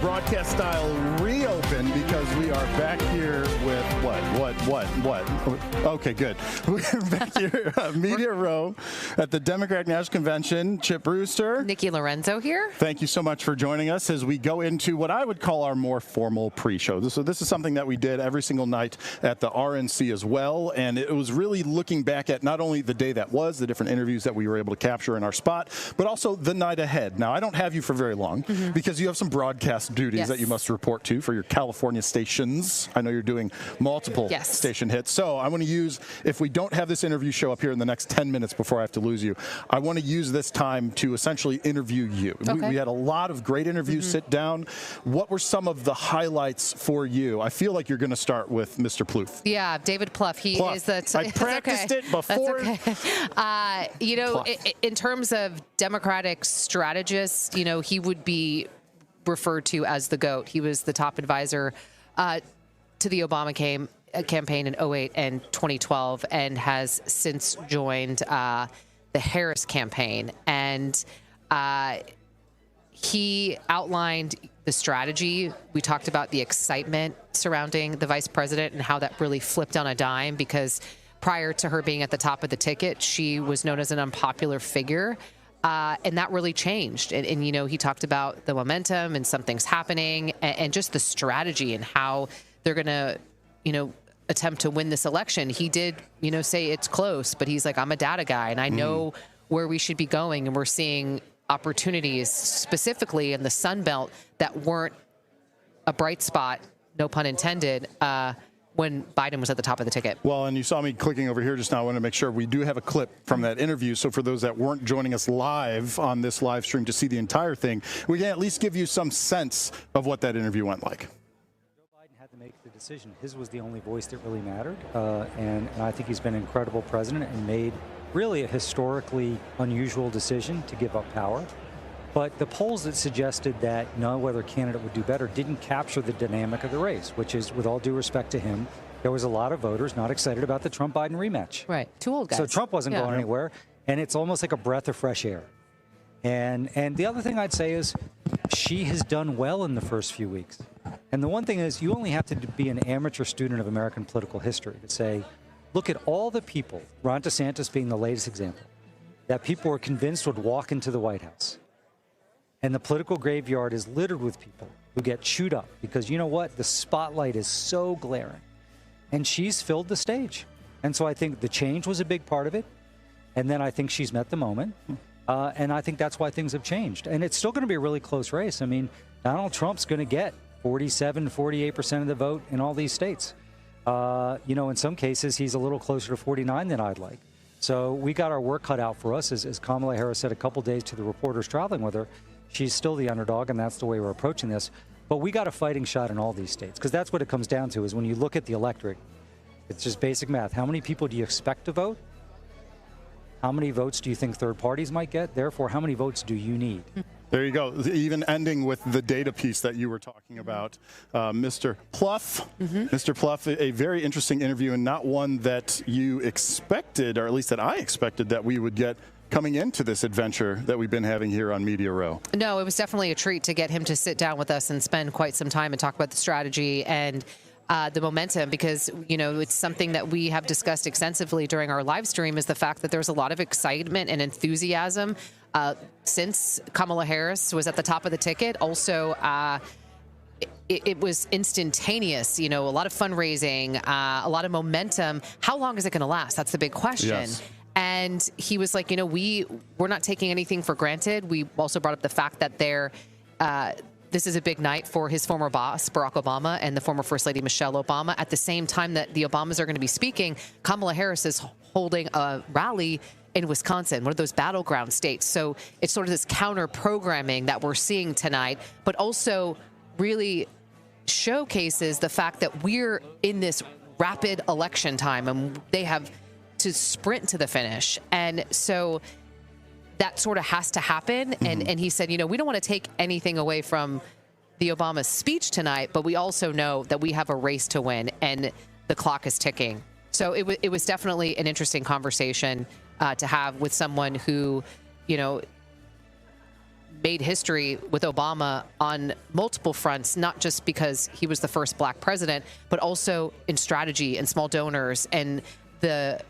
broadcast style reopened because we are back here with what? Okay, good. We're back here at Media Row at the Democratic National Convention. Chip Brewster. Nikki Lorenzo here. Thank you so much for joining us as we go into what I would call our more formal pre-show. So this is something that we did every single night at the RNC as well, and it was really looking back at not only the day that was, the different interviews that we were able to capture in our spot, but also the night ahead. Now, I don't have you for very long because you have some broadcast duties that you must report to for your California stations. I know you're doing multiple station hits. So I want to use, if we don't have this interview show up here in the next 10 minutes before I have to lose you, I want to use this time to essentially interview you. We had a lot of great interviews sit down. What were some of the highlights for you? I feel like you're going to start with Mr. Plouffe. Yeah, David Plouffe. He is the. I practiced it before. That's okay. You know, in terms of Democratic strategists, you know, he would be referred to as the GOAT. He was the top advisor to the Obama campaign in 2008 and 2012, and has since joined the Harris campaign. And he outlined the strategy. We talked about the excitement surrounding the vice president and how that really flipped on a dime, because prior to her being at the top of the ticket, she was known as an unpopular figure. And that really changed. And, you know, he talked about the momentum and something's happening, and just the strategy and how they're going to, you know, attempt to win this election. He did, you know, say it's close, but he's like, I'm a data guy and I know where we should be going. And we're seeing opportunities specifically in the Sun Belt that weren't a bright spot, no pun intended, when Biden was at the top of the ticket. Well, and you saw me clicking over here just now. I want to make sure we do have a clip from that interview. So for those that weren't joining us live on this live stream to see the entire thing, we can at least give you some sense of what that interview went like. Joe Biden had to make the decision. His was the only voice that really mattered. And I think he's been an incredible president and made really a historically unusual decision to give up power. But the polls that suggested that no other candidate would do better didn't capture the dynamic of the race, which is, with all due respect to him, there was a lot of voters not excited about the Trump-Biden rematch. Right, two old guys. So Trump wasn't going anywhere, and it's almost like a breath of fresh air. And the other thing I'd say is she has done well in the first few weeks. And the one thing is, you only have to be an amateur student of American political history to say, look at all the people, Ron DeSantis being the latest example, that people were convinced would walk into the White House. And the political graveyard is littered with people who get chewed up because, you know what, the spotlight is so glaring. And she's filled the stage. And so I think the change was a big part of it. And then I think she's met the moment. And I think that's why things have changed. And it's still going to be a really close race. I mean, Donald Trump's going to get 47, 48% of the vote in all these states. You know, in some cases, he's a little closer to 49 than I'd like. So we got our work cut out for us. As Kamala Harris said a couple days to the reporters traveling with her, she's still the underdog, and that's the way we're approaching this. But we got a fighting shot in all these states, because that's what it comes down to, is when you look at the electorate, it's just basic math. How many people do you expect to vote? How many votes do you think third parties might get? Therefore, how many votes do you need? There you go. Even ending with the data piece that you were talking about. Mr. Plouffe, Mr. Plouffe, a very interesting interview, and not one that you expected, or at least that I expected, that we would get coming into this adventure that we've been having here on Media Row. No, it was definitely a treat to get him to sit down with us and spend quite some time and talk about the strategy and the momentum, because, you know, it's something that we have discussed extensively during our live stream, is the fact that there's a lot of excitement and enthusiasm since Kamala Harris was at the top of the ticket. Also, it was instantaneous, you know, a lot of fundraising, a lot of momentum. How long is it going to last? That's the big question. Yes. And he was like, you know, we're not taking anything for granted. We also brought up the fact that this is a big night for his former boss, Barack Obama, and the former First Lady, Michelle Obama. At the same time that the Obamas are going to be speaking, Kamala Harris is holding a rally in Wisconsin, one of those battleground states. So it's sort of this counter-programming that we're seeing tonight, but also really showcases the fact that we're in this rapid election time, and they have to sprint to the finish. And so that sort of has to happen. And he said, you know, we don't want to take anything away from the Obama speech tonight, but we also know that we have a race to win and the clock is ticking. So it was definitely an interesting conversation to have with someone who, you know, made history with Obama on multiple fronts, not just because he was the first black president, but also in strategy and small donors and the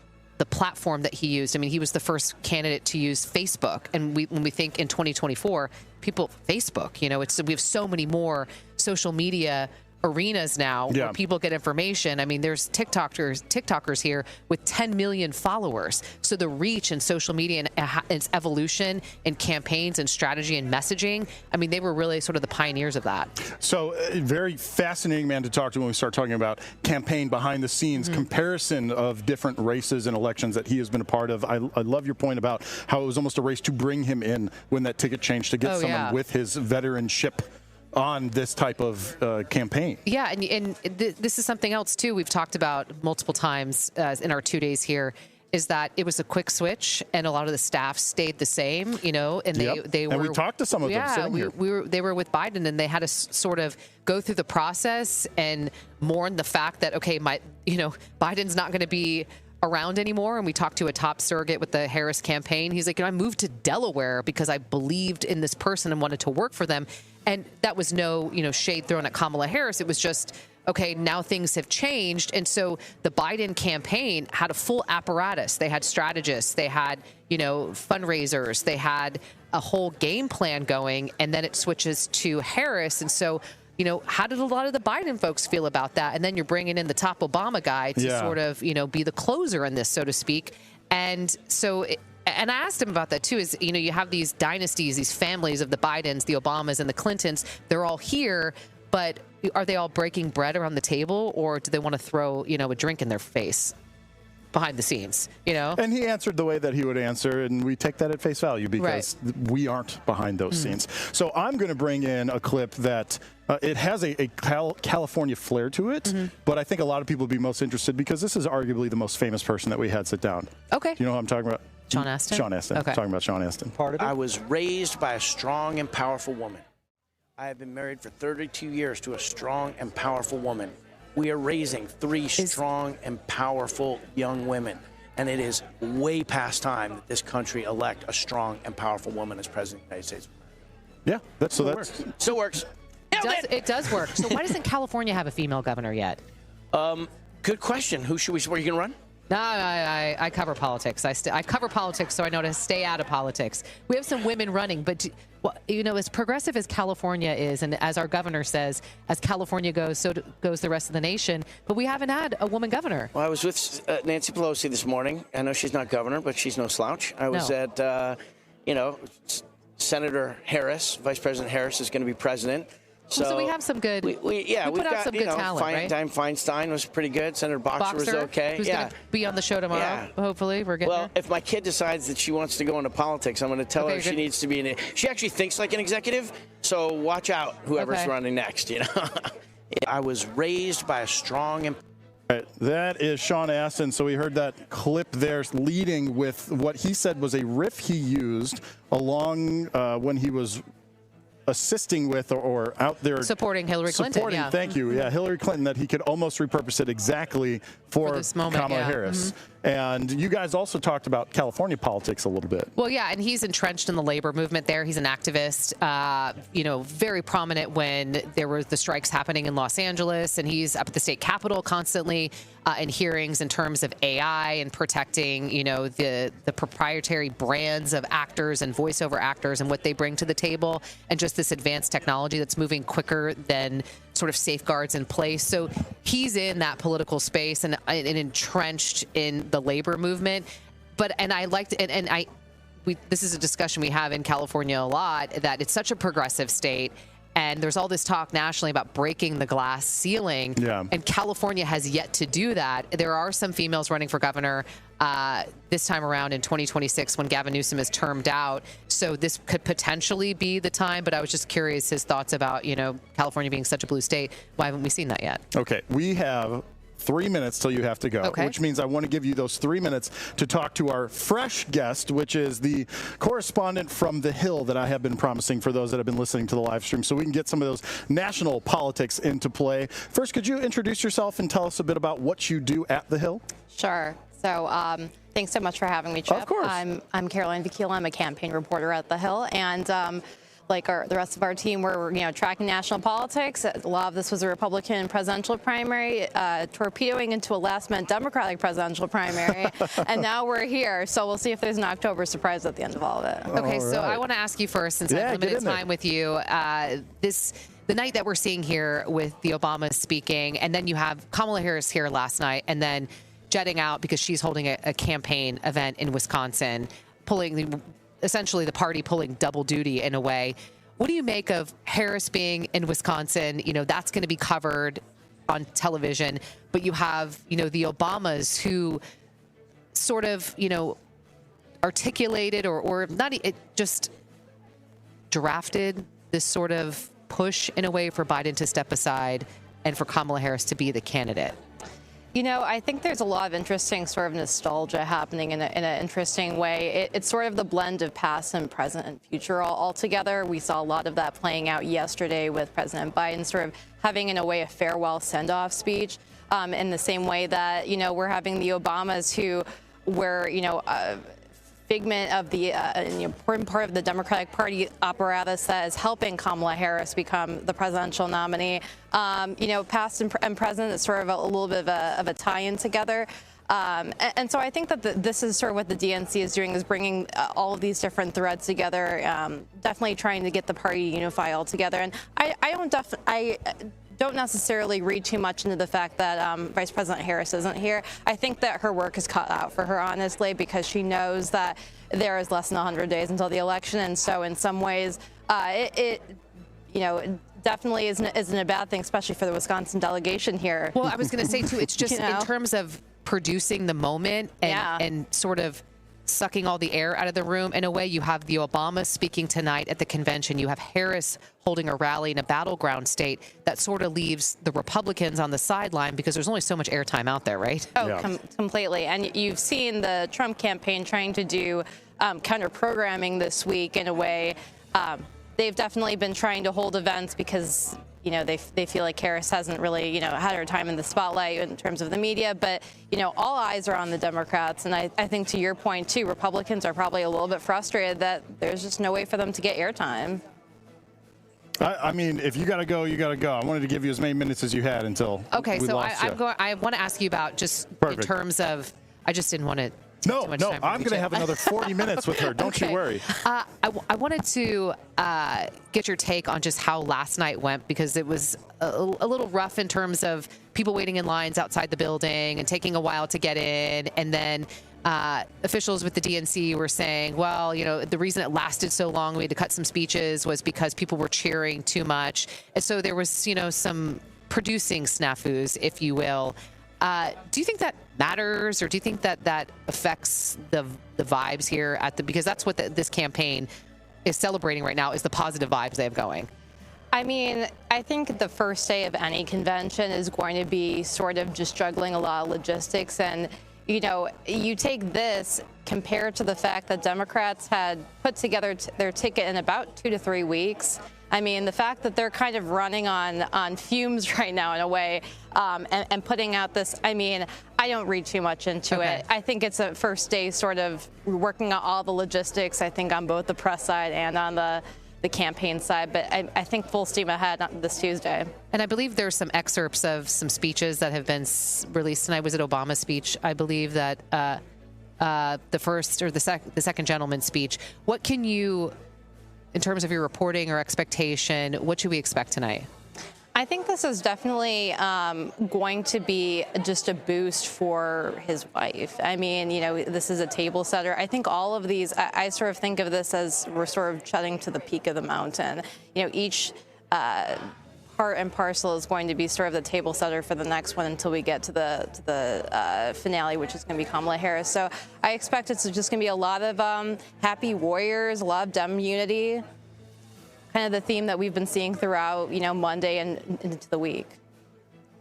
platform that he used. I mean, he was the first candidate to use Facebook. And when we think in 2024, Facebook, you know, we have so many more social media arenas now where people get information. I mean, there's TikTokers here with 10 million followers. So the reach in social media and its evolution in campaigns and strategy and messaging, I mean, they were really sort of the pioneers of that. So very fascinating man to talk to when we start talking about campaign behind the scenes, comparison of different races and elections that he has been a part of. I love your point about how it was almost a race to bring him in when that ticket changed, to get someone with his veteranship on this type of campaign. Yeah, and this is something else too we've talked about multiple times in our 2 days here, is that it was a quick switch and a lot of the staff stayed the same, you know, and they were. And we talked to some of them sitting here. They were with Biden, and they had to sort of go through the process and mourn the fact that, okay, Biden's not going to be around anymore. And we talked to a top surrogate with the Harris campaign. He's like, I moved to Delaware because I believed in this person and wanted to work for them. And that was no, shade thrown at Kamala Harris. It was just, okay, now things have changed. And so the Biden campaign had a full apparatus. They had strategists, they had, fundraisers, they had a whole game plan going, and then it switches to Harris. And so, how did a lot of the Biden folks feel about that? And then you're bringing in the top Obama guy to sort of, be the closer in this, so to speak. And so, and I asked him about that too, is, you have these dynasties, these families of the Bidens, the Obamas, and the Clintons. They're all here, but are they all breaking bread around the table, or do they want to throw, a drink in their face behind the scenes, And he answered the way that he would answer, and we take that at face value because we aren't behind those scenes. So I'm going to bring in a clip that it has a California flair to it, but I think a lot of people would be most interested because this is arguably the most famous person that we had sit down. Okay. Do you know who I'm talking about? Sean Astin? Sean Astin. Okay. Talking about Sean Astin. Part of it? I was raised by a strong and powerful woman. I have been married for 32 years to a strong and powerful woman. We are raising three strong and powerful young women. And it is way past time that this country elect a strong and powerful woman as president of the United States. Yeah, that still works. It does work. So why doesn't California have a female governor yet? Good question. Who should we support? Are you going to run? No, I cover politics. I cover politics, so I know to stay out of politics. We have some women running, but as progressive as California is, and as our governor says, as California goes, so goes the rest of the nation. But we haven't had a woman governor. Well, I was with Nancy Pelosi this morning. I know she's not governor, but she's no slouch. I was at, Senator Harris, Vice President Harris is going to be president. So we have some good. We've got some good talent, right? Dianne Feinstein was pretty good. Senator Boxer was okay. Who's going to be on the show tomorrow? Hopefully, we're getting. Well, if my kid decides that she wants to go into politics, I'm going to tell her she needs to be She actually thinks like an executive, so watch out, whoever's running next. I was raised by a strong and. Right, that is Sean Astin. So we heard that clip there leading with what he said was a riff he used along when he was assisting with or out there supporting Hillary Clinton. Thank you. Yeah, Hillary Clinton, that he could almost repurpose it exactly for this moment, Kamala Harris. And you guys also talked about California politics a little bit. Well, yeah, and he's entrenched in the labor movement there. He's an activist, very prominent when there were the strikes happening in Los Angeles, and he's up at the state capitol constantly in hearings in terms of AI and protecting, the proprietary brands of actors and voiceover actors and what they bring to the table, and just this advanced technology that's moving quicker than sort of safeguards in place. So he's in that political space and entrenched in the labor movement. This is a discussion we have in California a lot, that it's such a progressive state. And there's all this talk nationally about breaking the glass ceiling. Yeah. And California has yet to do that. There are some females running for governor this time around in 2026 when Gavin Newsom is termed out. So this could potentially be the time. But I was just curious his thoughts about, California being such a blue state. Why haven't we seen that yet? Okay. We have 3 minutes till you have to go, which means I want to give you those 3 minutes to talk to our fresh guest, which is the correspondent from the Hill that I have been promising for those that have been listening to the live stream, so we can get some of those national politics into play. First, could you introduce yourself and tell us a bit about what you do at the Hill? Sure. So thanks so much for having me, Chip. Of course. I'm Caroline Vakila. I'm a campaign reporter at the Hill, and like the rest of our team, we're tracking national politics. A lot of this was a Republican presidential primary, torpedoing into a last-minute Democratic presidential primary, and now we're here. So we'll see if there's an October surprise at the end of all of it. Okay, so I want to ask you first, since I have limited time with you, the night that we're seeing here with the Obamas speaking, and then you have Kamala Harris here last night, and then jetting out because she's holding a campaign event in Wisconsin, essentially the party pulling double duty in a way. What do you make of Harris being in Wisconsin? That's going to be covered on television, but you have, the Obamas who sort of, articulated or not, it just drafted this sort of push in a way for Biden to step aside and for Kamala Harris to be the candidate. I think there's a lot of interesting sort of nostalgia happening in an interesting way. It's sort of the blend of past and present and future all together. We saw a lot of that playing out yesterday with President Biden sort of having, in a way, a farewell send-off speech, in the same way that, we're having the Obamas who were, figment of the an important part of the Democratic Party apparatus that is helping Kamala Harris become the presidential nominee. Past and present is sort of a little bit of a tie-in together. And so I think that this is sort of what the DNC is doing, is bringing all of these different threads together, definitely trying to get the party unified all together. And I don't necessarily read too much into the fact that Vice President Harris isn't here. I think that her work is cut out for her, honestly, because she knows that there is less than 100 days until the election. And so in some ways, it definitely isn't a bad thing, especially for the Wisconsin delegation here. Well, I was going to say, too, it's just in terms of producing the moment and sort of sucking all the air out of the room. In a way, you have the Obama speaking tonight at the convention. You have Harris holding a rally in a battleground state that sort of leaves the Republicans on the sideline because there's only so much airtime out there, right? Oh, completely. And you've seen the Trump campaign trying to do counter-programming this week in a way. They've definitely been trying to hold events because they feel like Harris hasn't really, had her time in the spotlight in terms of the media. But, all eyes are on the Democrats. And I think, to your point, too, Republicans are probably a little bit frustrated that there's just no way for them to get airtime. I mean, if you got to go, you got to go. I wanted to give you as many minutes as you had until we lost you. I want to ask you about just in terms of, I just didn't want to. No, I'm going to have another 40 minutes with her. Don't you worry. I wanted to get your take on just how last night went, because it was a little rough in terms of people waiting in lines outside the building and taking a while to get in. And then officials with the DNC were saying, well, the reason it lasted so long, we had to cut some speeches, was because people were cheering too much. And so there was, some producing snafus, if you will. Do you think that matters, or do you think that affects the vibes here because that's what this campaign is celebrating right now, is the positive vibes they have going? I mean, I think the first day of any convention is going to be sort of just juggling a lot of logistics. And, you take this compared to the fact that Democrats had put together their ticket in about 2 to 3 weeks. I mean, the fact that they're kind of running on fumes right now in a way, and putting out this, I mean, I don't read too much into it. I think it's a first day sort of working out all the logistics, I think, on both the press side and on the campaign side. But I think full steam ahead this Tuesday. And I believe there's some excerpts of some speeches that have been released tonight. Was it Obama's speech? I believe that the first or the second gentleman's speech. What can you, in terms of your reporting or expectation, what should we expect tonight? I think this is definitely going to be just a boost for his wife. I mean, this is a table setter. I think all of these, I sort of think of this as we're sort of chatting to the peak of the mountain. Each part and parcel is going to be sort of the table setter for the next one until we get to the finale, which is going to be Kamala Harris. So I expect it's just going to be a lot of happy warriors, a lot of Dem unity, kind of the theme that we've been seeing throughout, Monday and into the week.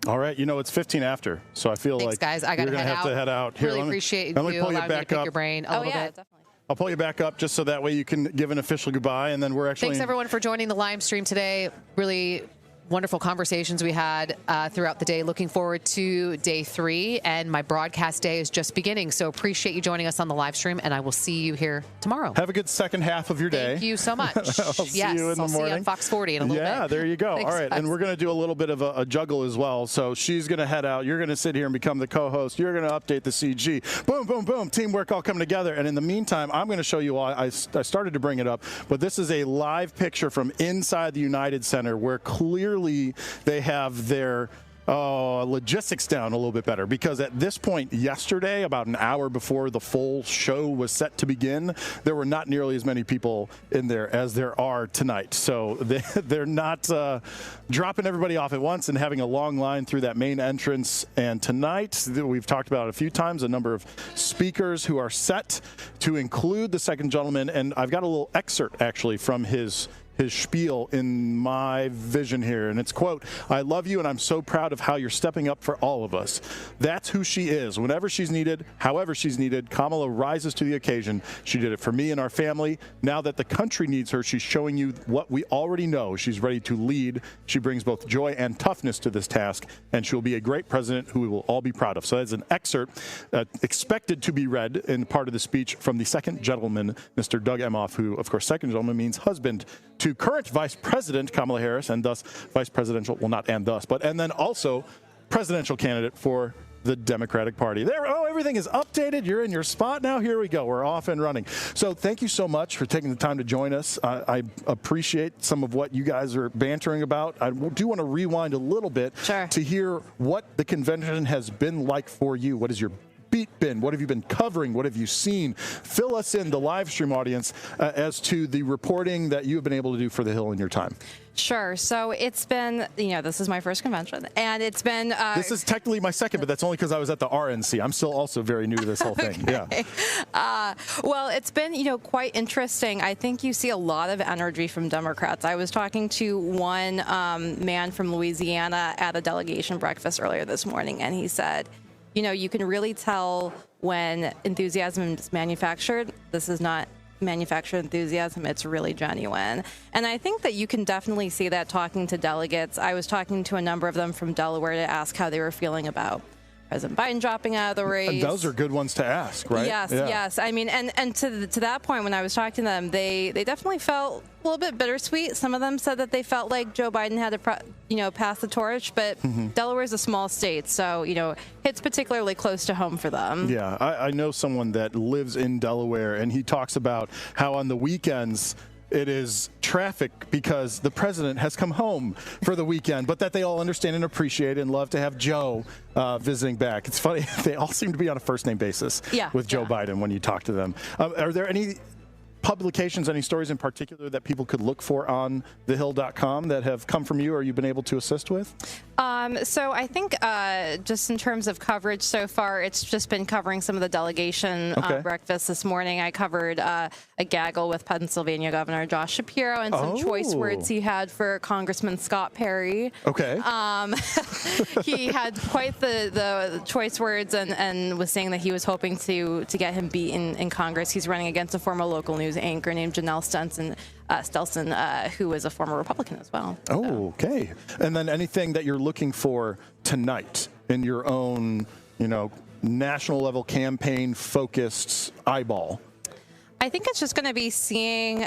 All right, it's 15 after, so I feel Thanks, like guys. I gotta you're going to have to head out. Really appreciate you allowing me to pick your brain a little bit. Definitely. I'll pull you back up just so that way you can give an official goodbye, and then we're actually... Thanks, everyone, for joining the live stream today. Really wonderful conversations we had throughout the day. Looking forward to day 3, and my broadcast day is just beginning. So appreciate you joining us on the live stream, and I will see you here tomorrow. Have a good second half of your day. Thank you so much. I'll see you in the I'll morning. see you on Fox 40 in a little bit. Yeah, there you go. Thanks, all right, guys. and we're going to do a little bit of a juggle as well. So she's going to head out. You're going to sit here and become the co-host. You're going to update the CG. Boom, boom, boom. Teamwork all coming together. And in the meantime, I'm going to show you all. I started to bring it up, but this is a live picture from inside the United Center where clearly they have their logistics down a little bit better, because at this point yesterday, about an hour before the full show was set to begin, there were not nearly as many people in there as there are tonight. So they're not dropping everybody off at once and having a long line through that main entrance. And tonight, we've talked about it a few times, a number of speakers who are set to include the second gentleman. And I've got a little excerpt actually from his spiel in my vision here, and it's, quote, "I love you and I'm so proud of how you're stepping up for all of us. That's who she is. Whenever she's needed, however she's needed, Kamala rises to the occasion. She did it for me and our family. Now that the country needs her, she's showing you what we already know. She's ready to lead. She brings both joy and toughness to this task, and she'll be a great president who we will all be proud of." So that's an excerpt expected to be read in part of the speech from the second gentleman, Mr. Doug Emhoff, who, of course, second gentleman means husband to current Vice President Kamala Harris, and thus vice presidential, well, not and thus, but and then also presidential candidate for the Democratic Party. There, everything is updated. You're in your spot now. Here we go. We're off and running. So thank you so much for taking the time to join us. I appreciate some of what you guys are bantering about. I do want to rewind a little bit to hear what the convention has been like for you. What is your beat been? What have you been covering? What have you seen? Fill us in, the live stream audience, as to the reporting that you've been able to do for The Hill in your time. Sure. So it's been, this is my first convention, and it's been... this is technically my second, but that's only because I was at the RNC. I'm still also very new to this whole thing. Yeah. Well, it's been, quite interesting. I think you see a lot of energy from Democrats. I was talking to one man from Louisiana at a delegation breakfast earlier this morning, and he said, you can really tell when enthusiasm is manufactured. This is not manufactured enthusiasm. It's really genuine. And I think that you can definitely see that talking to delegates. I was talking to a number of them from Delaware to ask how they were feeling about President Biden dropping out of the race. And those are good ones to ask, right? Yes, yes. I mean, and to that point, when I was talking to them, they definitely felt a little bit bittersweet. Some of them said that they felt like Joe Biden had to, pass the torch, but Delaware is a small state, so, it's particularly close to home for them. Yeah, I know someone that lives in Delaware, and he talks about how on the weekends it is traffic because the president has come home for the weekend, but that they all understand and appreciate and love to have Joe visiting back. It's funny. They all seem to be on a first name basis with Joe Biden when you talk to them. Are there any publications, any stories in particular that people could look for on thehill.com that have come from you or you've been able to assist with? So I think just in terms of coverage so far, it's just been covering some of the delegation breakfast this morning. I covered a gaggle with Pennsylvania Governor Josh Shapiro and some choice words he had for Congressman Scott Perry. Okay. He had quite the choice words and was saying that he was hoping to get him beat in Congress. He's running against a former local news anchor named Janelle Stelson, who is a former Republican as well. Oh, okay. And then anything that you're looking for tonight in your own, national level campaign focused eyeball? I think it's just going to be seeing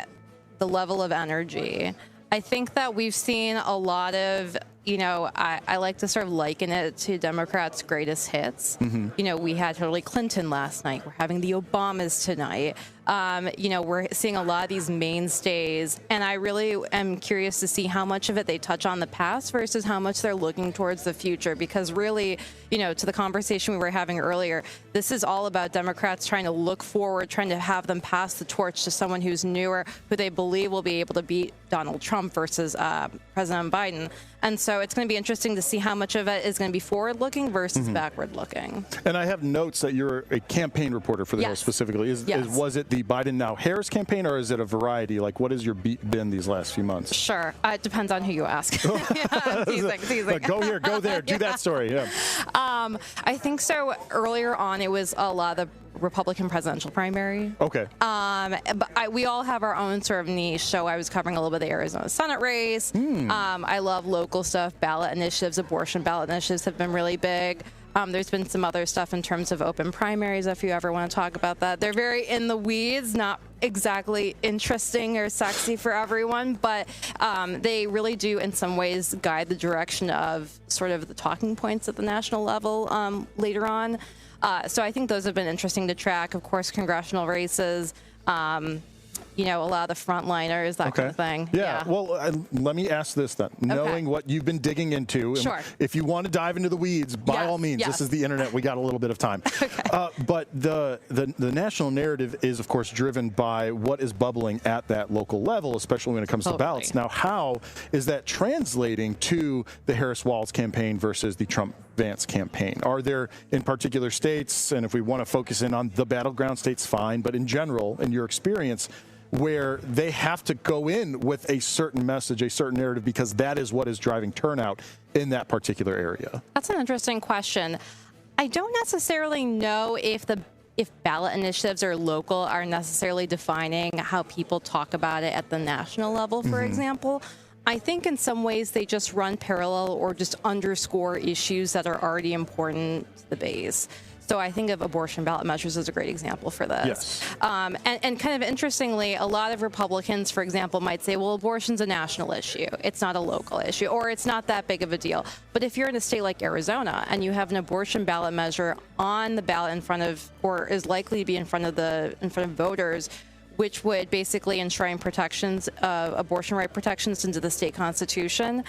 the level of energy. I think that we've seen a lot of, I like to sort of liken it to Democrats' greatest hits. We had Hillary Clinton last night. We're having the Obamas tonight. We're seeing a lot of these mainstays, and I really am curious to see how much of it they touch on the past versus how much they're looking towards the future. Because really, to the conversation we were having earlier, this is all about Democrats trying to look forward, trying to have them pass the torch to someone who's newer, who they believe will be able to beat Donald Trump versus President Biden. And so it's going to be interesting to see how much of it is going to be forward-looking versus backward-looking. And I have notes that you're a campaign reporter for the Hill specifically. Was it the Biden now Harris campaign, or is it a variety? Like, what has your beat been these last few months? Sure. It depends on who you ask. Teasing. Like, go here, go there, do that story. Yeah. I think so. Earlier on, it was a lot of the Republican presidential primary. Okay. But we all have our own sort of niche. So I was covering a little bit of the Arizona Senate race. I love local stuff. Ballot initiatives, abortion ballot initiatives have been really big. There's been some other stuff in terms of open primaries, if you ever want to talk about that. They're very in the weeds, not exactly interesting or sexy for everyone, but they really do, in some ways, guide the direction of sort of the talking points at the national level later on. So I think those have been interesting to track. Of course, congressional races. You know, a lot of the frontliners, that kind of thing. Yeah. Well, let me ask this then. Knowing what you've been digging into, Sure. if you want to dive into the weeds, by all means, this is the internet. We got a little bit of time. But the national narrative is, of course, driven by what is bubbling at that local level, especially when it comes to ballots. Now, how is that translating to the Harris-Walz campaign versus the Trump-Vance campaign? Are there, in particular states, and if we want to focus in on the battleground states, fine, but in general, in your experience, where they have to go in with a certain message, a certain narrative, because that is what is driving turnout in that particular area? That's an interesting question. I don't necessarily know if ballot initiatives or local are necessarily defining how people talk about it at the national level, for example. I think in some ways they just run parallel or just underscore issues that are already important to the base. So I think of abortion ballot measures as a great example for this. Yes. And kind of interestingly, a lot of Republicans, for example, might say, well, abortion's a national issue. It's not a local issue, or it's not that big of a deal. But if you're in a state like Arizona and you have an abortion ballot measure on the ballot in front of, or is likely to be in front of voters, which would basically enshrine protections, abortion right protections into the state constitution,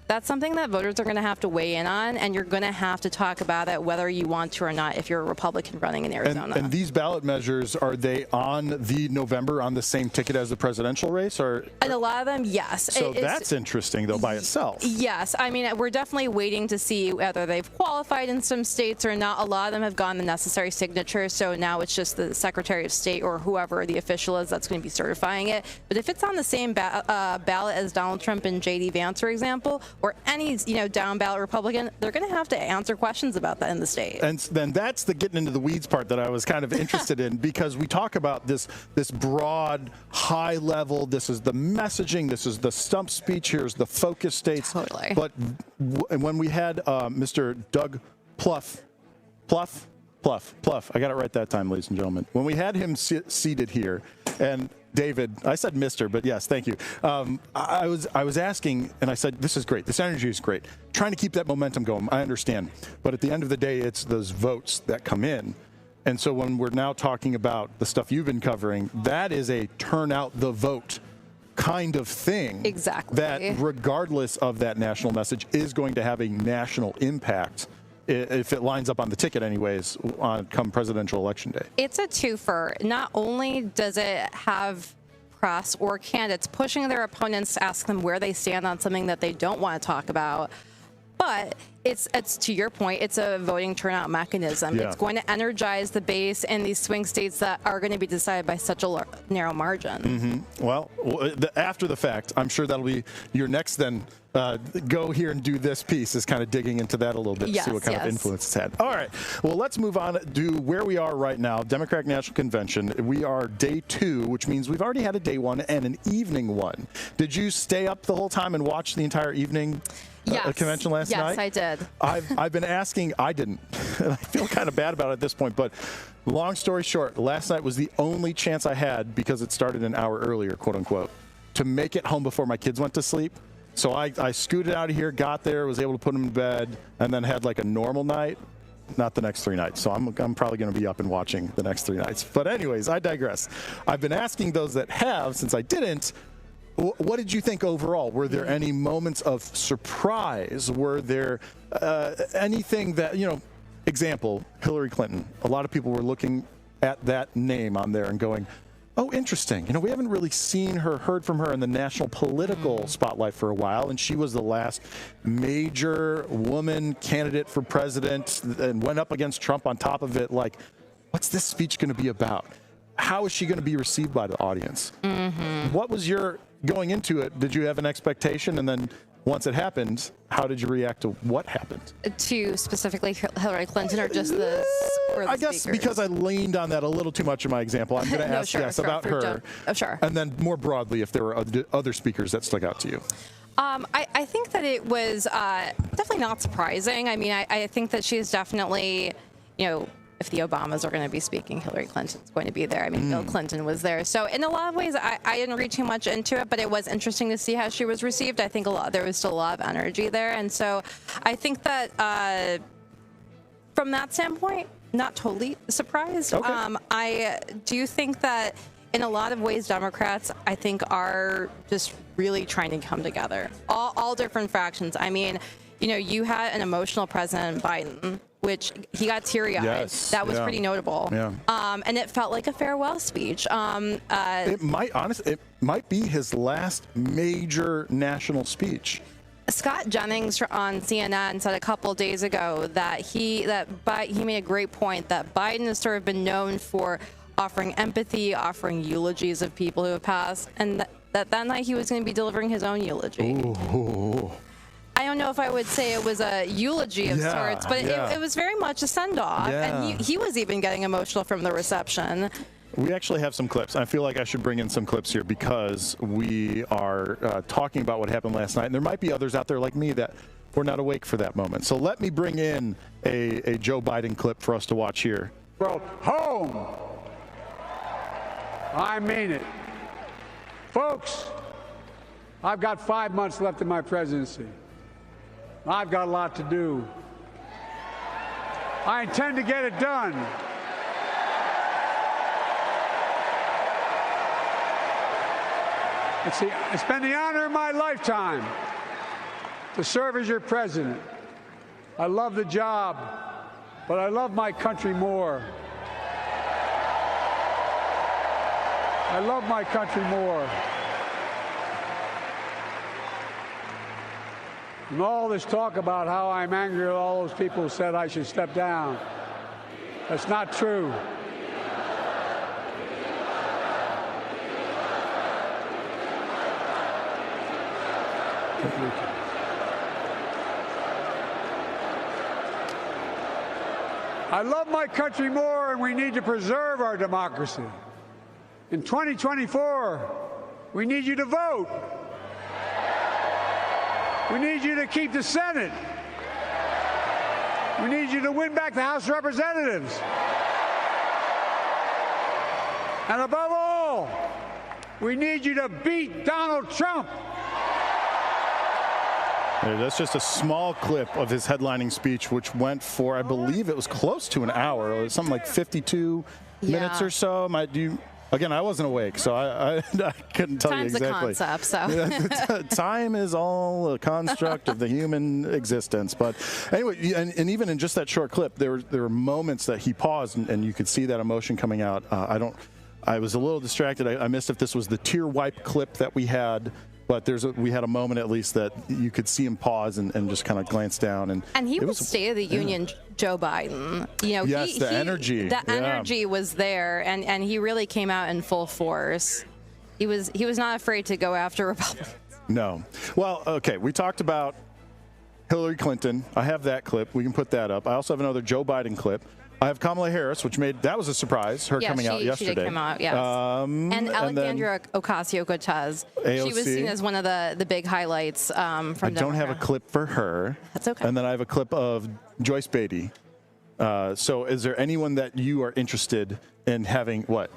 that's something that voters are going to have to weigh in on, and you're going to have to talk about it whether you want to or not if you're a Republican running in Arizona. And these ballot measures, are they on the same ticket as the presidential race? And a lot of them, yes. So that's interesting, though, by itself. Yes. I mean, we're definitely waiting to see whether they've qualified in some states or not. A lot of them have gotten the necessary signatures, so now it's just the Secretary of State or whoever the official is that's going to be certifying it. But if it's on the same ballot as Donald Trump and J.D. Vance, for example, or any down ballot Republican, they're going to have to answer questions about that in the state. And then that's the getting into the weeds part that I was kind of interested in, because we talk about this broad, high level. This is the messaging. This is the stump speech. Here's the focus states. Totally. But when we had Mr. Doug Plouffe. I got it right that time, ladies and gentlemen. When we had him seated here, and David, I said Mr., but yes, thank you. I was asking, and I said, this is great. This energy is great. Trying to keep that momentum going, I understand. But at the end of the day, it's those votes that come in. And so when we're now talking about the stuff you've been covering, that is a turn out the vote kind of thing. Exactly. That regardless of that national message is going to have a national impact, if it lines up on the ticket anyways, on come presidential election day. It's a twofer. Not only does it have press or candidates pushing their opponents to ask them where they stand on something that they don't want to talk about, but it's to your point, it's a voting turnout mechanism. Yeah. It's going to energize the base in these swing states that are going to be decided by such a narrow margin. Well, after the fact, I'm sure that'll be your next then. Go here and do this piece is kind of digging into that a little bit to see what kind of influence it's had. All right. Well, let's move on to where we are right now. Democratic National Convention. We are day 2, which means we've already had a day 1 and an evening 1. Did you stay up the whole time and watch the entire evening convention last night? Yes, I did. I've been asking. I didn't. And I feel kind of bad about it at this point. But long story short, last night was the only chance I had, because it started an hour earlier, quote unquote, to make it home before my kids went to sleep. So I scooted out of here, got there, was able to put them to bed, and then had like a normal night. Not the next 3 nights. So I'm probably going to be up and watching the next 3 nights. But anyways, I digress. I've been asking those that have, since I didn't, what did you think overall? Were there any moments of surprise? Were there anything that, example, Hillary Clinton. A lot of people were looking at that name on there and going, oh, interesting. We haven't really heard from her in the national political spotlight for a while, and she was the last major woman candidate for president and went up against Trump on top of it. Like, what's this speech going to be about? How is she going to be received by the audience? What was your going into it? Did you have an expectation, and then once it happened, how did you react to what happened? To specifically Hillary Clinton, or just the I guess speakers? because I leaned on that a little too much in my example, I'm going to No, ask sure, about her. Sure. And then more broadly, if there were other speakers that stuck out to you. I think that it was definitely not surprising. I mean, I think that she's definitely, if the Obamas are going to be speaking, Hillary Clinton's going to be there. I mean, Bill Clinton was there. So in a lot of ways, I didn't read too much into it, but it was interesting to see how she was received. I think there was still a lot of energy there. And so I think that from that standpoint, not totally surprised. Okay. I do think that in a lot of ways, Democrats, I think, are just really trying to come together. All different fractions. I mean, you had an emotional President Biden, which he got teary-eyed. Yes, that was pretty notable. Yeah. And it felt like a farewell speech. It might be his last major national speech. Scott Jennings on CNN said a couple of days ago that he made a great point that Biden has sort of been known for offering empathy, offering eulogies of people who have passed, and that night he was going to be delivering his own eulogy. Ooh. I don't know if I would say it was a eulogy of sorts, but it was very much a send-off. Yeah. And he was even getting emotional from the reception. We actually have some clips. I feel like I should bring in some clips here because we are talking about what happened last night. And there might be others out there like me that were not awake for that moment. So let me bring in a Joe Biden clip for us to watch here. Well, home. I mean it. Folks, I've got 5 months left in my presidency. I've got a lot to do. I intend to get it done. It's been the honor of my lifetime to serve as your president. I love the job, but I love my country more. I love my country more. And all this talk about how I'm angry at all those people who said I should step down, that's not true. I love my country more, and we need to preserve our democracy. In 2024, we need you to vote. We need you to keep the Senate. We need you to win back the House of Representatives. And above all, we need you to beat Donald Trump. That's just a small clip of his headlining speech, which went for, I believe it was close to an hour. It was something like 52 minutes or so. Again, I wasn't awake, so I couldn't tell you exactly. Time's a concept, so. Time is all a construct of the human existence. But anyway, and even in just that short clip, there were moments that he paused, and you could see that emotion coming out. I was a little distracted. I missed if this was the tear wipe clip that we had. But we had a moment at least that you could see him pause and just kind of glance down. And he was State of the Union Joe Biden. Yes, the energy. The energy was there, and he really came out in full force. He was not afraid to go after Republicans. No. Well, okay, we talked about Hillary Clinton. I have that clip. We can put that up. I also have another Joe Biden clip. I have Kamala Harris, that was a surprise, coming out yesterday. She did come out, yes. And Alexandria Ocasio-Cortez. AOC. She was seen as one of the big highlights from I don't have a clip for her. That's okay. And then I have a clip of Joyce Beatty. So is there anyone that you are interested in having what?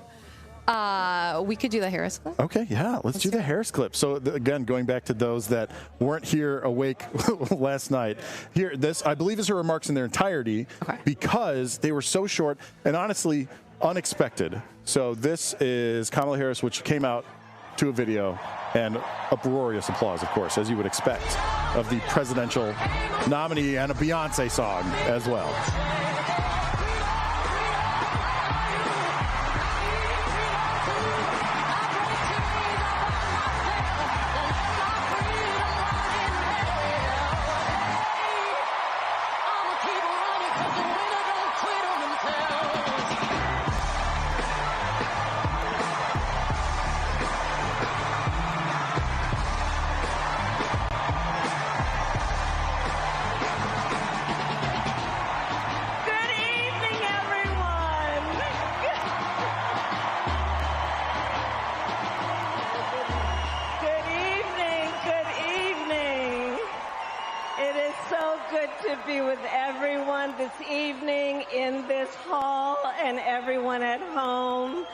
We could do the Harris clip. Okay, yeah, let's do the Harris clip. So again, going back to those that weren't here awake last night, this I believe is her remarks in their entirety because they were so short and honestly unexpected. So this is Kamala Harris, which came out to a video, and uproarious applause, of course, as you would expect, of the presidential nominee and a Beyonce song as well. everyone this evening in this hall and everyone at home.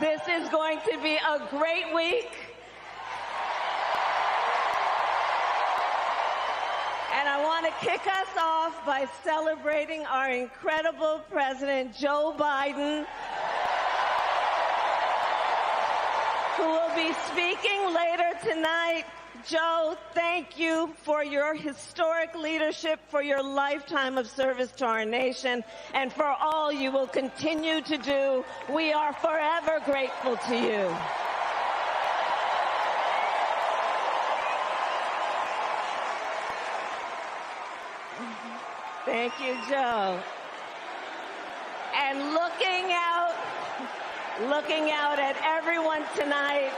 This is going to be a great week. And I want to kick us off by celebrating our incredible President Joe Biden, who will be speaking later tonight. Joe, thank you for your historic leadership, for your lifetime of service to our nation, and for all you will continue to do. We are forever grateful to you. Thank you, Joe. And looking out at everyone tonight,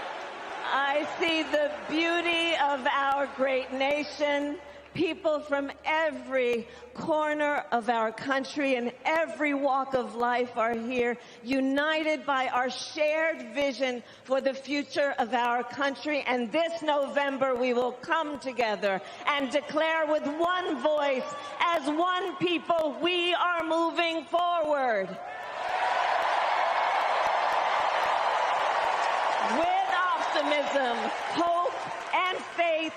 I see the beauty of our great nation. People from every corner of our country and every walk of life are here, united by our shared vision for the future of our country. And this November, we will come together and declare with one voice, as one people, we are moving forward. With optimism, hope, and faith,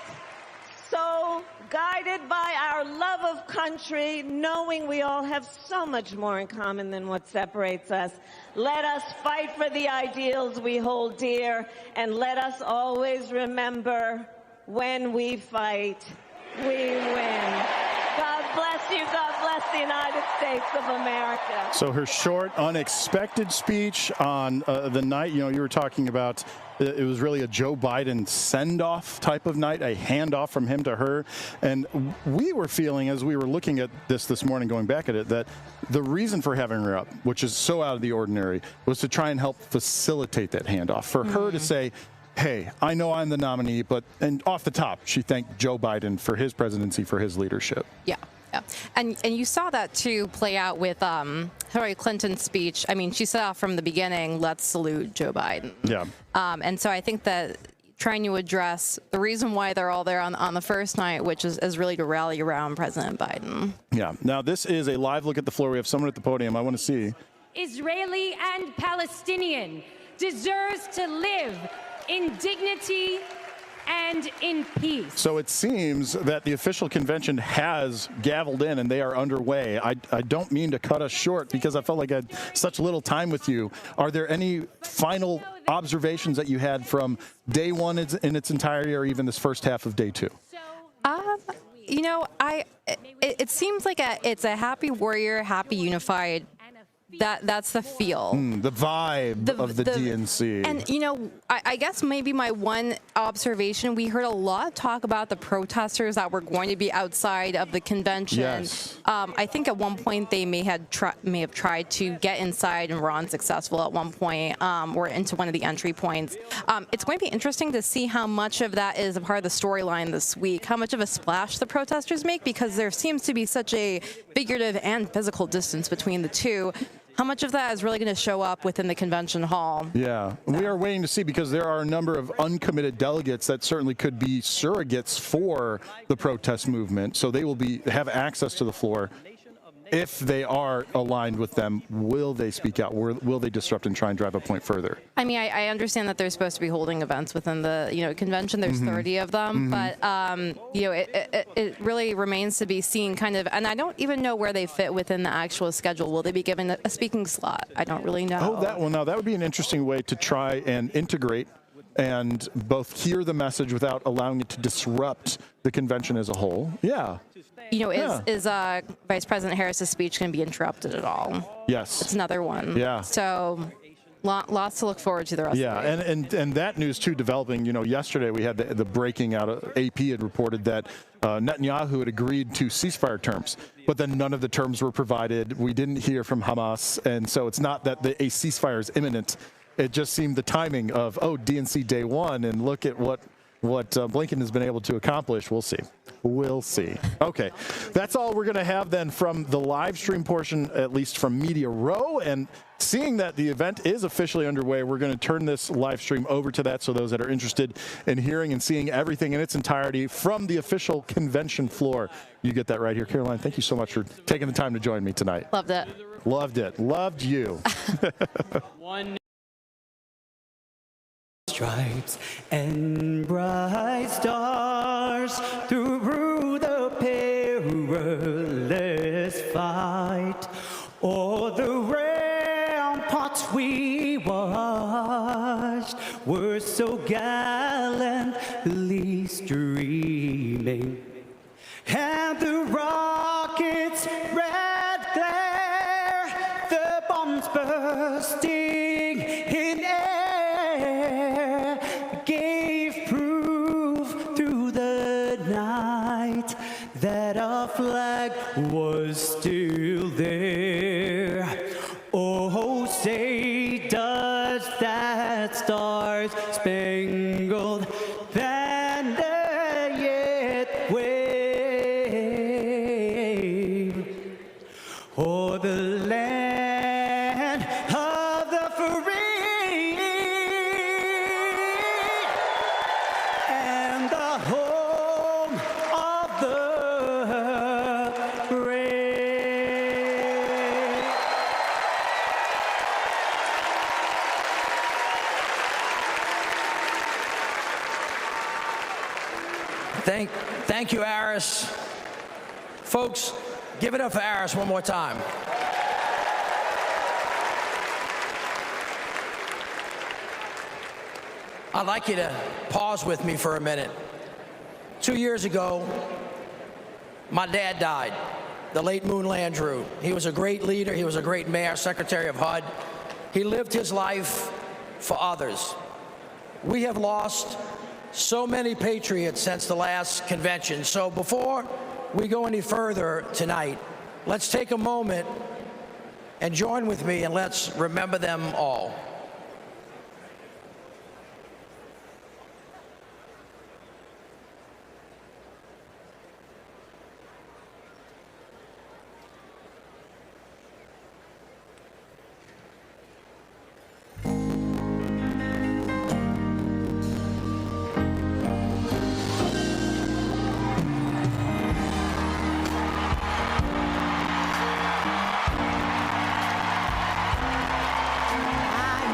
so guided by our love of country, knowing we all have so much more in common than what separates us, let us fight for the ideals we hold dear, and let us always remember, when we fight, we win. God bless you. God bless the United States of America. So her short, unexpected speech on the night, you were talking about, it was really a Joe Biden send-off type of night, a handoff from him to her. And we were feeling, as we were looking at this morning, going back at it, that the reason for having her up, which is so out of the ordinary, was to try and help facilitate that handoff. For her to say, hey, I know I'm the nominee, and off the top, she thanked Joe Biden for his presidency, for his leadership. Yeah. Yeah. And you saw that too play out with Hillary Clinton's speech. I mean, she said off from the beginning, let's salute Joe Biden. Yeah. And so I think that trying to address the reason why they're all there on the first night, which is really to rally around President Biden. Yeah. Now, this is a live look at the floor. We have someone at the podium. I want to see. Israeli and Palestinian deserves to live in dignity and in peace. So it seems that the official convention has gavelled in and they are underway. I don't mean to cut us short because I felt like I had such little time with you. Are there any final observations that you had from day one in its entirety, or even this first half of day two? It seems like it's a happy warrior, happy unified. That's the feel. The vibe of the DNC. And, I guess maybe my one observation, we heard a lot of talk about the protesters that were going to be outside of the convention. Yes. I think at one point they may have tried to get inside and were unsuccessful at one point, or into one of the entry points. It's going to be interesting to see how much of that is a part of the storyline this week, how much of a splash the protesters make, because there seems to be such a figurative and physical distance between the two. How much of that is really going to show up within the convention hall? Yeah, we are waiting to see, because there are a number of uncommitted delegates that certainly could be surrogates for the protest movement. So they will have access to the floor. If they are aligned with them, will they speak out? Will they disrupt and try and drive a point further? I mean, I understand that they're supposed to be holding events within the convention. There's 30 of them, but it really remains to be seen, kind of. And I don't even know where they fit within the actual schedule. Will they be given a speaking slot? I don't really know. Oh, that would be an interesting way to try and integrate and both hear the message without allowing it to disrupt the convention as a whole. Yeah. Is Vice President Harris's speech going to be interrupted at all? Yes. It's another one. Yeah. So lots to look forward to the rest of the week. And that news, too, developing. Yesterday we had the breaking out. AP had reported that Netanyahu had agreed to ceasefire terms, but then none of the terms were provided. We didn't hear from Hamas. And so it's not that a ceasefire is imminent. It just seemed the timing of, DNC day one, and look at what what Blinken has been able to accomplish. We'll see. We'll see. Okay, that's all we're going to have then from the live stream portion, at least from Media Row. And seeing that the event is officially underway, we're going to turn this live stream over to that, so those that are interested in hearing and seeing everything in its entirety from the official convention floor, you get that right here. Caroline, thank you so much for taking the time to join me tonight. Loved it. Loved it. Loved you. Stripes and bright stars through the perilous fight, o'er the ramparts we watched were so gallantly streaming, and the rockets' red glare, the bombs bursting in air, gave proof through the night that our flag was still there. Oh, say does that star-spangled banner yet wave o'er the land of the free and the home of the brave? Thank you, Aris. Folks, give it up for Aris one more time. I'd like you to pause with me for a minute. 2 years ago, my dad died, the late Moon Landrieu. He was a great leader. He was a great mayor, secretary of HUD. He lived his life for others. We have lost so many patriots since the last convention. So before we go any further tonight, let's take a moment and join with me, and let's remember them all. I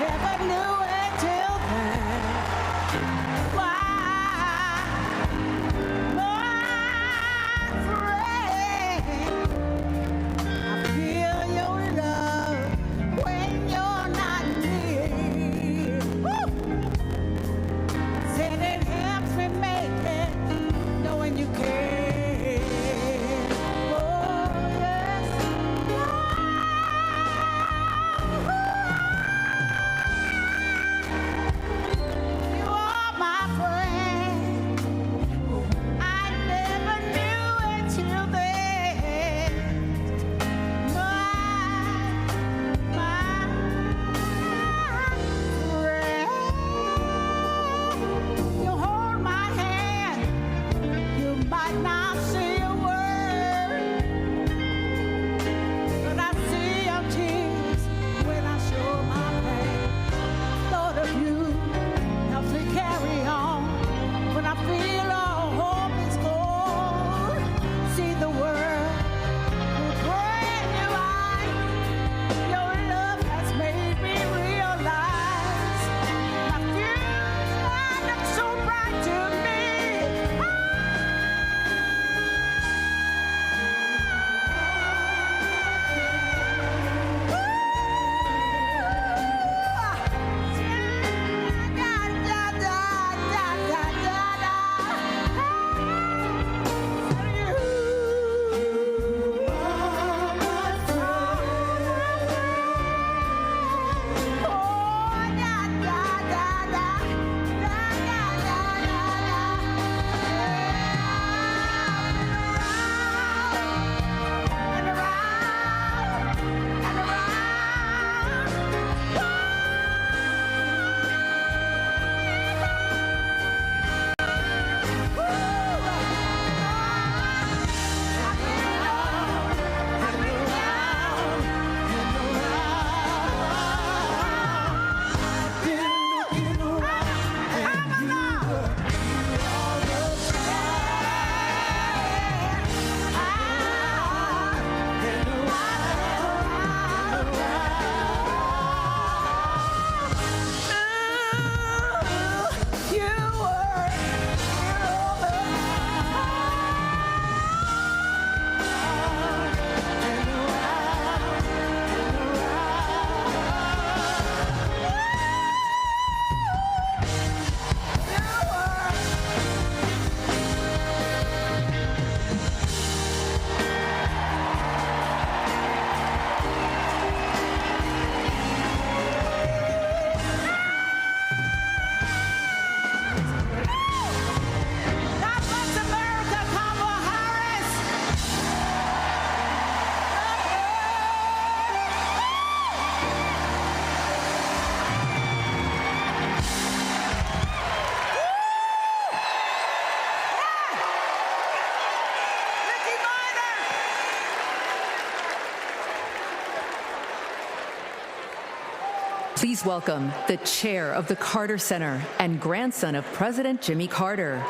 Please welcome the chair of the Carter Center and grandson of President Jimmy Carter,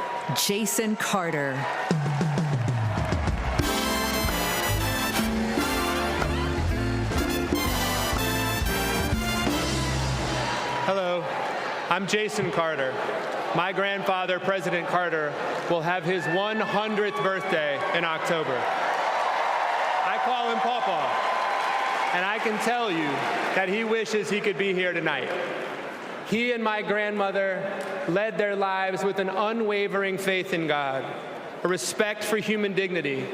Jason Carter. Hello, I'm Jason Carter. My grandfather, President Carter, will have his 100th birthday in October. I call him Pawpaw, and I can tell you that he wishes he could be here tonight. He and my grandmother led their lives with an unwavering faith in God, a respect for human dignity,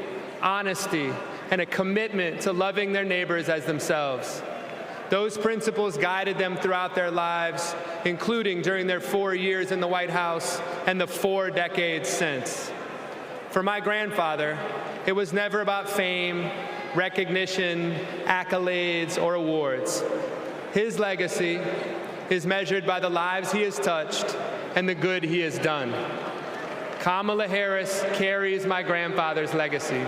honesty, and a commitment to loving their neighbors as themselves. Those principles guided them throughout their lives, including during their 4 years in the White House and the 4 decades since. For my grandfather, it was never about fame, recognition, accolades, or awards. His legacy is measured by the lives he has touched and the good he has done. Kamala Harris carries my grandfather's legacy.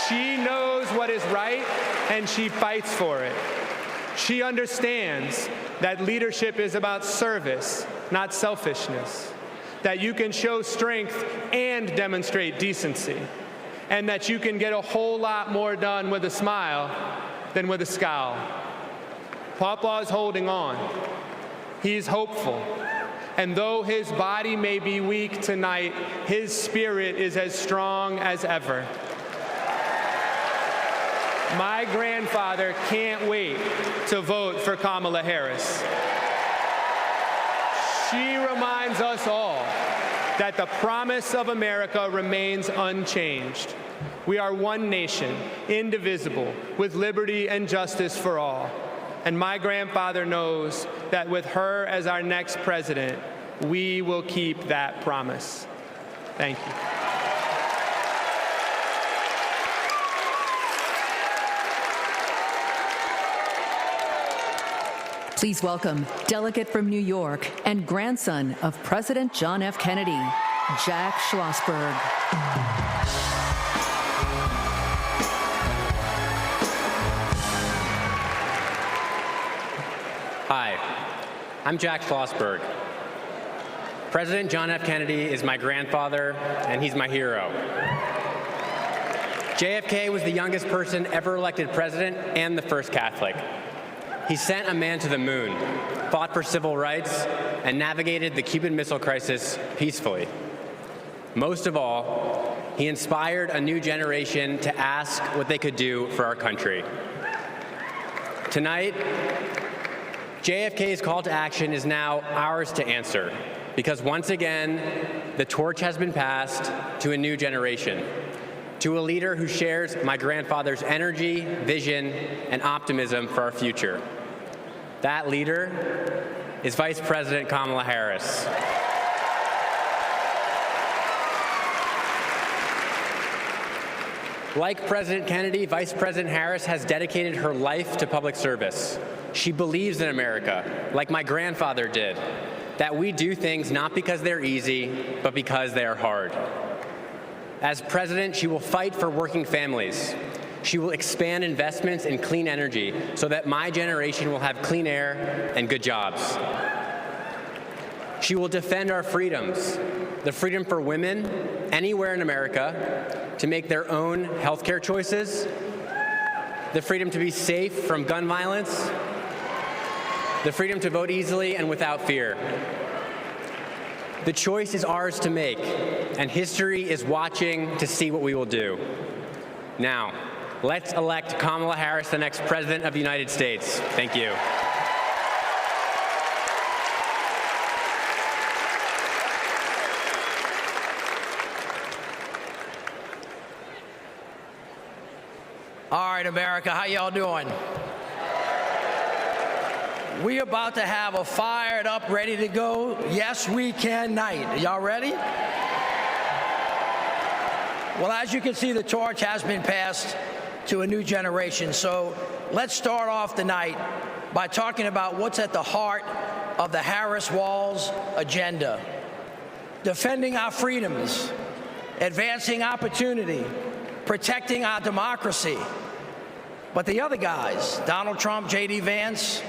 She knows what is right, and she fights for it. She understands that leadership is about service, not selfishness, that you can show strength and demonstrate decency, and that you can get a whole lot more done with a smile than with a scowl. Pawpaw is holding on. He's hopeful. And though his body may be weak tonight, his spirit is as strong as ever. My grandfather can't wait to vote for Kamala Harris. She reminds us all that the promise of America remains unchanged. We are one nation, indivisible, with liberty and justice for all. And my grandfather knows that with her as our next president, we will keep that promise. Thank you. Please welcome delegate from New York and grandson of President John F. Kennedy, Jack Schlossberg. Hi, I'm Jack Schlossberg. President John F. Kennedy is my grandfather, and he's my hero. JFK was the youngest person ever elected president and the first Catholic. He sent a man to the moon, fought for civil rights, and navigated the Cuban Missile Crisis peacefully. Most of all, he inspired a new generation to ask what they could do for our country. Tonight, JFK's call to action is now ours to answer, because once again, the torch has been passed to a new generation, to a leader who shares my grandfather's energy, vision, and optimism for our future. That leader is Vice President Kamala Harris. Like President Kennedy, Vice President Harris has dedicated her life to public service. She believes in America, like my grandfather did, that we do things not because they're easy, but because they are hard. As president, she will fight for working families. She will expand investments in clean energy so that my generation will have clean air and good jobs. She will defend our freedoms, the freedom for women anywhere in America to make their own healthcare choices, the freedom to be safe from gun violence, the freedom to vote easily and without fear. The choice is ours to make, and history is watching to see what we will do. Now, let's elect Kamala Harris the next President of the United States. Thank you. All right, America, how y'all doing? We about to have a fired up, ready to go, yes we can night. Y'all ready? Well, as you can see, the torch has been passed to a new generation. So let's start off the night by talking about what's at the heart of the Harris-Walz agenda. Defending our freedoms, advancing opportunity, protecting our democracy. But the other guys, Donald Trump, J.D. Vance,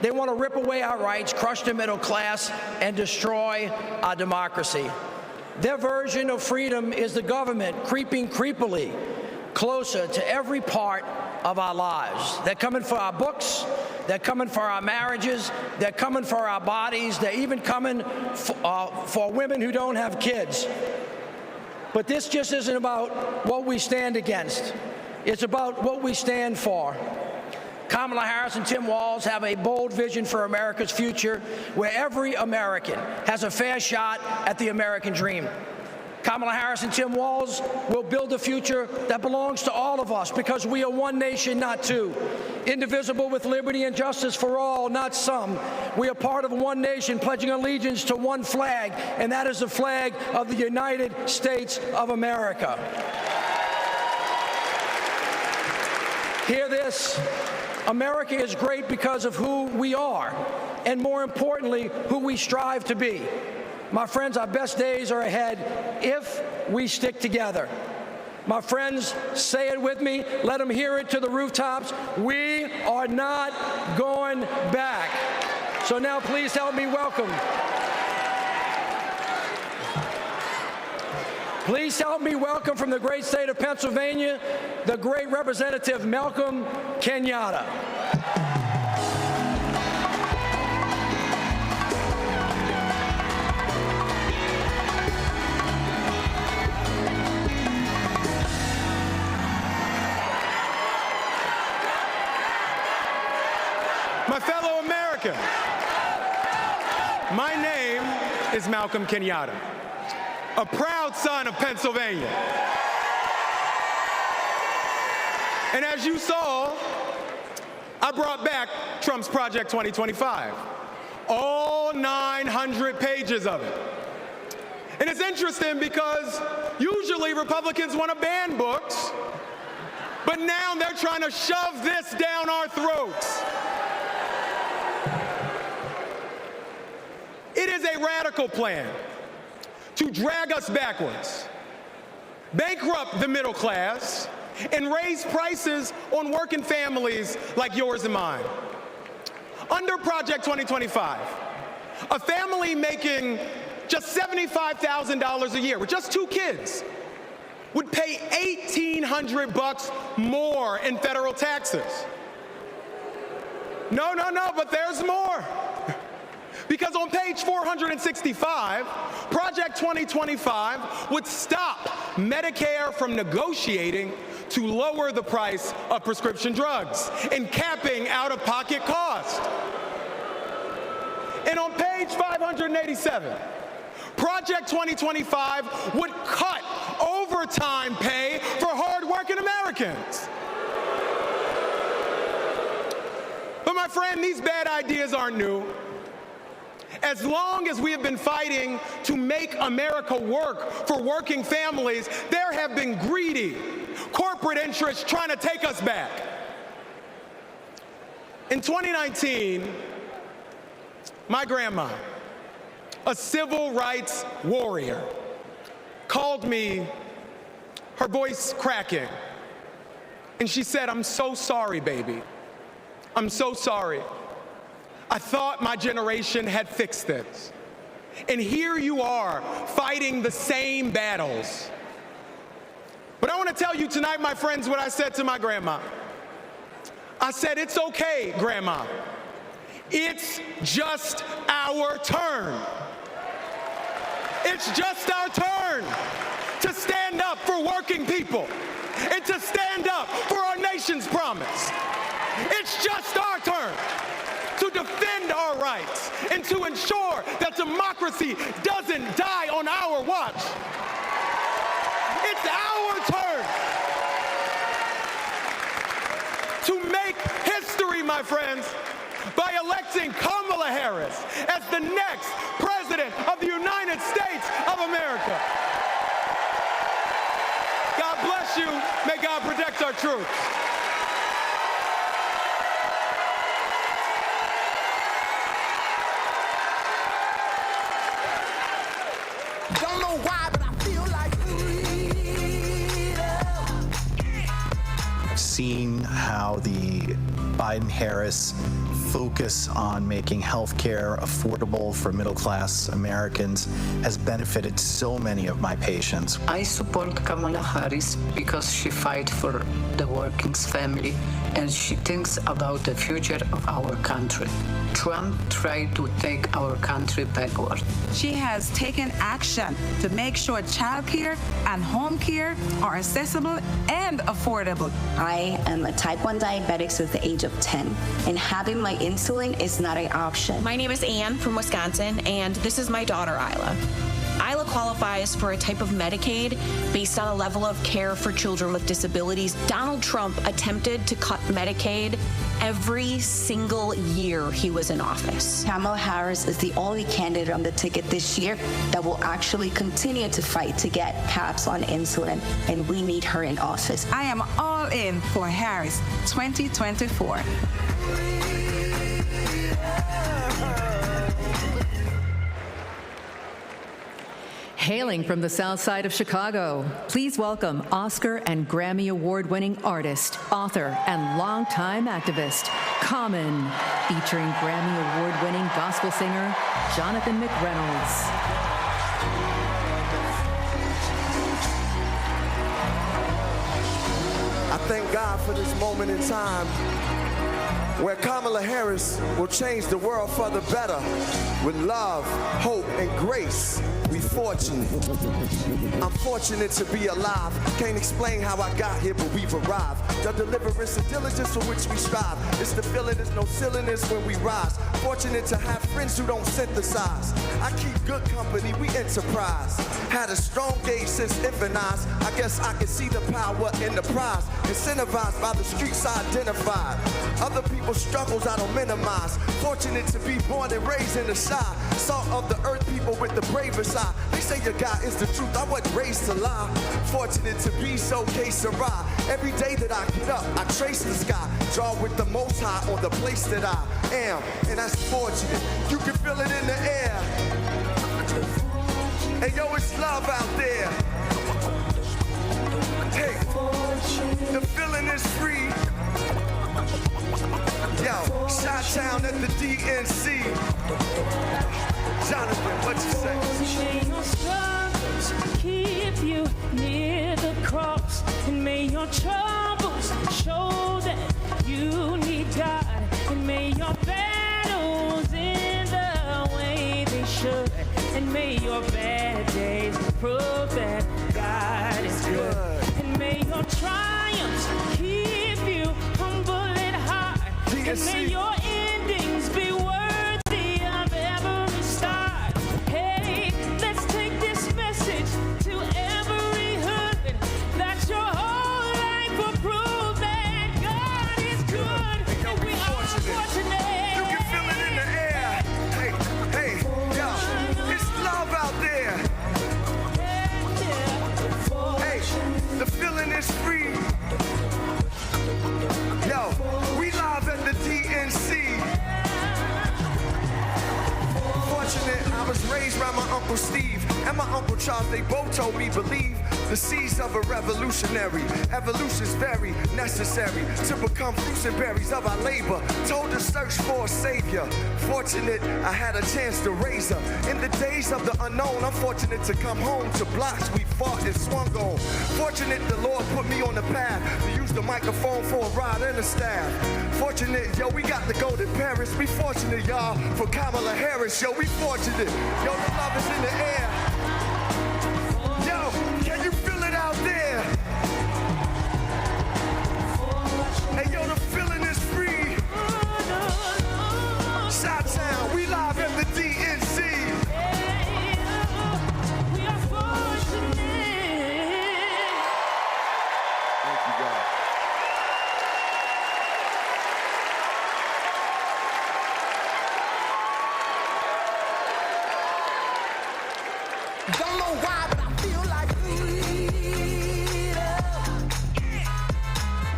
They want to rip away our rights, crush the middle class, and destroy our democracy. Their version of freedom is the government creeping creepily closer to every part of our lives. They're coming for our books. They're coming for our marriages. They're coming for our bodies. They're even coming for women who don't have kids. But this just isn't about what we stand against. It's about what we stand for. Kamala Harris and Tim Walz have a bold vision for America's future, where every American has a fair shot at the American dream. Kamala Harris and Tim Walz will build a future that belongs to all of us, because we are one nation, not two. Indivisible, with liberty and justice for all, not some. We are part of one nation, pledging allegiance to one flag, and that is the flag of the United States of America. Hear this. America is great because of who we are, and more importantly, who we strive to be. My friends, our best days are ahead if we stick together. My friends, say it with me. Let them hear it to the rooftops. We are not going back. So now please help me welcome. Please help me welcome from the great state of Pennsylvania, the great Representative Malcolm Kenyatta. My fellow Americans, my name is Malcolm Kenyatta, a proud son of Pennsylvania. And as you saw, I brought back Trump's Project 2025, all 900 pages of it. And it's interesting because usually Republicans want to ban books, but now they're trying to shove this down our throats. It is a radical plan to drag us backwards, bankrupt the middle class, and raise prices on working families like yours and mine. Under Project 2025, a family making just $75,000 a year with just 2 kids would pay $1,800 more in federal taxes. No, but there's more. Because on page 465, Project 2025 would stop Medicare from negotiating to lower the price of prescription drugs and capping out-of-pocket costs. And on page 587, Project 2025 would cut overtime pay for hard-working Americans. But my friend, these bad ideas aren't new. As long as we have been fighting to make America work for working families, there have been greedy corporate interests trying to take us back. In 2019, my grandma, a civil rights warrior, called me, her voice cracking, and she said, "I'm so sorry, baby. I'm so sorry. I thought my generation had fixed this. And here you are fighting the same battles." But I want to tell you tonight, my friends, what I said to my grandma. I said, "It's okay, Grandma. It's just our turn. It's just our turn to stand up for working people and to stand up for our nation's promise. It's just our turn to defend our rights and to ensure that democracy doesn't die on our watch. It's our turn to make history, my friends, by electing Kamala Harris as the next President of the United States of America. God bless you. May God protect our troops. Don't know why, but I feel like freedom. seen how the Biden-Harris focus on making healthcare affordable for middle-class Americans has benefited so many of my patients. I support Kamala Harris because she fights for the working family and she thinks about the future of our country. Trump tried to take our country backward. She has taken action to make sure childcare and home care are accessible and affordable. I am a type 1 diabetic since the age of 10, and having my insulin is not an option. My name is Ann from Wisconsin, and this is my daughter, Isla. Isla qualifies for a type of Medicaid based on a level of care for children with disabilities. Donald Trump attempted to cut Medicaid every single year he was in office. Kamala Harris is the only candidate on the ticket this year that will actually continue to fight to get caps on insulin, and we need her in office. I am all in for Harris 2024. Hailing from the south side of Chicago, please welcome Oscar and Grammy Award-winning artist, author, and longtime activist, Common, featuring Grammy Award-winning gospel singer, Jonathan McReynolds. I thank God for this moment in time where Kamala Harris will change the world for the better with love, hope, and grace. We fortunate. I'm fortunate to be alive. Can't explain how I got here, but we've arrived. The deliverance and diligence for which we strive. It's the feeling, there's no silliness when we rise. Fortunate to have friends who don't synthesize. I keep good company, we enterprise. Had a strong gauge since infant eyes. I guess I can see the power in the prize. Incentivized by the streets I identified. Other people's struggles I don't minimize. Fortunate to be born and raised in the shy. Salt of the earth, people with the bravest eye. They say your God is the truth, I wasn't raised to lie. Fortunate to be so que sera. Every day that I get up, I trace the sky. Draw with the most high on the place that I am. And that's fortunate, you can feel it in the air. And yo, it's love out there. Hey, the feeling is free. Yo, Chi-Town at the DNC. Jonathan, what you say? May your struggles keep you near the cross, and may your troubles show that you need God, and may your battles end the way they should, and may your bad days prove that God is good, and may your triumphs keep you humble and high, and may your endings be worthy of every start. Hey, let's take this message to every hood, that your whole life will prove that God is good, and we are fortunate. You can feel it in the air. Hey, hey, yo, it's love out there. Hey, the feeling is free. Yo, we live at the DNC. Fortunate, I was raised by my Uncle Steve and my Uncle Charles. They both told me believe the seeds of a revolutionary. Evolution's very necessary to become fruits and berries of our labor. Told to search for a savior. Fortunate, I had a chance to raise her. In the days of the unknown, I'm fortunate to come home to blocks we fought and swung on. Fortunate the Lord put me on the path to use the microphone for a ride and a staff. Fortunate, yo, we got to go to Paris. We fortunate, y'all, for Kamala Harris. Yo, we fortunate. Yo, the love is in the air. Yo, can you feel it out there? Hey, yo, the feeling is free. Chi-Town, we live at the DNC. We are fortunate. Thank you, God. Don't know why, but I feel like freedom.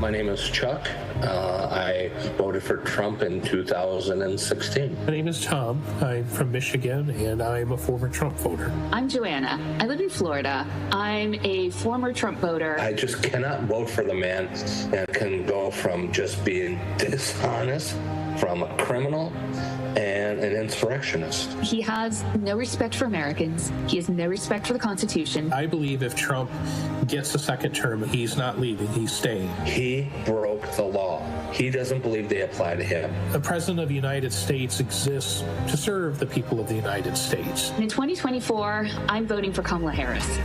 My name is Chuck. I voted for Trump in 2016. My name is Tom. I'm from Michigan, and I'm a former Trump voter. I'm Joanna. I live in Florida. I'm a former Trump voter. I just cannot vote for the man that can go from just being dishonest, from a criminal, and an insurrectionist. He has no respect for Americans. He has no respect for the Constitution. I believe if Trump gets a second term, he's not leaving, he's staying. He broke the law. He doesn't believe they apply to him. The President of the United States exists to serve the people of the United States. In 2024, I'm voting for Kamala Harris.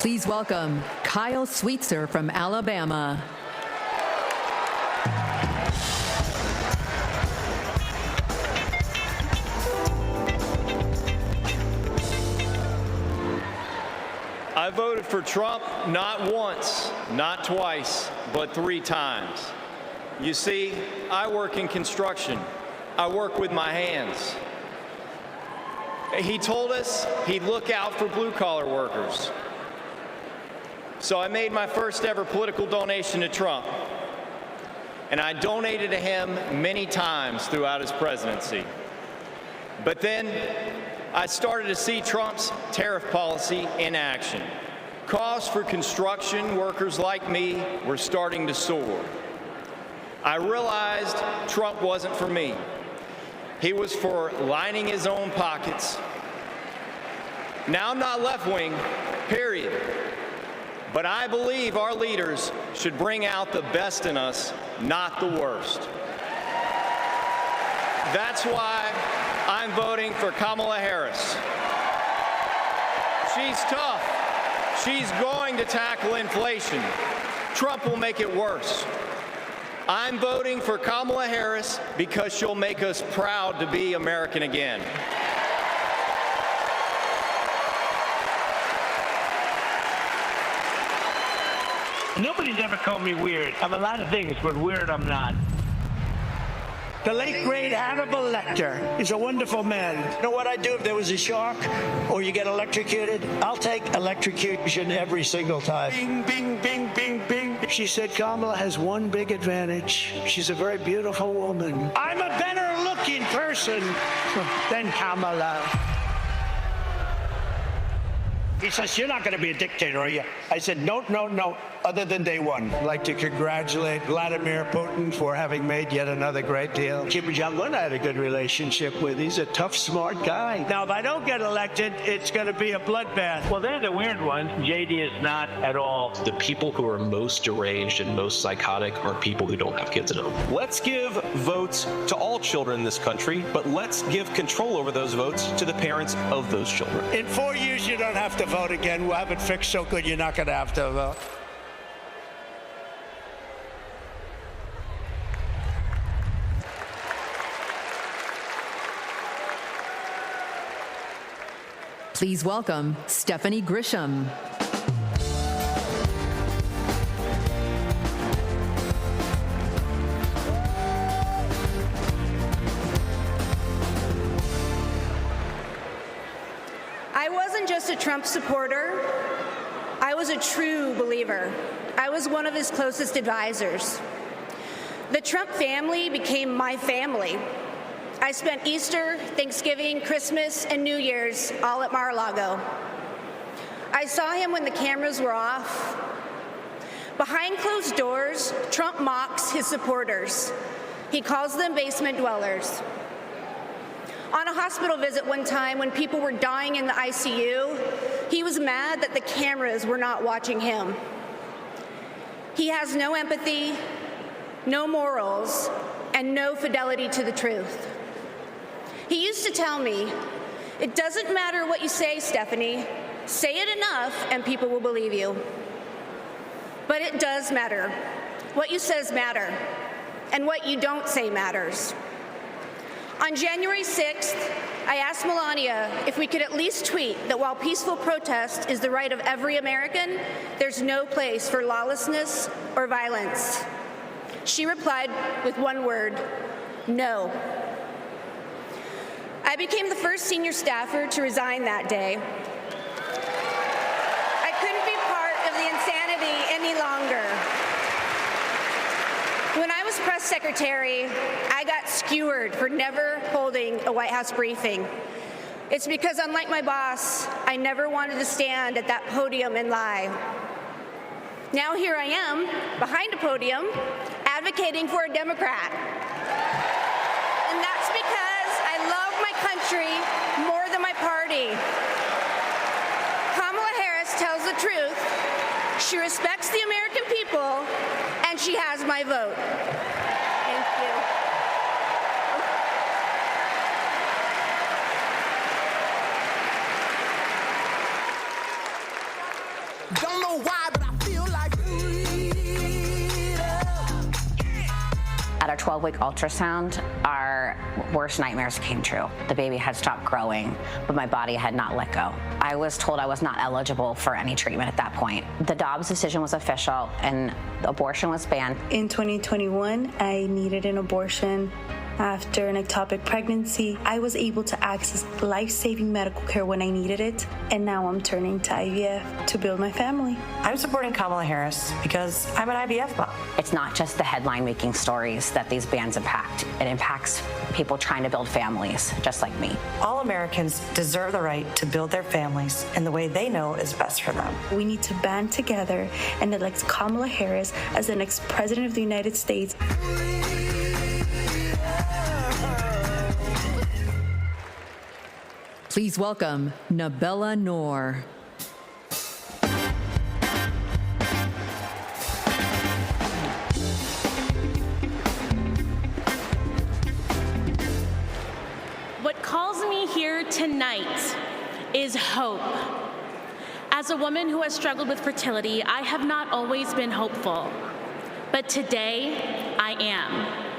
Please welcome Kyle Sweetser from Alabama. I voted for Trump not once, not twice, but 3 times. You see, I work in construction. I work with my hands. He told us he'd look out for blue-collar workers. So I made my first ever political donation to Trump. And I donated to him many times throughout his presidency. But then I started to see Trump's tariff policy in action. Costs for construction workers like me were starting to soar. I realized Trump wasn't for me. He was for lining his own pockets. Now, I'm not left-wing, period. But I believe our leaders should bring out the best in us, not the worst. That's why I'm voting for Kamala Harris. She's tough. She's going to tackle inflation. Trump will make it worse. I'm voting for Kamala Harris because she'll make us proud to be American again. Nobody's ever called me weird. I'm a lot of things, but weird I'm not. The late, great Hannibal Lecter is a wonderful man. You know what I'd do if there was a shark or you get electrocuted? I'll take electrocution every single time. Bing, bing, bing, bing, bing. She said Kamala has one big advantage. She's a very beautiful woman. I'm a better looking person than Kamala. He says, you're not going to be a dictator, are you? I said, no, no, no, other than day one. I'd like to congratulate Vladimir Putin for having made yet another great deal. Kim Jong-un I had a good relationship with. He's a tough, smart guy. Now, if I don't get elected, it's going to be a bloodbath. Well, they're the weird ones. JD is not at all. The people who are most deranged and most psychotic are people who don't have kids at home. Let's give votes to all children in this country, but let's give control over those votes to the parents of those children. In 4 years, you don't have to vote again. We'll have it fixed so good you're not going to have to vote. Please welcome Stephanie Grisham. I wasn't just a Trump supporter. I was a true believer. I was one of his closest advisors. The Trump family became my family. I spent Easter, Thanksgiving, Christmas, and New Year's all at Mar-a-Lago. I saw him when the cameras were off. Behind closed doors, Trump mocks his supporters. He calls them basement dwellers. On a hospital visit one time when people were dying in the ICU, he was mad that the cameras were not watching him. He has no empathy, no morals, and no fidelity to the truth. He used to tell me, "It doesn't matter what you say, Stephanie. Say it enough and people will believe you." But it does matter. What you says matter, and what you don't say matters. On January 6th, I asked Melania if we could at least tweet that while peaceful protest is the right of every American, there's no place for lawlessness or violence. She replied with one word: no. I became the first senior staffer to resign that day. I couldn't be part of the insanity any longer. When I was press secretary, I got skewered for never holding a White House briefing. It's because, unlike my boss, I never wanted to stand at that podium and lie. Now here I am, behind a podium, advocating for a Democrat. And that's because I love my country more than my party. Kamala Harris tells the truth. She respects the American people, and she has my vote. Thank you. 12-week ultrasound, our worst nightmares came true. The baby had stopped growing, but my body had not let go. I was told I was not eligible for any treatment at that point. The Dobbs decision was official, and abortion was banned. In 2021, I needed an abortion. After an ectopic pregnancy, I was able to access life-saving medical care when I needed it, and now I'm turning to IVF to build my family. I'm supporting Kamala Harris because I'm an IVF mom. It's not just the headline-making stories that these bans impact. It impacts people trying to build families, just like me. All Americans deserve the right to build their families in the way they know is best for them. We need to band together and elect Kamala Harris as the next President of the United States. Please welcome Nabella Noor. What calls me here tonight is hope. As a woman who has struggled with fertility, I have not always been hopeful, but today I am.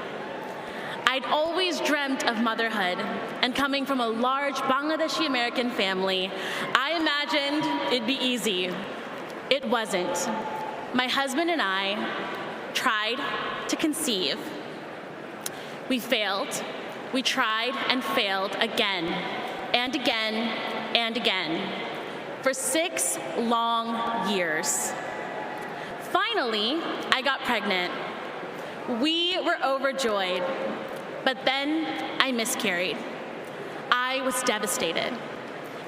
I'd always dreamt of motherhood, and coming from a large Bangladeshi American family, I imagined it'd be easy. It wasn't. My husband and I tried to conceive. We failed. We tried and failed again and again and again for 6 long years. Finally, I got pregnant. We were overjoyed. But then I miscarried. I was devastated.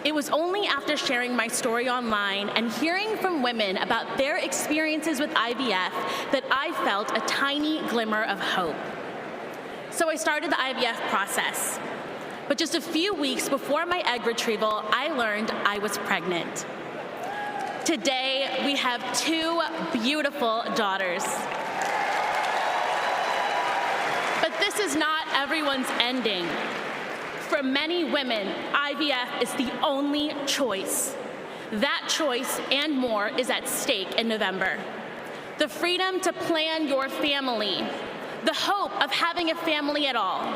It was only after sharing my story online and hearing from women about their experiences with IVF that I felt a tiny glimmer of hope. So I started the IVF process. But just a few weeks before my egg retrieval, I learned I was pregnant. Today, we have 2 beautiful daughters. But this is not everyone's ending. For many women, IVF is the only choice. That choice and more is at stake in November. The freedom to plan your family, the hope of having a family at all.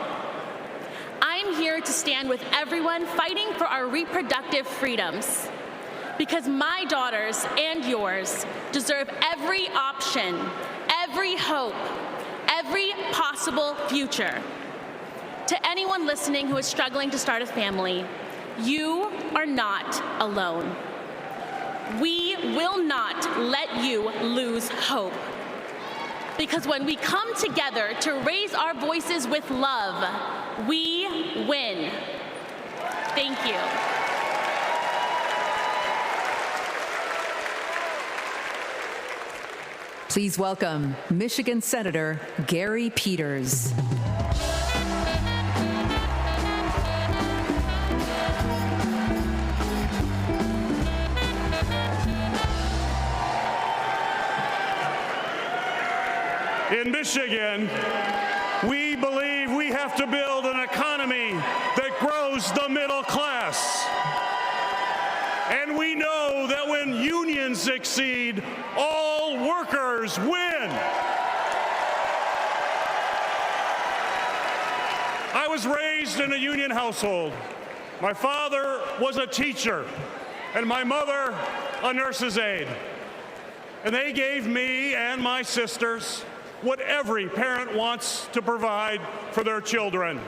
I'm here to stand with everyone fighting for our reproductive freedoms, because my daughters and yours deserve every option, every hope, every possible future. To anyone listening who is struggling to start a family, you are not alone. We will not let you lose hope. Because when we come together to raise our voices with love, we win. Thank you. Please welcome Michigan Senator Gary Peters. In Michigan, we believe we have to build an economy that grows the middle class. And we know that when unions succeed, all workers win. I was raised in a union household. My father was a teacher, and my mother a nurse's aide. And they gave me and my sisters what every parent wants to provide for their children,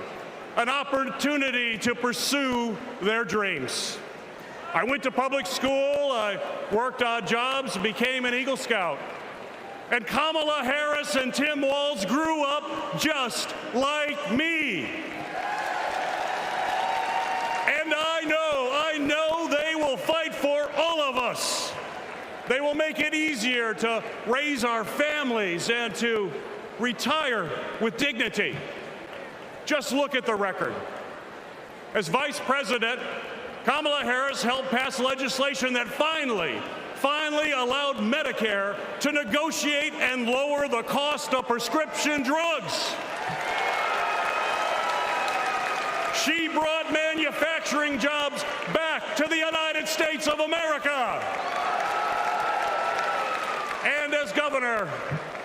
an opportunity to pursue their dreams. I went to public school, I worked odd jobs, became an Eagle Scout. And Kamala Harris and Tim Walz grew up just like me. And I know they will fight for all of us. They will make it easier to raise our families and to retire with dignity. Just look at the record. As Vice President, Kamala Harris helped pass legislation that finally allowed Medicare to negotiate and lower the cost of prescription drugs. She brought manufacturing jobs back to the United States of America. And as governor,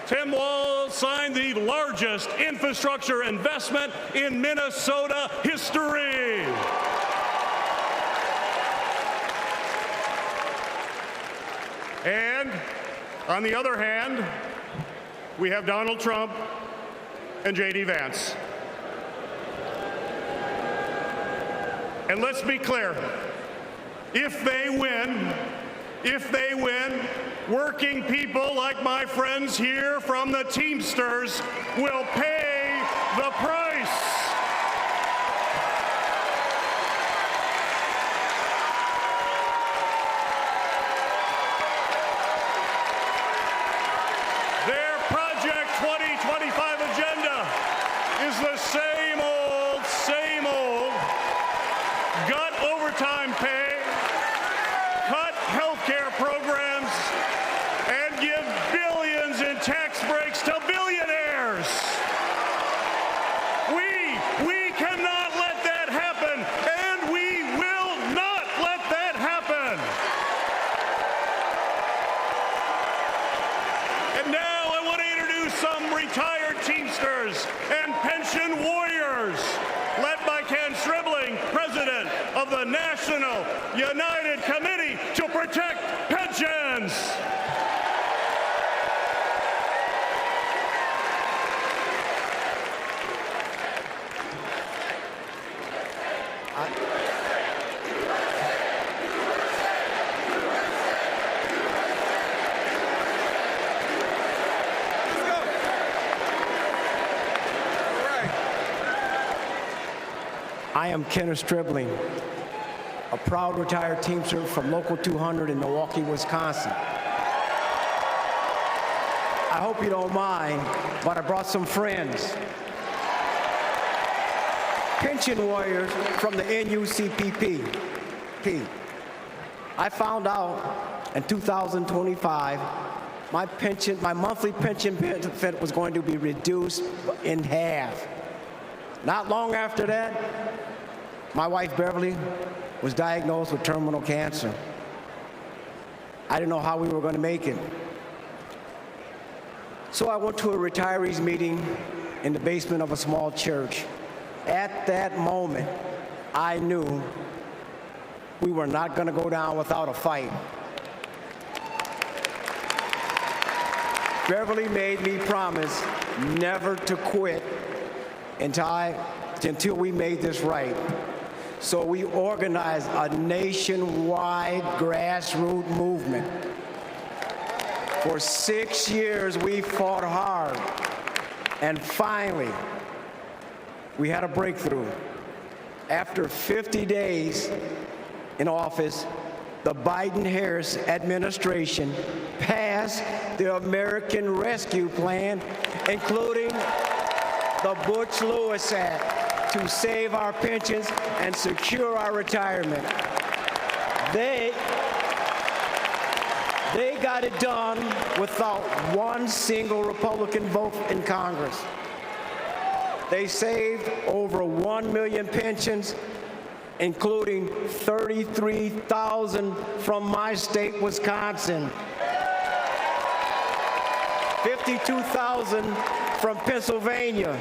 Tim Walz signed the largest infrastructure investment in Minnesota history. And on the other hand, we have Donald Trump and J.D. Vance. And let's be clear, if they win, working people like my friends here from the Teamsters will pay the price. Their Project 2025 agenda is the same old, gut overtime pay, cut health care programs, and give billions in tax breaks to billionaires. We cannot let that happen, and we will not let that happen. And now I want to introduce some retired Teamsters and pension warriors, led by Ken Stribling, president of the National United Committee to Protect Pensions. I am Kenneth Stribling, a proud retired Teamster from Local 200 in Milwaukee, Wisconsin. I hope you don't mind, but I brought some friends. Pension warriors from the NUCPP. I found out in 2025 my monthly pension benefit was going to be reduced in half. Not long after that, my wife Beverly was diagnosed with terminal cancer. I didn't know how we were going to make it. So I went to a retirees meeting in the basement of a small church. At that moment, I knew we were not going to go down without a fight. Beverly made me promise never to quit until we made this right. So we organized a nationwide grassroots movement. For 6 years, we fought hard. And finally, we had a breakthrough. After 50 days in office, the Biden-Harris administration passed the American Rescue Plan, including the Butch-Lewis Act, to save our pensions and secure our retirement. They got it done without one single Republican vote in Congress. They saved over 1 million pensions, including 33,000 from my state, Wisconsin, 52,000 from Pennsylvania,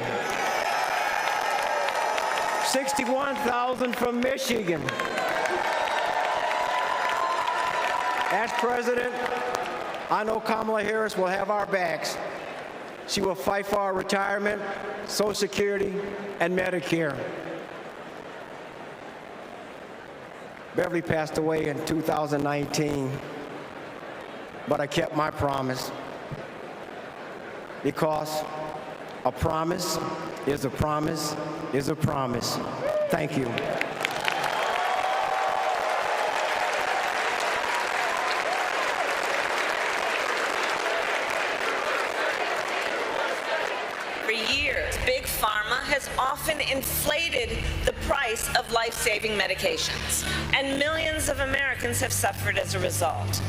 61,000 from Michigan. As president, I know Kamala Harris will have our backs. She will fight for our retirement, Social Security, and Medicare. Beverly passed away in 2019, but I kept my promise, because a promise is a promise is a promise. Thank you. For years, Big Pharma has often inflated the price of life-saving medications, and millions of Americans have suffered as a result.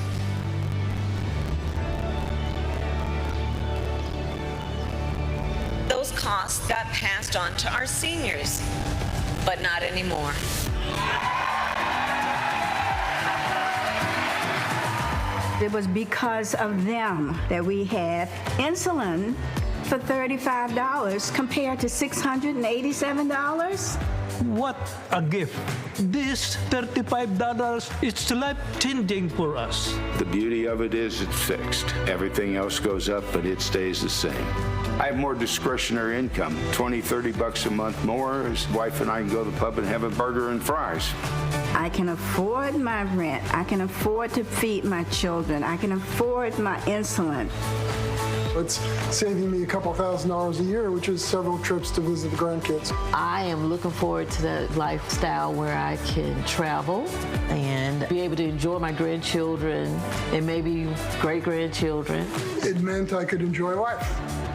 Those costs got passed on to our seniors, but not anymore. it was because of them that we had insulin for $35 compared to $687. What a gift. This $35 is life-changing for us. The beauty of it is it's fixed. Everything else goes up, but it stays the same. I have more discretionary income, $20-30 a month more. His wife and I can go to the pub and have a burger and fries. I can afford my rent. I can afford to feed my children. I can afford my insulin. It's saving me a couple $1,000s a year, which is several trips to visit the grandkids. I am looking forward to that lifestyle where I can travel and be able to enjoy my grandchildren and maybe great-grandchildren. It meant I could enjoy life.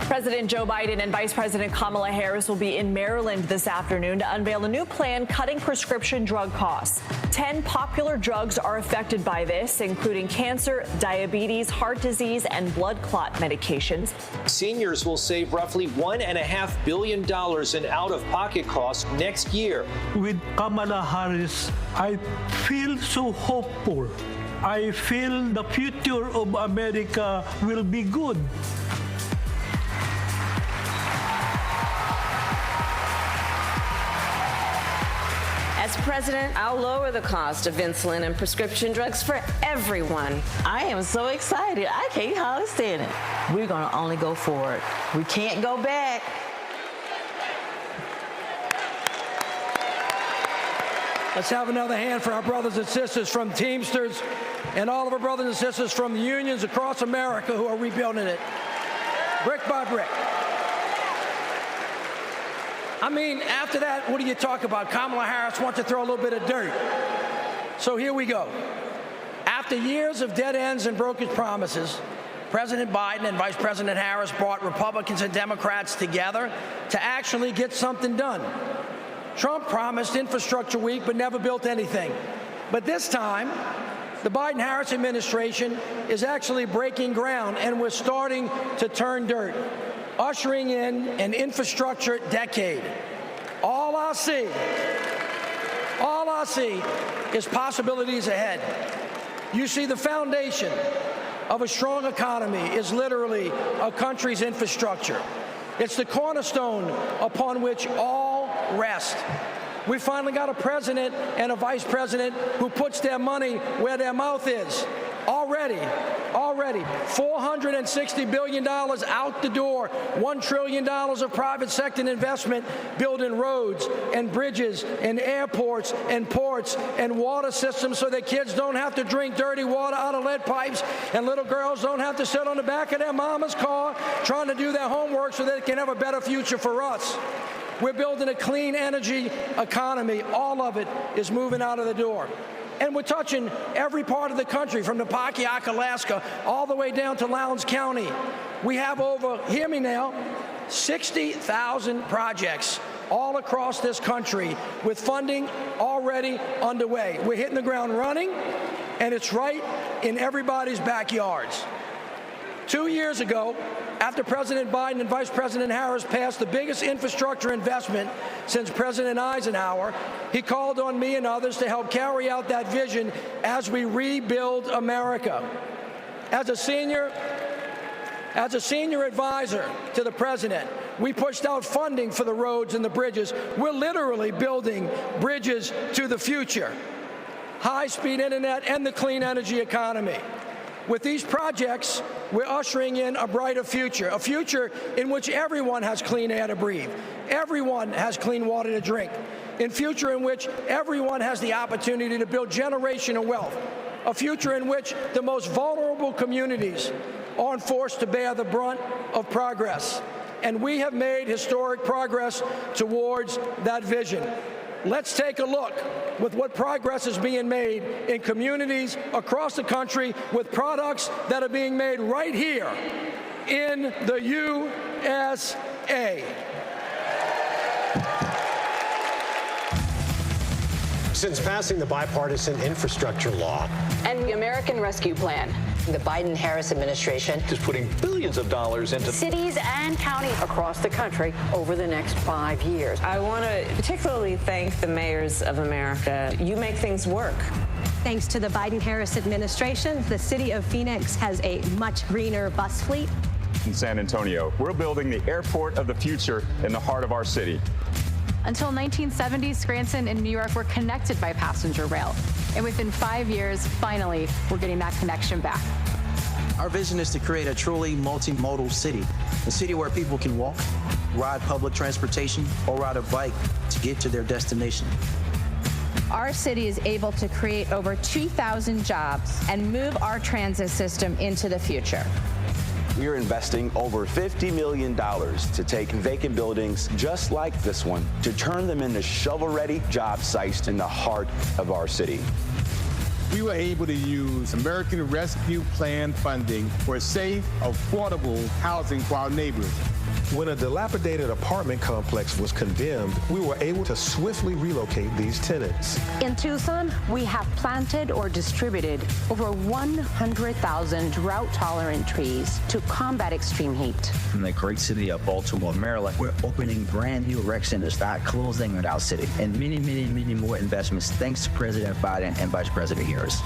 President Joe Biden and Vice President Kamala Harris will be in Maryland this afternoon to unveil a new plan cutting prescription drug costs. 10 popular drugs are affected by this, including cancer, diabetes, heart disease, and blood clot medications. Seniors will save roughly $1.5 billion in out-of-pocket costs next year. With Kamala Harris, I feel so hopeful. I feel the future of America will be good. As president, I'll lower the cost of insulin and prescription drugs for everyone. I am so excited. I can't hardly stand it. We're going to only go forward. We can't go back. Let's have another hand for our brothers and sisters from Teamsters and all of our brothers and sisters from the unions across America who are rebuilding it, brick by brick. I mean, after that, what do you talk about? Kamala Harris wants to throw a little bit of dirt. So here we go. After years of dead ends and broken promises, President Biden and Vice President Harris brought Republicans and Democrats together to actually get something done. Trump promised Infrastructure Week but never built anything. But this time, the Biden-Harris administration is actually breaking ground, and we're starting to turn dirt, ushering in an infrastructure decade. All I see is possibilities ahead. You see, the foundation of a strong economy is literally a country's infrastructure. It's the cornerstone upon which all rest. We finally got a president and a vice president who puts their money where their mouth is. Already, $460 billion out the door, $1 trillion of private sector investment building roads and bridges and airports and ports and water systems so that kids don't have to drink dirty water out of lead pipes and little girls don't have to sit on the back of their mama's car trying to do their homework so they can have a better future for us. We're building a clean energy economy. All of it is moving out of the door. And we're touching every part of the country, from the Pakiak, Alaska, all the way down to Lowndes County. We have over, hear me now, 60,000 projects all across this country with funding already underway. We're hitting the ground running, and it's right in everybody's backyards. 2 years ago, after President Biden and Vice President Harris passed the biggest infrastructure investment since President Eisenhower, he called on me and others to help carry out that vision as we rebuild America. As a senior advisor to the president, we pushed out funding for the roads and the bridges. We're literally building bridges to the future, high-speed internet, and the clean energy economy. With these projects, we're ushering in a brighter future, a future in which everyone has clean air to breathe, everyone has clean water to drink, a future in which everyone has the opportunity to build generational wealth, a future in which the most vulnerable communities aren't forced to bear the brunt of progress. And we have made historic progress towards that vision. Let's take a look with what progress is being made in communities across the country with products that are being made right here in the USA. Since passing the bipartisan infrastructure law and the American Rescue Plan, the Biden-Harris administration is putting billions of dollars into cities and counties across the country over the next 5 years. I want to particularly thank the mayors of America. You make things work. Thanks to the Biden-Harris administration, the city of Phoenix has a much greener bus fleet. In San Antonio, we're building the airport of the future in the heart of our city. Until 1970, Scranton and New York were connected by passenger rail. And within 5 years, finally, we're getting that connection back. Our vision is to create a truly multimodal city, a city where people can walk, ride public transportation, or ride a bike to get to their destination. Our city is able to create over 2,000 jobs and move our transit system into the future. We are investing over $50 million to take vacant buildings just like this one to turn them into shovel-ready job sites in the heart of our city. We were able to use American Rescue Plan funding for safe, affordable housing for our neighbors. When a dilapidated apartment complex was condemned, we were able to swiftly relocate these tenants. In Tucson, we have planted or distributed over 100,000 drought-tolerant trees to combat extreme heat. In the great city of Baltimore, Maryland, we're opening brand new rec centers that closing in our city, and many, many, many more investments thanks to President Biden and Vice President Harris.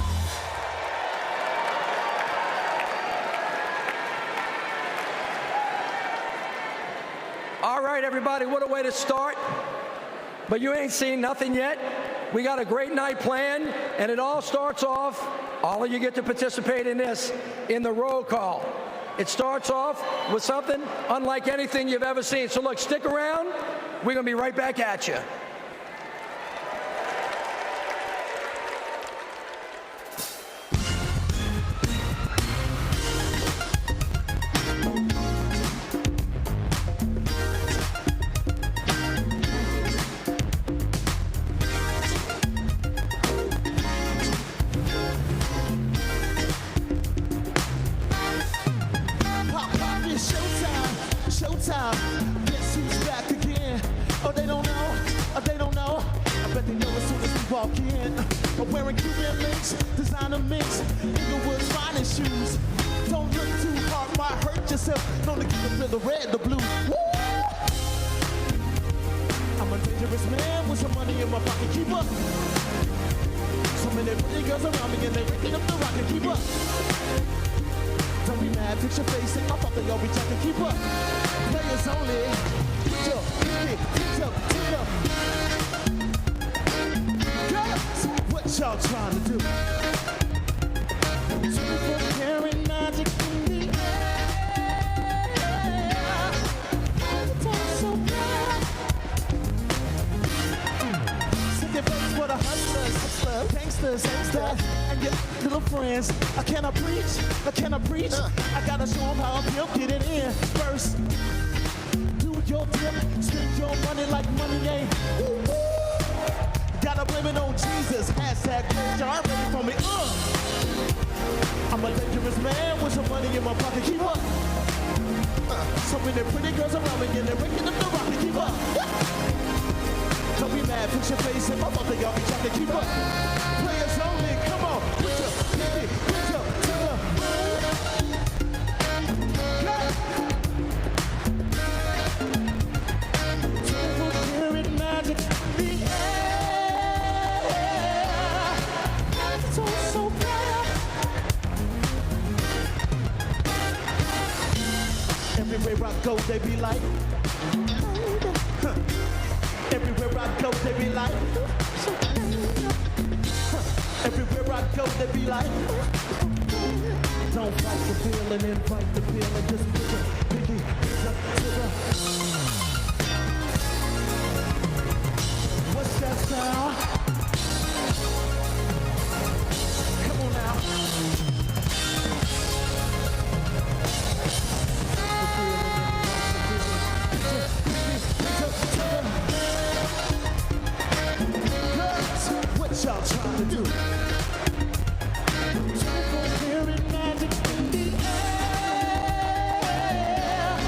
All right, everybody, what a way to start. But you ain't seen nothing yet. We got a great night planned, and it all starts off, all of you get to participate in this, in the roll call. It starts off with something unlike anything you've ever seen. So look, stick around. We're going to be right back at you. Wearing Cuban links, designer mix, Inglewood's finest shoes. Don't look too hard, might hurt yourself. Known to keep the feel the red, the blue. Woo! I'm a dangerous man with some money in my pocket. Keep up. So many pretty girls around me and they waking up the rocket. Keep up. Don't be mad, fix your face and I thought they all be talking. Keep up. Players only. Get up, get up, get up. What y'all trying to do? 24 karat magic in the air. It's so bad. Sick your face for the hustlers, gangsters, and your little friends. Can I preach? I gotta show them how I'm built, get it in first. Do your dip, spend your money like money ain't. Gotta blame it on Jesus. Hashtag y'all ready for me. I'm a dangerous man with some money in my pocket. Keep up. So many pretty girls around me and they're waking up the rocket. Keep up. Don't be mad, fix your face and my mother y'all be trying to keep up. Players only, come on. Put your pinky, put your to the magic. Everywhere I go, they be like. Everywhere I go, they be like. Everywhere I go, they be like. Don't fight the feeling, invite the feeling. Just put your pinky up to the. What's that sound? Come on now. What y'all trying to do? 24 karat magic in the air.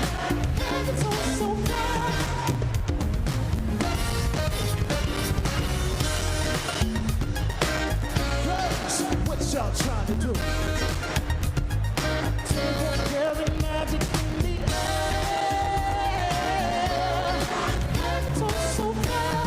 It's all so bad. What y'all trying to do? 24 karat magic in the air. It's all so bad.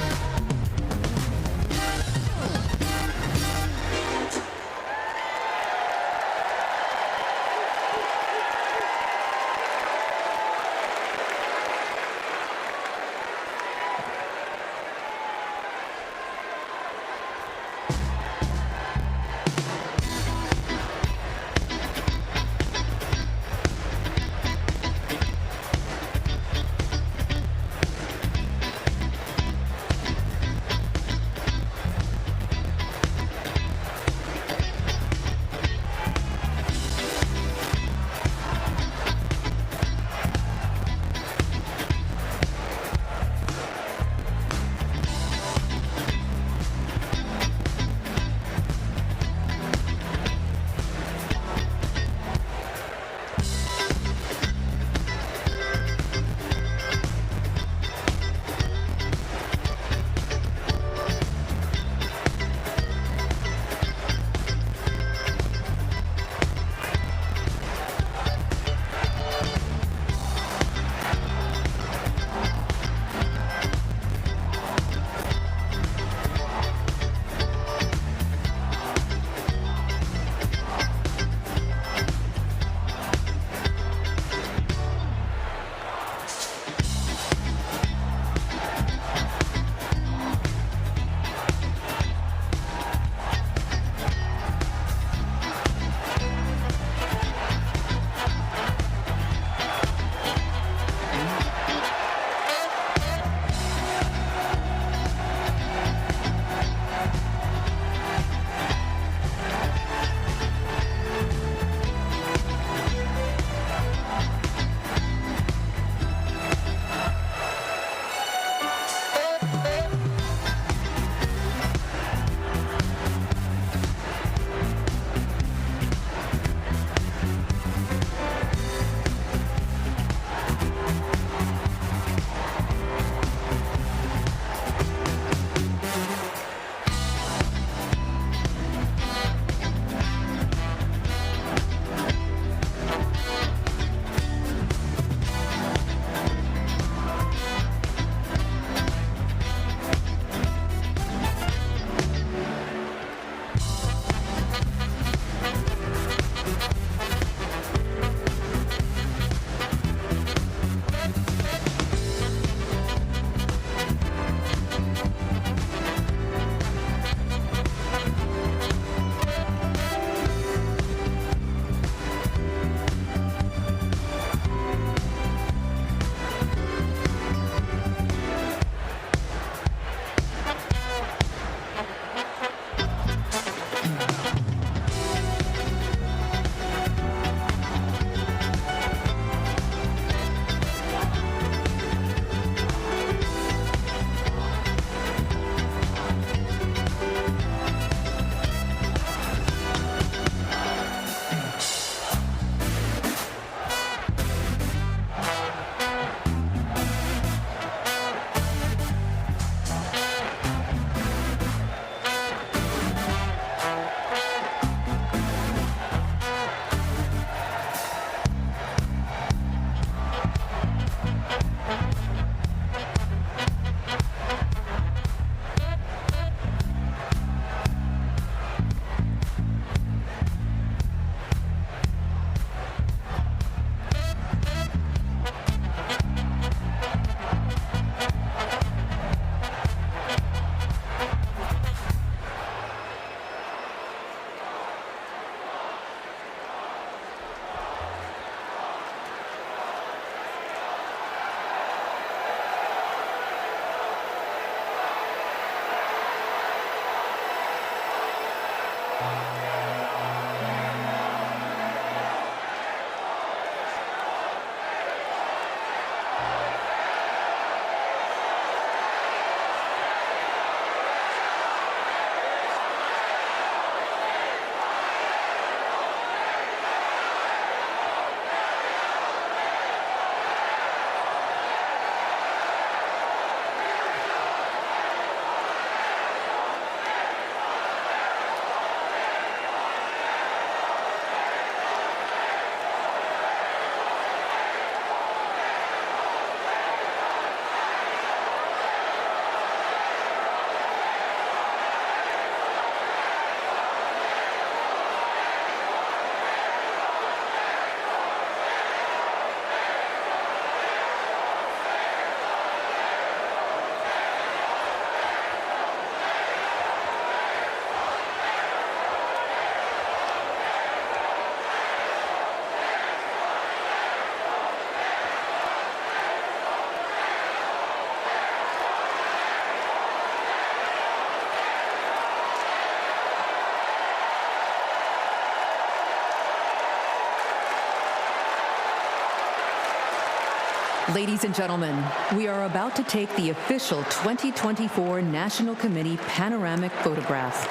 Ladies and gentlemen, we are about to take the official 2024 National Committee panoramic photograph.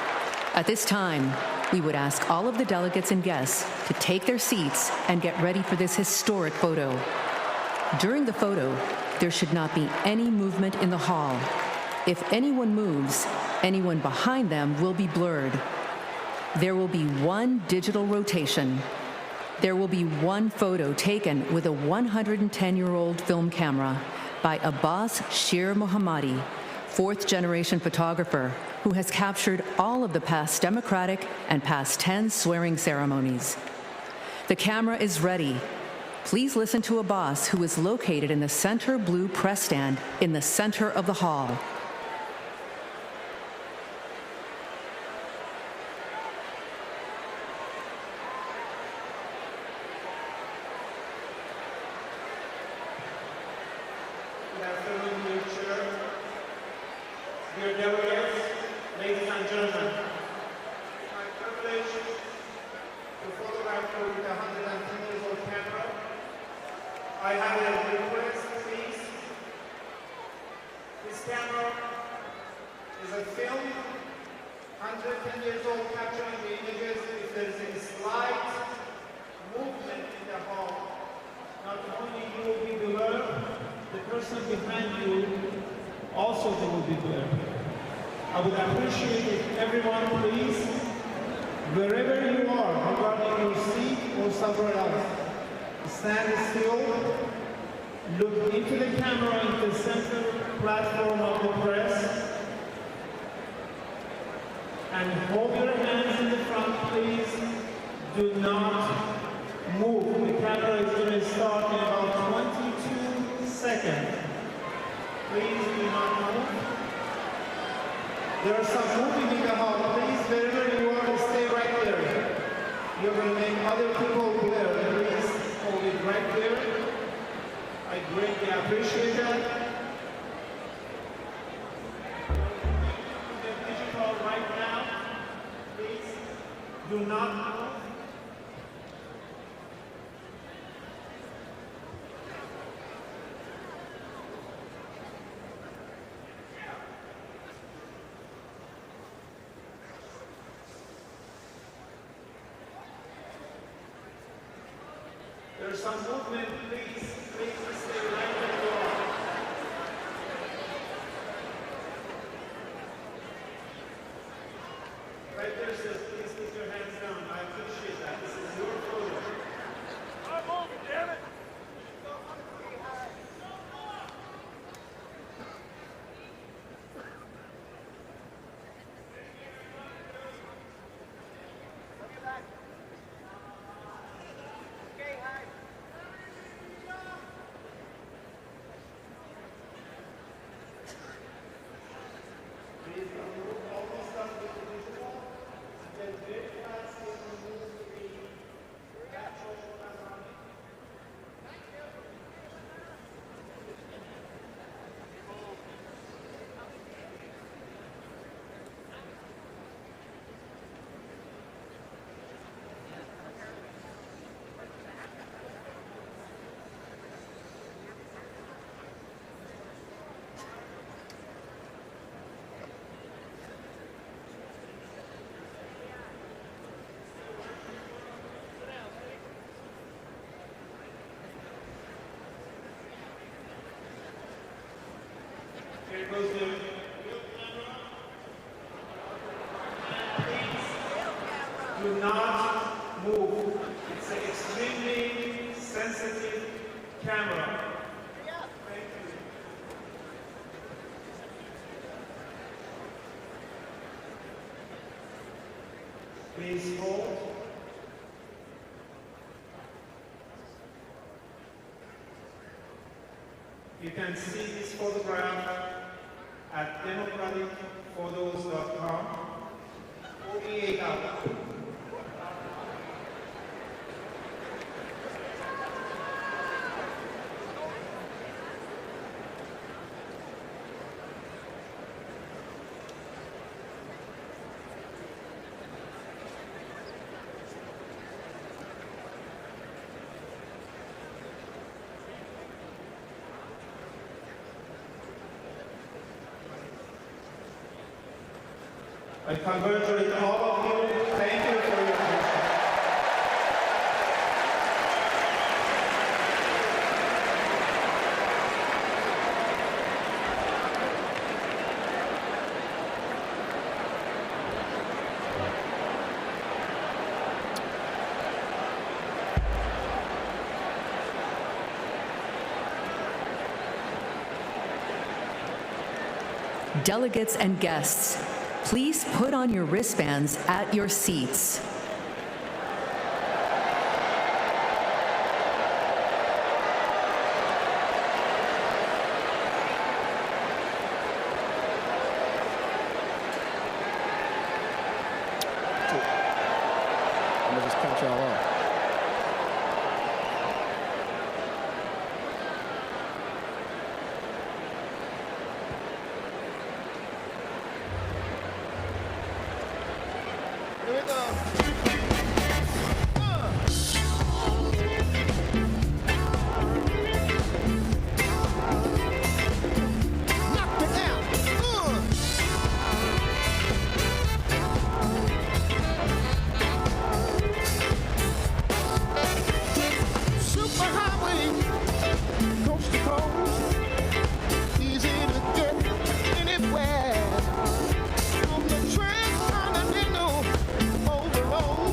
At this time, we would ask all of the delegates and guests to take their seats and get ready for this historic photo. During the photo, there should not be any movement in the hall. If anyone moves, anyone behind them will be blurred. There will be one digital rotation. There will be one photo taken with a 110-year-old film camera by Abbas Shir Mohammadi, fourth-generation photographer who has captured all of the past Democratic and past 10 swearing ceremonies. The camera is ready. Please listen to Abbas, who is located in the center blue press stand in the center of the hall. Dear delegates, ladies and gentlemen, it's my privilege to photograph you with a 110-year-old camera. I have a request, please. This camera is a film, 110 years old, capturing the images. If there is a slight movement in the hall, not only you will be blurred, the person behind you also they will be blurred. I would appreciate if everyone, please, wherever you are, regarding your seat or somewhere else, stand still, look into the camera in the center platform of the press, and hold your hands in the front, please. Do not move. The camera is going to start in about 22 seconds. Please do not move. There are some moving in the hall. Please, wherever you are, stay right there. You're going to make other people glare. Please hold it right there. I greatly appreciate that. The digital right now. Please do not move. There's some movement, please stay right where you are. Right there, says, please put your hands down. I appreciate that. This is your photo. I'm moving, damn it! Here goes the real camera. Please do not move. It's an extremely sensitive camera. Thank you. Please hold. You can see this photograph at democraticphotos.com. 48 hours. I congratulate all of you. Thank you for your attention. Delegates and guests, please put on your wristbands at your seats. I'm gonna just count y'all off. Here we go. Knock it out. Superhighway, coast to coast, easy to get anywhere. On the transcontinental overload.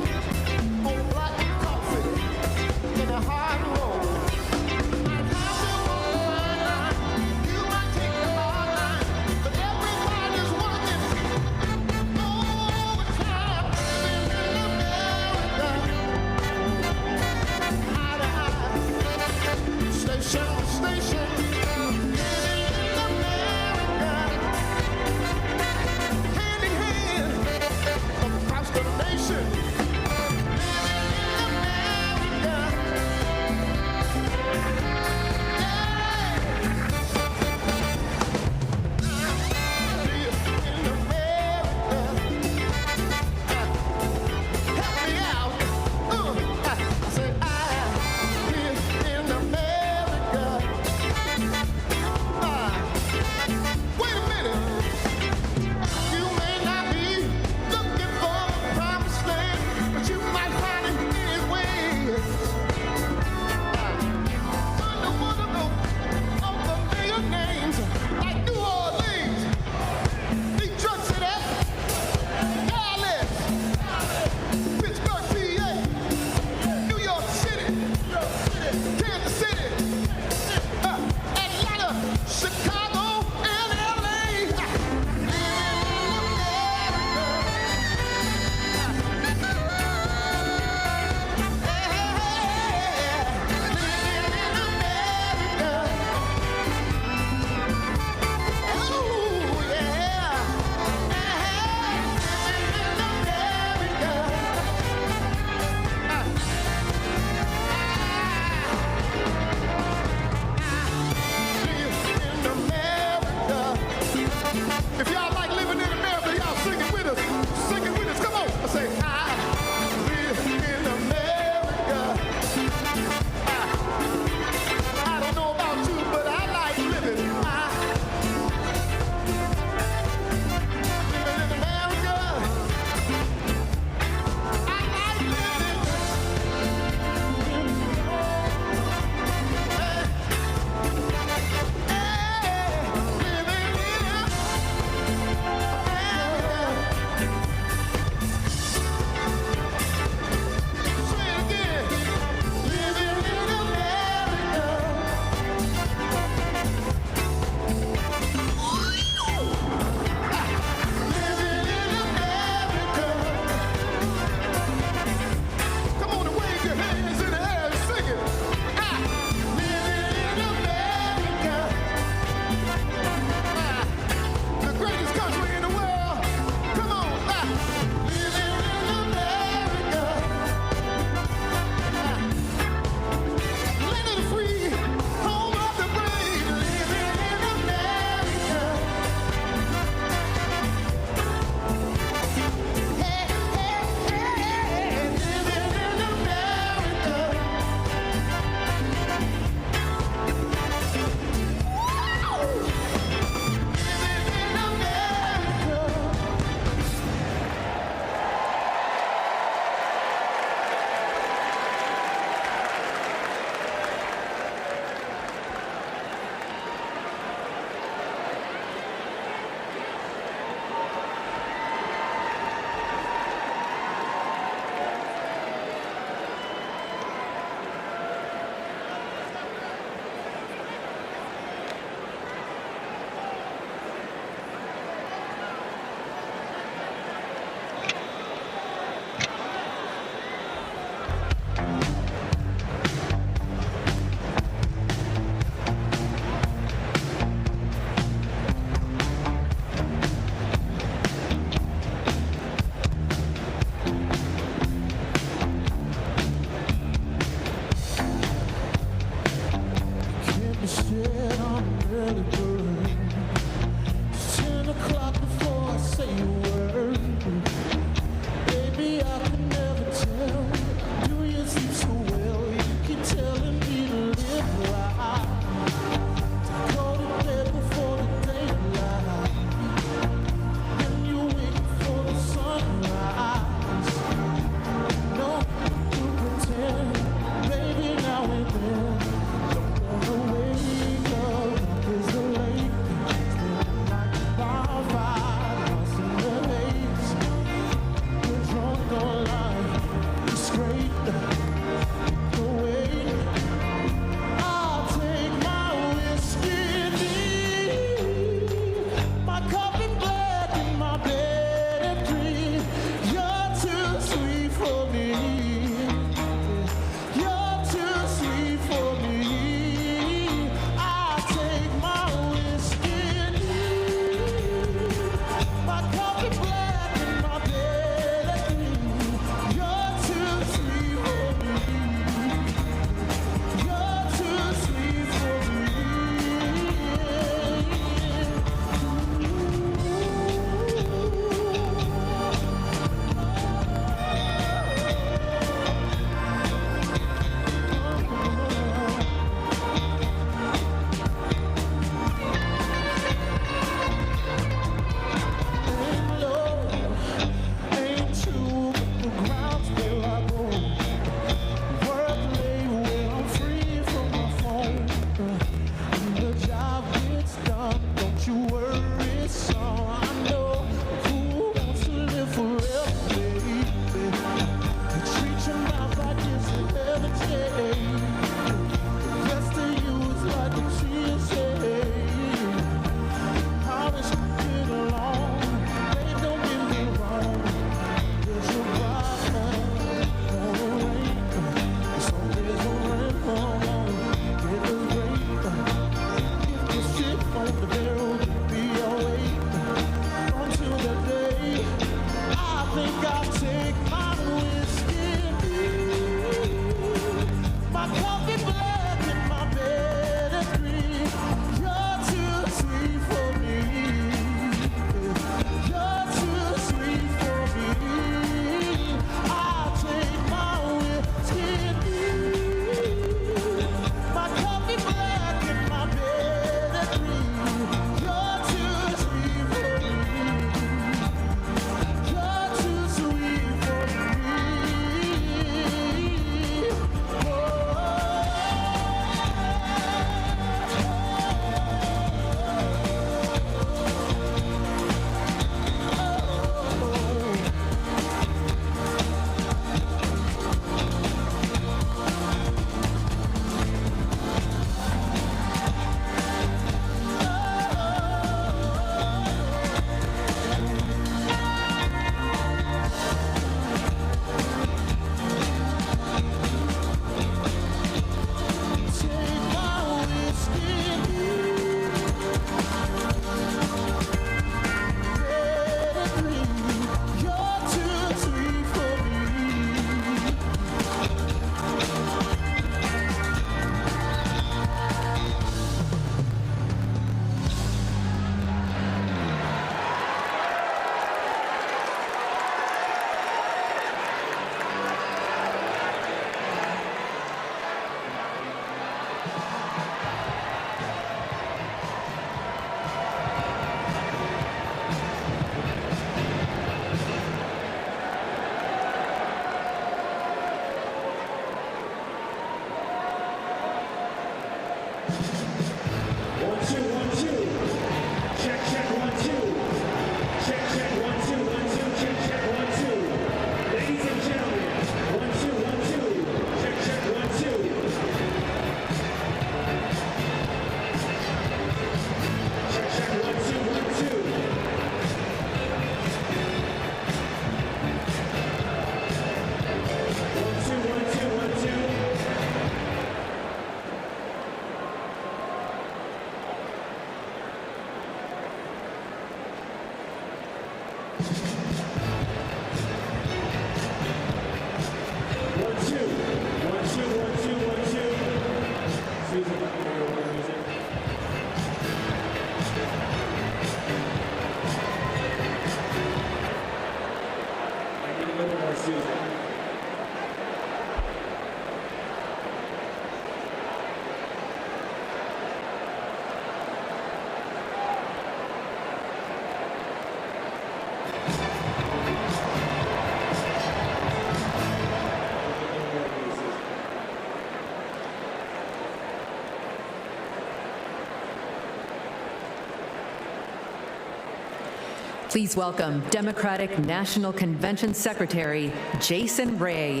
Please welcome Democratic National Convention Secretary Jason Ray.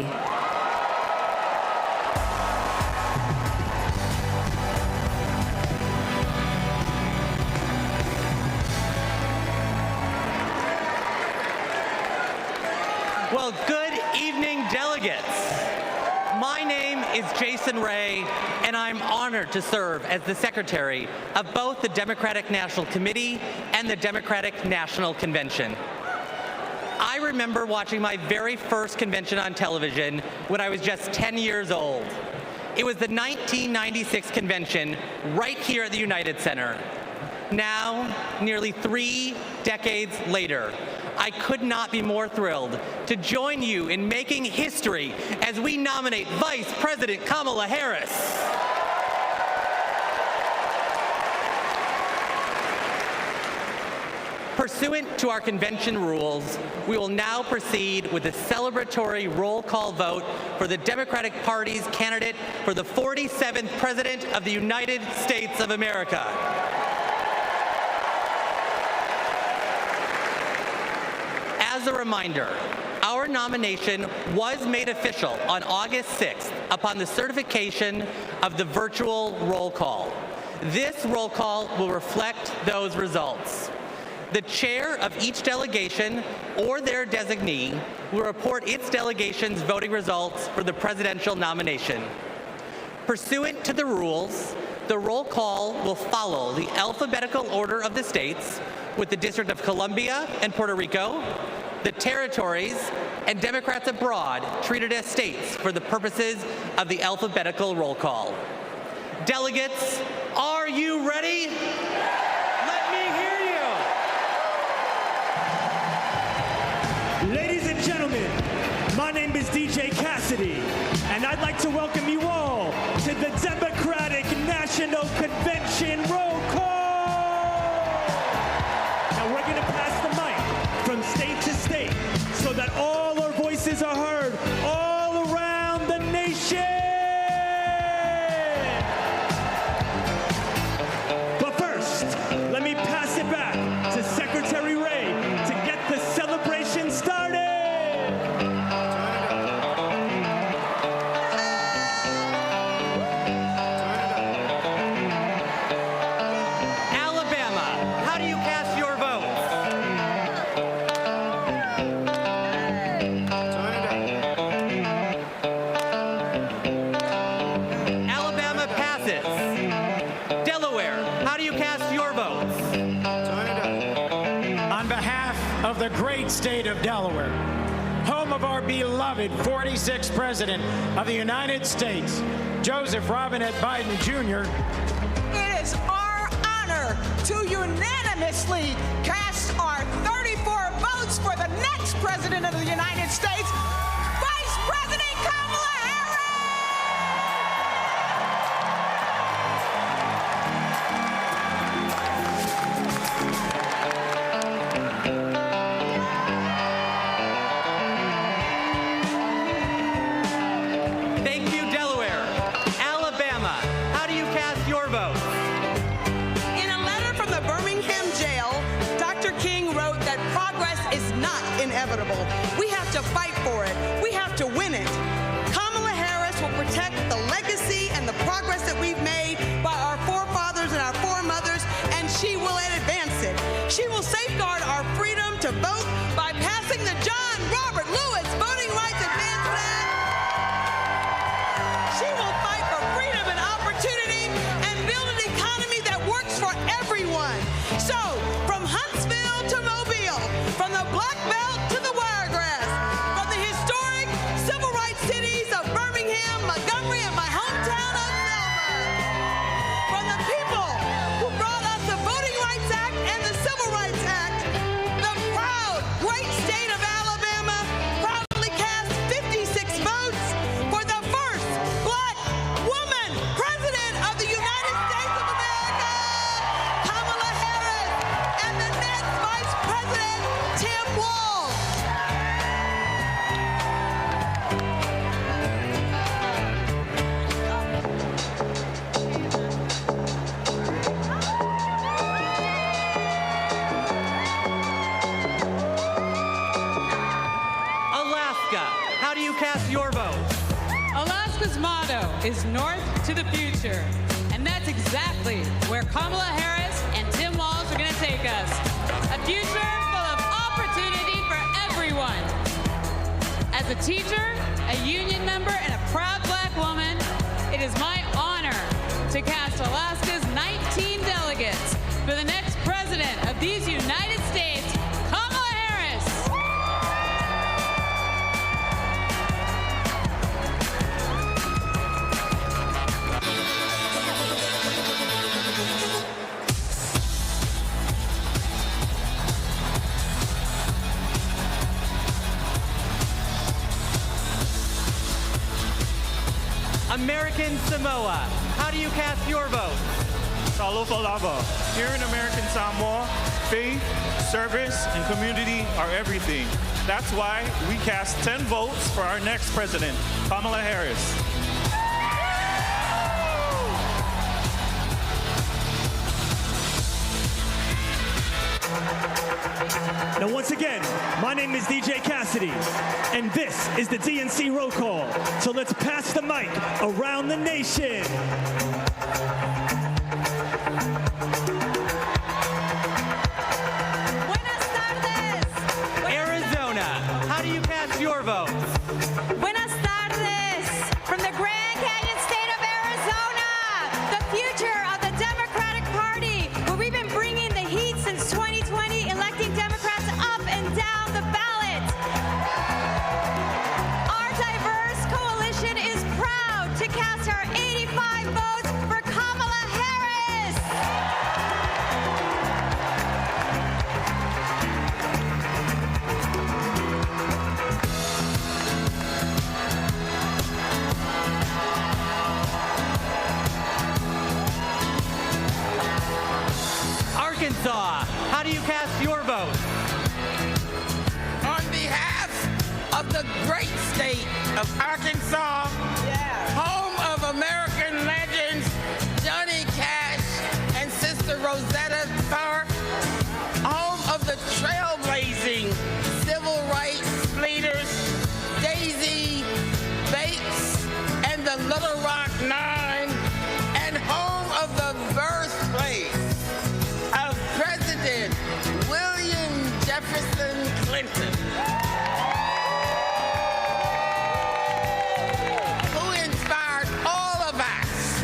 Well, good evening, delegates. My name is Jason Ray, and I'm honored to serve as the secretary of both the Democratic National Committee and the Democratic National Convention. I remember watching my very first convention on television when I was just 10 years old. It was the 1996 convention right here at the United Center. Now, nearly 3 decades later, I could not be more thrilled to join you in making history as we nominate Vice President Kamala Harris. Pursuant to our convention rules, we will now proceed with the celebratory roll call vote for the Democratic Party's candidate for the 47th President of the United States of America. As a reminder, our nomination was made official on August 6th upon the certification of the virtual roll call. This roll call will reflect those results. The chair of each delegation or their designee will report its delegation's voting results for the presidential nomination. Pursuant to the rules, the roll call will follow the alphabetical order of the states, with the District of Columbia and Puerto Rico, the territories, and Democrats abroad treated as states for the purposes of the alphabetical roll call. Delegates, are you ready? Let me hear you. Ladies and gentlemen, my name is DJ Cassidy, and I'd like to welcome you all to the Democratic National Convention roll call. Now we're going to pass the mic from state to state so that all our voices are heard all around the nation. But first, let me pass it back to Secretary Ray to get the celebration started. The great state of Delaware, home of our beloved 46th President of the United States, Joseph Robinette Biden Jr. It is our honor to unanimously cast our 34 votes for the next President of the United States, Vice President Kamala Harris! Thank you, Delaware. Alabama, how do you cast your vote? not inevitable. We have to fight for it. We have to win it. Kamala Harris will protect the legacy and the progress that we've made by our forefathers and our foremothers, and she will advance it. She will safeguard our freedom to vote by passing the John Robert Lewis Voting Rights Advancement Act. She will fight for freedom and opportunity and build an economy that works for everyone. So, from Huntsville to Mobile, from the Black Belt to the Wiregrass, from the historic civil rights cities of Birmingham, Montgomery, and my hometown of Selma, from the people who brought us the Voting Rights Act and the Civil Rights Act, the proud, great state of Alabama proudly cast 56 votes for the first black woman president of the United States of America, Kamala Harris, and the next Vice President, Tim Walz. Alaska, how do you cast your vote? Alaska's motto is North to the Future, and that's exactly where Kamala Harris and Tim Walz are going to take us. A future full of opportunity for everyone. As a teacher, a union member, and a proud black woman, it is my honor to cast Alaska's 19 delegates for the next president of these United States, Kamala Harris. American Samoa, how do you cast your vote? Talofa lava. Here in American Samoa, faith, service, and community are everything. That's why we cast 10 votes for our next president, Kamala Harris. Now, once again, my name is DJ Cassidy, and this is the DNC roll call. So let's pass the mic around the nation. Arizona, how do you cast your vote? Buenas tardes. From the Grand Canyon state of Arizona, the future of the Democratic Party, where we've been bringing the heat since 2020, electing Democrats up and down the ballot. Our diverse coalition is proud to cast our 85 votes for Kamala Harris. Arkansas, how do you cast your vote? On behalf of the great state of Arkansas, home of American legends Johnny Cash and Sister Rosetta Tharpe, home of the trailblazing civil rights leaders Daisy Bates and the Little Rock Nine, and home of the birthplace of President William Jefferson Clinton, who inspired all of us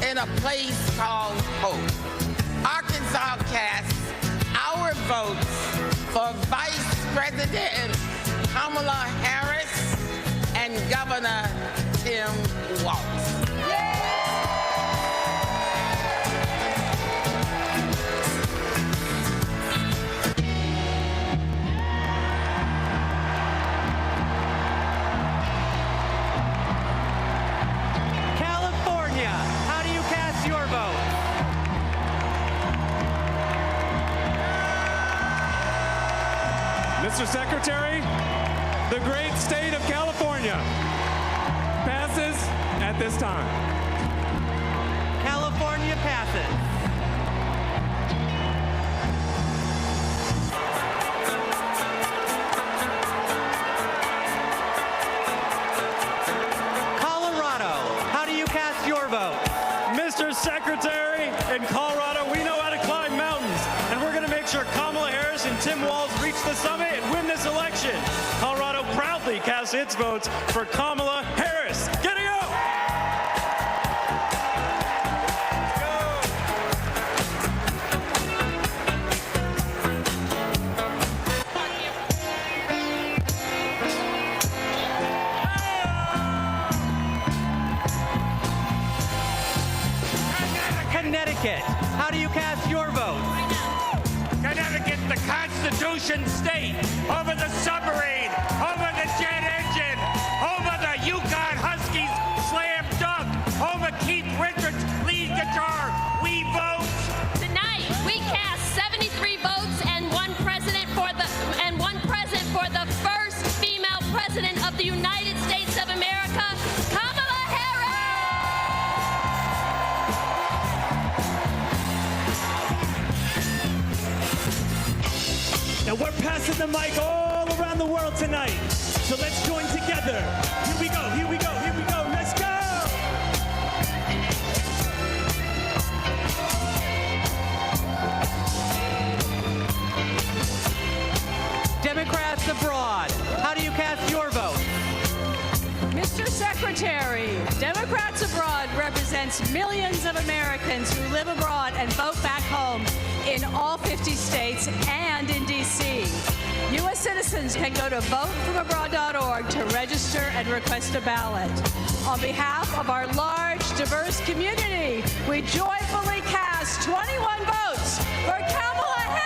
in a place called Hope. Arkansas casts our votes for Vice President Kamala Harris and Governor Tim Walz. California, how do you cast your vote? Mr. Secretary, the great state of California passes at this time. California passes. Secretary, in Colorado, we know how to climb mountains, and we're going to make sure Kamala Harris and Tim Walz reach the summit and win this election. Colorado proudly casts its votes for Kamala Harris. Get it go! Connecticut, how do you cast your vote? Connecticut, the Constitution state, home of the submarine, home of the jet engine, home of the Yukon Huskies slam dunk, home of Keith Richards lead guitar. We vote. Tonight, we cast 73 votes and one president for the first female president of the United States of America, Kamala Harris. Now we're passing the mic all around the world tonight. So let's join together. Here we go, here we go, here we go. Let's go! Democrats abroad, how do you cast your vote? Mr. Secretary, Democrats Abroad represents millions of Americans who live abroad and vote back home in all 50 states and in D.C. U.S. citizens can go to votefromabroad.org to register and request a ballot. On behalf of our large, diverse community, we joyfully cast 21 votes for Kamala Harris.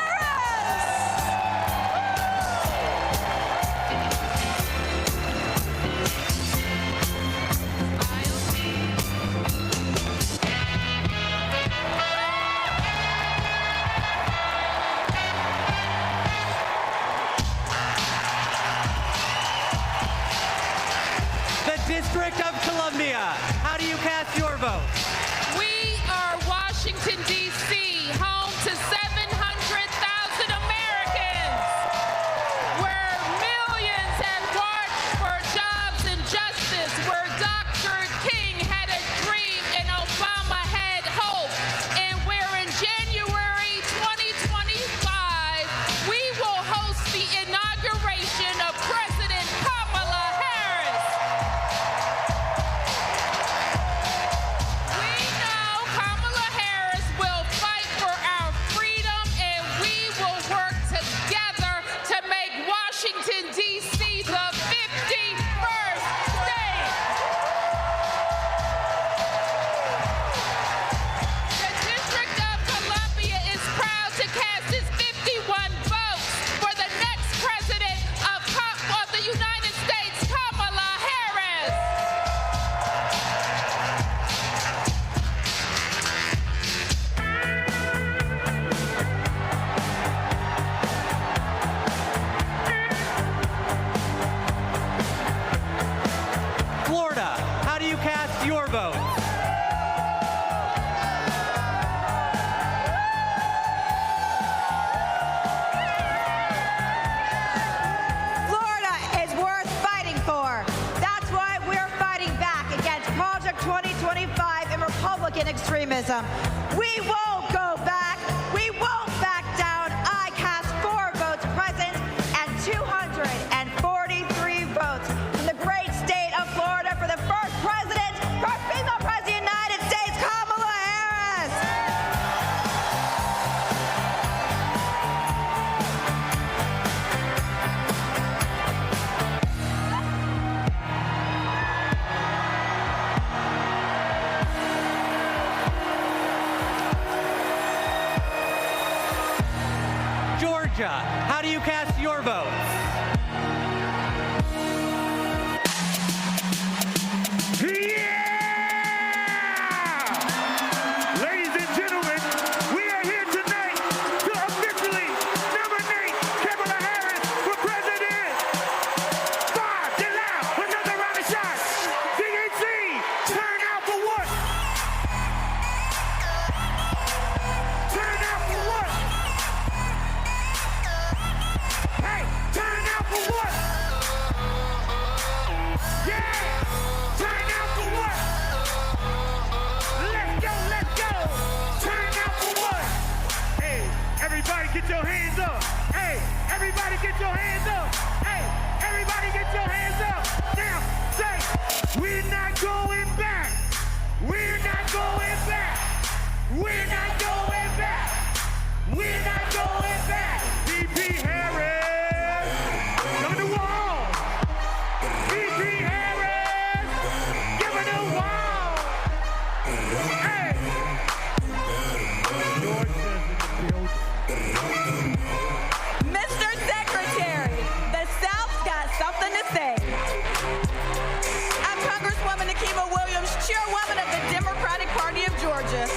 District of Columbia, how do you cast your vote? We are Washington, D.C., home to 700,000 Americans, where millions have marched for jobs and justice, where Dr. King had a dream and Obama had hope, and where in January 2025, we will host the inauguration of President Kamala Harris. We know Kamala Harris will fight for our freedom, and we will work together to make Washington, D.C. the 51st state. The District of Columbia is proud to cast its 51 votes for the next president of the United States, Kamala Harris. Florida, how do you cast your vote? Florida is worth fighting for. That's why we're fighting back against Project 2025 and Republican extremism. We won't go back. We won't back down. I cast 4 votes present and 243 votes from the great state of Florida for the first president, first female president of the United States, Kamala Harris. Georgia, how do you cast your vote? Ladies and gentlemen, we are here tonight to officially nominate Kamala Harris for president. Five, get loud, another round of shots. DNC, turn out for what? Turn out for what? Hey, turn get your hands up. Hey, everybody get your hands up. Hey, everybody get your hands up. Now, say, we're not going back. We're not going back. We're not going back. We're not going back. VP Harris, come to the wall. VP Harris, give it a wall. Hey. Mr. Secretary, the South's got something to say. I'm Congresswoman Akima Williams, chairwoman of the Democratic Party of Georgia.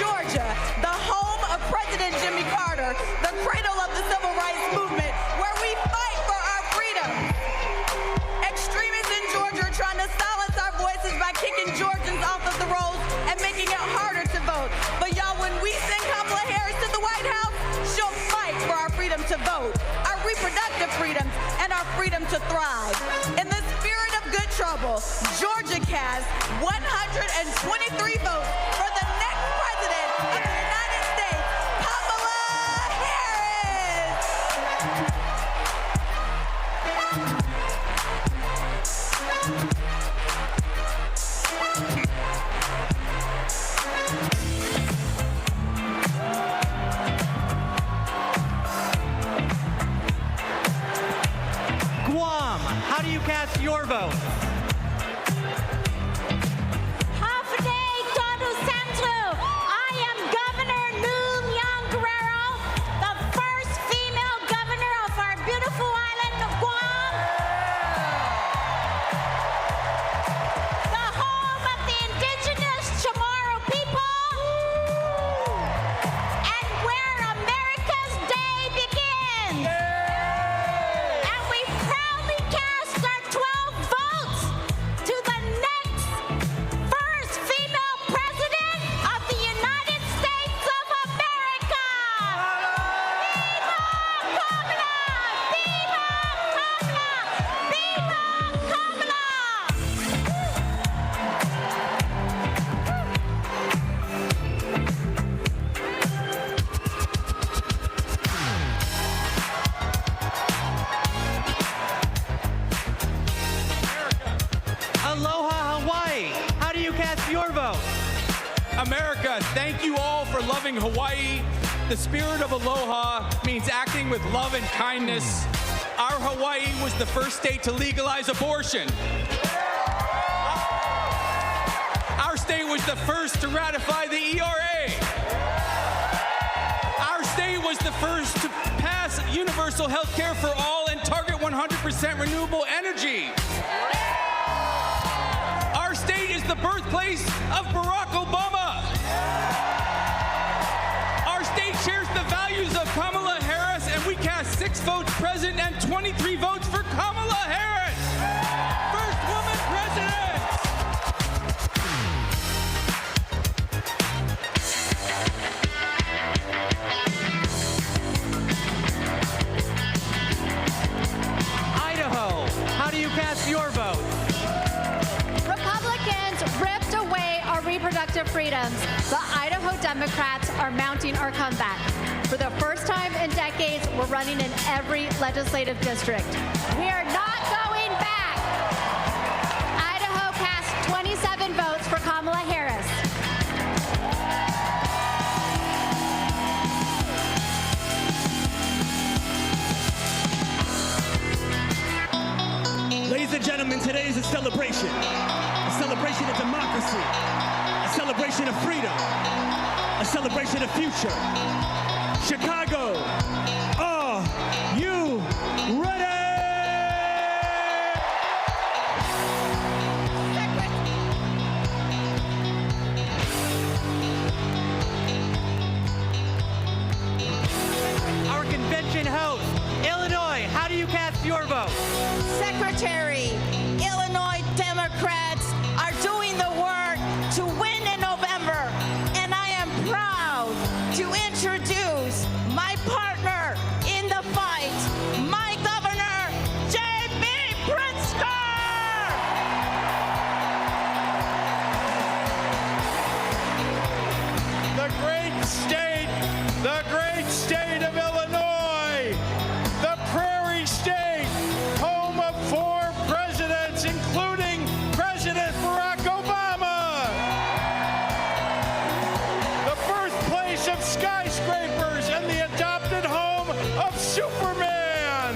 Georgia, the home of President Jimmy Carter, the cradle of the civil rights movement, where we fight for our freedom. Extremists in Georgia are trying to silence our voices by kicking Georgians off of the rolls and making it harder to vote. But y'all, when we send Kamala Harris to the White House, she'll fight for our freedom to vote, our reproductive freedoms, and our freedom to thrive. In the spirit of good trouble, Georgia cast 123 votes for the next president of the United States, Kamala Harris. Guam, how do you cast your vote? I am Governor Noon Young Guerrero, the first female governor of our beautiful island of Guam, the home of the indigenous Chamorro people, and where America's Day begins. And we proudly cast our 12 votes to the next first female president of the United States of America. Viva Kamala! Viva Kamala! Viva Aloha, Hawaii, how do you cast your vote? America, thank you all for loving Hawaii. The spirit of aloha means acting with love and kindness. Our Hawaii was the first state to legalize abortion. Our state was the first to ratify the ERA. Our state was the first to pass universal health care for all and target 100% renewable energy. Our state is the birthplace of Barack Obama. Our state shares the values of Kamala Harris, and we cast 6 votes present and 23 votes for Kamala Harris. First woman president. Idaho, how do you cast your vote? Republicans ripped away our reproductive freedoms. The Idaho Democrats are mounting our comeback. For the first time in decades, we're running in every legislative district. We are not going back. Idaho cast 27 votes for Kamala Harris. Ladies and gentlemen, today is a celebration of democracy, a celebration of freedom, a celebration of future. Chicago, are you ready? Our convention host, Illinois, how do you cast your vote? Secretary, Illinois Democrats are doing the work to win in November, and I am proud to introduce my partner in the fight, my governor, J.B. Pritzker. The great state of Illinois, the prairie state, home of 4 presidents, including President Barack Obama, the birthplace of skyscrapers and the adopted home of Superman,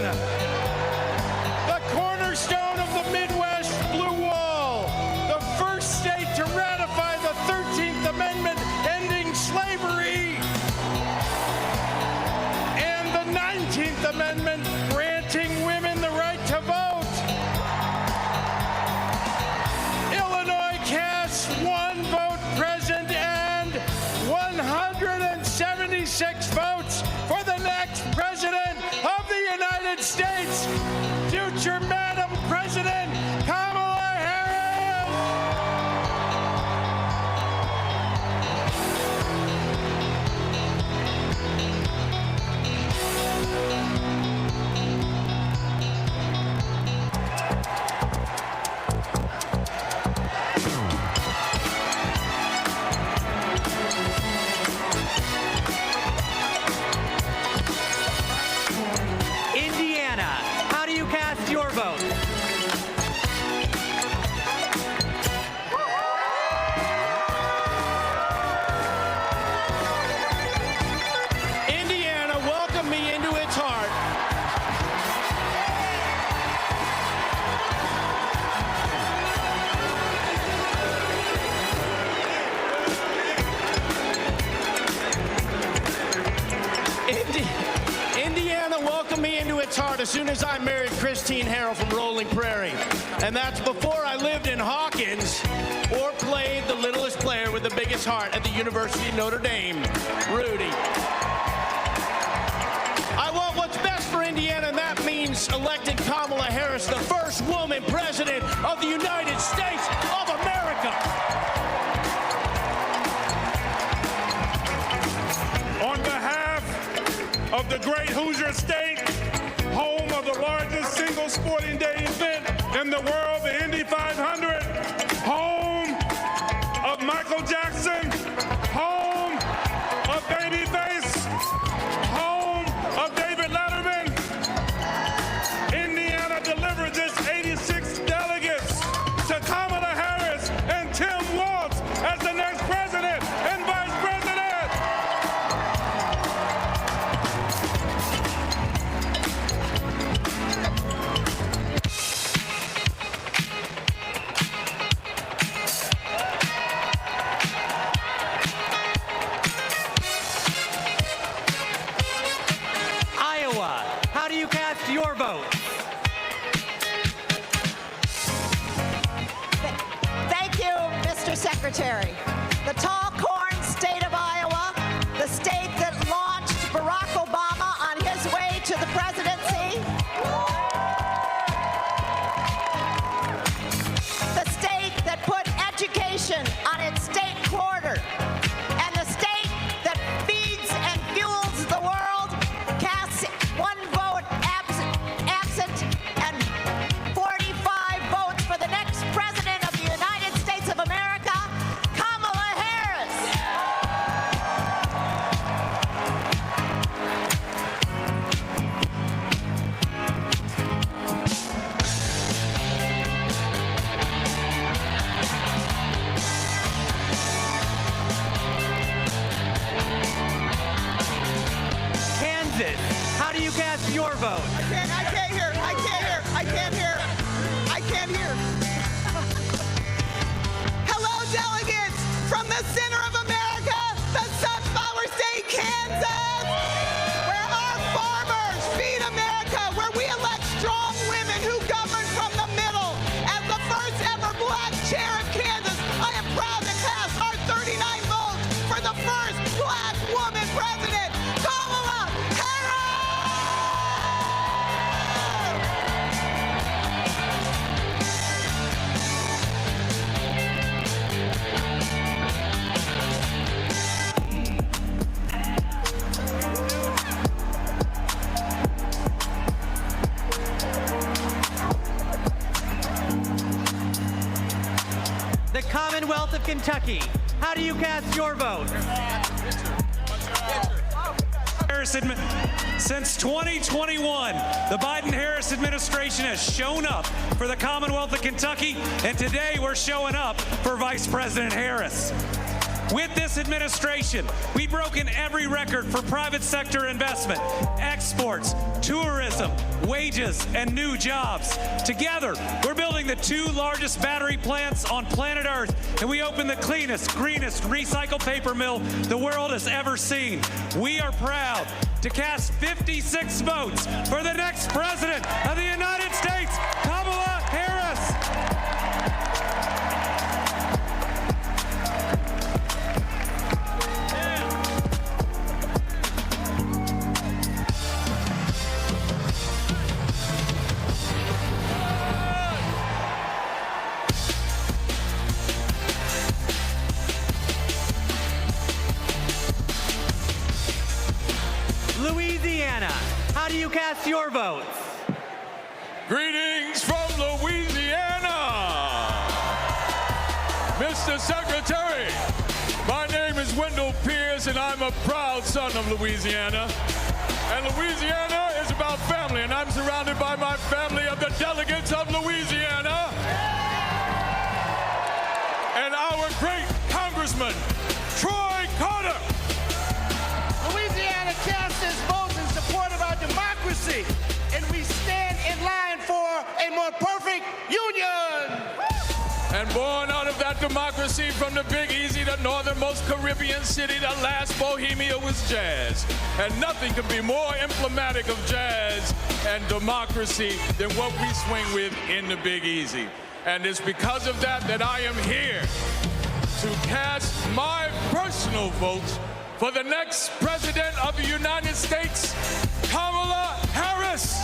the cornerstone of the Midwest Blue Wall, the first state to ratify the 13th Amendment ending slavery, and the 19th Amendment granting women the right to vote. Illinois casts 1 vote present and 176 votes for the next President of the United States, future Madam President Kamala Harris. Indiana, how do you cast your vote? Indiana, welcome me into its heart. Indiana welcomed me into its heart as soon as I married Christine Harrell from Rolling Prairie. And that's before I lived in Hawkins or played the littlest player with the biggest heart at the University of Notre Dame, Rudy. I want what's best for Indiana, and that means electing Kamala Harris, the first woman president of the United States of America. On behalf of the great Hoosier State, home of the largest single sporting day event in the world, the Indy 500, home of Michael Jackson, home of Babyface, home of David Letterman, Indiana delivered this 86 delegates to Kamala Harris and Tim Walz as the next president and vice president. Iowa, how do you cast your vote? Thank you, Mr. Secretary. The tall corn state of Iowa, the state that launched Barack Obama on his way to the presidency, the state that put education on its state quarter, and the state that feeds and fuels the world casts 1 vote absent and 45 votes for the next president of the United States of America, Kamala Harris. Kansas, how do you cast your vote? I can't hear. Hello, delegates from the center of America, the Sunflower State, Kansas, where our farmers feed America, where we elect strong women who govern from the middle. As the first ever black chair of Kansas, I am proud to cast our 39 votes for the first black woman president, Kamala The Commonwealth of Kentucky, how do you cast your vote? Since 2021, the Biden-Harris administration has shown up for the Commonwealth of Kentucky, and today we're showing up for Vice President Harris. With this administration, we've broken every record for private sector investment, exports, tourism, wages, and new jobs. Together, we're building the 2 largest battery plants on planet Earth, and we opened the cleanest, greenest recycled paper mill the world has ever seen. We are proud to cast 56 votes for the next president of the United States, Kamala Harris. Louisiana, how do you cast your votes? Greetings from Louisiana. Mr. Secretary, my name is Wendell Pierce, and I'm a proud son of Louisiana. And Louisiana is about family, and I'm surrounded by my family of the delegates of Louisiana. And our great Congressman, Troy Carter. Louisiana casts its votes in support of our democracy, and we stand in line for a more perfect union. And born out of that democracy from the Big Easy, the northernmost Caribbean city, the last Bohemia was jazz. And nothing could be more emblematic of jazz and democracy than what we swing with in the Big Easy. And it's because of that that I am here to cast my personal vote for the next president of the United States, Kamala Harris.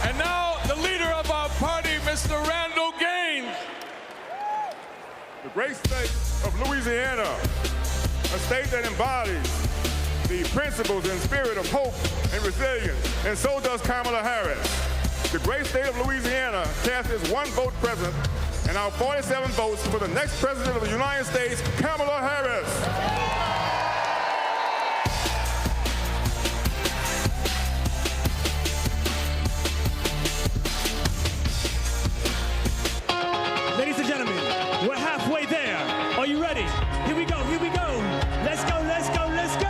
And now the leader of our party, Mr. Randall Gaines. The great state of Louisiana, a state that embodies the principles and spirit of hope and resilience, and so does Kamala Harris. The great state of Louisiana cast its 1 vote present, and our 47 votes for the next president of the United States, Kamala Harris. Ladies and gentlemen, we're halfway there. Are you ready? Here we go, here we go. Let's go, let's go, let's go!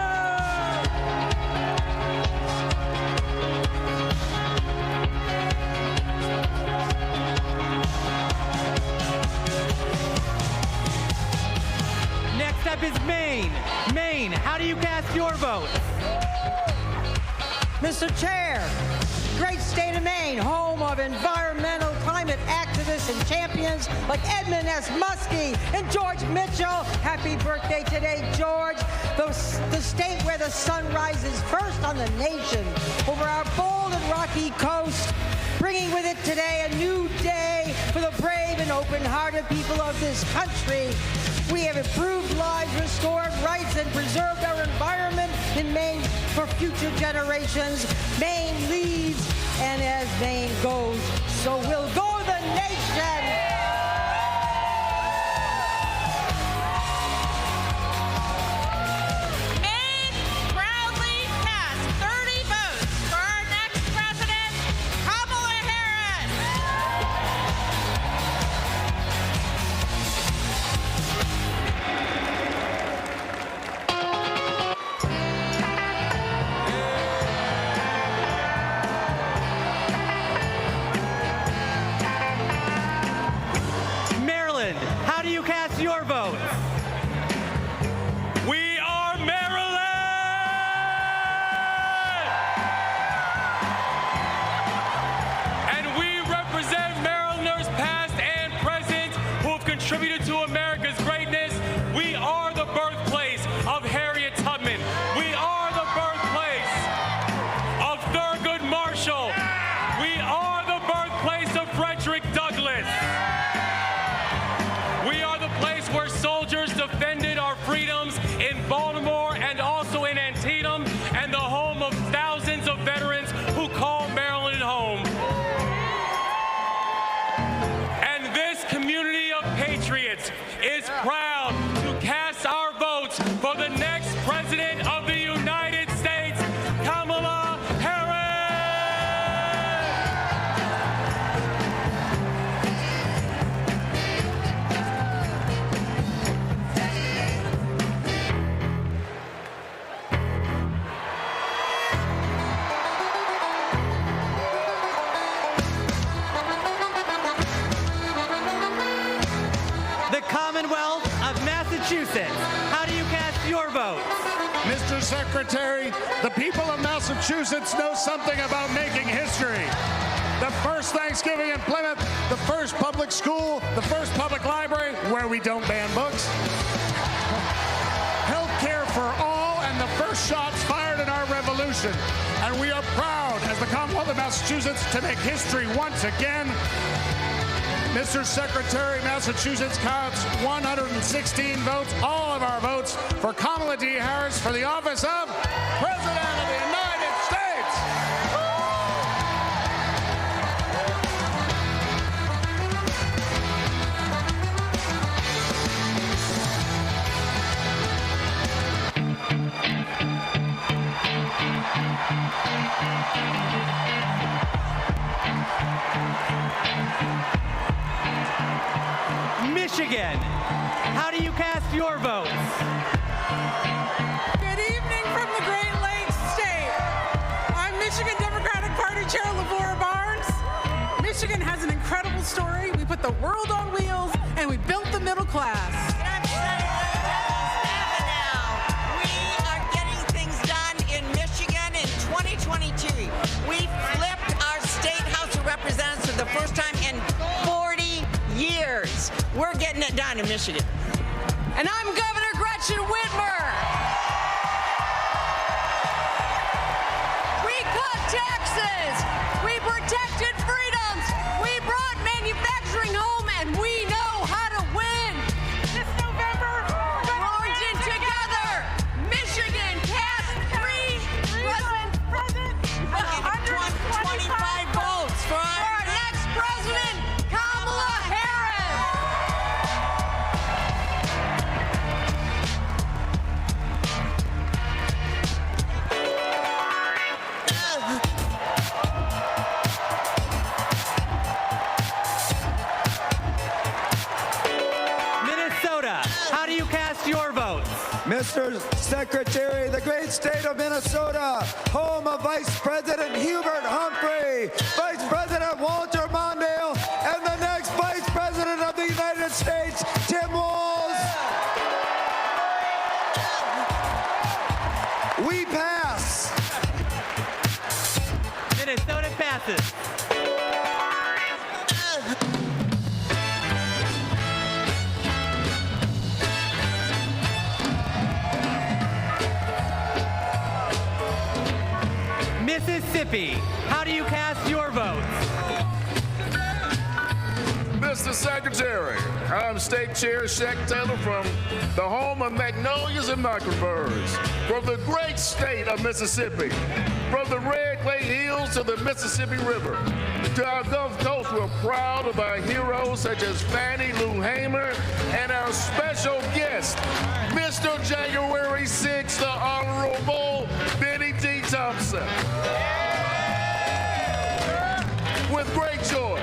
Next up is Maine. Maine, how do you cast your vote? Mr. Chair, great state of Maine, home of environmental climate activists and champions like Edmund S. Muskie and George Mitchell. Happy birthday today, George. The state where the sun rises first on the nation over our bold and rocky coast, bringing with it today a new day for the brave and open-hearted people of this country. We have improved lives, restored rights, and preserved our environment in Maine for future generations. Maine leads, and as Maine goes, so will go the nation. Maine proudly cast 30 votes for our next president, Kamala Harris. Massachusetts, how do you cast your votes? Mr. Secretary, the people of Massachusetts know something about making history. The first Thanksgiving in Plymouth, the first public school, the first public library where we don't ban books. Health care for all, and the first shots fired in our revolution. And we are proud, as the Commonwealth of Massachusetts, to make history once again. Mr. Secretary, Massachusetts counts 116 votes, all of our votes, for Kamala D. Harris for the office of President of the United States. Michigan, how do you cast your votes? Good evening from the Great Lakes State. I'm Michigan Democratic Party Chair Lavora Barnes. Michigan has an incredible story. We put the world on wheels and we built the middle class. We are getting things done in Michigan in 2022. We flipped our state House of Representatives for the first time in 40 years. We're getting it done in Michigan. And I'm Governor Gretchen Whitmer. We cut taxes. We protected freedoms. We brought manufacturing home, and we know how to win. This November, we're marching together. Michigan cast three president 25 votes for our next president, Kamala Harris. Minnesota, how do you cast your votes? Mr. Secretary, the great state of Minnesota, home of Vice President Hubert Humphrey, Vice President Walter Mondale, and the next Vice President of the United States, Tim Walz. We pass. Minnesota passes. Mississippi, how do you cast your votes? Mr. Secretary, I'm State Chair Shaq Taylor from the home of magnolias and mockingbirds, from the great state of Mississippi, from the Red Clay Hills to the Mississippi River. To our Gulf Coast, we're proud of our heroes such as Fannie Lou Hamer and our special guest, Mr. January 6th, the Honorable Benny T. Thompson. With great joy,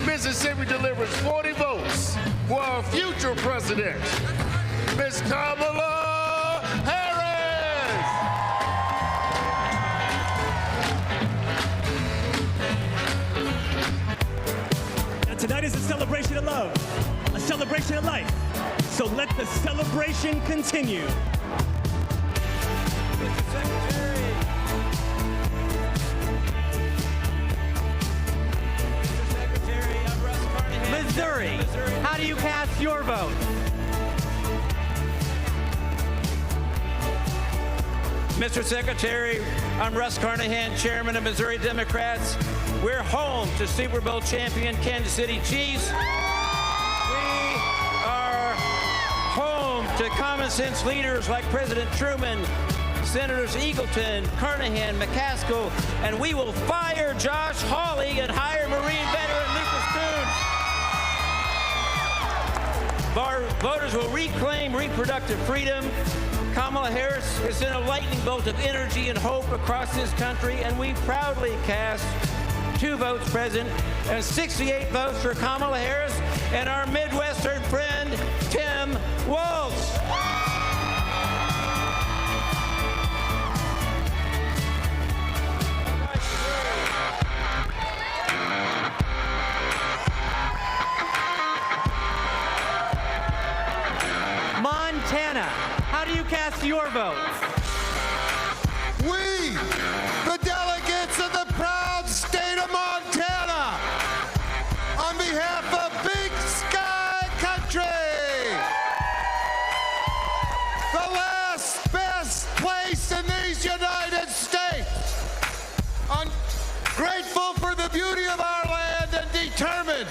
Mississippi delivers 40 votes for our future president, Ms. Kamala Harris. Now tonight is a celebration of love, a celebration of life. So let the celebration continue. Missouri, how do you cast your vote? Mr. Secretary, I'm Russ Carnahan, Chairman of Missouri Democrats. We're home to Super Bowl champion Kansas City Chiefs. We are home to common sense leaders like President Truman, Senators Eagleton, Carnahan, McCaskill, and we will fire Josh Hawley and hire Marine veteran Lucas Coons. Our voters will reclaim reproductive freedom. Kamala Harris is in a lightning bolt of energy and hope across this country, and we proudly cast 2 votes present and 68 votes for Kamala Harris and our Midwestern friend, Tim Walz. Montana, how do you cast your votes? We, the delegates of the proud state of Montana, on behalf of Big Sky Country, the last best place in these United States, I'm grateful for the beauty of our land and determined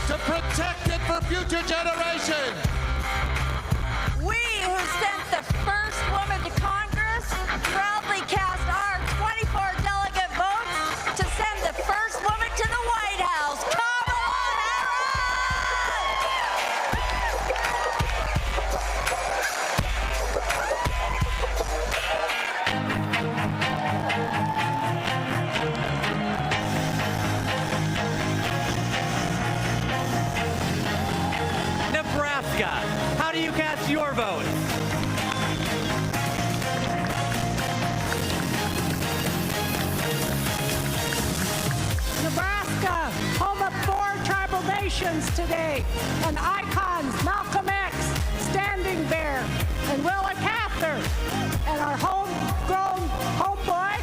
to protect it for future generations. We who sent the first woman to Congress proudly cast our 24 delegate votes to send the first woman to the White House, Kamala Nebraska, how do you cast your vote? Nebraska, home of 4 tribal nations today, and icons Malcolm X, Standing Bear, and Willa Cather, and our homegrown homeboy,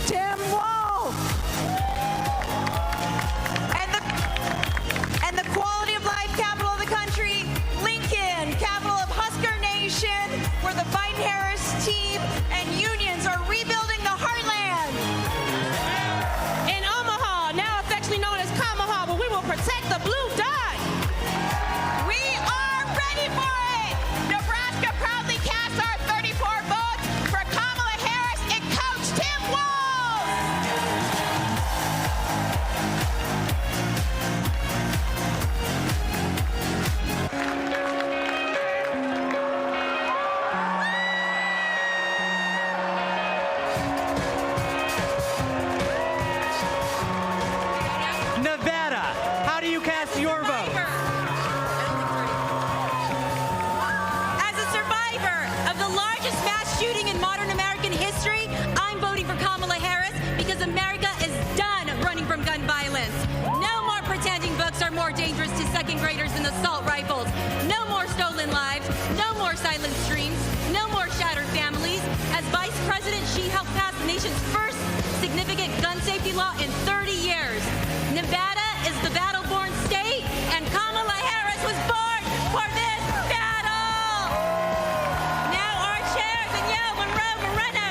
Tim Walz. And the quality of life capital of the country, Lincoln, capital of Husker Nation, where the Biden-Harris team and unions are rebuilding the heartland. In Omaha, now affectionately known as Kamaha, where we will protect the blue dot. We are ready for it. Nebraska proudly casts our 34 votes for Kamala Harris and Coach Tim Walz. Nevada, how do you cast your vote? As a survivor of the largest mass shooting in modern American history, I'm voting for Kamala Harris because America is done running from gun violence. No more pretending books are more dangerous to second graders than assault rifles. No more stolen lives. No more silent streams. No more shattered families. As Vice President, she helped pass the nation's first significant gun safety law in 30 years. Nevada is the battle-born state, and Kamala Harris was born for this battle. Now our chair, Danielle Moreno.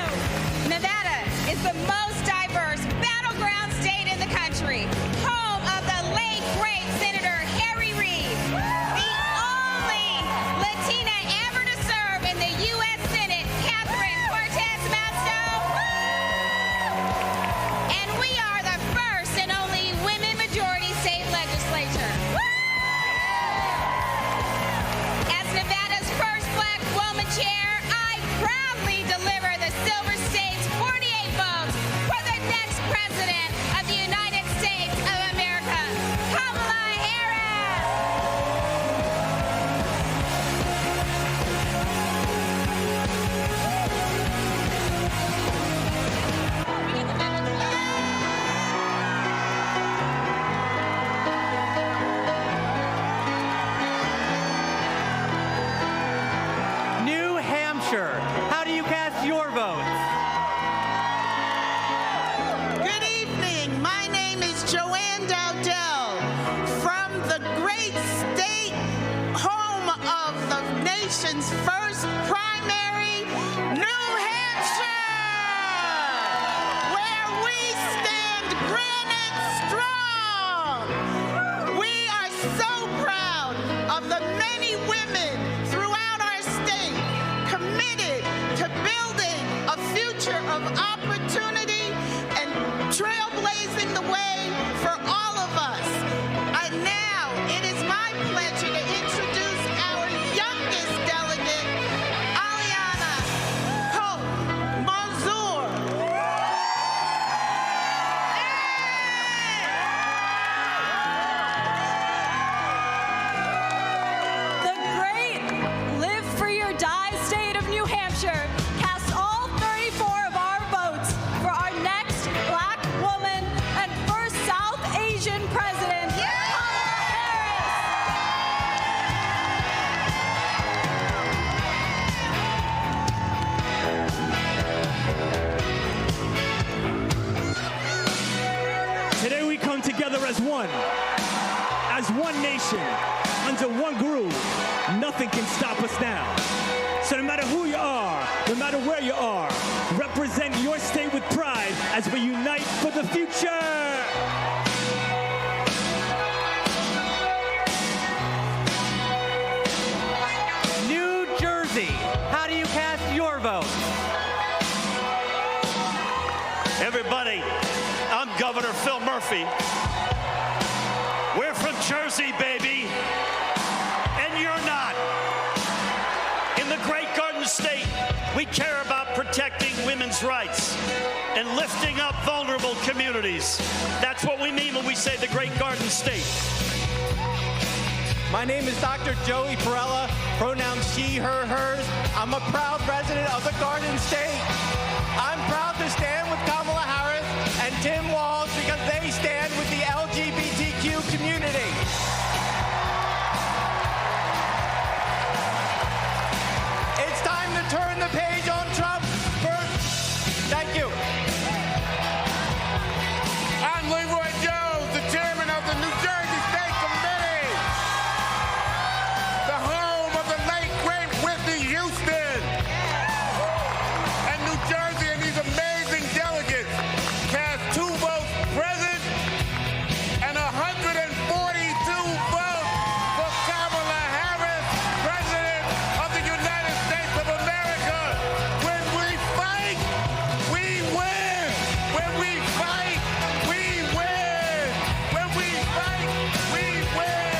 Nevada is the most diverse battleground state in the country, home of the late great Senator Harry Reid, the only Latina ever to serve in the U.S. Senate, Catherine Cortez Masto, and we are the first and only women majority state legislature. As Nevada's first black woman chair, I proudly deliver the Silver State's 48 votes for the next president of the United States of America, Kamala Harris. New Hampshire, how do you cast your votes? Good evening. My name is Joanne Dowdell from the great state home of the nation's first primary, New Hampshire, where we stand granite strong. We are so proud of the many women throughout our state committed to building a future of opportunity and trailblazing the way for all of us. And now it is my pleasure to introduce our youngest delegate, Aliana Hope Manzour. The great nation under one groove. Nothing can stop us now. So no matter who you are, no matter where you are, represent your state with pride as we unite for the future. New Jersey, how do you cast your vote? Everybody, I'm Governor Phil Murphy. We're from Jersey, baby, and you're not. In the Great Garden State, we care about protecting women's rights and lifting up vulnerable communities. That's what we mean when we say the Great Garden State. My name is Dr. Joey Perella, pronouns she, her, hers. I'm a proud resident of the Garden State. I'm proud to stand with Kamala Harris and Tim Walz because they stand with the LGBTQ community. It's time to turn the page on Trump. Thank you. I'm Leroy Jones, the chairman of the New Jersey State Committee, the home of the late great Whitney Houston. And New Jersey and these amazing delegates cast 2 votes present and 142 votes for Kamala Harris, President of the United States of America. When we fight, we win. When we fight, we win. When we fight, we win.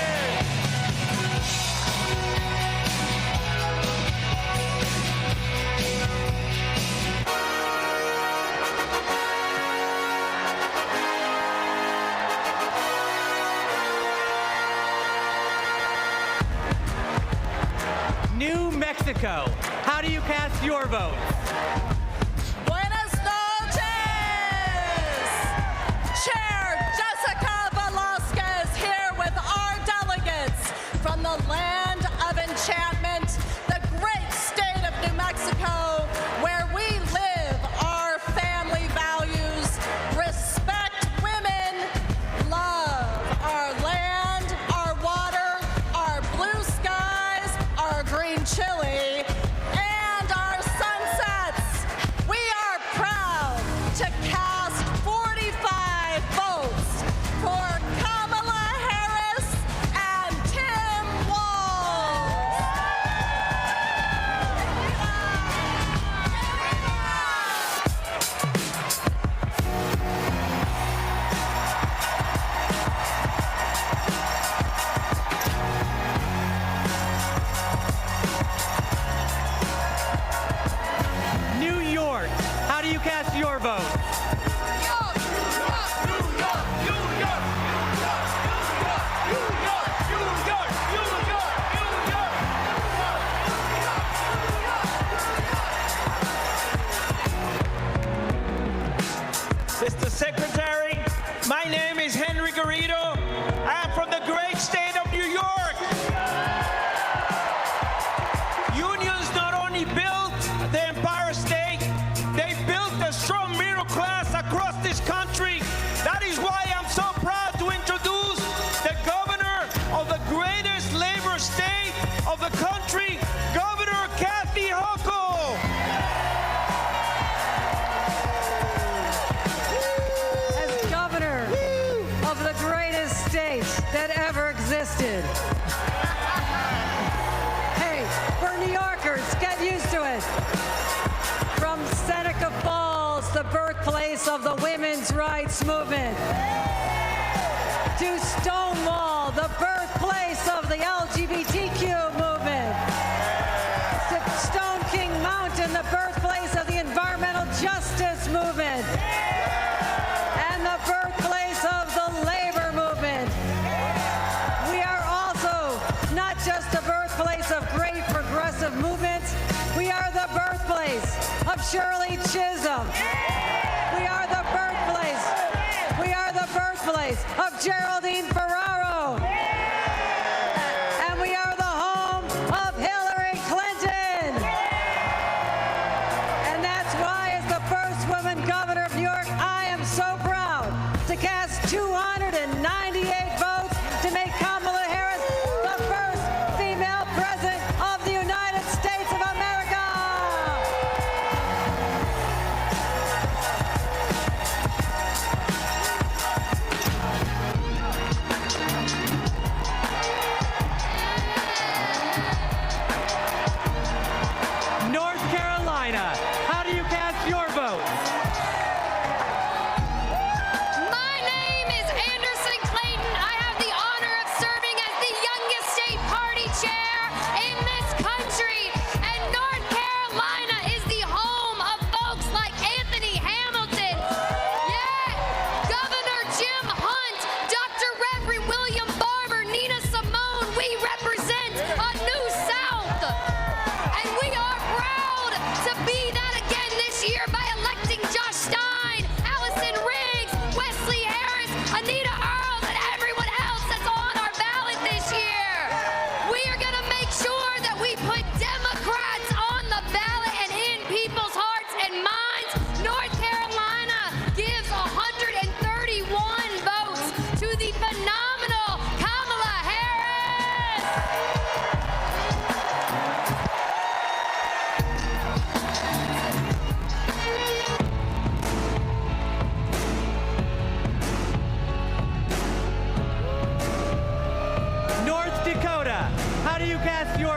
New Mexico, how do you cast your vote? Buenas noches! Chair Jessica Velasquez here with our delegates from the land of enchantment, the great state of New Mexico, where we live our family values, respect women, love our land, our water, our blue skies, our green chili, and our sunsets. We are proud to cast 45 votes for Kamala Harris and Tim Walz. New York, how do you cast your vote? Mr. Secretary, my name is Henry Garrido. I am from the great state of New York. Unions not only built the Empire State, they built a strong middle class across this country. That is why I'm so proud to introduce the governor of the greatest labor state of the country, Governor Kathy Hochul. As governor of the greatest state that ever existed. Hey, for New Yorkers, get used to it. From Seneca Falls, the birthplace of the women's rights movement, to Stonewall, the birthplace of the LGBTQ movement, to Stone King Mountain, the birthplace of the environmental justice movement, and the birthplace of the labor movement. We are also not just the birthplace of great progressive movements, we are the birthplace of Shirley Chisholm. We are the birthplace of Geraldine Ferraro. And we are the home of Hillary Clinton. And that's why, as the first woman governor of New York, I am so proud to cast 298 votes to make Kamala Harris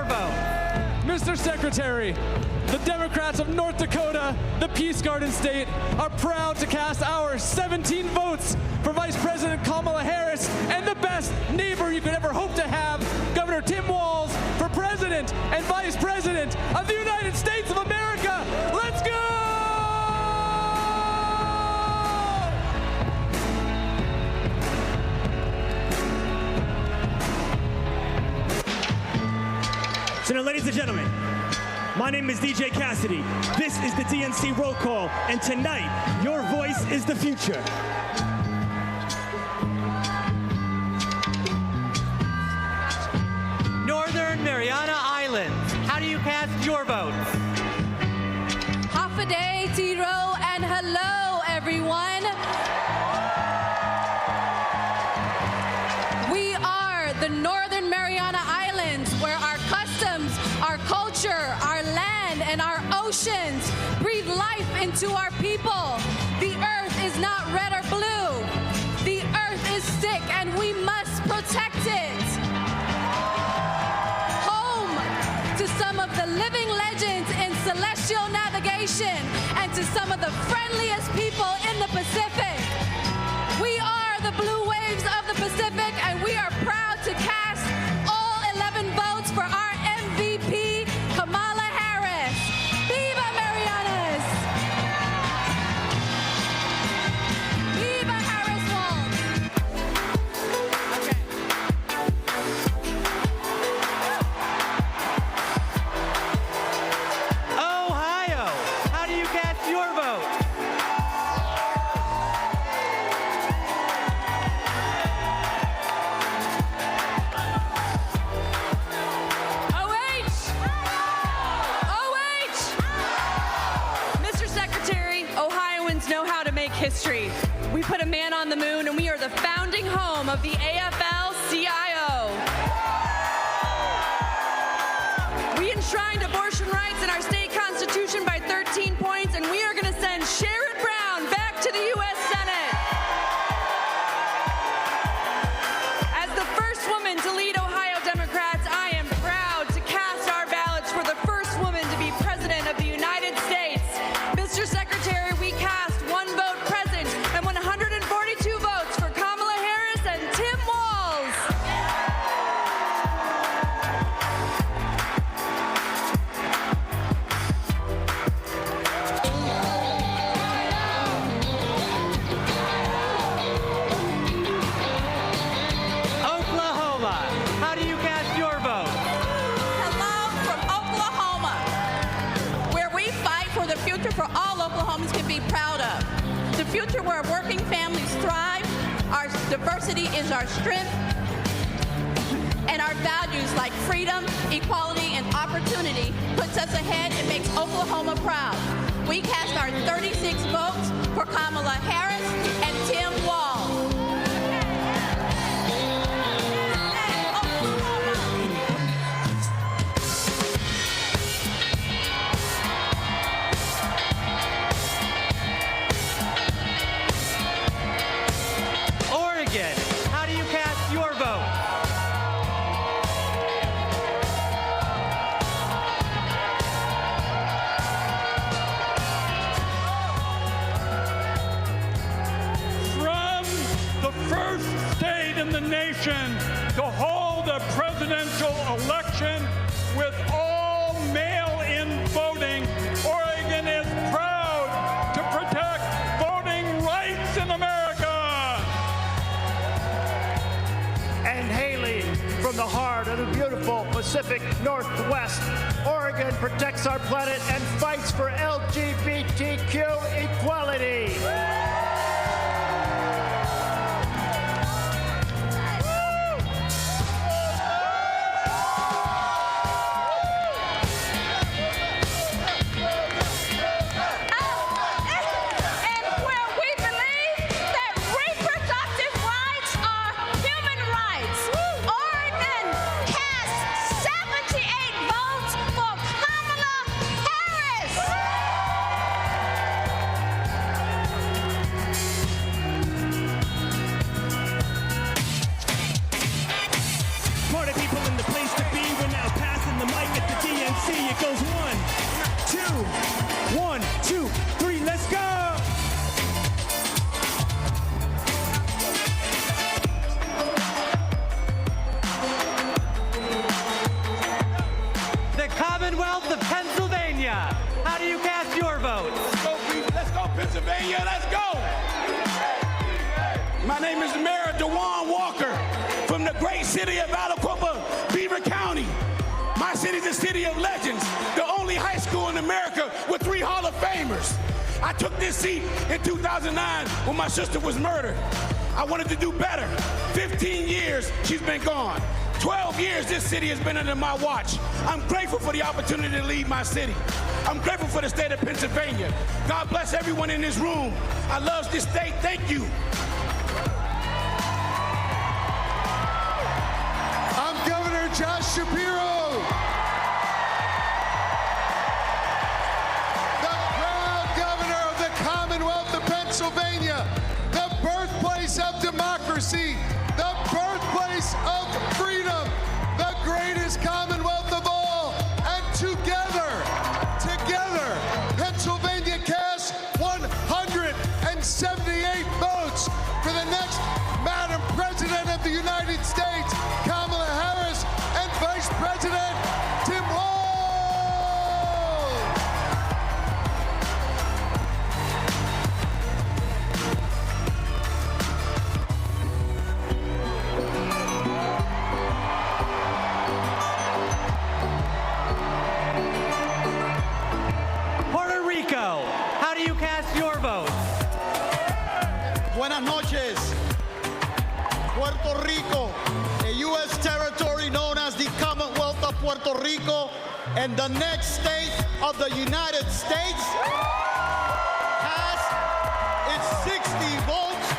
your vote? Mr. Secretary, the Democrats of North Dakota, the Peace Garden State, are proud to cast our 17 votes for Vice President Kamala Harris and the best neighbor you could ever hope to have, Governor Tim Walz, for President and Vice President of the United States of America. Let's go! So now, ladies and gentlemen, my name is DJ Cassidy. This is the DNC roll call, and tonight, your voice is the future. Northern Mariana Islands, how do you cast your votes? Hafaday, Tiro, and hello, everyone. We are the Northern Mariana Islands, where our customs, our culture, our land, and our oceans breathe life into our people. The earth is not red or blue. The earth is sick, and we must protect it. Home to some of the living legends in celestial navigation and to some of the friendliest people in the Pacific. We are the blue waves of the Pacific, and we are proud to cast all 11 votes for our MVP, Kamala Harris. Viva Marianas! Viva Harris Walz! Ohio, how do you cast your vote? Mr. Secretary, Ohioans know how to make history. We put a man on the moon, and we are the founding home of the AFL-CIO. We enshrined abortion rights in our state constitution by 13 points, and we are going to send Sherrod Brown back to the U.S. Senate. As the first woman to lead Ohio Democrats, I am proud to cast our ballots for the first woman to be president of the United States. Mr. Secretary, we cast one vote present and 142 votes for Kamala Harris and Tim Walz. Oklahoma, how do you cast your vote? Hello from Oklahoma, where we fight for the future for all Oklahomans can be proud of. The future where working families thrive, our diversity is our strength, and our values like freedom, equality, and opportunity puts us ahead and makes Oklahoma proud. We cast our 36 votes for Kamala Harris and Tim Walz. Oregon, how do you cast your vote? From the first state in the nation to hold a presidential election with all mail-in voting, Oregon is proud to protect voting rights in America. And hailing from the heart of the beautiful Pacific Northwest, Oregon protects our planet and fights for LGBTQ equality. And where we believe that reproductive rights are human rights, Oregon cast 78 votes for Kamala Harris. Commonwealth of Pennsylvania. How do you cast your vote? Let's go, Pennsylvania. Let's go. My name is Mayor DeJuan Walker from the great city of Alsobrooks, Beaver County. My city is a city of legends, the only high school in America with 3 Hall of Famers. I took this seat in 2009 when my sister was murdered. I wanted to do better. 15 years she's been gone. 12 years this city has been under my watch. I'm grateful for the opportunity to lead my city. I'm grateful for the state of Pennsylvania. God bless everyone in this room. I love this state. Thank you. I'm Governor Josh Shapiro. The proud governor of the Commonwealth of Pennsylvania, the birthplace of democracy, the birthplace of freedom, the greatest Commonwealth of all. And together, Pennsylvania cast 178 votes for the next Madam President of the United States, Kamala Harris, and Vice President Tim Walz. Puerto Rico, how do you cast your vote? Buenas noches. Puerto Rico, a U.S. territory known as the Commonwealth of Puerto Rico and the next state of the United States, has its 60 votes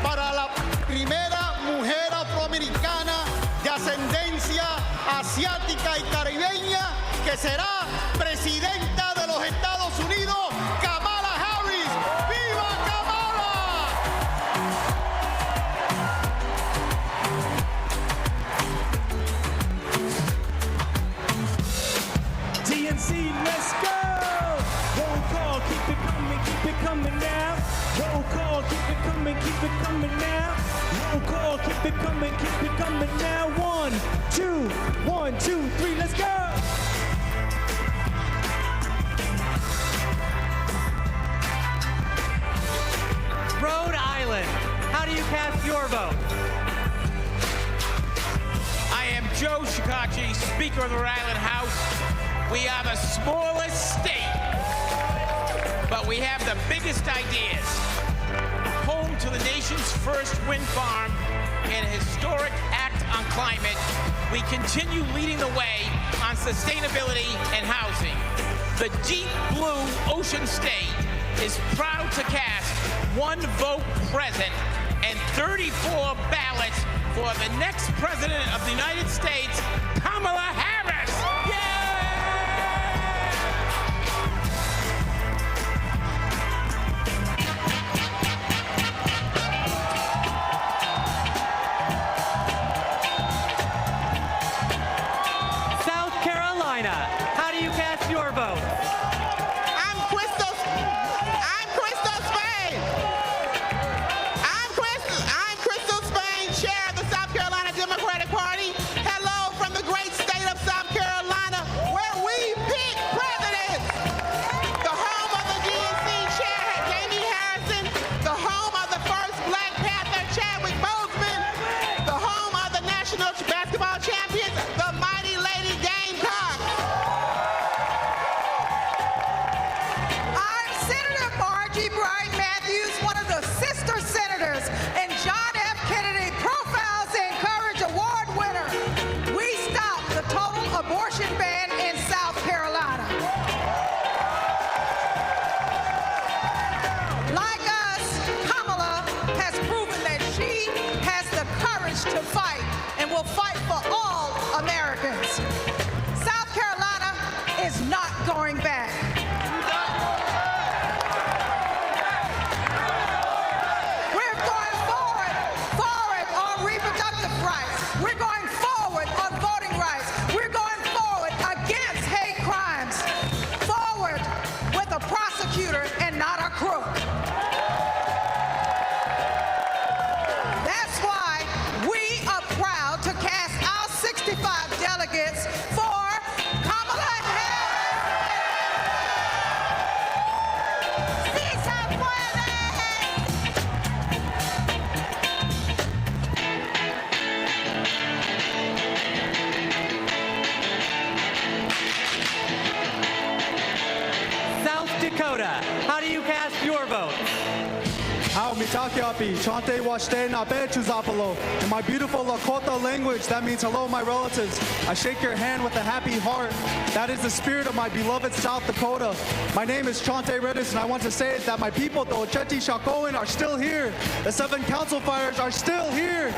para la primera mujer afroamericana de ascendencia asiática y caribeña que será presidenta de los Estados Unidos, Kamala Harris. ¡Viva Kamala! DNC, let's go! Roll call, keep it coming now. Roll call, keep it coming now. Roll call, keep it coming now. 1, 2, 1, 2, 3, let's go! Rhode Island, how do you cast your vote? I am Joe Shikachi, Speaker of the Rhode Island House. We are the smallest state, but we have the biggest ideas. Home to the nation's first wind farm and a historic act on climate, we continue leading the way on sustainability and housing. The deep blue ocean state is proud to cast 1 vote present and 34 ballots for the next President of the United States, Kamala Harris. South Carolina, how do you cast your vote? I'm Crystal Spain. I'm Crystal Spain, chair of the South Carolina Democratic Party. Hello from the great state of South Carolina, where we pick presidents. The home of the DNC chair, Jamie Harrison. The home of the first Black Panther, Chadwick Boseman. The home of the national basketball champions, the mighty Lady Gamecocks. I'm Senator Margie Bright Matthews, one of the sister senators, and John F. Kennedy Profiles in Courage Award winner. We stopped the total abortion ban in South Carolina. Like us, Kamala has proven that she has the courage to fight and will fight for all Americans. South Carolina is not going back. We're going forward on reproductive rights. We're going forward on voting rights. We're going forward against hate crimes. Forward with a prosecutor and not a crook. That's why we are proud to cast our 65 delegates for Kamala Harris. mitakiapi, chante washte na bechuzapalo. In my beautiful Lakota language, that means hello, my relatives. I shake your hand with a happy heart. That is the spirit of my beloved South Dakota. My name is Chante Redis, and I want to say that my people, the Ocheti Shakoan, are still here. The 7 council fires are still here.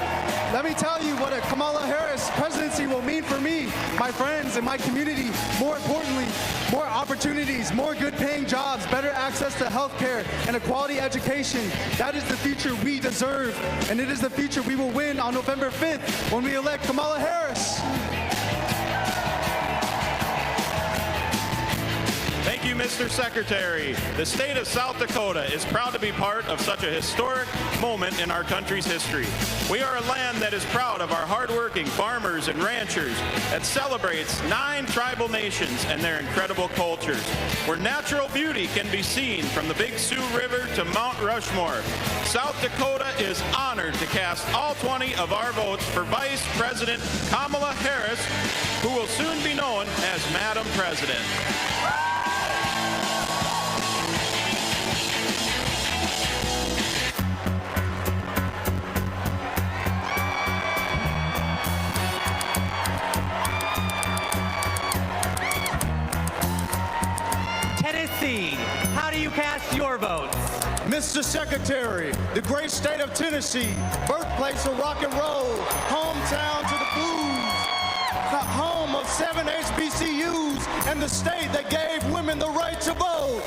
Let me tell you what a Kamala Harris presidency will mean for me, my friends, and my community. More importantly, more opportunities, more good paying jobs, better access to health care, and a quality education. That is the future we deserve, and it is the future we will win on November 5th when we elect Kamala Harris. Thank you, Mr. Secretary. The state of South Dakota is proud to be part of such a historic moment in our country's history. We are a land that is proud of our hardworking farmers and ranchers, that celebrates 9 tribal nations and their incredible cultures, where natural beauty can be seen from the Big Sioux River to Mount Rushmore. South Dakota is honored to cast all 20 of our votes for Vice President Kamala Harris, who will soon be known as Madam President. How do you cast your votes? Mr. Secretary, the great state of Tennessee, birthplace of rock and roll, hometown to the blues, the home of 7 HBCUs, and the state that gave women the right to vote.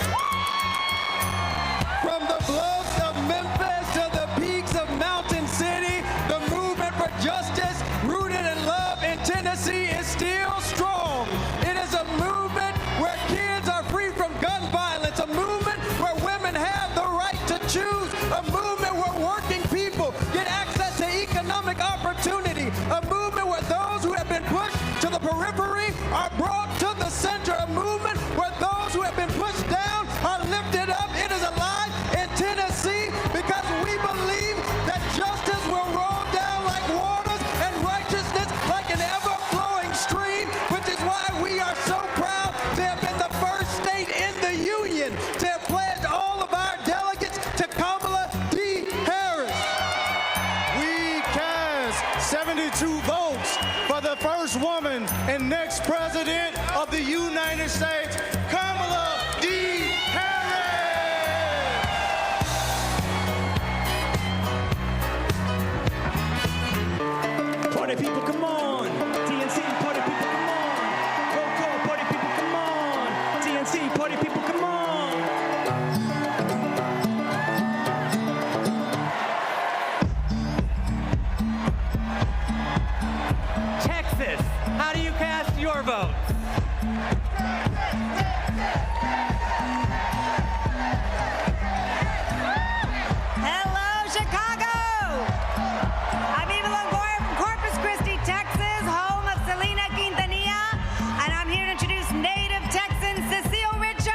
From the bluffs of Memphis to the peaks of Mountain City, the movement for justice rooted in love in Tennessee is still strong. It is a movement where kids are free from gun violence, a movement where women have the right to choose, a movement where working people get access to economic opportunity, a movement where those who have been pushed to the periphery are brought to the center, a movement where those who have been pushed down are lifted up. It is alive in Tennessee because we believe that justice will roll down like waters and righteousness like an ever-flowing stream, which is why we are so proud to have been the first state in the union to have pledged all of our delegates to Kamala D. Harris. We cast 72 votes for the first woman and next president of the United States, Kamala D. Party people, come on. DNC, party people, come on. Roll call, party people, come on. DNC, party people, come on. Texas, how do you cast your vote? Hello, Chicago! I'm Eva Longoria from Corpus Christi, Texas, home of Selena Quintanilla, and I'm here to introduce native Texan Cecile Richards.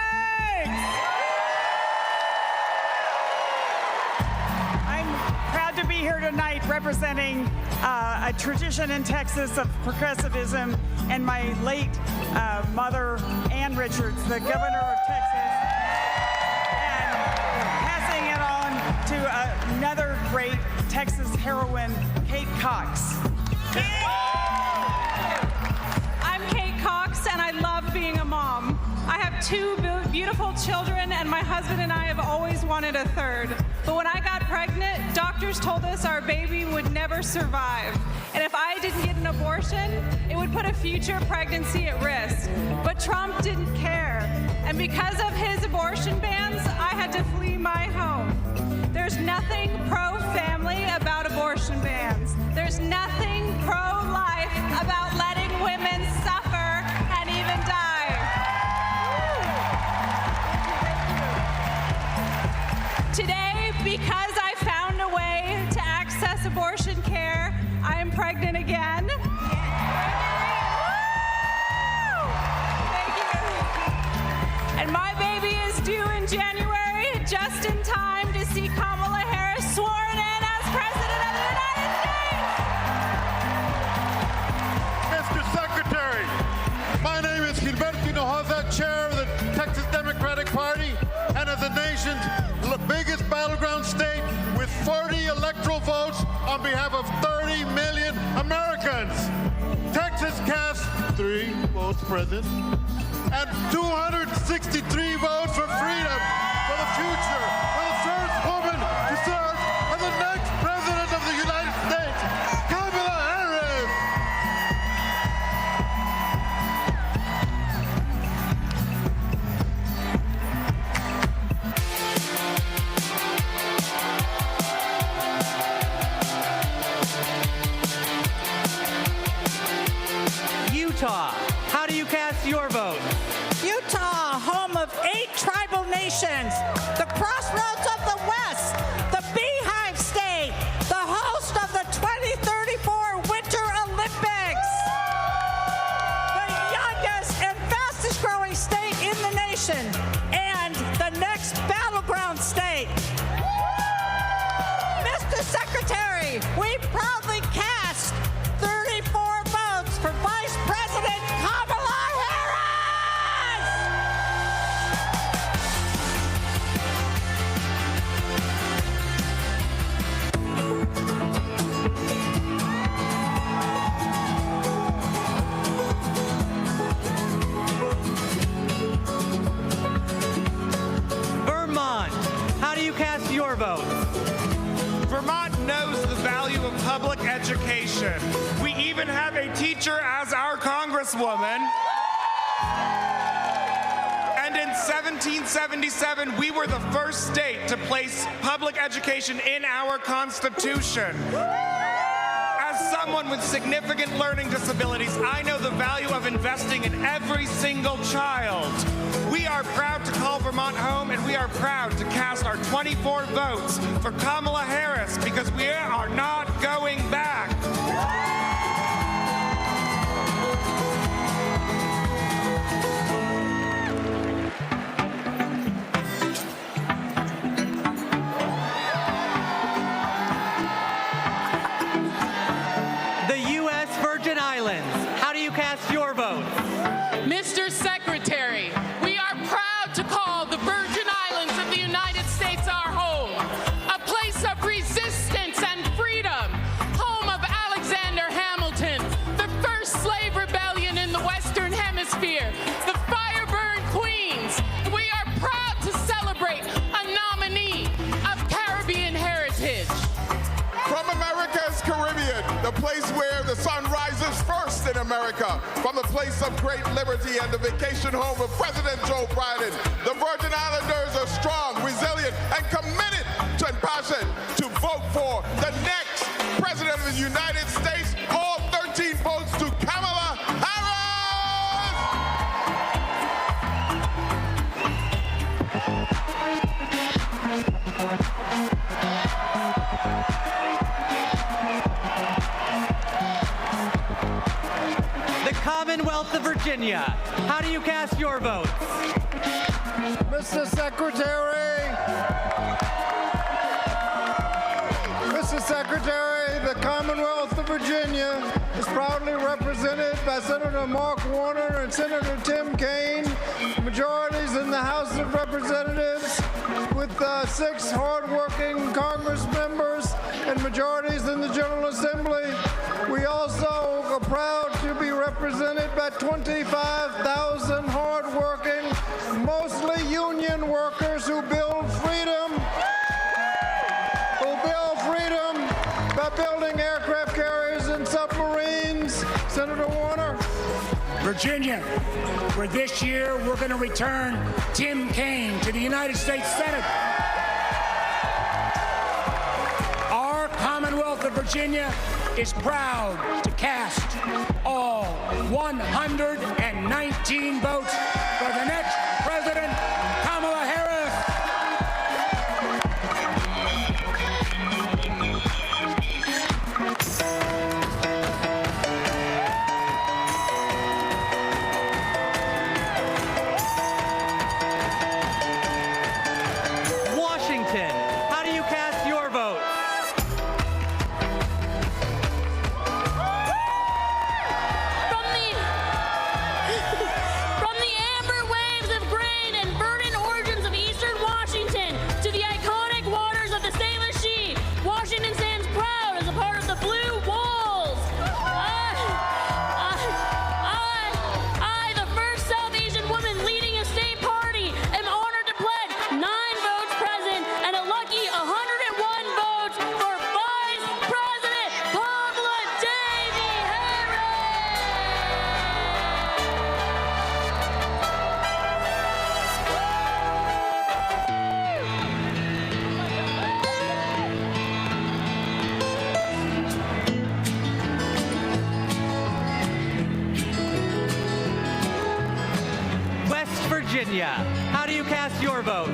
I'm proud to be here tonight representing a tradition in Texas of progressivism and my late mother, Ann Richards, the governor of Texas, and passing it on to another great Texas heroine, Kate Cox. I'm Kate Cox, and I love being a mom. I have 2 beautiful children, and my husband and I have always wanted a third. But when I got pregnant, doctors told us our baby would never survive. And if I didn't get an abortion, it would put a future pregnancy at risk. But Trump didn't care. And because of his abortion bans, I had to flee my home. There's nothing pro-family about abortion bans. There's nothing pro-life about letting women suffer and even die. Today, because I found a way to access abortion care, I am pregnant again. Thank you. And my baby is due in January, just in time to see Kamala Harris sworn in as President of the United States. Mr. Secretary, my name is Gilberto Hinojosa, chair of the Texas Democratic Party, and as the nation's biggest battleground state, votes on behalf of 30 million Americans. Texas cast 3 votes present and 263 votes for freedom, for the future, for the first woman to serve as the next president of the United States, Kamala Harris. Utah, how do you cast your vote? Utah, home of 8 tribal nations, the crossroads of the West, the Beehive State, the host of the 2034 Winter Olympics, the youngest and fastest growing state in the nation, and the next battleground state. Mr. Secretary, we proudly cast 34 votes for Vice President Kamala Harris! Vermont, how do you cast your vote? Vermont knows the value of public education. We even have a teacher as our congresswoman. And in 1777, we were the first state to place public education in our Constitution. As someone with significant learning disabilities, I know the value of investing in every single child. We are proud to call Vermont home, and we are proud to cast our 24 votes for Kamala Harris because we are not going back. The U.S. Virgin Islands, how do you cast your vote? Mr. Secretary, we are proud to call the Virgin Islands of the United States our home, a place of resistance and freedom, home of Alexander Hamilton, the first slave rebellion in the Western Hemisphere, the fire-burned Queens. We are proud to celebrate a nominee of Caribbean heritage. From America's Caribbean, the place where the sun rises first in America, from the place of great liberty and the vacation home of President Joe Biden, the Virgin Islanders are strong, resilient, and committed to and passionate to vote for the next President of the United States. All 13 votes to Kamala Harris! The Commonwealth of Virginia, how do you cast your votes? Mr. Secretary, the Commonwealth of Virginia is proudly represented by Senator Mark Warner and Senator Tim Kaine, majorities in the House of Representatives, with 6 hardworking Congress members and majorities in the General Assembly. We also are proud to be represented by 25,000 hardworking, mostly union workers who build freedom, by building aircraft carriers and submarines. Senator Warner. Virginia, where this year we're going to return Tim Kaine to the United States Senate. Our Commonwealth of Virginia is proud to cast all 119 votes for the next President Kamala Harris. Washington, how do you cast your vote? From the Virginia. How do you cast your votes?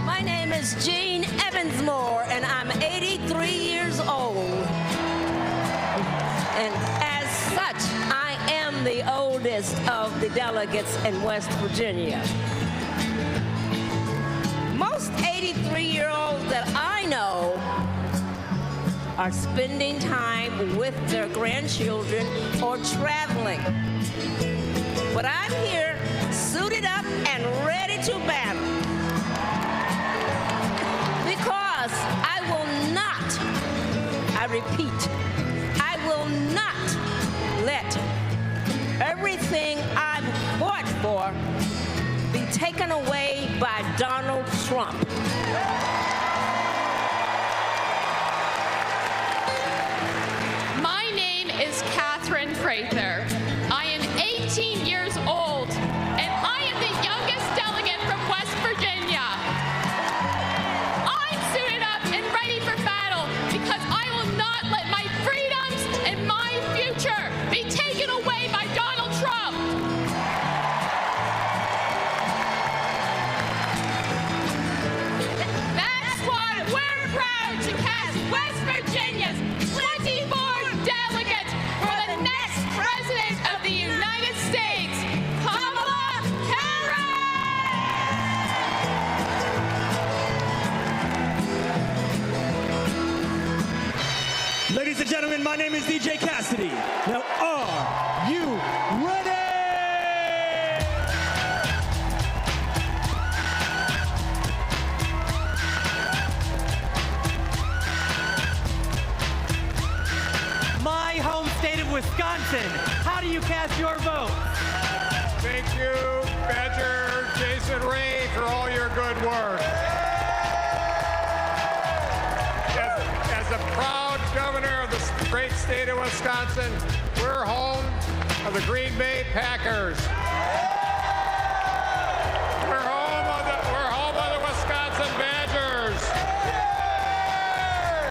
My name is Jean Evansmore, and I'm 83 years old. And as such, I am the oldest of the delegates in West Virginia. Most 83-year-olds that I know are spending time with their grandchildren or traveling. But I'm here, suited up and ready to battle. Because I will not, I repeat, I will not let everything I've fought for be taken away by Donald Trump. My name is Catherine Prather. I am 18 years old, and I am the youngest delegate from West Virginia. I'm suited up and ready for battle because I will not let my freedoms and my future be taken away by Donald Trump. That's why we're proud to cast West Virginia's 24 delegates for the next President of the United States, Kamala Harris! Ladies and gentlemen, my name is DJ Cassidy. Now, are you ready? My home state of Wisconsin. How do you cast your vote? Thank you, Badger Jason Ray, for all your good work. As a proud governor of the great state of Wisconsin, we're home of the Green Bay Packers. We're home of the Wisconsin Badgers.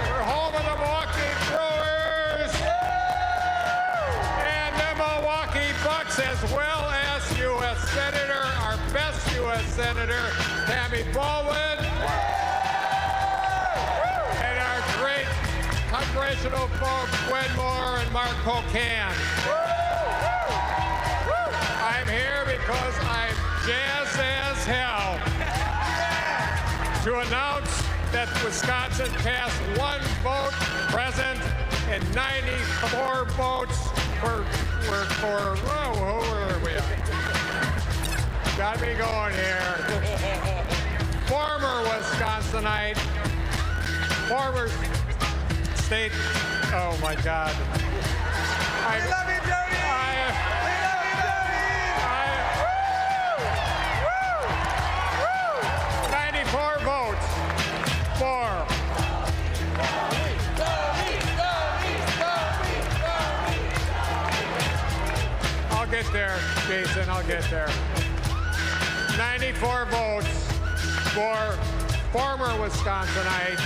We're home of the Milwaukee Brewers and the Milwaukee Bucks, as well as U.S. Senator, our best U.S. Senator, Tammy Baldwin, and our great congressional folks, Gwen Moore and Mark Pocan. I'm here because I'm jazzed as hell to announce that Wisconsin cast one vote present and 94 votes who are we at? Got me going here. Former Wisconsinite, former state, oh my God. We love you, Jody! We love you, Jody! 94 votes for. I'll get there, Jason, I'll get there. 94 votes for former Wisconsinite,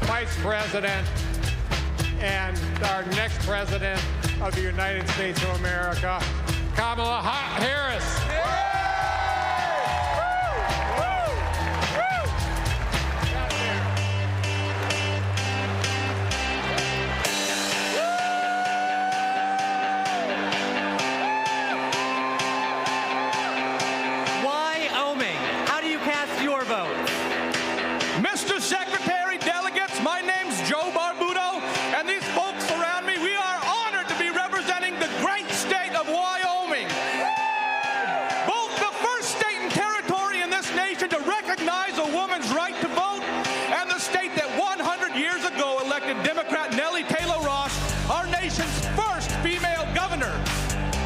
Vice President, and our next President of the United States of America, Kamala Harris. Wyoming. How do you cast your vote? Mr. Secretary, delegates, my name's Joe Barbudo, and these folks around me, we are honored to be representing the great state of Wyoming. Both the first state and territory in this nation to recognize a woman's right to vote, and the state that 100 years ago elected Democrat Nellie Taylor Ross, our nation's first female governor.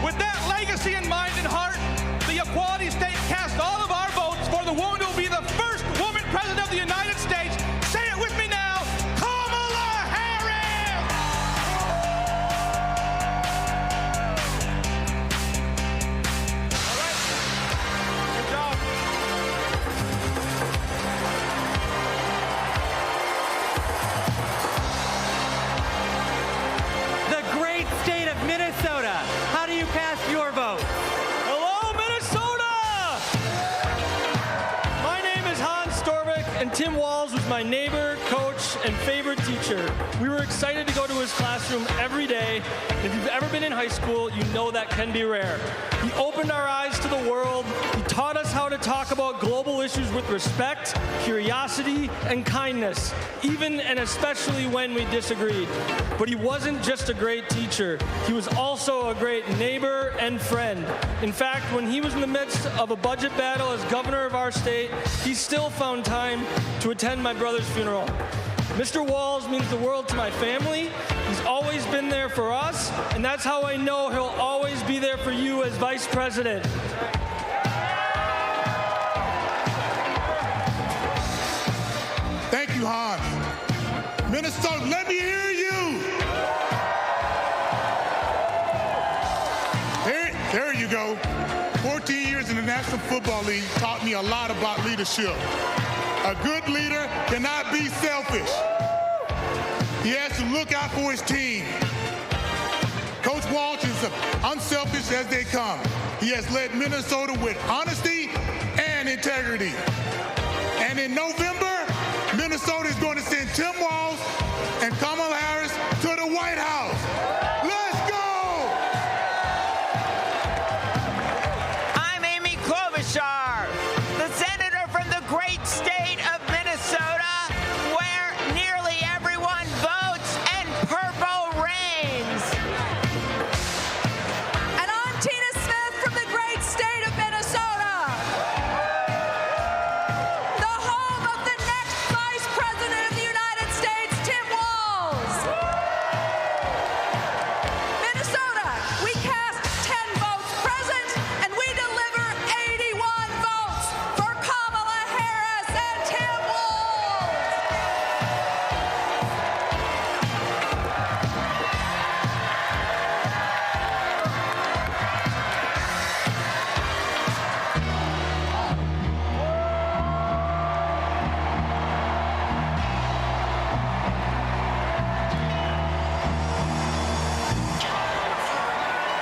With that legacy in mind and heart, the Equality State cast all of our votes for the woman who will be the first woman president of the United States. Say it with me now, Kamala Harris! All right. Good job. The great state of Minnesota. How do you cast your vote? and Tim Walz was my neighbor, coach, and favorite teacher. We were excited to go to his classroom every day. And if you've ever been in high school, you know that can be rare. He opened our eyes to the world. He taught us how to talk about global issues with respect, curiosity, and kindness, even and especially when we disagreed. But he wasn't just a great teacher. He was also a great neighbor and friend. In fact, when he was in the midst of a budget battle as governor of our state, he still found time to attend my brother's funeral. Mr. Walz means the world to my family. He's always been there for us, and that's how I know he'll always be there for you as vice president. Thank you, Hans. Minnesota, let me hear you. There you go. 14 years in the National Football League taught me a lot about leadership. A good leader cannot be selfish. He has to look out for his team. Coach Walz is unselfish as they come. He has led Minnesota with honesty and integrity. And in November, Minnesota is going to send Tim Walz and Kamala Harris to the White House. Let's go! I'm Amy Klobuchar, the senator from the great state of Minnesota, where nearly everyone votes and purple reigns. And I'm Tina Smith from the great state of Minnesota, the home of the next Vice President of the United States, Tim Walz. Minnesota, we cast 10 votes present, and we deliver 81 votes for Kamala Harris and Tim Walz.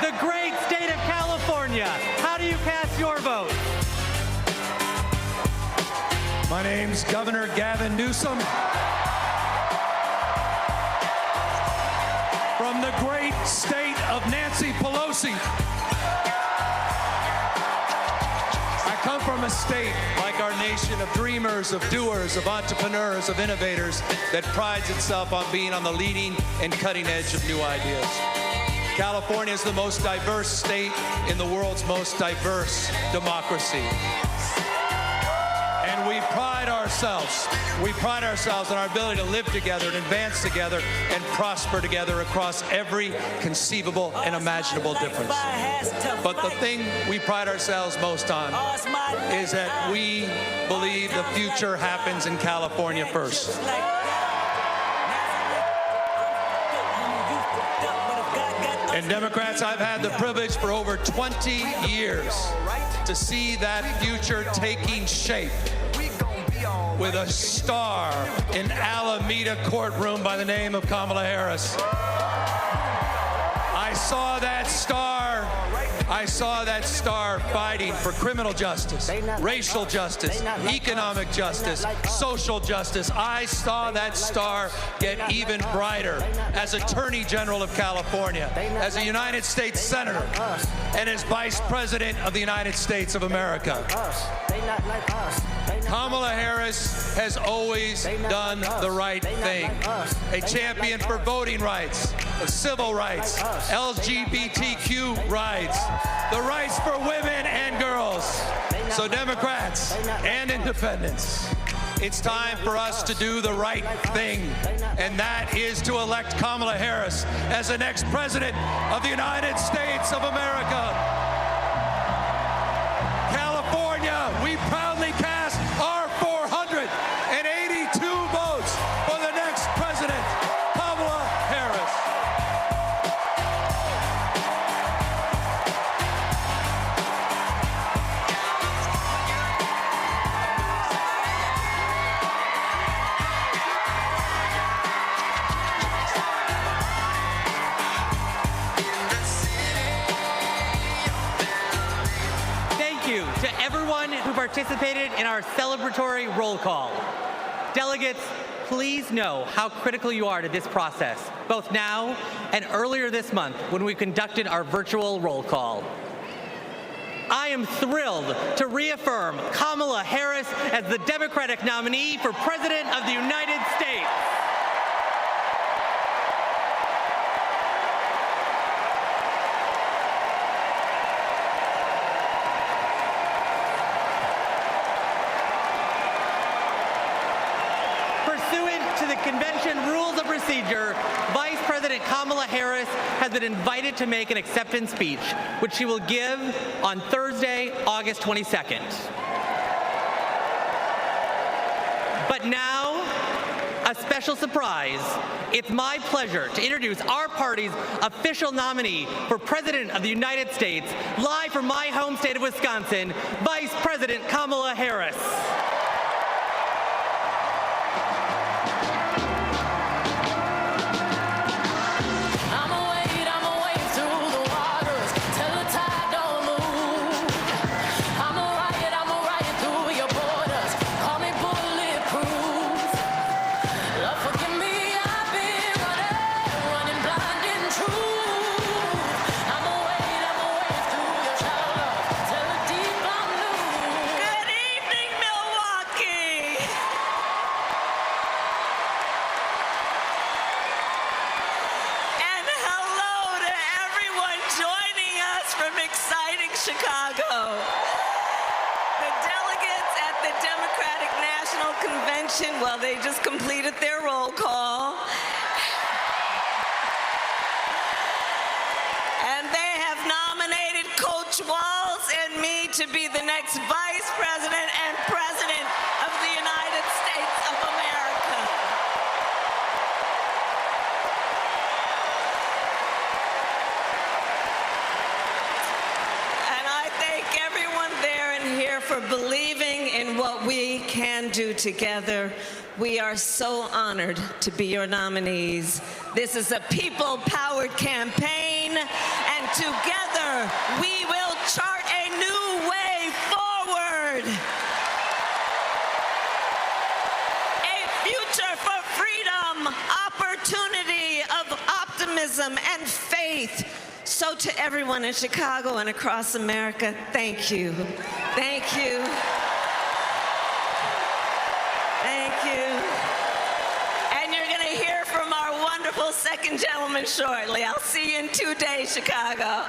The great state of California. How do you cast your vote? My name's Governor Gavin Newsom from the great state of Nancy Pelosi. I come from a state like our nation of dreamers, of doers, of entrepreneurs, of innovators that prides itself on being on the leading and cutting edge of new ideas. California is the most diverse state in the world's most diverse democracy. And we pride ourselves on our ability to live together and advance together and prosper together across every conceivable and imaginable difference. But the thing we pride ourselves most on is that we believe the future happens in California first. And Democrats, I've had the privilege for over 20 years to see that future taking shape with a star in Alameda courtroom by the name of Kamala Harris. I saw that star fighting for criminal justice, racial justice, economic justice, social justice. I saw that star get even brighter as Attorney General of California, as a United States Senator, and as Vice President of the United States of America. Kamala Harris has always done the right thing. A champion for voting rights, civil rights, LGBTQ rights, the rights for women and girls. So Democrats and independents, it's time for us to do the right thing, and that is to elect Kamala Harris as the next President of the United States of America. California, we proudly cast our 482 votes for the next President, Kamala Harris. Thank you to everyone who participated in our celebratory roll call. Delegates, please know how critical you are to this process, both now and earlier this month when we conducted our virtual roll call. I am thrilled to reaffirm Kamala Harris as the Democratic nominee for President of the United States. Pursuant to the convention rules of procedure, Vice President Kamala Harris has been invited to make an acceptance speech, which she will give on Thursday, August 22nd. But now, a special surprise. It's my pleasure to introduce our party's official nominee for President of the United States, live from my home state of Wisconsin, Vice President Kamala Harris. Chicago. The delegates at the Democratic National Convention, well, they just completed their roll call. And they have nominated Coach Walz and me to be the next Vice President and President of the United States of America. For believing in what we can do together. We are so honored to be your nominees. This is a people-powered campaign, and together we will chart a new way forward. A future for freedom, opportunity, of optimism and faith. So to everyone in Chicago and across America, thank you. Thank you. Thank you. And you're going to hear from our wonderful second gentleman shortly. I'll see you in 2 days, Chicago.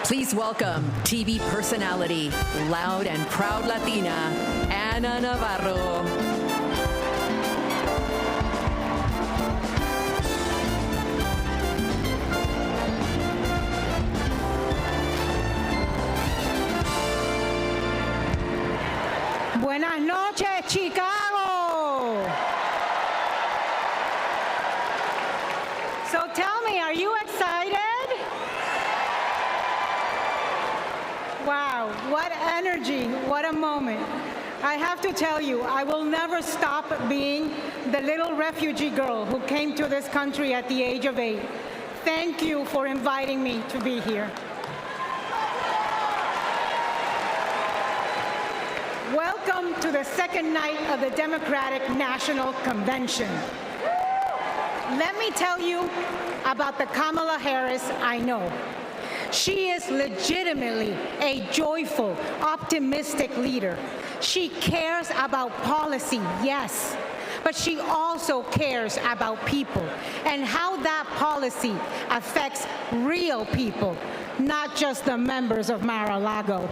Please welcome TV personality, loud and proud Latina, Ana Navarro. Buenas noches, Chicago. So tell me, are you excited? Wow, what energy, what a moment. I have to tell you, I will never stop being the little refugee girl who came to this country at the age of 8. Thank you for inviting me to be here. Welcome to the second night of the Democratic National Convention. Let me tell you about the Kamala Harris I know. She is legitimately a joyful, optimistic leader. She cares about policy, yes, but she also cares about people and how that policy affects real people, not just the members of Mar-a-Lago.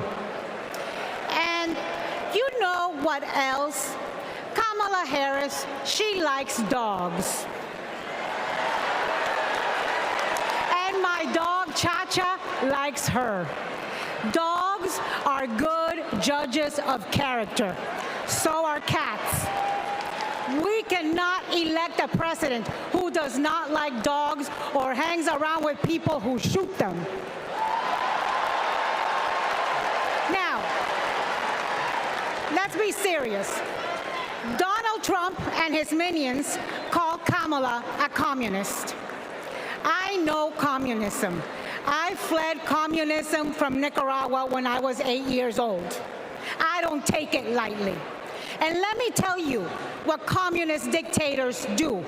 And you know what else? Kamala Harris, she likes dogs. And my dog, Cha-Cha, likes her. Dogs are good judges of character. So are cats. We cannot elect a president who does not like dogs or hangs around with people who shoot them. Now, let's be serious. Donald Trump and his minions call Kamala a communist. I know communism. I fled communism from Nicaragua when I was 8 years old. I don't take it lightly. And let me tell you what communist dictators do.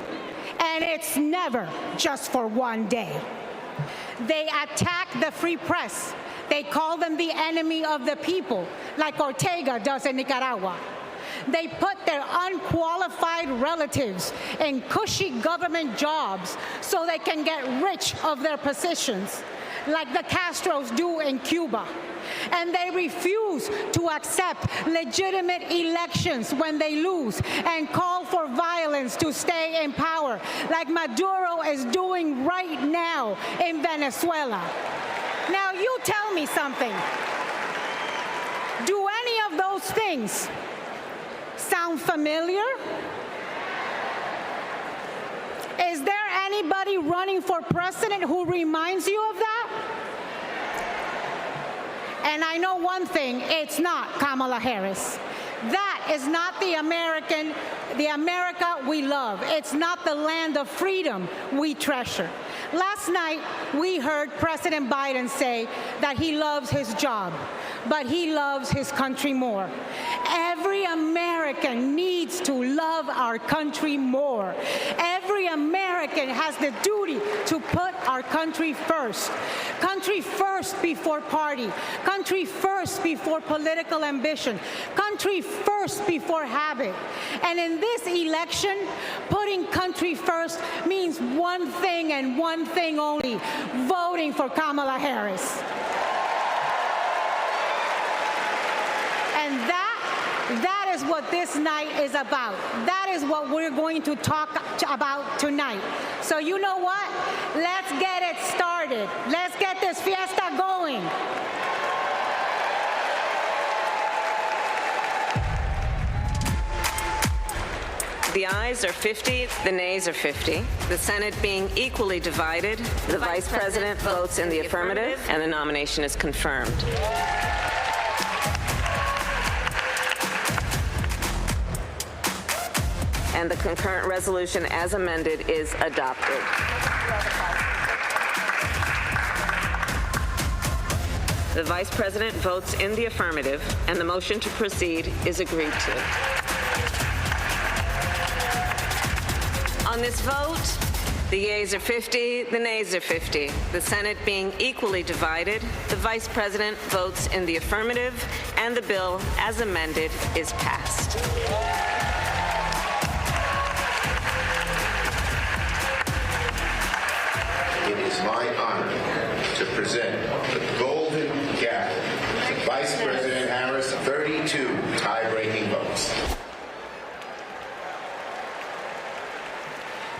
And it's never just for one day. They attack the free press. They call them the enemy of the people, like Ortega does in Nicaragua. They put their unqualified relatives in cushy government jobs so they can get rich of their positions, like the Castros do in Cuba. And they refuse to accept legitimate elections when they lose and call for violence to stay in power, like Maduro is doing right now in Venezuela. Now, you tell me something. Do any of those things sound familiar? Is there anybody running for president who reminds you of that? And I know one thing, it's not Kamala Harris. That is not the America we love. It's not the land of freedom we treasure. Last night, we heard President Biden say that he loves his job, but he loves his country more. Every American needs to love our country more. Every American has the duty to put our country first. Country first before party. Country first before political ambition. Country first before habit. And in this election, putting country first means one thing and one thing only: voting for Kamala Harris. And that is what this night is about. That is what we're going to talk about tonight. So you know what? Let's get it started. Let's get this fiesta going. The ayes are 50, the nays are 50. The Senate being equally divided, the Vice President votes in the affirmative, and the nomination is confirmed. And the concurrent resolution as amended is adopted. The Vice President votes in the affirmative, and the motion to proceed is agreed to. On this vote, the yeas are 50, the nays are 50. The Senate being equally divided, the Vice President votes in the affirmative, and the bill as amended is passed. It is my honor to present the Golden Gavel to Vice President Harris, 32 tie-breaking votes.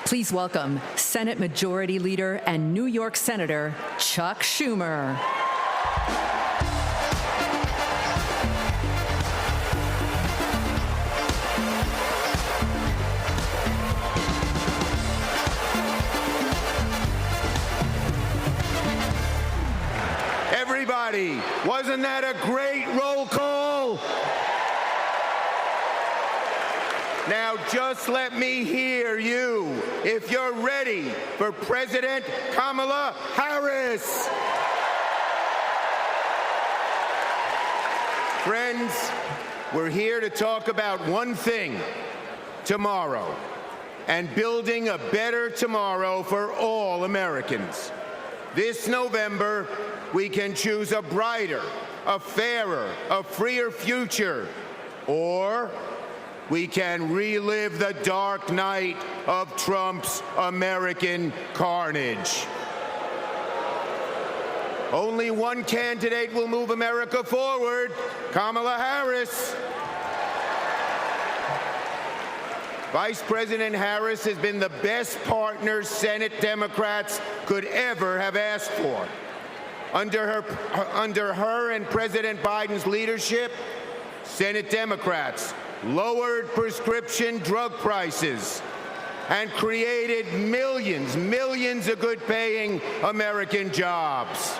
Please welcome Senate Majority Leader and New York Senator Chuck Schumer. Everybody, wasn't that a great roll call? Now just let me hear you if you're ready for President Kamala Harris. Friends, we're here to talk about one thing: tomorrow, and building a better tomorrow for all Americans. This November, we can choose a brighter, a fairer, a freer future, or we can relive the dark night of Trump's American carnage. Only one candidate will move America forward: Kamala Harris. Vice President Harris has been the best partner Senate Democrats could ever have asked for. Under her and President Biden's leadership, Senate Democrats lowered prescription drug prices and created millions of good-paying American jobs.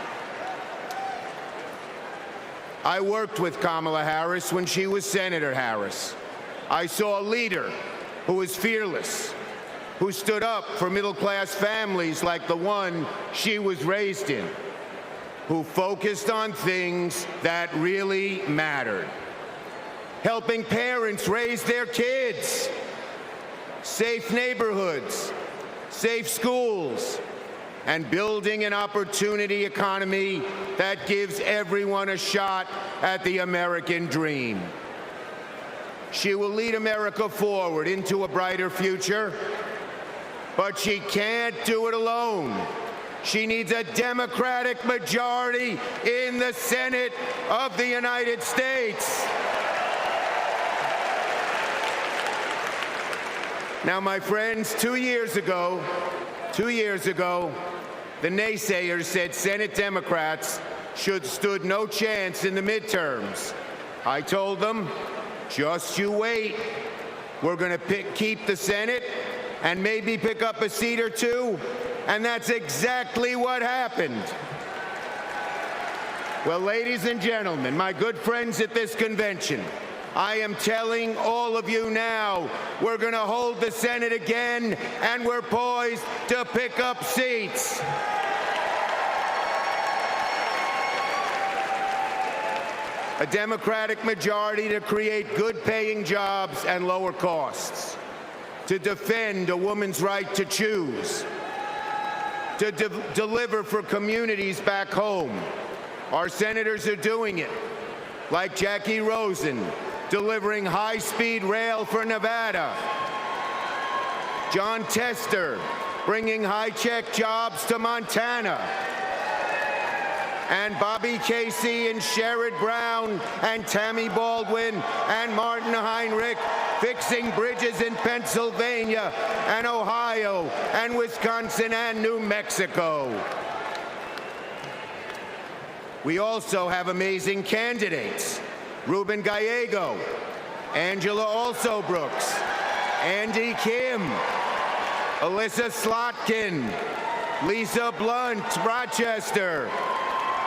I worked with Kamala Harris when she was Senator Harris. I saw a leader who was fearless, who stood up for middle-class families like the one she was raised in, who focused on things that really mattered. Helping parents raise their kids, safe neighborhoods, safe schools, and building an opportunity economy that gives everyone a shot at the American dream. She will lead America forward into a brighter future, but she can't do it alone. She needs a Democratic majority in the Senate of the United States. Now, my friends, 2 years ago, the naysayers said Senate Democrats stood no chance in the midterms. I told them, just you wait. We're going to keep the Senate and maybe pick up a seat or two, and that's exactly what happened. Well, ladies and gentlemen, my good friends at this convention, I am telling all of you now, we're going to hold the Senate again, and we're poised to pick up seats. A Democratic majority to create good-paying jobs and lower costs, to defend a woman's right to choose, to deliver for communities back home. Our senators are doing it, like Jackie Rosen, delivering high-speed rail for Nevada. John Tester, bringing high-tech jobs to Montana. And Bobby Casey and Sherrod Brown and Tammy Baldwin and Martin Heinrich fixing bridges in Pennsylvania and Ohio and Wisconsin and New Mexico. We also have amazing candidates. Ruben Gallego, Angela Alsobrooks, Andy Kim, Alyssa Slotkin, Lisa Blunt, Rochester,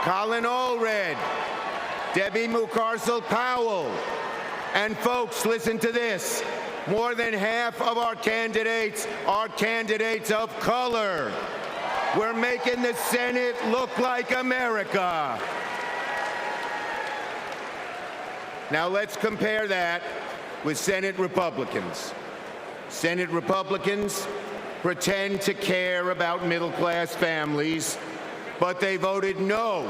Colin Allred, Debbie Mucarsel-Powell. And folks, listen to this. More than half of our candidates are candidates of color. We're making the Senate look like America. Now let's compare that with Senate Republicans. Senate Republicans pretend to care about middle-class families, but they voted no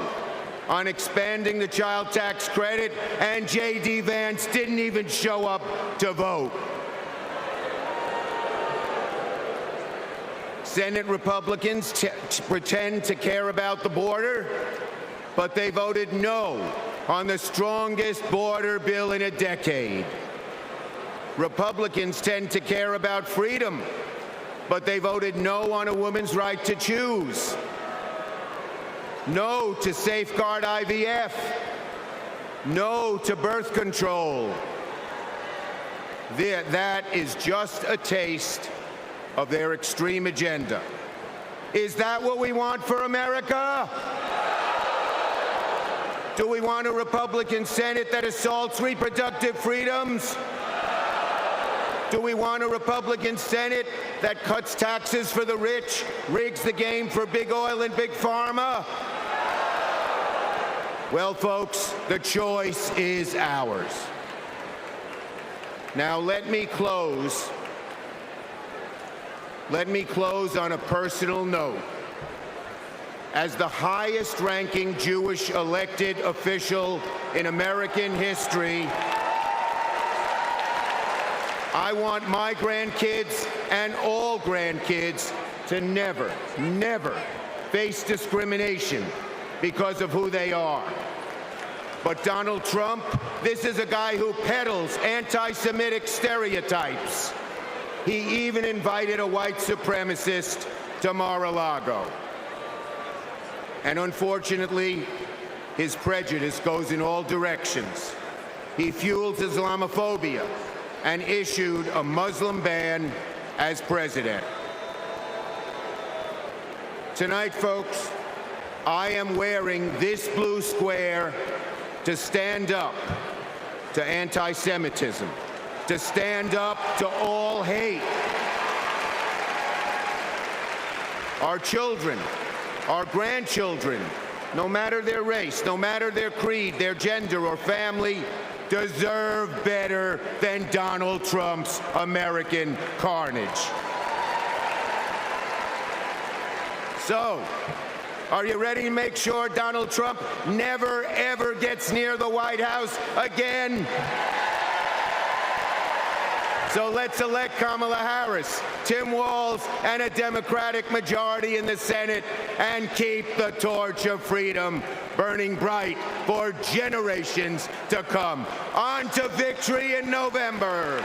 on expanding the child tax credit, and J.D. Vance didn't even show up to vote. Senate Republicans pretend to care about the border, but they voted no on the strongest border bill in a decade. Republicans tend to care about freedom, but they voted no on a woman's right to choose. No to safeguard IVF. No to birth control. That is just a taste of their extreme agenda. Is that what we want for America? Do we want a Republican Senate that assaults reproductive freedoms? Do we want a Republican Senate that cuts taxes for the rich, rigs the game for big oil and big pharma? Well, folks, the choice is ours. Now, let me close on a personal note. As the highest-ranking Jewish elected official in American history, I want my grandkids and all grandkids to never, never face discrimination because of who they are. But Donald Trump, this is a guy who peddles anti-Semitic stereotypes. He even invited a white supremacist to Mar-a-Lago. And unfortunately, his prejudice goes in all directions. He fuels Islamophobia and issued a Muslim ban as president. Tonight, folks, I am wearing this blue square to stand up to anti-Semitism, to stand up to all hate. our children, our grandchildren, no matter their race, no matter their creed, their gender or family, deserve better than Donald Trump's American carnage. So, are you ready to make sure Donald Trump never, ever gets near the White House again? So let's elect Kamala Harris, Tim Walz, and a Democratic majority in the Senate and keep the torch of freedom burning bright for generations to come. On to victory in November.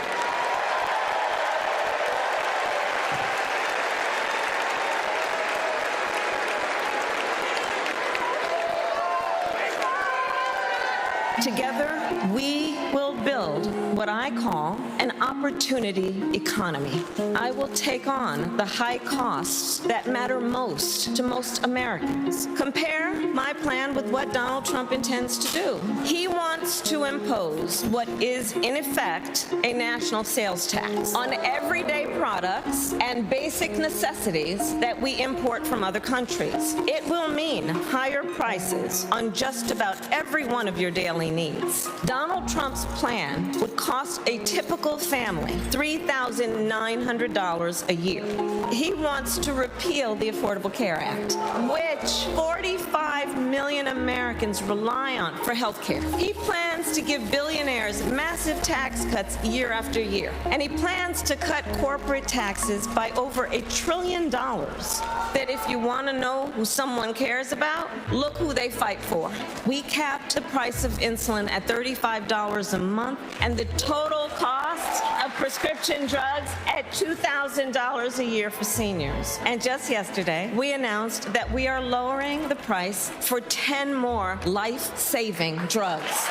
Together, we will build what I call an opportunity economy. I will take on the high costs that matter most to most Americans. Compare my plan with what Donald Trump intends to do. He wants to impose what is, in effect, a national sales tax on everyday products and basic necessities that we import from other countries. It will mean higher prices on just about every one of your daily needs. Donald Trump's plan would cost a typical family $3,900 a year. He wants to repeal the Affordable Care Act, which 45 million Americans rely on for health care. He plans to give billionaires massive tax cuts year after year, and he plans to cut corporate taxes by over $1 trillion. That if you want to know who someone cares about, look who they fight for. We capped the price of insulin at $35 a month, and the total cost of prescription drugs at $2,000 a year for seniors. And just yesterday, we announced that we are lowering the price for 10 more life-saving drugs.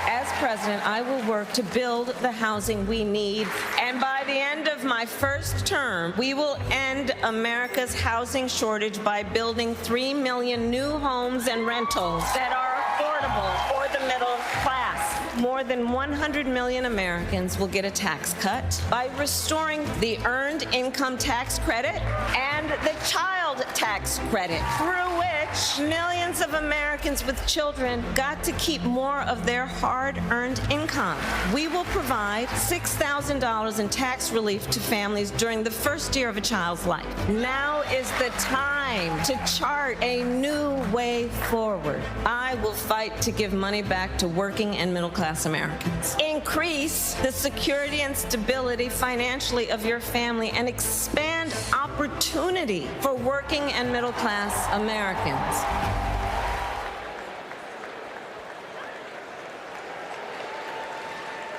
As president, I will work to build the housing we need, and by the end of my first term, we will end America's housing shortage by building 3 million new homes and rentals that are affordable for the middle class. More than 100 million Americans will get a tax cut by restoring the Earned Income Tax Credit and the Child Tax Credit, through which millions of Americans with children got to keep more of their hard-earned income. We will provide $6,000 in tax relief to families during the first year of a child's life. Now is the time to chart a new way forward. I will fight to give money back to working and middle-class Americans. Increase the security and stability financially of your family and expand opportunity for working and middle-class Americans.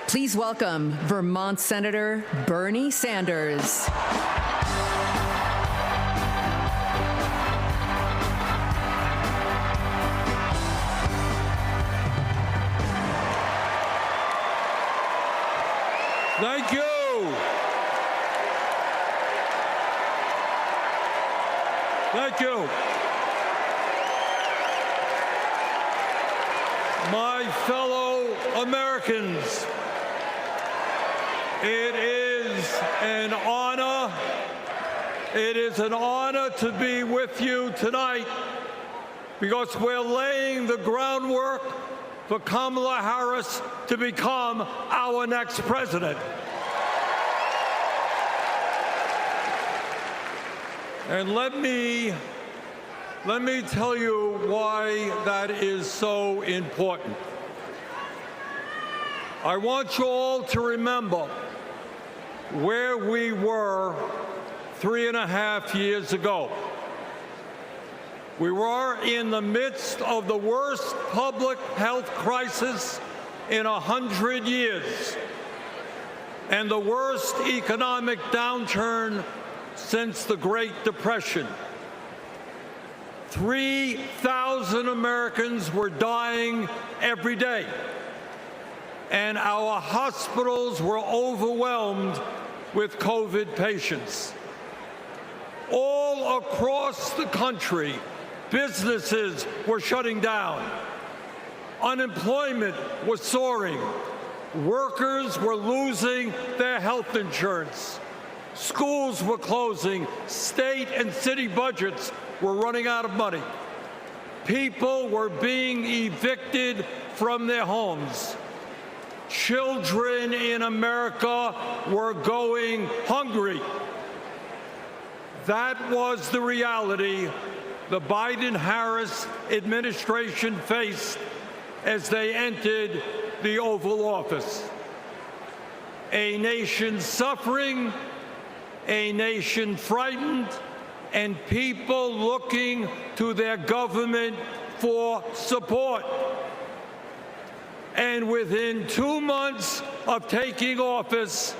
Please welcome Vermont Senator Bernie Sanders. Thank you. Thank you. My fellow Americans, it is an honor to be with you tonight, because we're laying the groundwork for Kamala Harris to become our next president. And let me tell you why that is so important. I want you all to remember where we were 3.5 years ago. We were in the midst of the worst public health crisis in 100 years and the worst economic downturn since the Great Depression. 3,000 Americans were dying every day, and our hospitals were overwhelmed with COVID patients. All across the country, businesses were shutting down. Unemployment was soaring. Workers were losing their health insurance. Schools were closing. State and city budgets were running out of money. People were being evicted from their homes. Children in America were going hungry. That was the reality the Biden-Harris administration faced as they entered the Oval Office. A nation suffering, a nation frightened, and people looking to their government for support. And within 2 months of taking office,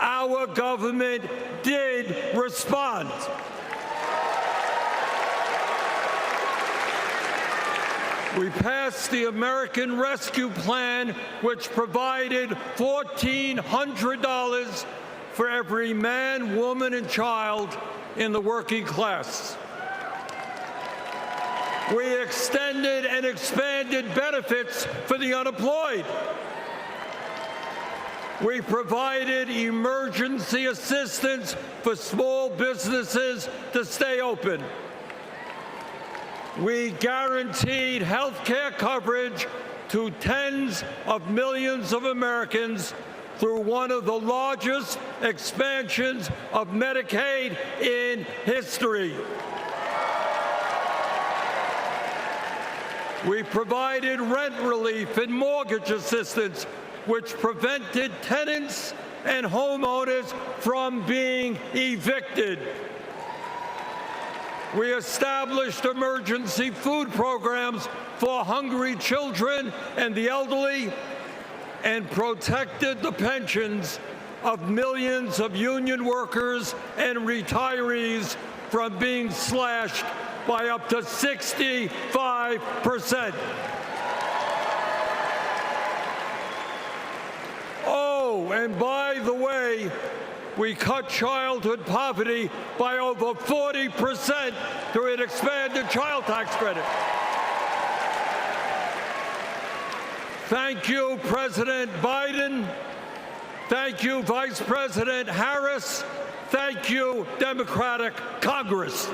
our government did respond. We passed the American Rescue Plan, which provided $1,400 for every man, woman, and child in the working class. We extended and expanded benefits for the unemployed. We provided emergency assistance for small businesses to stay open. We guaranteed health care coverage to tens of millions of Americans through one of the largest expansions of Medicaid in history. We provided rent relief and mortgage assistance, which prevented tenants and homeowners from being evicted. We established emergency food programs for hungry children and the elderly, and protected the pensions of millions of union workers and retirees from being slashed by up to 65%. Oh, and by the way, we cut childhood poverty by over 40% through an expanded child tax credit. Thank you, President Biden. Thank you, Vice President Harris. Thank you, Democratic Congress.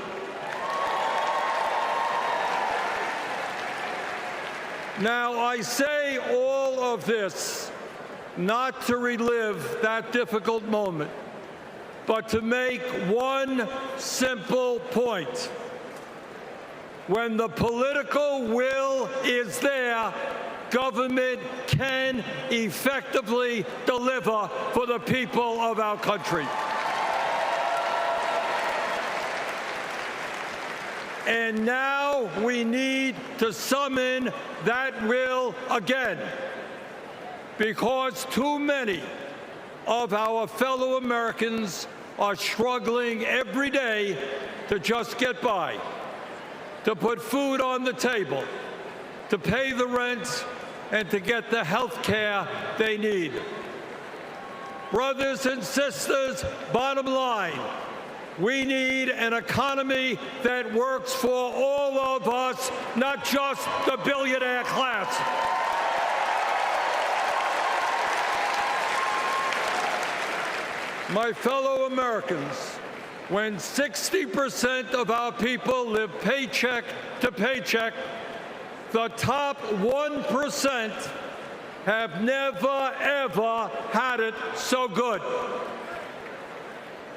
Now, I say all of this not to relive that difficult moment, but to make one simple point. When the political will is there, government can effectively deliver for the people of our country. And now we need to summon that will again, because too many of our fellow Americans are struggling every day to just get by, to put food on the table, to pay the rent, and to get the health care they need. Brothers and sisters, bottom line, we need an economy that works for all of us, not just the billionaire class. My fellow Americans, when 60% of our people live paycheck to paycheck, the top 1% have never, ever had it so good.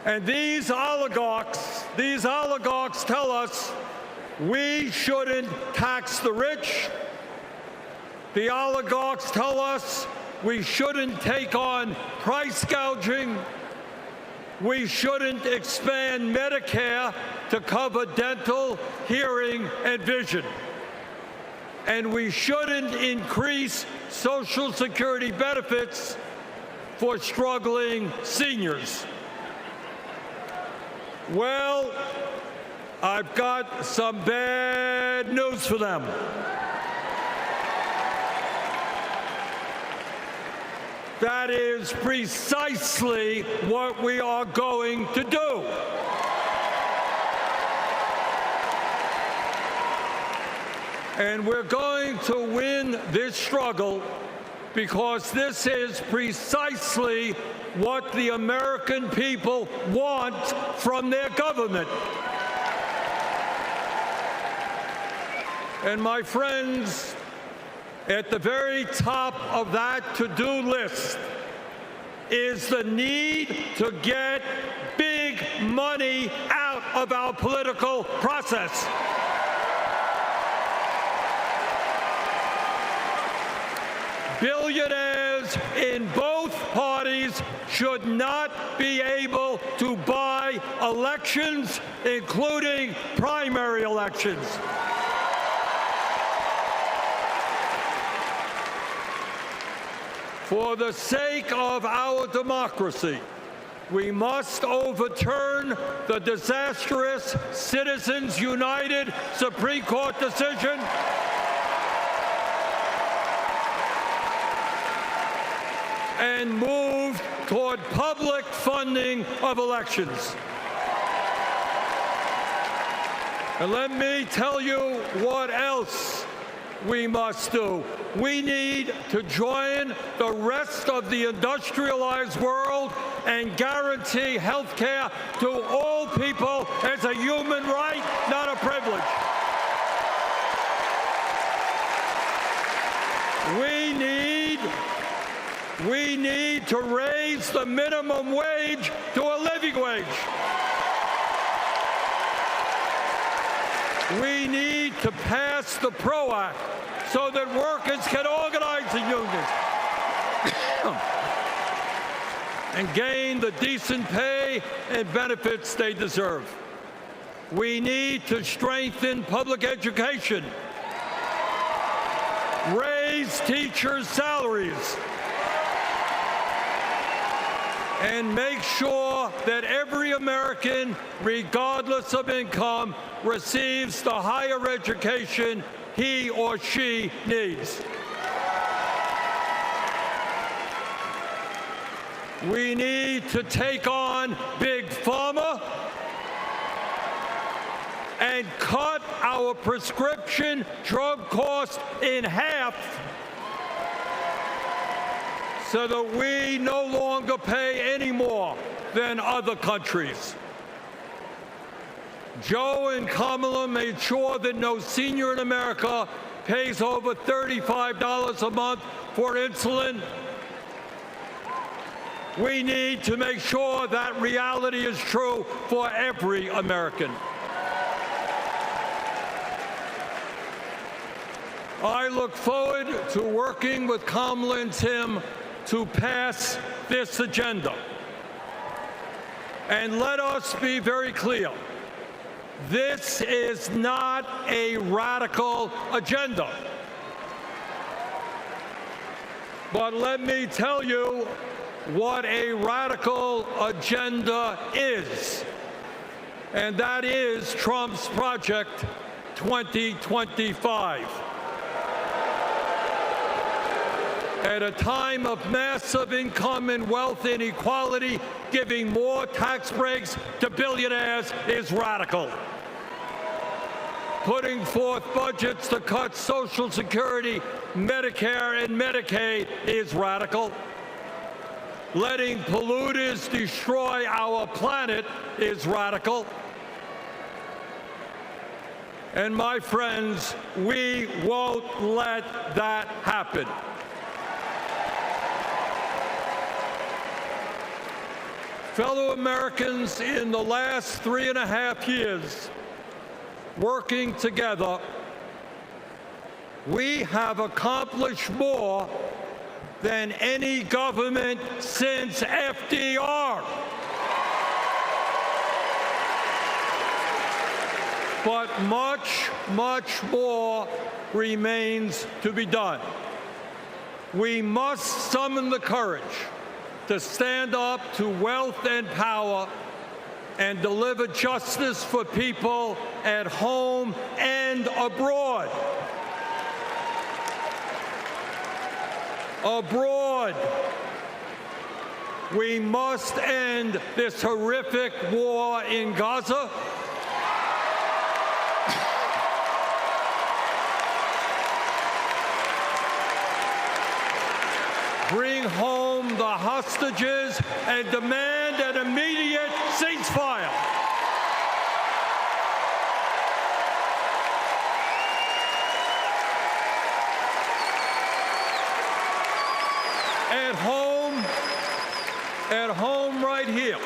And these oligarchs tell us we shouldn't tax the rich. The oligarchs tell us we shouldn't take on price gouging. We shouldn't expand Medicare to cover dental, hearing, and vision. And we shouldn't increase Social Security benefits for struggling seniors. Well, I've got some bad news for them. That is precisely what we are going to do. And we're going to win this struggle because this is precisely what the American people want from their government. And my friends, at the very top of that to-do list is the need to get big money out of our political process. Billionaires in both parties should not be able to buy elections, including primary elections. For the sake of our democracy, we must overturn the disastrous Citizens United Supreme Court decision and move toward public funding of elections. And let me tell you what else we must do. We need to join the rest of the industrialized world and guarantee health care to all people as a human right, not a privilege. We need to raise the minimum wage to a living wage. We need to pass the PRO Act so that workers can organize in unions and gain the decent pay and benefits they deserve. We need to strengthen public education, raise teachers' salaries, and make sure that every American, regardless of income, receives the higher education he or she needs. We need to take on Big Pharma and cut our prescription drug costs in half so that we no longer pay any more than other countries. Joe and Kamala made sure that no senior in America pays over $35 a month for insulin. We need to make sure that reality is true for every American. I look forward to working with Kamala and Tim to pass this agenda. And let us be very clear. This is not a radical agenda. But let me tell you what a radical agenda is. And that is Trump's Project 2025. At a time of massive income and wealth inequality, giving more tax breaks to billionaires is radical. Putting forth budgets to cut Social Security, Medicare, and Medicaid is radical. Letting polluters destroy our planet is radical. And my friends, we won't let that happen. Fellow Americans, in the last 3.5 years, working together, we have accomplished more than any government since FDR. But much, much more remains to be done. We must summon the courage to stand up to wealth and power and deliver justice for people at home and abroad. Abroad, we must end this horrific war in Gaza. Bring home the hostages and demand an immediate ceasefire. At home right here,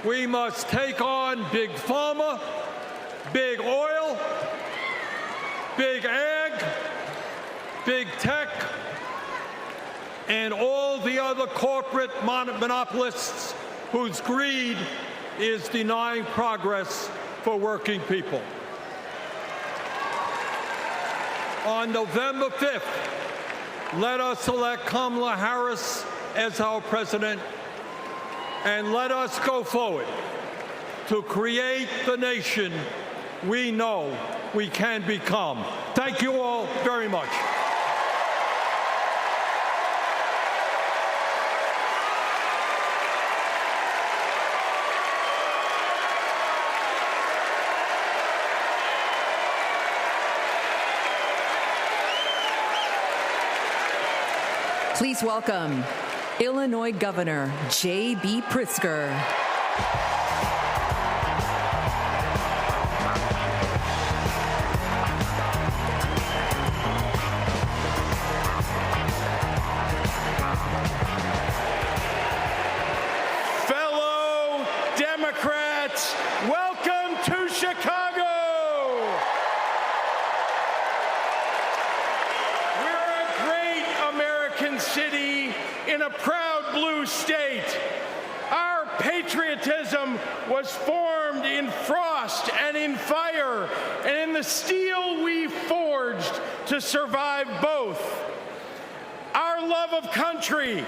we must take on Big Pharma, Big Oil, Big Ag, Big Tech, and all the other corporate monopolists whose greed is denying progress for working people. On November 5th, let us elect Kamala Harris as our president, and let us go forward to create the nation we know we can become. Thank you all very much. Please welcome Illinois Governor J.B. Pritzker. Fellow Democrats, welcome to Chicago. We're a great American city in a proud blue state. Our patriotism was formed in frost and in fire, and in the steel we forged to survive both. Our love of country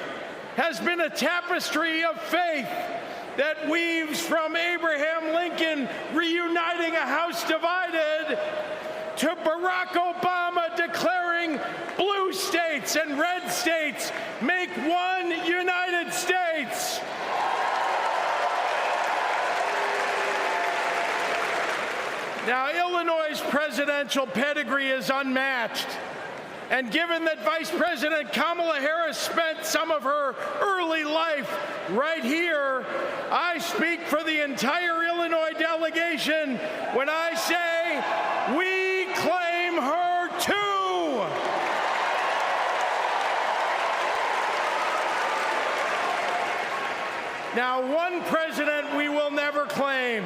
has been a tapestry of faith that weaves from Abraham Lincoln reuniting a house divided to Barack Obama declaring blue states and red states make one United States. Now, Illinois' presidential pedigree is unmatched. And given that Vice President Kamala Harris spent some of her early life right here, I speak for the entire Illinois delegation when I say we claim her too. Now, one president we will never claim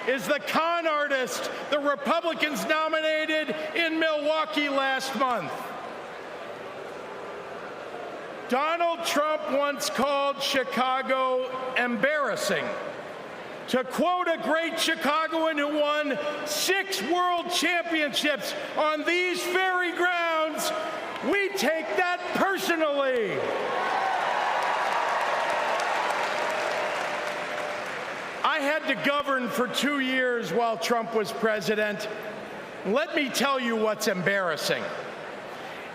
is the con artist the Republicans nominated in Milwaukee last month. Donald Trump once called Chicago embarrassing. To quote a great Chicagoan who won 6 world championships on these very grounds, we take that personally. I had to govern for 2 years while Trump was president. Let me tell you what's embarrassing.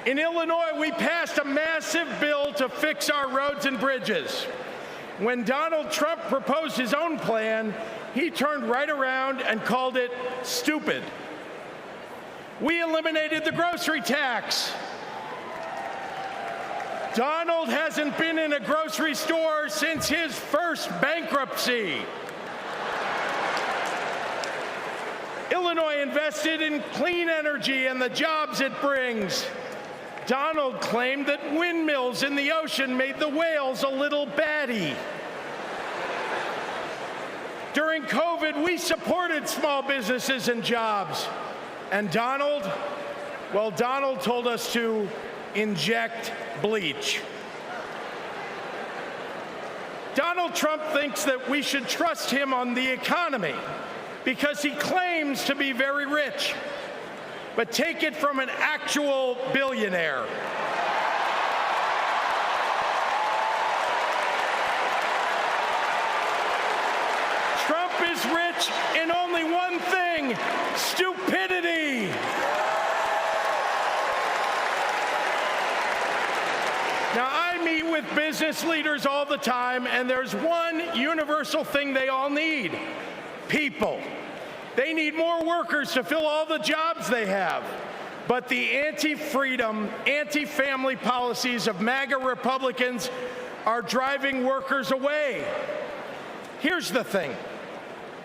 In Illinois, we passed a massive bill to fix our roads and bridges. When Donald Trump proposed his own plan, he turned right around and called it stupid. We eliminated the grocery tax. Donald hasn't been in a grocery store since his first bankruptcy. Illinois invested in clean energy and the jobs it brings. Donald claimed that windmills in the ocean made the whales a little batty. During COVID, we supported small businesses and jobs. And Donald told us to inject bleach. Donald Trump thinks that we should trust him on the economy because he claims to be very rich. But take it from an actual billionaire. Trump is rich in only one thing: stupidity. Now, I meet with business leaders all the time, and there's one universal thing they all need: people. They need more workers to fill all the jobs they have. But the anti-freedom, anti-family policies of MAGA Republicans are driving workers away. Here's the thing.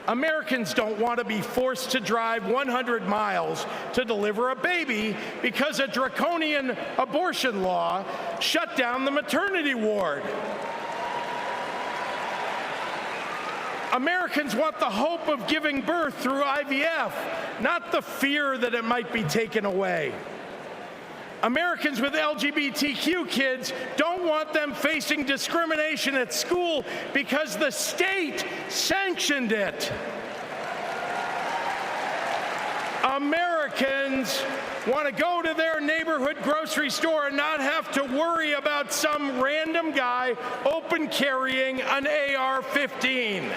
Americans don't want to be forced to drive 100 miles to deliver a baby because a draconian abortion law shut down the maternity ward. Americans want the hope of giving birth through IVF, not the fear that it might be taken away. Americans with LGBTQ kids don't want them facing discrimination at school because the state sanctioned it. Americans want to go to their neighborhood grocery store and not have to worry about some random guy open carrying an AR-15.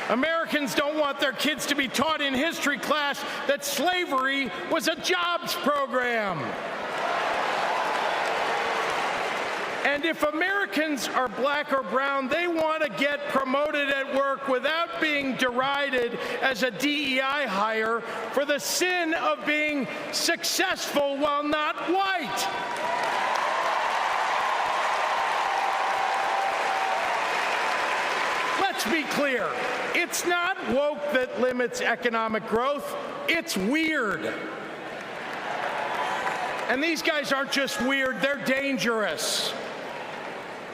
Americans don't want their kids to be taught in history class that slavery was a jobs program. And if Americans are black or brown, they want to get promoted at work without being derided as a DEI hire for the sin of being successful while not white. Let's be clear. It's not woke that limits economic growth. It's weird. And these guys aren't just weird, they're dangerous.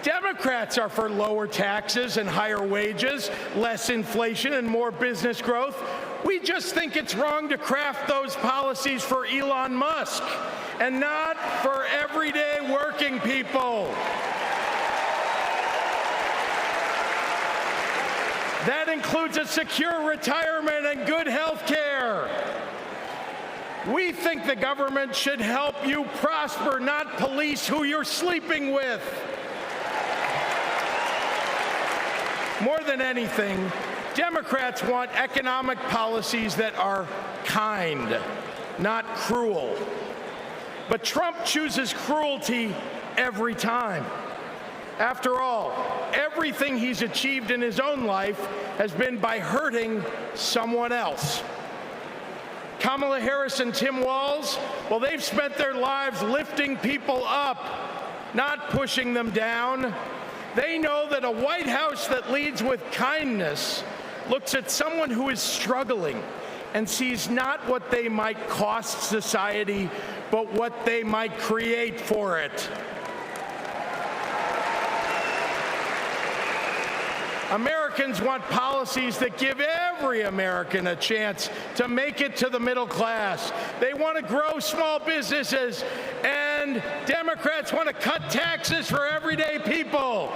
Democrats are for lower taxes and higher wages, less inflation and more business growth. We just think it's wrong to craft those policies for Elon Musk and not for everyday working people. That includes a secure retirement and good health care. We think the government should help you prosper, not police who you're sleeping with. More than anything, Democrats want economic policies that are kind, not cruel. But Trump chooses cruelty every time. After all, everything he's achieved in his own life has been by hurting someone else. Kamala Harris and Tim Walz, well, they've spent their lives lifting people up, not pushing them down. They know that a White House that leads with kindness looks at someone who is struggling and sees not what they might cost society, but what they might create for it. Americans want policies that give every American a chance to make it to the middle class. They want to grow small businesses, and Democrats want to cut taxes for everyday people.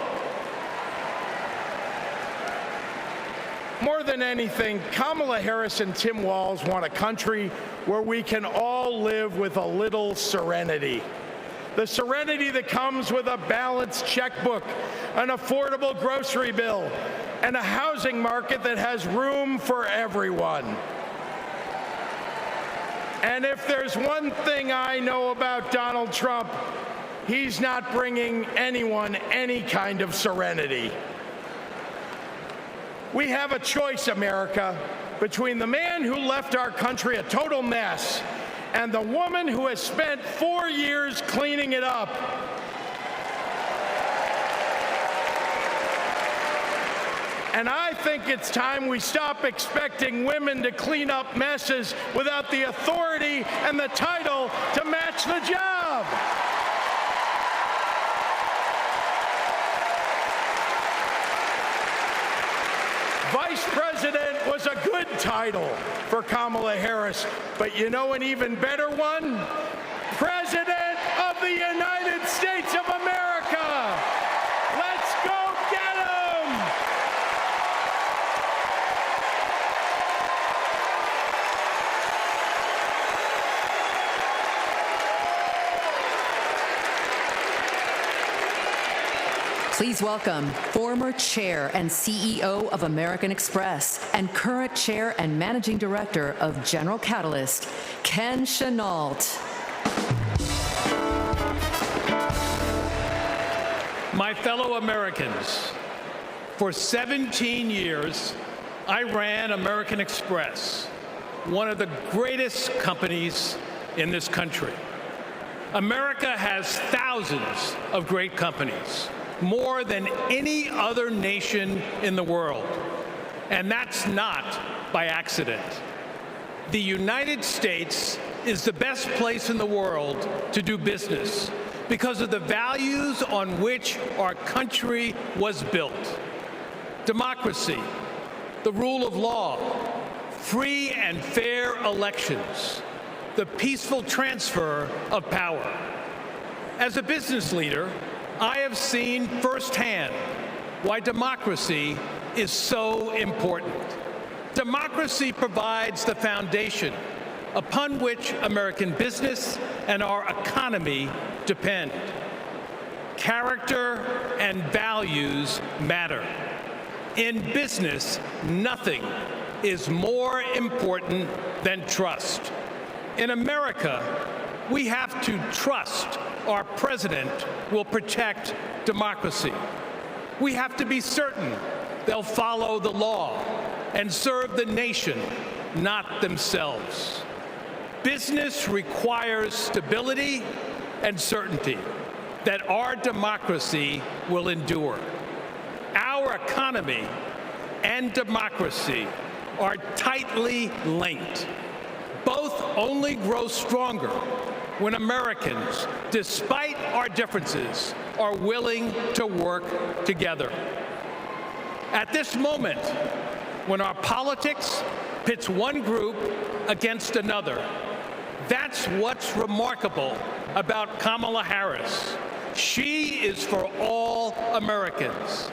More than anything, Kamala Harris and Tim Walz want a country where we can all live with a little serenity. The serenity that comes with a balanced checkbook, an affordable grocery bill, and a housing market that has room for everyone. And if there's one thing I know about Donald Trump, he's not bringing anyone any kind of serenity. We have a choice, America, between the man who left our country a total mess and the woman who has spent 4 years cleaning it up. And I think it's time we stop expecting women to clean up messes without the authority and the title to match the job. Vice President was a good title for Kamala Harris, but you know an even better one? President of the United States of America. Let's go get 'em! Please welcome former chair and CEO of American Express and current chair and managing director of General Catalyst, Ken Chenault. My fellow Americans, for 17 years, I ran American Express, one of the greatest companies in this country. America has thousands of great companies, more than any other nation in the world. And that's not by accident. The United States is the best place in the world to do business because of the values on which our country was built. Democracy, the rule of law, free and fair elections, the peaceful transfer of power. As a business leader, I have seen firsthand why democracy is so important. Democracy provides the foundation upon which American business and our economy depend. Character and values matter. In business, nothing is more important than trust. In America, we have to trust our president will protect democracy. We have to be certain they'll follow the law and serve the nation, not themselves. Business requires stability and certainty that our democracy will endure. Our economy and democracy are tightly linked. Both only grow stronger when Americans, despite our differences, are willing to work together. At this moment, when our politics pits one group against another, that's what's remarkable about Kamala Harris. She is for all Americans.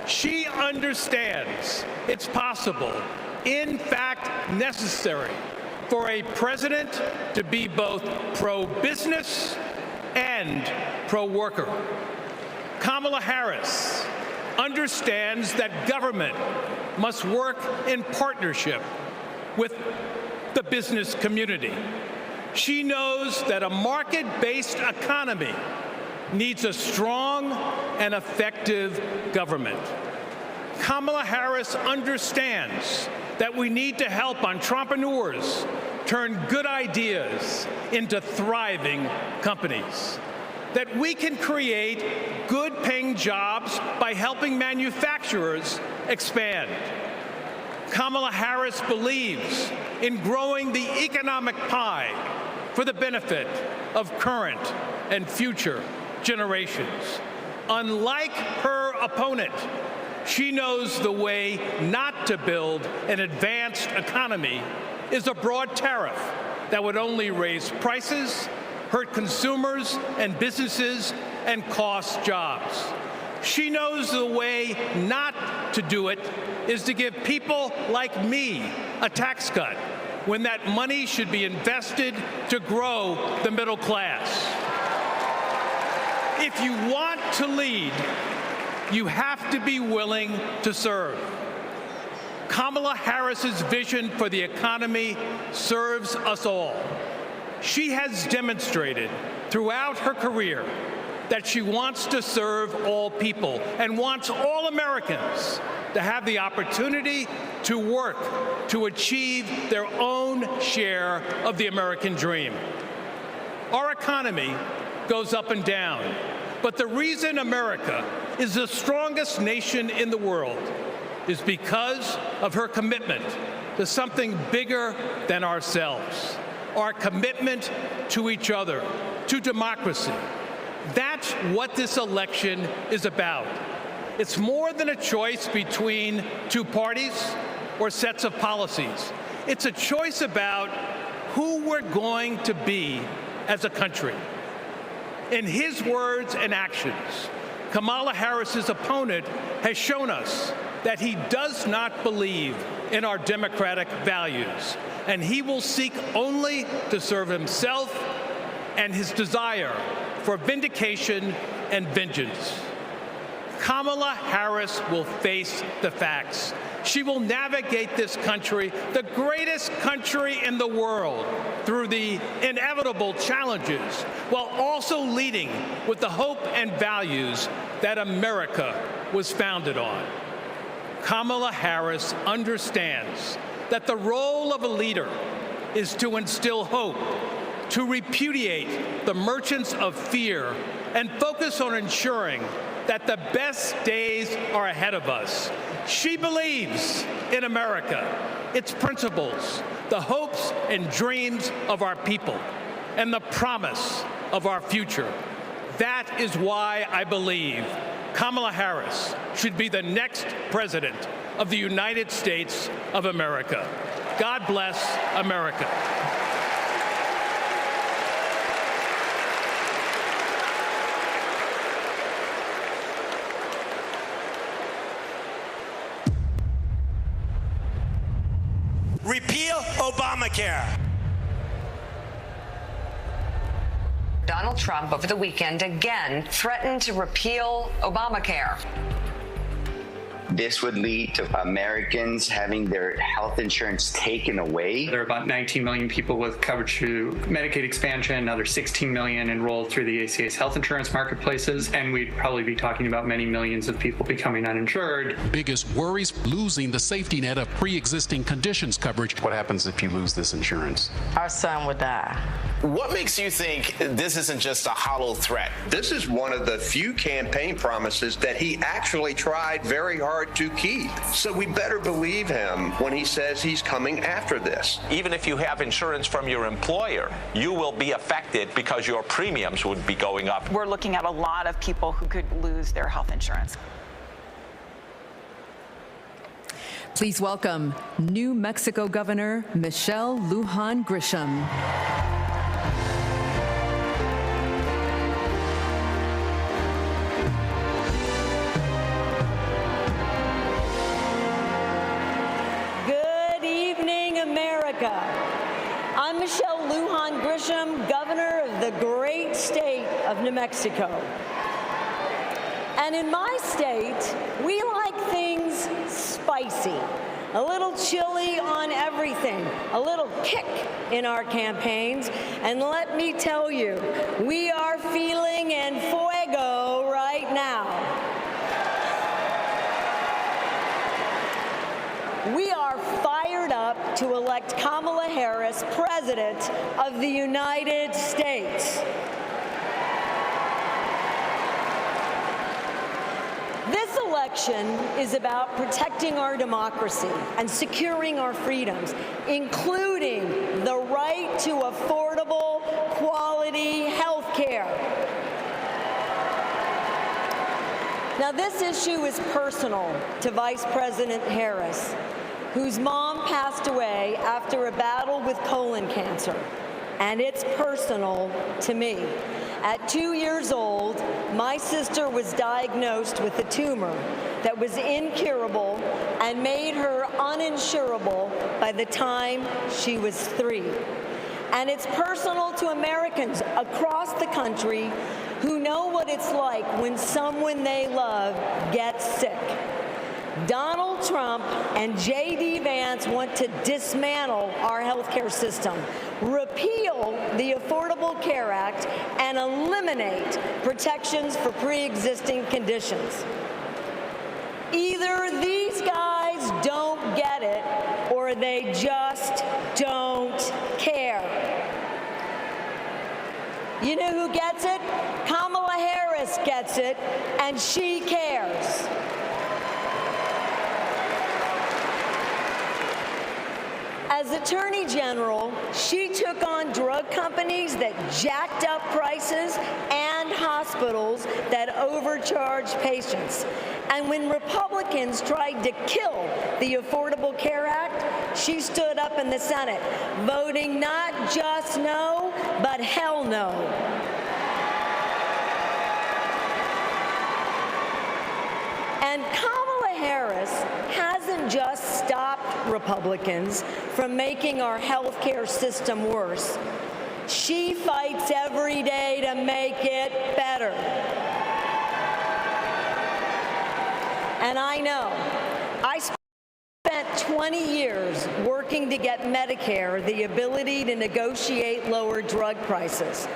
She understands it's possible, in fact necessary, for a president to be both pro-business and pro-worker. Kamala Harris understands that government must work in partnership with the business community. She knows that a market-based economy needs a strong and effective government. Kamala Harris understands that we need to help entrepreneurs turn good ideas into thriving companies, that we can create good-paying jobs by helping manufacturers expand. Kamala Harris believes in growing the economic pie for the benefit of current and future generations. Unlike her opponent, she knows the way not to build an advanced economy is a broad tariff that would only raise prices, hurt consumers and businesses, and cost jobs. She knows the way not to do it is to give people like me a tax cut when that money should be invested to grow the middle class. If you want to lead, you have to be willing to serve. Kamala Harris's vision for the economy serves us all. She has demonstrated throughout her career that she wants to serve all people and wants all Americans to have the opportunity to work to achieve their own share of the American dream. Our economy goes up and down, but the reason America is the strongest nation in the world is because of her commitment to something bigger than ourselves, our commitment to each other, to democracy. That's what this election is about. It's more than a choice between two parties or sets of policies. It's a choice about who we're going to be as a country. In his words and actions, Kamala Harris's opponent has shown us that he does not believe in our democratic values, and he will seek only to serve himself and his desire for vindication and vengeance. Kamala Harris will face the facts. She will navigate this country, the greatest country in the world, through the inevitable challenges, while also leading with the hope and values that America was founded on. Kamala Harris understands that the role of a leader is to instill hope, to repudiate the merchants of fear and focus on ensuring that the best days are ahead of us. She believes in America, its principles, the hopes and dreams of our people, and the promise of our future. That is why I believe Kamala Harris should be the next president of the United States of America. God bless America. Repeal Obamacare. Donald Trump over the weekend again threatened to repeal Obamacare. This would lead to Americans having their health insurance taken away. There are about 19 million people with coverage through Medicaid expansion, another 16 million enrolled through the ACA's health insurance marketplaces, and we'd probably be talking about many millions of people becoming uninsured. Biggest worries, losing the safety net of pre-existing conditions coverage. What happens if you lose this insurance? Our son would die. What makes you think this isn't just a hollow threat? This is one of the few campaign promises that he actually tried very hard to keep. So we better believe him when he says he's coming after this. Even if you have insurance from your employer, you will be affected because your premiums would be going up. We're looking at a lot of people who could lose their health insurance. Please welcome New Mexico Governor Michelle Lujan Grisham. America. I'm Michelle Lujan Grisham, governor of the great state of New Mexico. And in my state, we like things spicy, a little chili on everything, a little kick in our campaigns. And let me tell you, we are feeling en fuego right now. We are fired up to elect Kamala Harris President of the United States. This election is about protecting our democracy and securing our freedoms, including the right to affordable, quality health care. Now, this issue is personal to Vice President Harris, whose mom passed away after a battle with colon cancer, and it's personal to me. At 2 years old, my sister was diagnosed with a tumor that was incurable and made her uninsurable by the time she was 3. And it's personal to Americans across the country who know what it's like when someone they love gets sick. Donald Trump and J.D. Vance want to dismantle our healthcare system, repeal the Affordable Care Act, and eliminate protections for pre-existing conditions. Either these guys don't get it, or they just don't care. You know who gets it? Kamala Harris gets it, and she cares. As Attorney General, she took on drug companies that jacked up prices and hospitals that overcharged patients. And when Republicans tried to kill the Affordable Care Act, she stood up in the Senate, voting not just no, but hell no. And Kamala Harris hasn't just stopped Republicans from making our health care system worse. She fights every day to make it better. And I know, I spent 20 years working to get Medicare the ability to negotiate lower drug prices.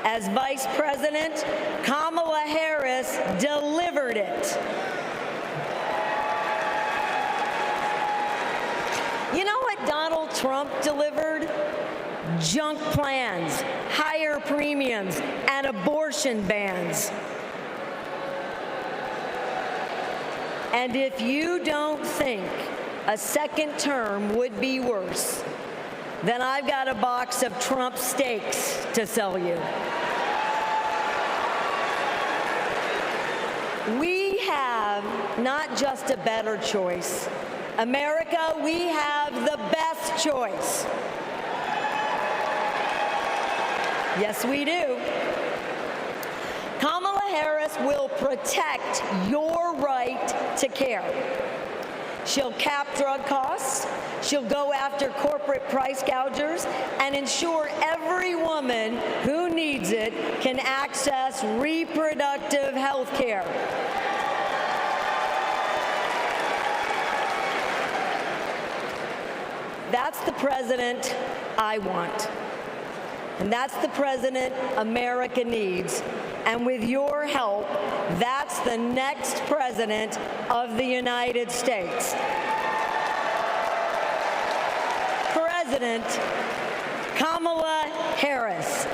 As Vice President, Kamala Harris delivered it. You know what Donald Trump delivered? Junk plans, premiums, and abortion bans. And if you don't think a second term would be worse, then I've got a box of Trump steaks to sell you. We have not just a better choice. America, we have the best choice. Yes, we do. Kamala Harris will protect your right to care. She'll cap drug costs, she'll go after corporate price gougers, and ensure every woman who needs it can access reproductive health care. That's the president I want. And that's the president America needs. And with your help, that's the next president of the United States. President Kamala Harris.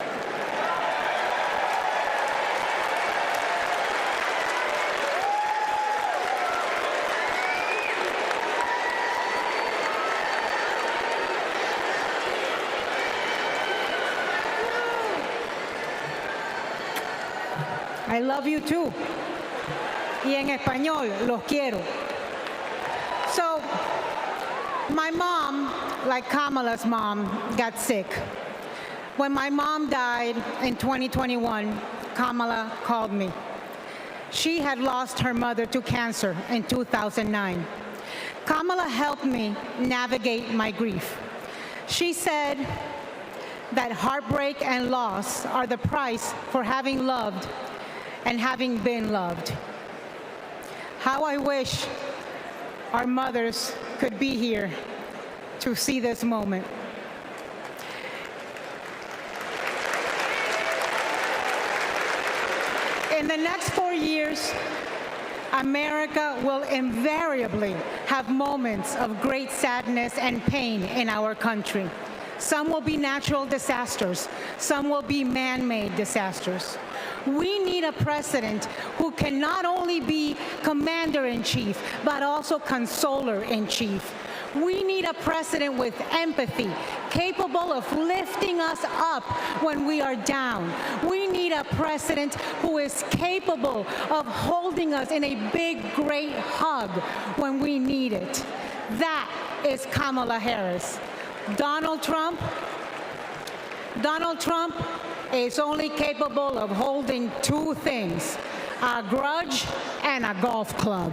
I love you too. Y en español, los quiero. So, my mom, like Kamala's mom, got sick. When my mom died in 2021, Kamala called me. She had lost her mother to cancer in 2009. Kamala helped me navigate my grief. She said that heartbreak and loss are the price for having loved and having been loved. How I wish our mothers could be here to see this moment. In the next 4 years, America will invariably have moments of great sadness and pain in our country. Some will be natural disasters. Some will be man-made disasters. We need a president who can not only be commander-in-chief, but also consoler-in-chief. We need a president with empathy, capable of lifting us up when we are down. We need a president who is capable of holding us in a big, great hug when we need it. That is Kamala Harris. Donald Trump is only capable of holding two things, a grudge and a golf club.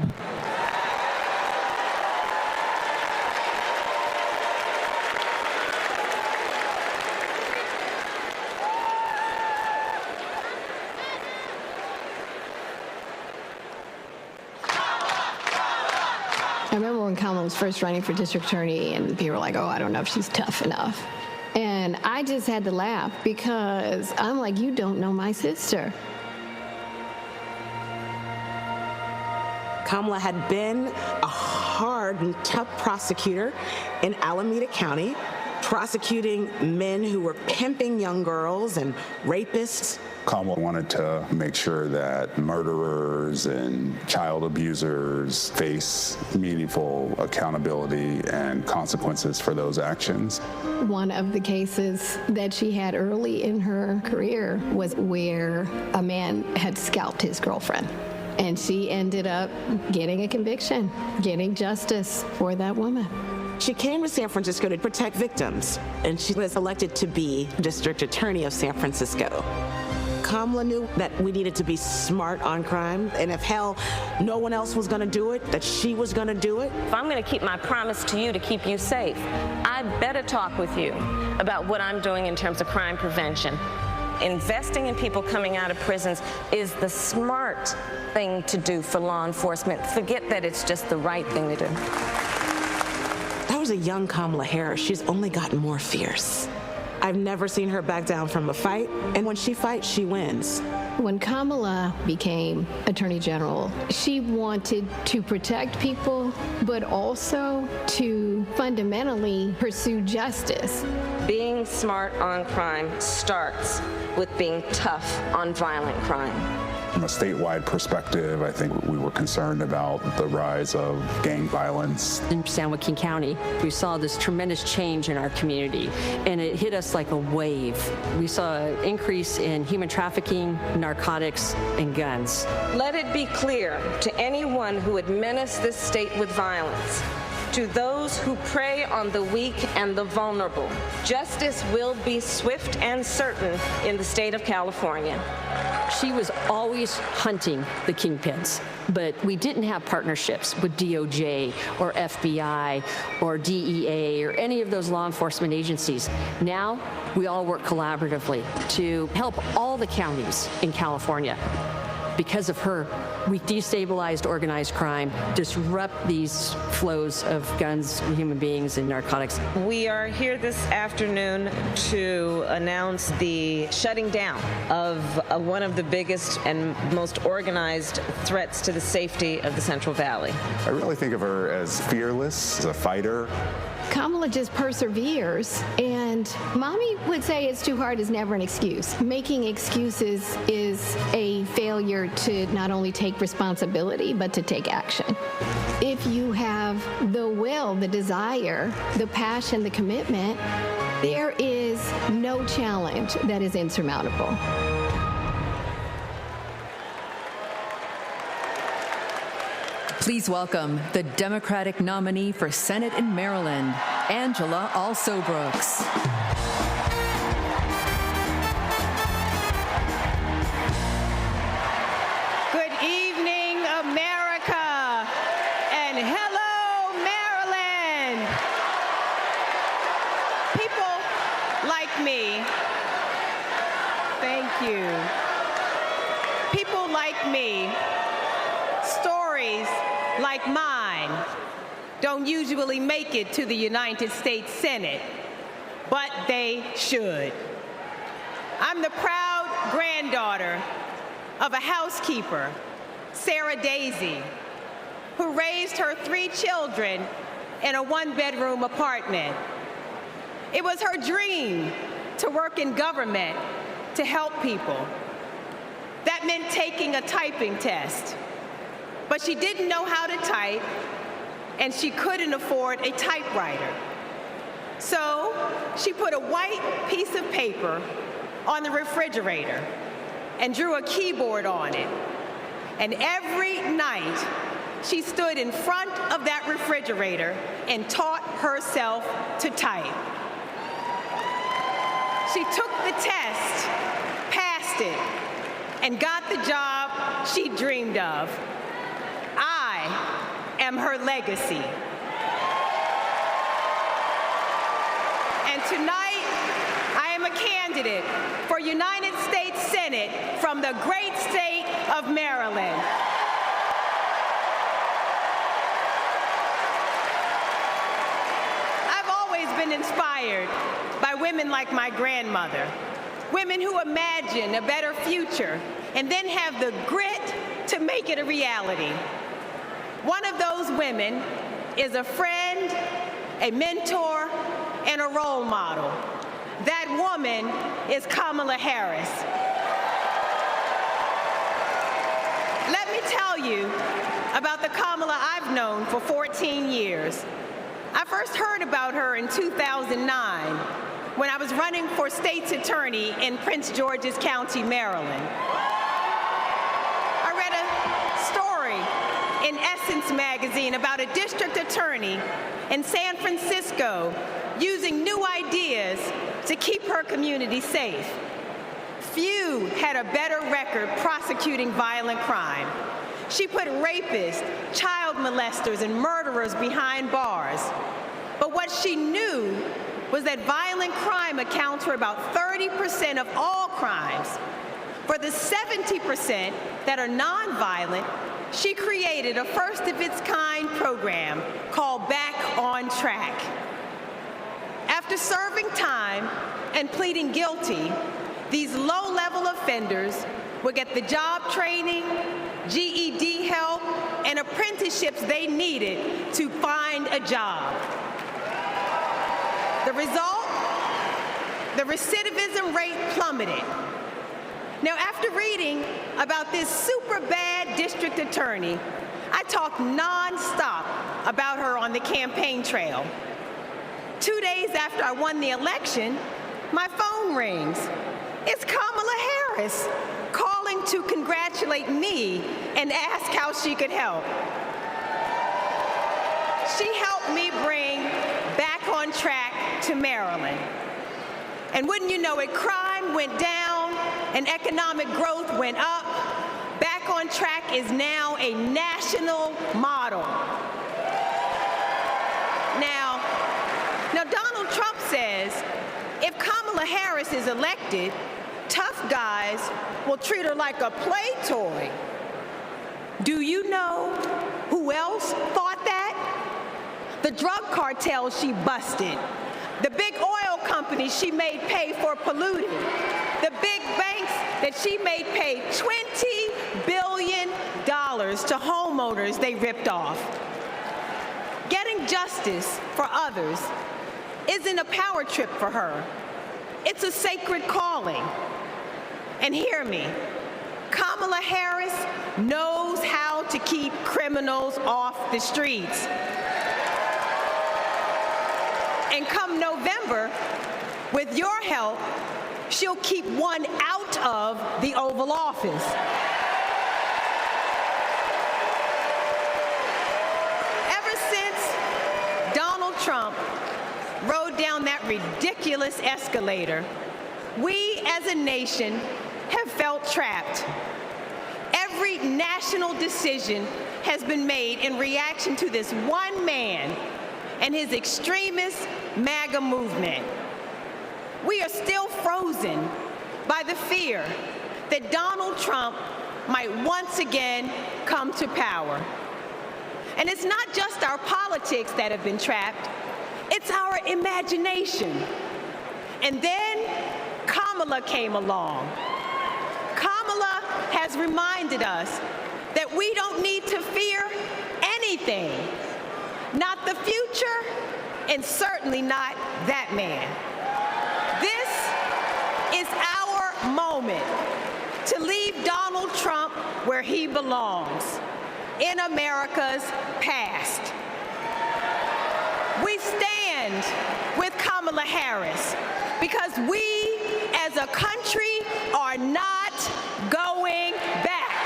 I remember when Kamala was first running for district attorney and people were like, oh, I don't know if she's tough enough. And I just had to laugh because I'm like, you don't know my sister. Kamala had been a hard and tough prosecutor in Alameda County, prosecuting men who were pimping young girls and rapists. Kamala wanted to make sure that murderers and child abusers face meaningful accountability and consequences for those actions. One of the cases that she had early in her career was where a man had scalped his girlfriend. And she ended up getting a conviction, getting justice for that woman. She came to San Francisco to protect victims, and she was elected to be district attorney of San Francisco. Kamala knew that we needed to be smart on crime, and if no one else was going to do it, that she was going to do it. If I'm going to keep my promise to you to keep you safe, I better talk with you about what I'm doing in terms of crime prevention. Investing in people coming out of prisons is the smart thing to do for law enforcement. Forget that it's just the right thing to do. That was a young Kamala Harris. She's only gotten more fierce. I've never seen her back down from a fight, and when she fights, she wins. When Kamala became Attorney General, she wanted to protect people, but also to fundamentally pursue justice. Being smart on crime starts with being tough on violent crime. From a statewide perspective, I think we were concerned about the rise of gang violence. In San Joaquin County, we saw this tremendous change in our community, and it hit us like a wave. We saw an increase in human trafficking, narcotics, and guns. Let it be clear to anyone who would menace this state with violence, to those who prey on the weak and the vulnerable, justice will be swift and certain in the state of California. She was always hunting the kingpins, but we didn't have partnerships with DOJ or FBI or DEA or any of those law enforcement agencies. Now, we all work collaboratively to help all the counties in California. Because of her, we destabilized organized crime, disrupt these flows of guns, human beings, and narcotics. We are here this afternoon to announce the shutting down of one of the biggest and most organized threats to the safety of the Central Valley. I really think of her as fearless, as a fighter. Kamala just perseveres, and Mommy would say it's too hard is never an excuse. Making excuses is a failure to not only take responsibility, but to take action. If you have the will, the desire, the passion, the commitment, there is no challenge that is insurmountable. Please welcome the Democratic nominee for Senate in Maryland, Angela Alsobrooks. Good evening, America, and hello, Maryland. People like me, thank you. People like me, stories like mine don't usually make it to the United States Senate, but they should. I'm the proud granddaughter of a housekeeper, Sarah Daisy, who raised her 3 children in a 1-bedroom apartment. It was her dream to work in government to help people. That meant taking a typing test. But she didn't know how to type, and she couldn't afford a typewriter. So she put a white piece of paper on the refrigerator and drew a keyboard on it. And every night, she stood in front of that refrigerator and taught herself to type. She took the test, passed it, and got the job she dreamed of. I am her legacy. And tonight, I am a candidate for United States Senate from the great state of Maryland. I've always been inspired by women like my grandmother, women who imagine a better future and then have the grit to make it a reality. One of those women is a friend, a mentor, and a role model. That woman is Kamala Harris. Let me tell you about the Kamala I've known for 14 years. I first heard about her in 2009 when I was running for state's attorney in Prince George's County, Maryland. I read a story in Essence magazine about a district attorney in San Francisco using new ideas to keep her community safe. Few had a better record prosecuting violent crime. She put rapists, child molesters, and murderers behind bars. But what she knew was that violent crime accounts for about 30% of all crimes. For the 70% that are nonviolent, she created a first-of-its-kind program called Back on Track. After serving time and pleading guilty, these low-level offenders would get the job training, GED help, and apprenticeships they needed to find a job. The result? the recidivism rate plummeted. Now, after reading about this super bad district attorney, I talked nonstop about her on the campaign trail. 2 days after I won the election, my phone rings. It's Kamala Harris calling to congratulate me and ask how she could help. She helped me bring back on track to Maryland. And wouldn't you know it, crime went down and economic growth went up. Back on track is now a national model. Now Donald Trump says if Kamala Harris is elected, tough guys will treat her like a play toy. Do you know who else thought that? The drug cartels she busted, the big oil companies she made pay for polluting, the big banks that she made pay $20 billion to homeowners they ripped off. Getting justice for others isn't a power trip for her. It's a sacred calling. And hear me, Kamala Harris knows how to keep criminals off the streets. And come November, with your help, she'll keep one out of the Oval Office. Ever since Donald Trump rode down that ridiculous escalator, we as a nation have felt trapped. Every national decision has been made in reaction to this one man and his extremist MAGA movement. We are still frozen by the fear that Donald Trump might once again come to power. And it's not just our politics that have been trapped, it's our imagination. And then Kamala came along. Kamala has reminded us that we don't need to fear anything, not the future, and certainly not that man. This is our moment to leave Donald Trump where he belongs, in America's past. We stand with Kamala Harris because we as a country are not going back.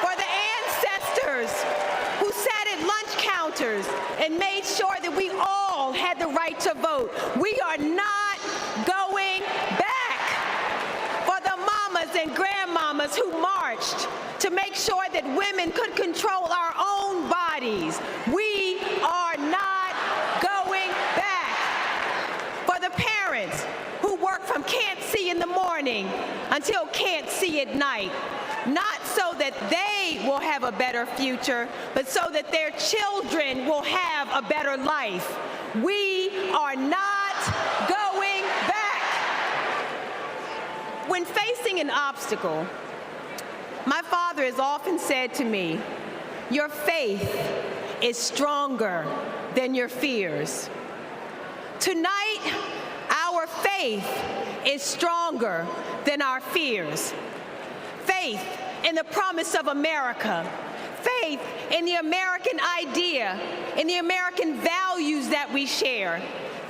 For the ancestors who sat at lunch counters and made sure that we all had the right to vote, we are not going back. For the mamas and grandmamas who marched to make sure that women could control our own bodies, we are not going back. For the parents who work from can't see in the morning until can't see at night, not so that they will have a better future, but so that their children will have a better life. We are not going back. When facing an obstacle, my father has often said to me, your faith is stronger than your fears. Tonight, our faith is stronger than our fears. Faith in the promise of America. Faith in the American idea, in the American values that we share.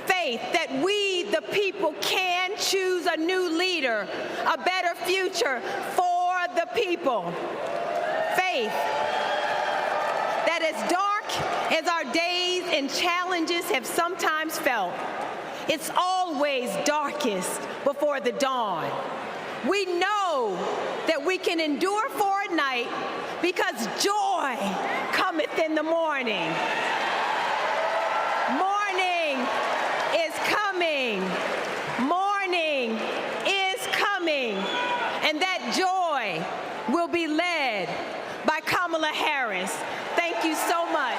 Faith that we, the people, can choose a new leader, a better future for the people. Faith that as dark as our days and challenges have sometimes felt, it's always darkest before the dawn. We know that we can endure for a night because joy cometh in the morning. Morning is coming. Morning is coming. And that joy will be led by Kamala Harris. Thank you so much.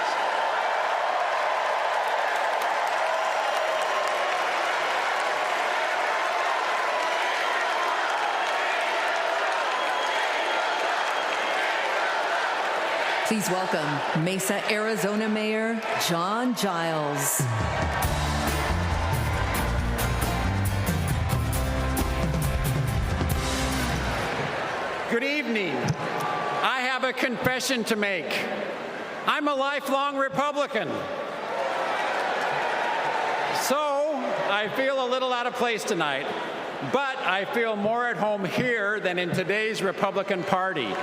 Please welcome Mesa, Arizona Mayor John Giles. Good evening. I have a confession to make. I'm a lifelong Republican. So I feel a little out of place tonight, but I feel more at home here than in today's Republican Party. The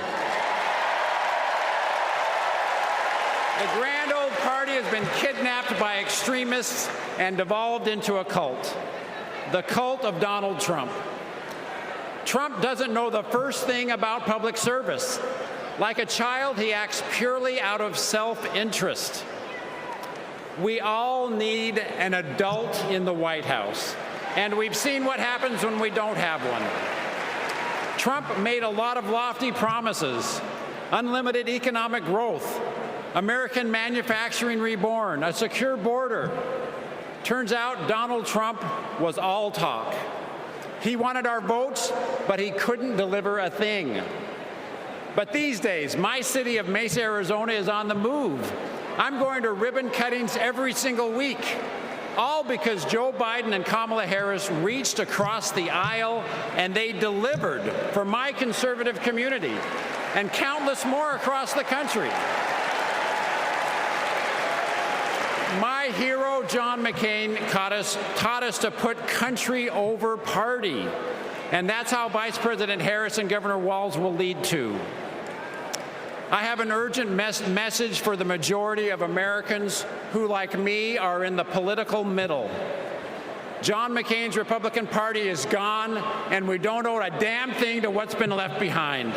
grand old party has been kidnapped by extremists and devolved into a cult, the cult of Donald Trump. Trump doesn't know the first thing about public service. Like a child, he acts purely out of self-interest. We all need an adult in the White House, and we've seen what happens when we don't have one. Trump made a lot of lofty promises: unlimited economic growth, American manufacturing reborn, a secure border. Turns out Donald Trump was all talk. He wanted our votes, but he couldn't deliver a thing. But these days, my city of Mesa, Arizona is on the move. I'm going to ribbon cuttings every single week, all because Joe Biden and Kamala Harris reached across the aisle and they delivered for my conservative community and countless more across the country. My hero, John McCain, taught us to put country over party. And that's how Vice President Harris and Governor Walz will lead too. I have an urgent message for the majority of Americans who, like me, are in the political middle. John McCain's Republican Party is gone, and we don't owe a damn thing to what's been left behind.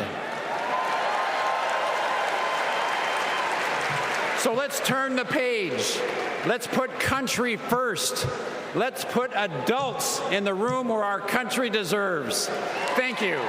So let's turn the page. Let's put country first. Let's put adults in the room where our country deserves. Thank you.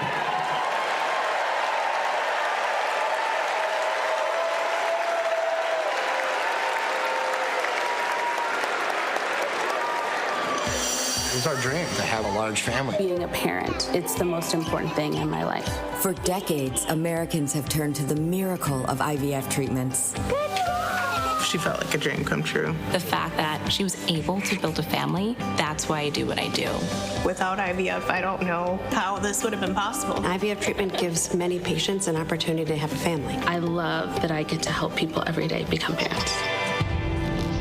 It's our dream to have a large family. Being a parent, it's the most important thing in my life. For decades, Americans have turned to the miracle of IVF treatments. She felt like a dream come true. The fact that she was able to build a family, that's why I do what I do. Without IVF, I don't know how this would have been possible. IVF treatment gives many patients an opportunity to have a family. I love that I get to help people every day become parents.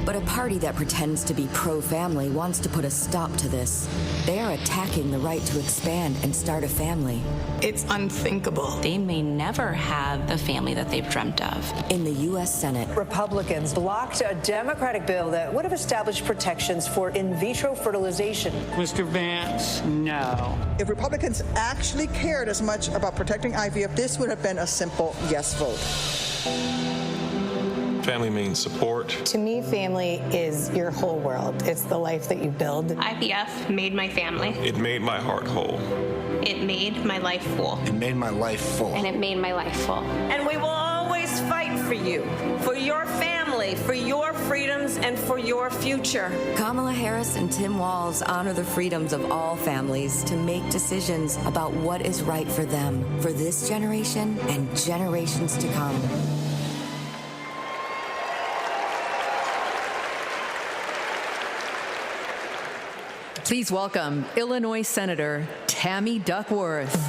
But a party that pretends to be pro-family wants to put a stop to this. They are attacking the right to expand and start a family. It's unthinkable. They may never have the family that they've dreamt of. In the U.S. Senate, Republicans blocked a Democratic bill that would have established protections for in vitro fertilization. Mr. Vance, no. If Republicans actually cared as much about protecting IVF, this would have been a simple yes vote. Family means support. To me, family is your whole world. It's the life that you build. IVF made my family. It made my heart whole. It made my life full. It made my life full. And it made my life full. And we will always fight for you, for your family, for your freedoms, and for your future. Kamala Harris and Tim Walz honor the freedoms of all families to make decisions about what is right for them, for this generation and generations to come. Please welcome Illinois Senator Tammy Duckworth.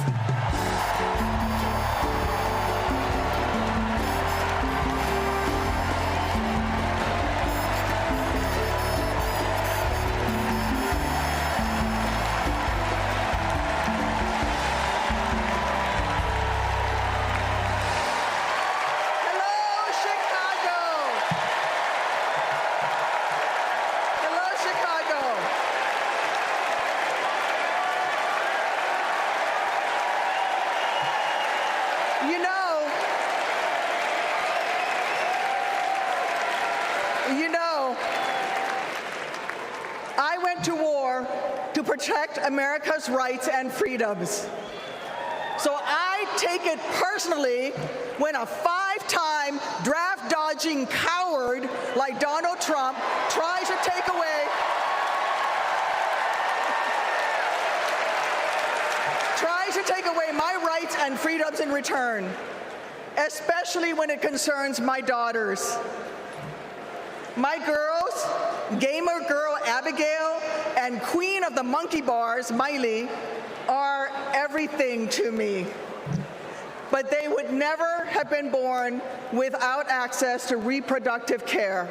Protect America's rights and freedoms. So I take it personally when a five-time draft-dodging coward like Donald Trump tries to take away my rights and freedoms in return, especially when it concerns my daughters. My girls, gamer girl Abigail and queen of the monkey bars, Miley, are everything to me. but they would never have been born without access to reproductive care.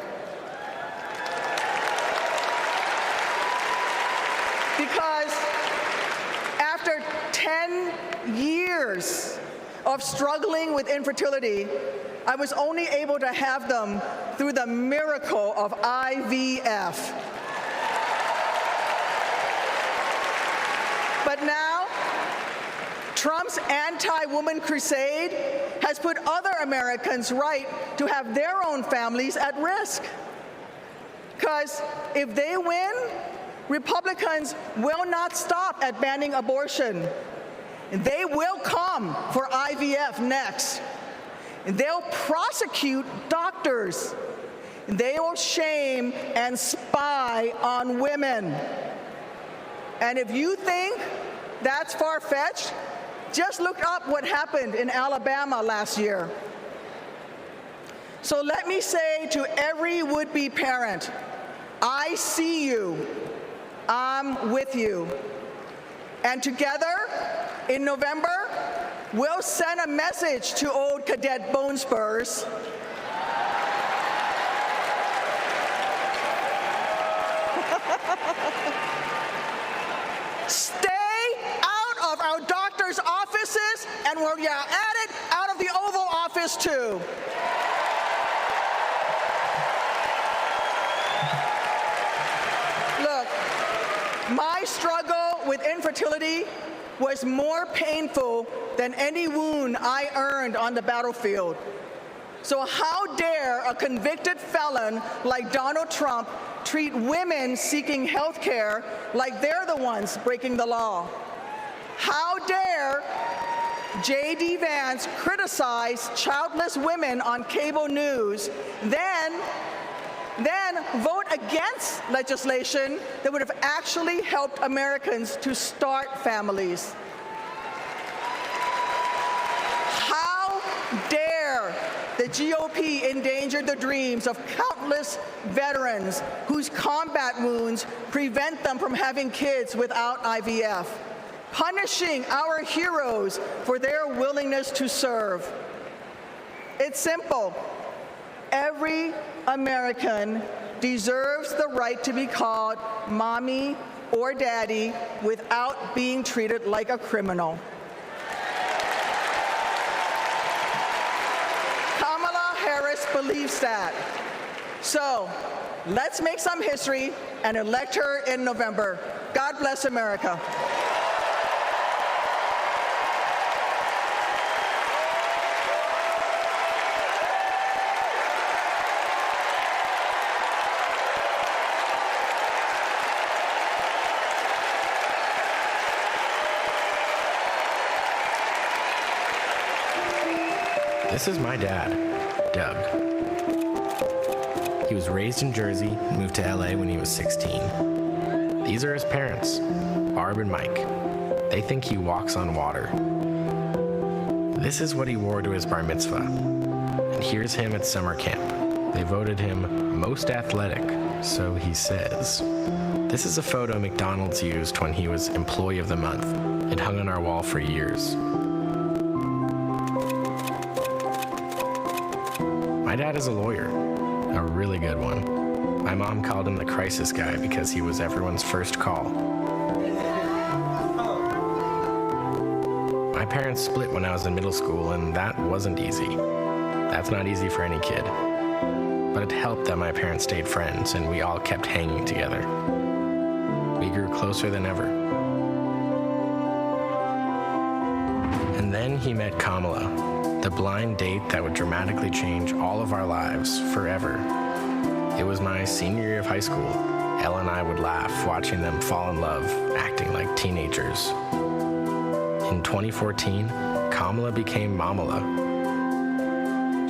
Because after 10 years of struggling with infertility, I was only able to have them through the miracle of IVF. But now, Trump's anti-woman crusade has put other Americans' right to have their own families at risk. Because if they win, Republicans will not stop at banning abortion. They will come for IVF next. They'll prosecute doctors. They will shame and spy on women. And if you think that's far-fetched, just look up what happened in Alabama last year. So let me say to every would-be parent, I see you. I'm with you. And together, in November, we'll send a message to old Cadet Bone Spurs. Stay out of our doctors' offices, and while you're at it, out of the Oval Office too. Look, my struggle with infertility was more painful than any wound I earned on the battlefield. So how dare a convicted felon like Donald Trump treat women seeking health care like they're the ones breaking the law? How dare J.D. Vance criticize childless women on cable news, then vote against legislation that would have actually helped Americans to start families? How dare the GOP endanger the dreams of countless veterans whose combat wounds prevent them from having kids without IVF, punishing our heroes for their willingness to serve? It's simple. Every American deserves the right to be called mommy or daddy without being treated like a criminal. Kamala Harris believes that. So let's make some history and elect her in November. God bless America. This is my dad, Doug. He was raised in Jersey and moved to LA when he was 16. These are his parents, Barb and Mike. They think he walks on water. This is what he wore to his bar mitzvah. And here's him at summer camp. They voted him most athletic, so he says. This is a photo McDonald's used when he was Employee of the Month. It hung on our wall for years. My dad is a lawyer, a really good one. My mom called him the crisis guy because he was everyone's first call. My parents split when I was in middle school, and that wasn't easy. That's not easy for any kid. But it helped that my parents stayed friends, and we all kept hanging together. We grew closer than ever. And then he met Kamala, the blind date that would dramatically change all of our lives forever. It was my senior year of high school. Elle and I would laugh watching them fall in love, acting like teenagers. In 2014, Kamala became Mamala.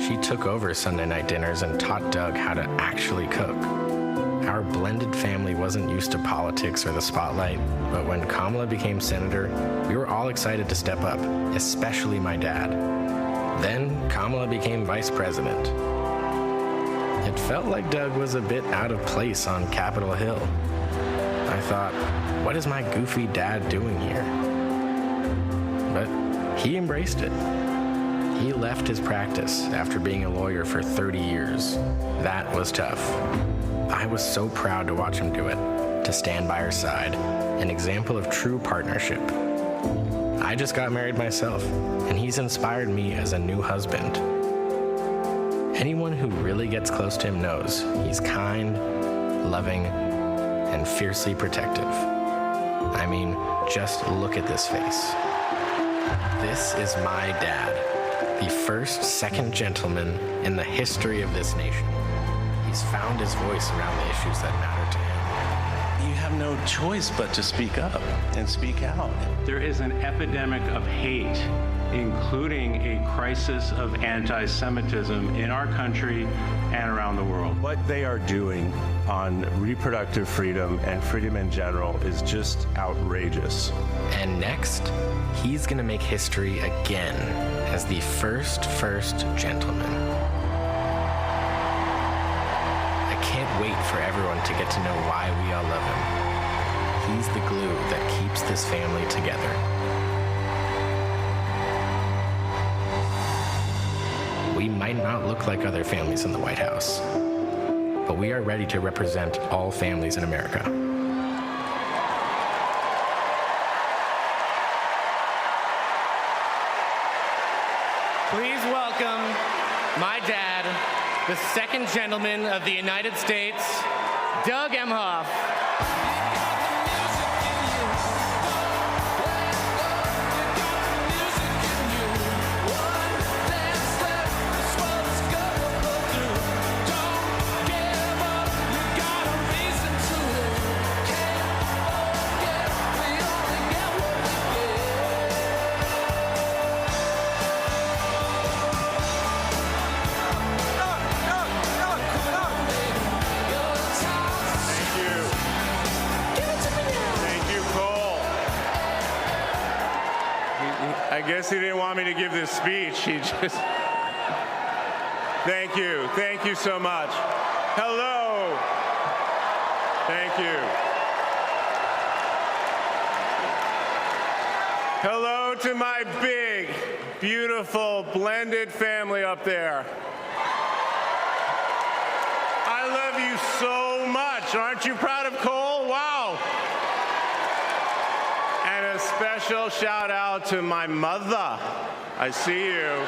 She took over Sunday night dinners and taught Doug how to actually cook. Our blended family wasn't used to politics or the spotlight, but when Kamala became senator, we were all excited to step up, especially my dad. Then Kamala became vice president. It felt like Doug was a bit out of place on Capitol Hill. I thought, what is my goofy dad doing here? But he embraced it. He left his practice after being a lawyer for 30 years. That was tough. I was so proud to watch him do it, to stand by her side, an example of true partnership. I just got married myself, and he's inspired me as a new husband. Anyone who really gets close to him knows he's kind, loving, and fiercely protective. I mean, just look at this face. This is my dad, the first second gentleman in the history of this nation. He's found his voice around the issues that matter to him. You have no choice but to speak up and speak out. There is an epidemic of hate, including a crisis of anti-Semitism in our country and around the world. What they are doing on reproductive freedom and freedom in general is just outrageous. And next, he's gonna make history again as the first gentleman. I can't wait for everyone to get to know why we all love him. He's the glue that keeps this family together. We might not look like other families in the White House, but we are ready to represent all families in America. Please welcome my dad, the second gentleman of the United States, Doug Emhoff. I guess he didn't want me to give this speech. He just... Thank you so much. Hello. Thank you. Hello to my big, beautiful, blended family up there. I love you so much. Aren't you proud of Cole? Wow. And a special shout out to my mother. I see you.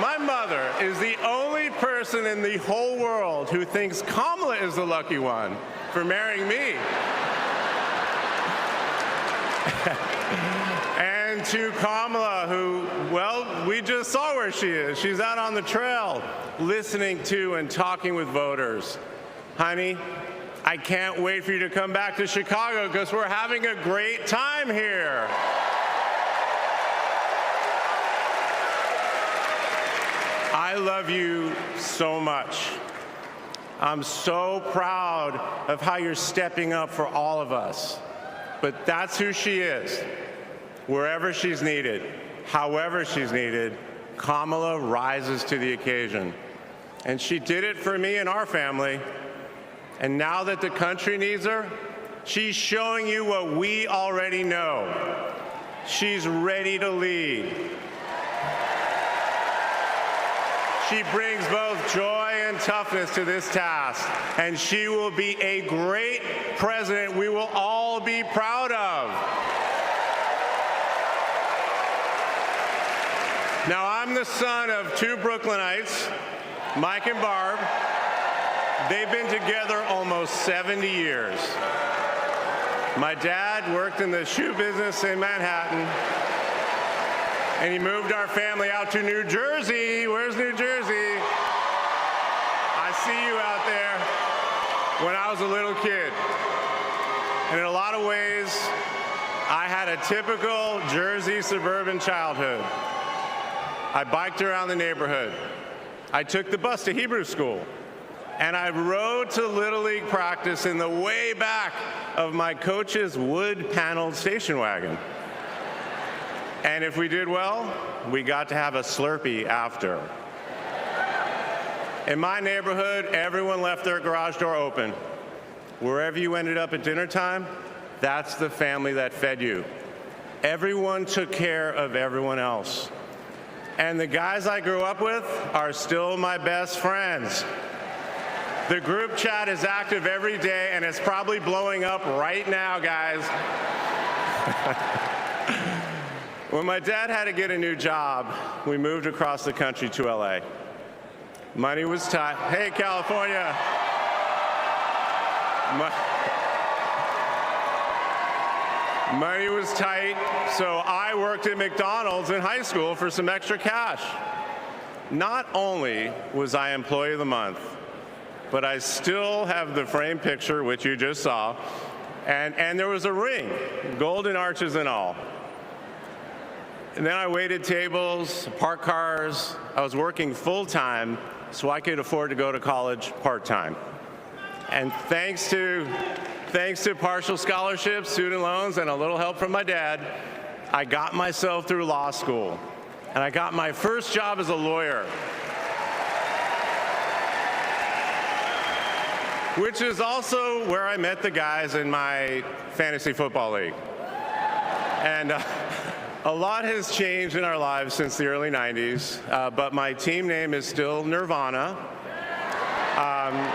My mother is the only person in the whole world who thinks Kamala is the lucky one for marrying me. And to Kamala, who, well, we just saw where she is. She's out on the trail listening to and talking with voters. Honey, I can't wait for you to come back to Chicago because we're having a great time here. I love you so much. I'm so proud of how you're stepping up for all of us. But that's who she is. Wherever she's needed, however she's needed, Kamala rises to the occasion. And she did it for me and our family. And now that the country needs her, she's showing you what we already know. She's ready to lead. She brings both joy and toughness to this task, and she will be a great president we will all be proud of. Now, I'm the son of two Brooklynites, Mike and Barb. They've been together almost 70 years. My dad worked in the shoe business in Manhattan, and he moved our family out to New Jersey. Where's New Jersey? I see you out there. When I was a little kid. And in a lot of ways, I had a typical Jersey suburban childhood. I biked around the neighborhood. I took the bus to Hebrew school. And I rode to Little League practice in the way back of my coach's wood-paneled station wagon. And if we did well, we got to have a Slurpee after. In my neighborhood, everyone left their garage door open. Wherever you ended up at dinner time, that's the family that fed you. Everyone took care of everyone else. And the guys I grew up with are still my best friends. The group chat is active every day, and it's probably blowing up right now, guys. When my dad had to get a new job, we moved across the country to LA. Money was tight. Hey, California. Money was tight, so I worked at McDonald's in high school for some extra cash. Not only was I Employee of the Month, but I still have the framed picture, which you just saw, and there was a ring, golden arches and all. And then I waited tables, parked cars. I was working full-time so I could afford to go to college part-time. And thanks to partial scholarships, student loans, and a little help from my dad, I got myself through law school. And I got my first job as a lawyer, which is also where I met the guys in my fantasy football league. And a lot has changed in our lives since the early 90s, but my team name is still Nirvana.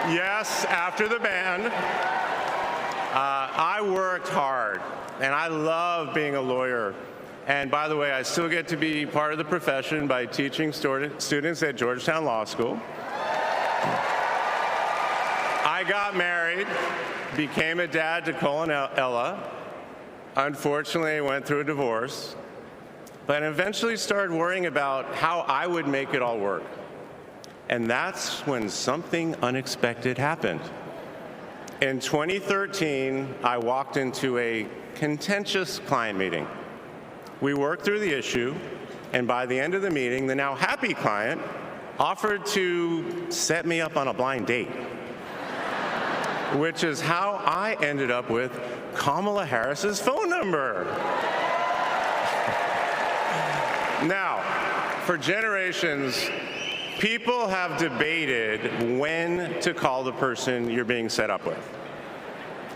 Yes, after the band. I worked hard, and I love being a lawyer. And by the way, I still get to be part of the profession by teaching students at Georgetown Law School. I got married, became a dad to Cole and Ella. Unfortunately, I went through a divorce, but eventually started worrying about how I would make it all work. And that's when something unexpected happened. In 2013, I walked into a contentious client meeting. We worked through the issue, and by the end of the meeting, the now happy client offered to set me up on a blind date, which is how I ended up with Kamala Harris's phone number. Now, for generations, people have debated when to call the person you're being set up with.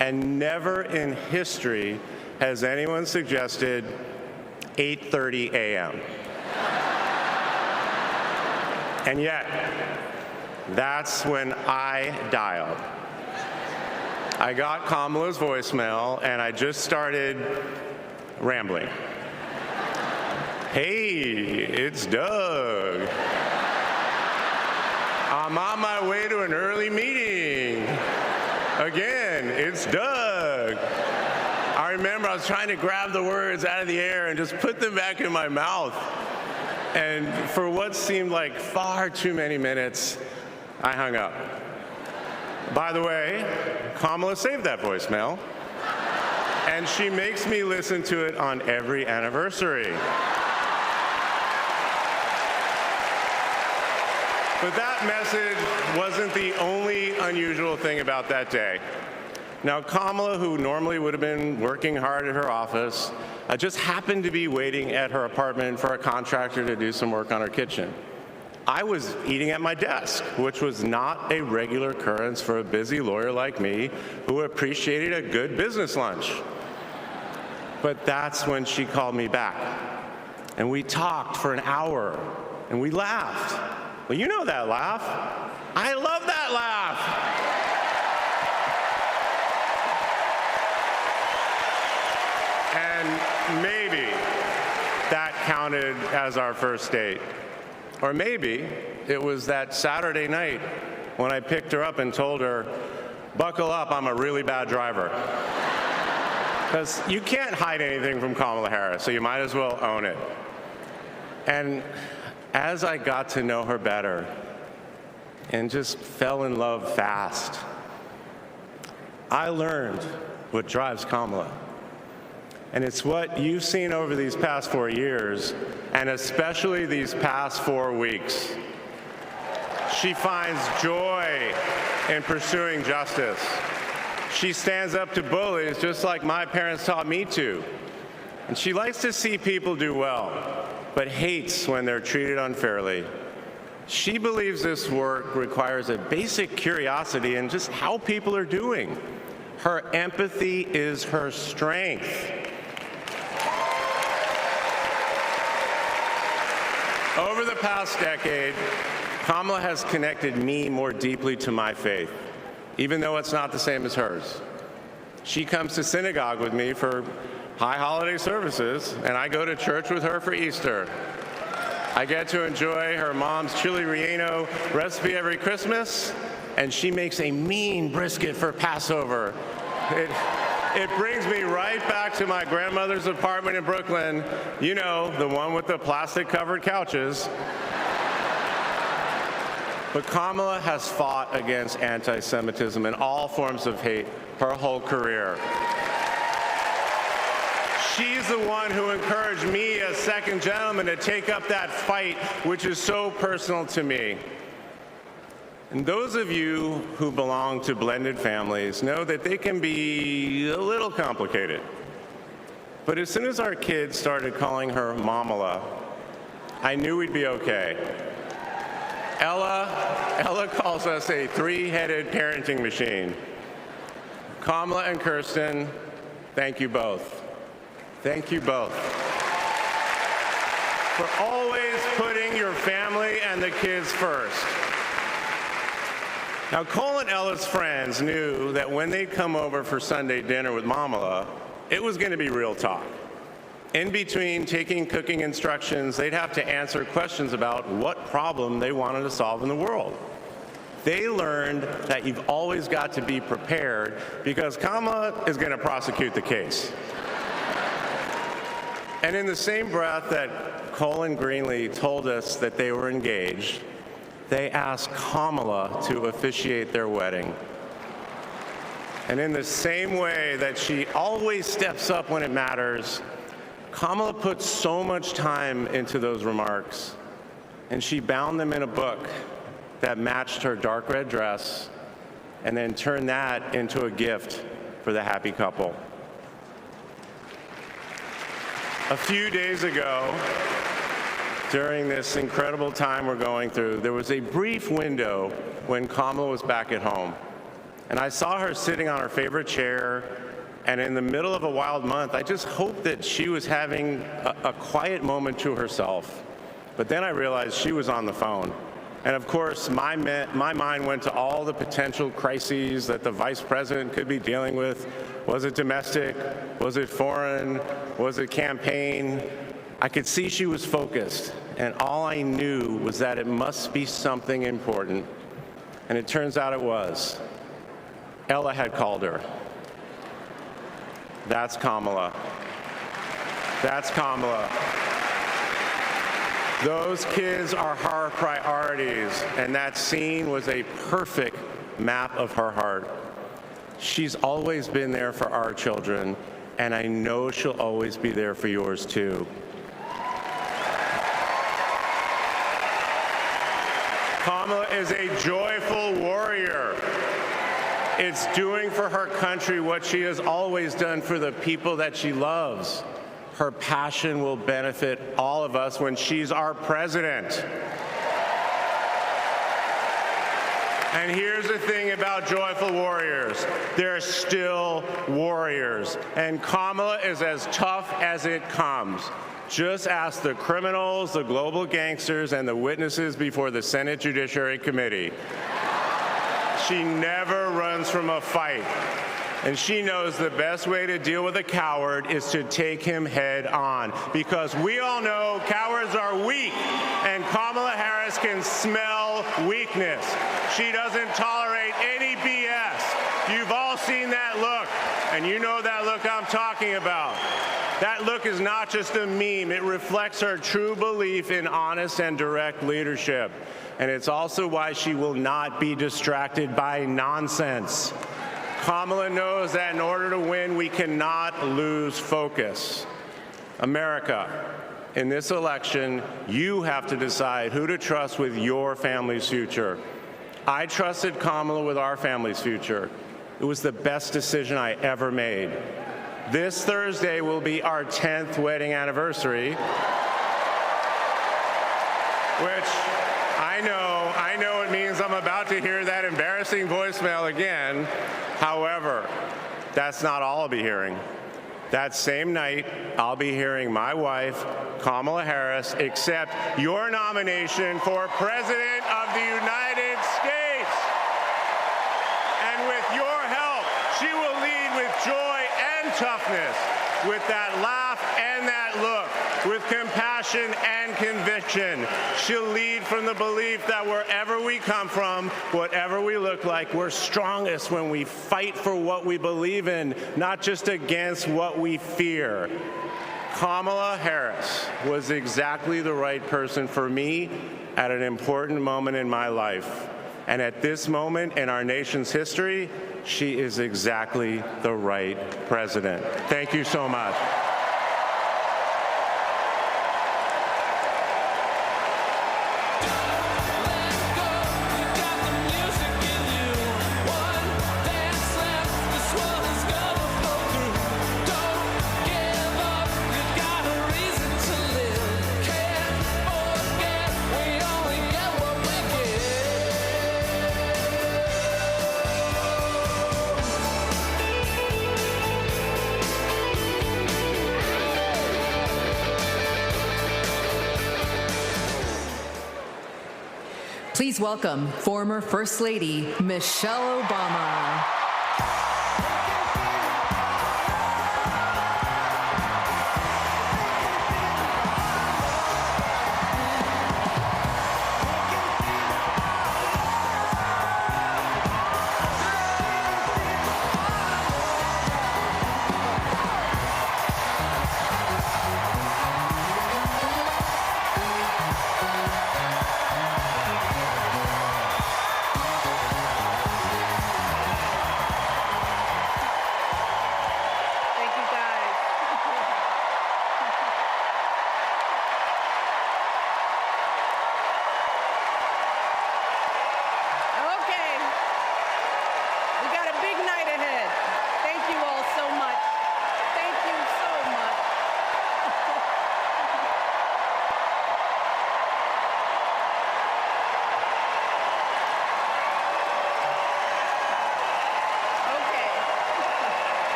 And never in history has anyone suggested 8:30 a.m. And yet, that's when I dialed. I got Kamala's voicemail, and I just started rambling. Hey, it's Doug. I'm on my way to an early meeting. Again, it's Doug. I remember I was trying to grab the words out of the air and just put them back in my mouth. And for what seemed like far too many minutes, I hung up. By the way, Kamala saved that voicemail, and she makes me listen to it on every anniversary. But that message wasn't the only unusual thing about that day. Now, Kamala, who normally would have been working hard at her office, just happened to be waiting at her apartment for a contractor to do some work on her kitchen. I was eating at my desk, which was not a regular occurrence for a busy lawyer like me who appreciated a good business lunch. But that's when she called me back. And we talked for an hour, and we laughed. Well, you know that laugh. I love that laugh. And maybe that counted as our first date. Or maybe it was that Saturday night when I picked her up and told her, buckle up, I'm a really bad driver. Because you can't hide anything from Kamala Harris, so you might as well own it. And as I got to know her better and just fell in love fast, I learned what drives Kamala. And it's what you've seen over these past 4 years, and especially these past 4 weeks. She finds joy in pursuing justice. She stands up to bullies just like my parents taught me to. And she likes to see people do well, but hates when they're treated unfairly. She believes this work requires a basic curiosity in just how people are doing. Her empathy is her strength. Over the past decade, Kamala has connected me more deeply to my faith, even though it's not the same as hers. She comes to synagogue with me for high holiday services, and I go to church with her for Easter. I get to enjoy her mom's chili relleno recipe every Christmas, and she makes a mean brisket for Passover. It brings me right back to my grandmother's apartment in Brooklyn, you know, the one with the plastic-covered couches. But Kamala has fought against anti-Semitism and all forms of hate her whole career. She's the one who encouraged me as second gentleman to take up that fight, which is so personal to me. And those of you who belong to blended families know that they can be a little complicated. But as soon as our kids started calling her Mamala, I knew we'd be okay. Ella calls us a three-headed parenting machine. Kamala and Kirsten, thank you both. Thank you both for always putting your family and the kids first. Now, Cole and Ella's friends knew that when they'd come over for Sunday dinner with Mamala, it was going to be real talk. In between taking cooking instructions, they'd have to answer questions about what problem they wanted to solve in the world. They learned that you've always got to be prepared because Kamala is going to prosecute the case. And in the same breath that Cole and Greenlee told us that they were engaged, they asked Kamala to officiate their wedding. And in the same way that she always steps up when it matters, Kamala put so much time into those remarks, and she bound them in a book that matched her dark red dress, and then turned that into a gift for the happy couple. A few days ago, during this incredible time we're going through, there was a brief window when Kamala was back at home. And I saw her sitting on her favorite chair, and in the middle of a wild month, I just hoped that she was having a quiet moment to herself. But then I realized she was on the phone. And of course, my mind went to all the potential crises that the vice president could be dealing with. Was it domestic? Was it foreign? Was it campaign? I could see she was focused, and all I knew was that it must be something important. And it turns out it was. Ella had called her. That's Kamala. That's Kamala. Those kids are her priorities, and that scene was a perfect map of her heart. She's always been there for our children, and I know she'll always be there for yours too. Kamala is a joyful warrior. It's doing for her country what she has always done for the people that she loves. Her passion will benefit all of us when she's our president. And here's the thing about joyful warriors. They're still warriors. And Kamala is as tough as it comes. Just ask the criminals, the global gangsters, and the witnesses before the Senate Judiciary Committee. She never runs from a fight. And she knows the best way to deal with a coward is to take him head on. Because we all know cowards are weak, and Kamala Harris can smell weakness. She doesn't tolerate any BS. You've all seen that look, and you know that look I'm talking about. That look is not just a meme. It reflects her true belief in honest and direct leadership. And it's also why she will not be distracted by nonsense. Kamala knows that in order to win, we cannot lose focus. America, in this election, you have to decide who to trust with your family's future. I trusted Kamala with our family's future. It was the best decision I ever made. This Thursday will be our 10th wedding anniversary, which I know it means I'm about to hear that embarrassing voicemail again. However, that's not all I'll be hearing. That same night, I'll be hearing my wife, Kamala Harris, accept your nomination for President of the United States. And with your help, she will lead with joy and toughness, with that laugh and that look, with compassion and conviction. She'll lead from the belief that wherever we come from, whatever we look like, we're strongest when we fight for what we believe in, not just against what we fear. Kamala Harris was exactly the right person for me at an important moment in my life. And at this moment in our nation's history, she is exactly the right president. Thank you so much. Please welcome former First Lady Michelle Obama.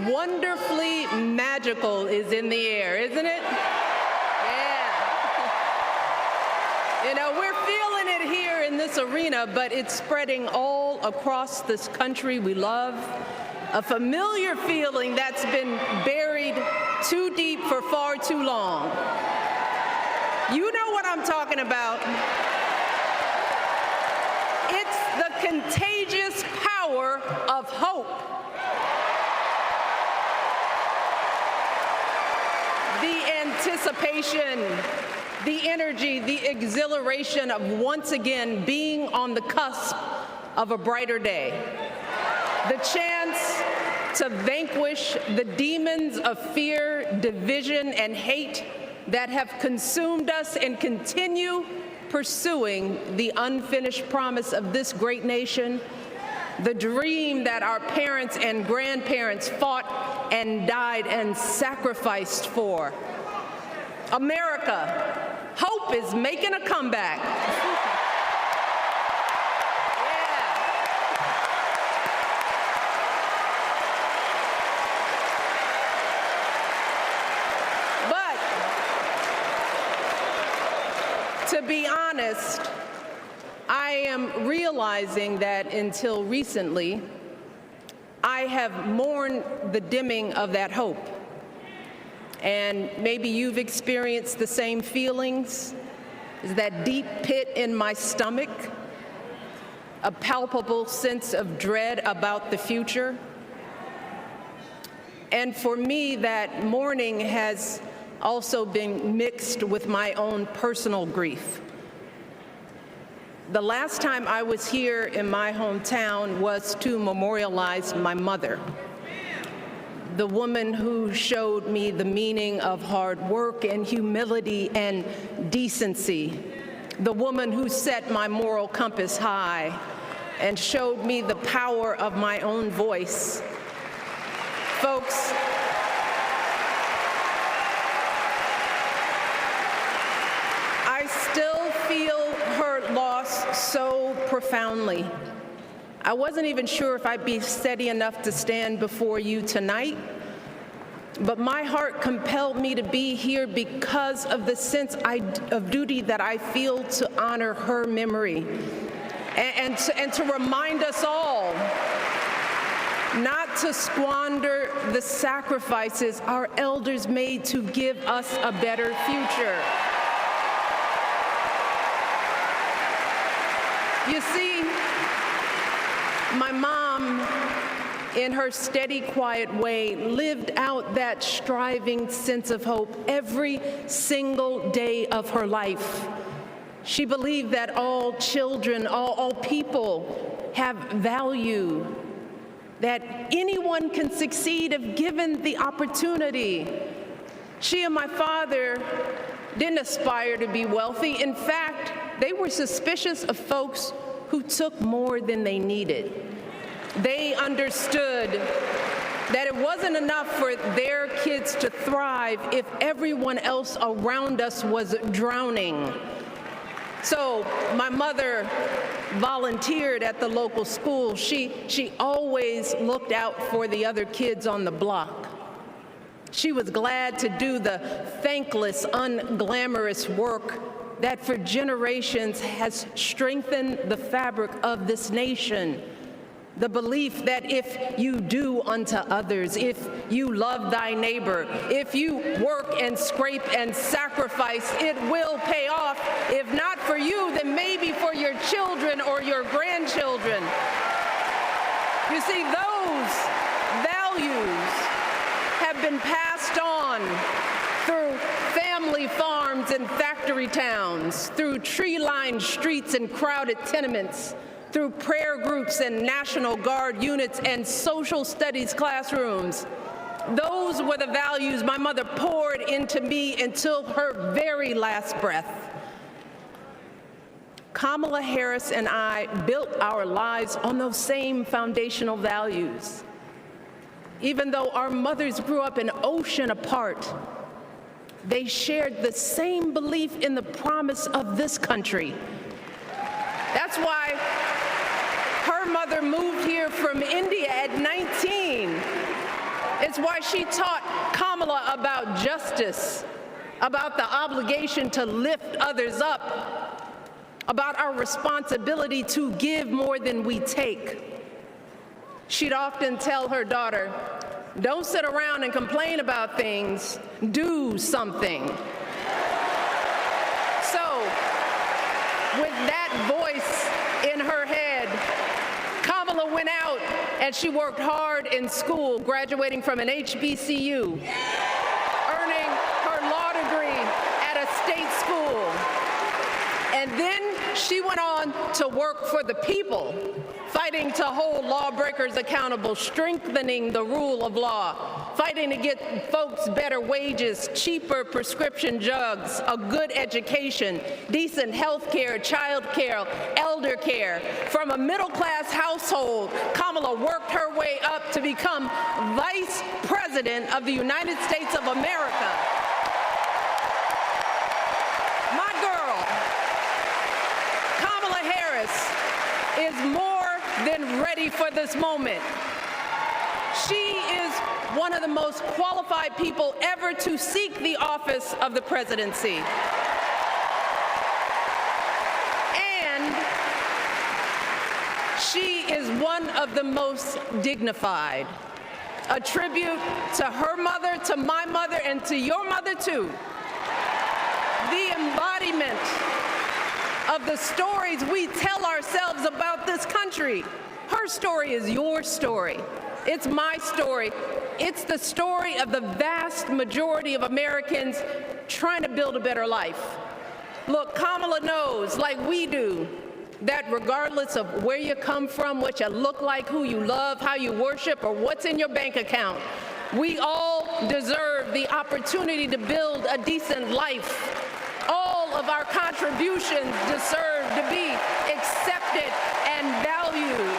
Wonderfully magical is in the air, isn't it? Yeah. You know, we're feeling it here in this arena, but it's spreading all across this country we love. A familiar feeling that's been buried too deep for far too long. You know what I'm talking about. It's the contagious power of hope. The anticipation, the energy, the exhilaration of once again being on the cusp of a brighter day. The chance to vanquish the demons of fear, division, and hate that have consumed us and continue pursuing the unfinished promise of this great nation, the dream that our parents and grandparents fought and died and sacrificed for. America, hope is making a comeback. But to be honest, I am realizing that until recently, I have mourned the dimming of that hope. And maybe you've experienced the same feelings. Is that deep pit in my stomach, a palpable sense of dread about the future. And for me, that mourning has also been mixed with my own personal grief. The last time I was here in my hometown was to memorialize my mother, the woman who showed me the meaning of hard work and humility and decency, the woman who set my moral compass high, and showed me the power of my own voice. Folks, I still feel her loss so profoundly. I wasn't even sure if I'd be steady enough to stand before you tonight, but my heart compelled me to be here because of the sense of duty that I feel to honor her memory and to remind us all not to squander the sacrifices our elders made to give us a better future. You see, my mom, in her steady, quiet way, lived out that striving sense of hope every single day of her life. She believed that all children, all people have value, that anyone can succeed if given the opportunity. She and my father didn't aspire to be wealthy. In fact, they were suspicious of folks who took more than they needed. They understood that it wasn't enough for their kids to thrive if everyone else around us was drowning. So my mother volunteered at the local school. She always looked out for the other kids on the block. She was glad to do the thankless, unglamorous work that for generations has strengthened the fabric of this nation. The belief that if you do unto others, if you love thy neighbor, if you work and scrape and sacrifice, it will pay off. If not for you, then maybe for your children or your grandchildren. You see, those values have been passed on through family farms and factory towns, through tree-lined streets and crowded tenements, through prayer groups and National Guard units and social studies classrooms. Those were the values my mother poured into me until her very last breath. Kamala Harris and I built our lives on those same foundational values. Even though our mothers grew up an ocean apart, they shared the same belief in the promise of this country. That's why her mother moved here from India at 19. It's why she taught Kamala about justice, about the obligation to lift others up, about our responsibility to give more than we take. She'd often tell her daughter, "Don't sit around and complain about things, do something." So, with that voice in her head, Kamala went out and she worked hard in school, graduating from an HBCU, earning her law degree at a state school. And then she went on to work for the people, fighting to hold lawbreakers accountable, strengthening the rule of law, fighting to get folks better wages, cheaper prescription drugs, a good education, decent health care, child care, elder care. From a middle-class household, Kamala worked her way up to become Vice President of the United States of America. My girl, Kamala Harris, is more than ready for this moment. She is one of the most qualified people ever to seek the office of the presidency. And she is one of the most dignified. A tribute to her mother, to my mother, and to your mother too. The embodiment of the stories we tell ourselves about this country. Her story is your story. It's my story. It's the story of the vast majority of Americans trying to build a better life. Look, Kamala knows, like we do, that regardless of where you come from, what you look like, who you love, how you worship, or what's in your bank account, we all deserve the opportunity to build a decent life. All of our contributions deserve to be accepted and valued.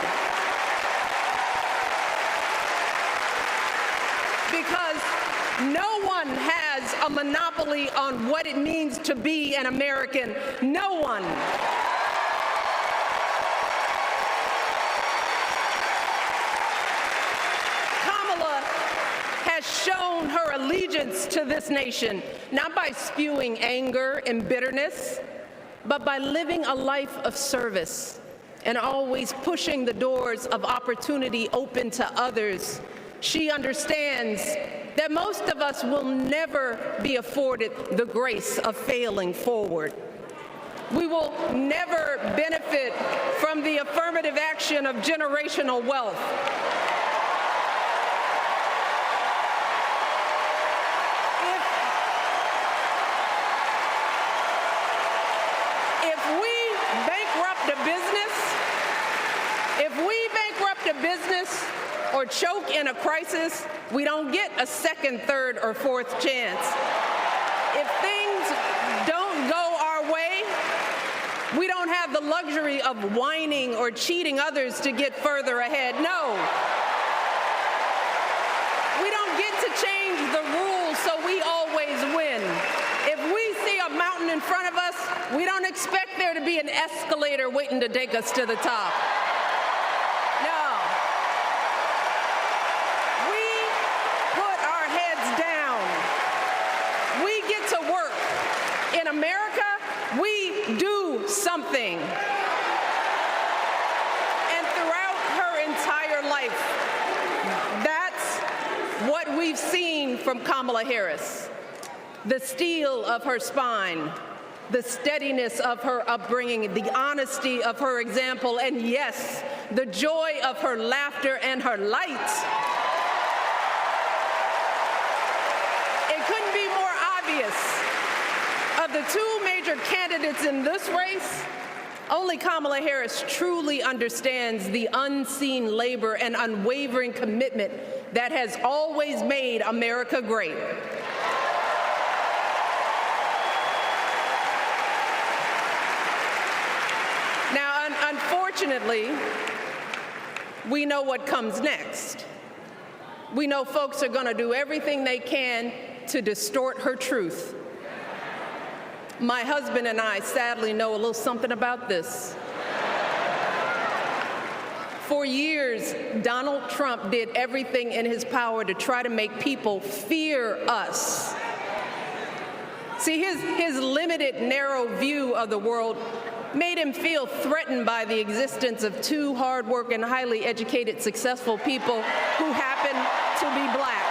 Because no one has a monopoly on what it means to be an American. No one. Kamala has shown her allegiance to this nation, not by spewing anger and bitterness, but by living a life of service and always pushing the doors of opportunity open to others. She understands that most of us will never be afforded the grace of failing forward. We will never benefit from the affirmative action of generational wealth. Business or choke in a crisis, we don't get a second, third, or fourth chance. If things don't go our way, we don't have the luxury of whining or cheating others to get further ahead. No. We don't get to change the rules so we always win. If we see a mountain in front of us, we don't expect there to be an escalator waiting to take us to the top. Something. And throughout her entire life, that's what we've seen from Kamala Harris. The steel of her spine, the steadiness of her upbringing, the honesty of her example, and yes, the joy of her laughter and her light. It couldn't be more obvious. Of the two major candidates in this race, only Kamala Harris truly understands the unseen labor and unwavering commitment that has always made America great. Now, unfortunately, we know what comes next. We know folks are going to do everything they can to distort her truth. My husband and I sadly know a little something about this. For years, Donald Trump did everything in his power to try to make people fear us. See, his limited, narrow view of the world made him feel threatened by the existence of two hard-working, highly educated, successful people who happen to be black.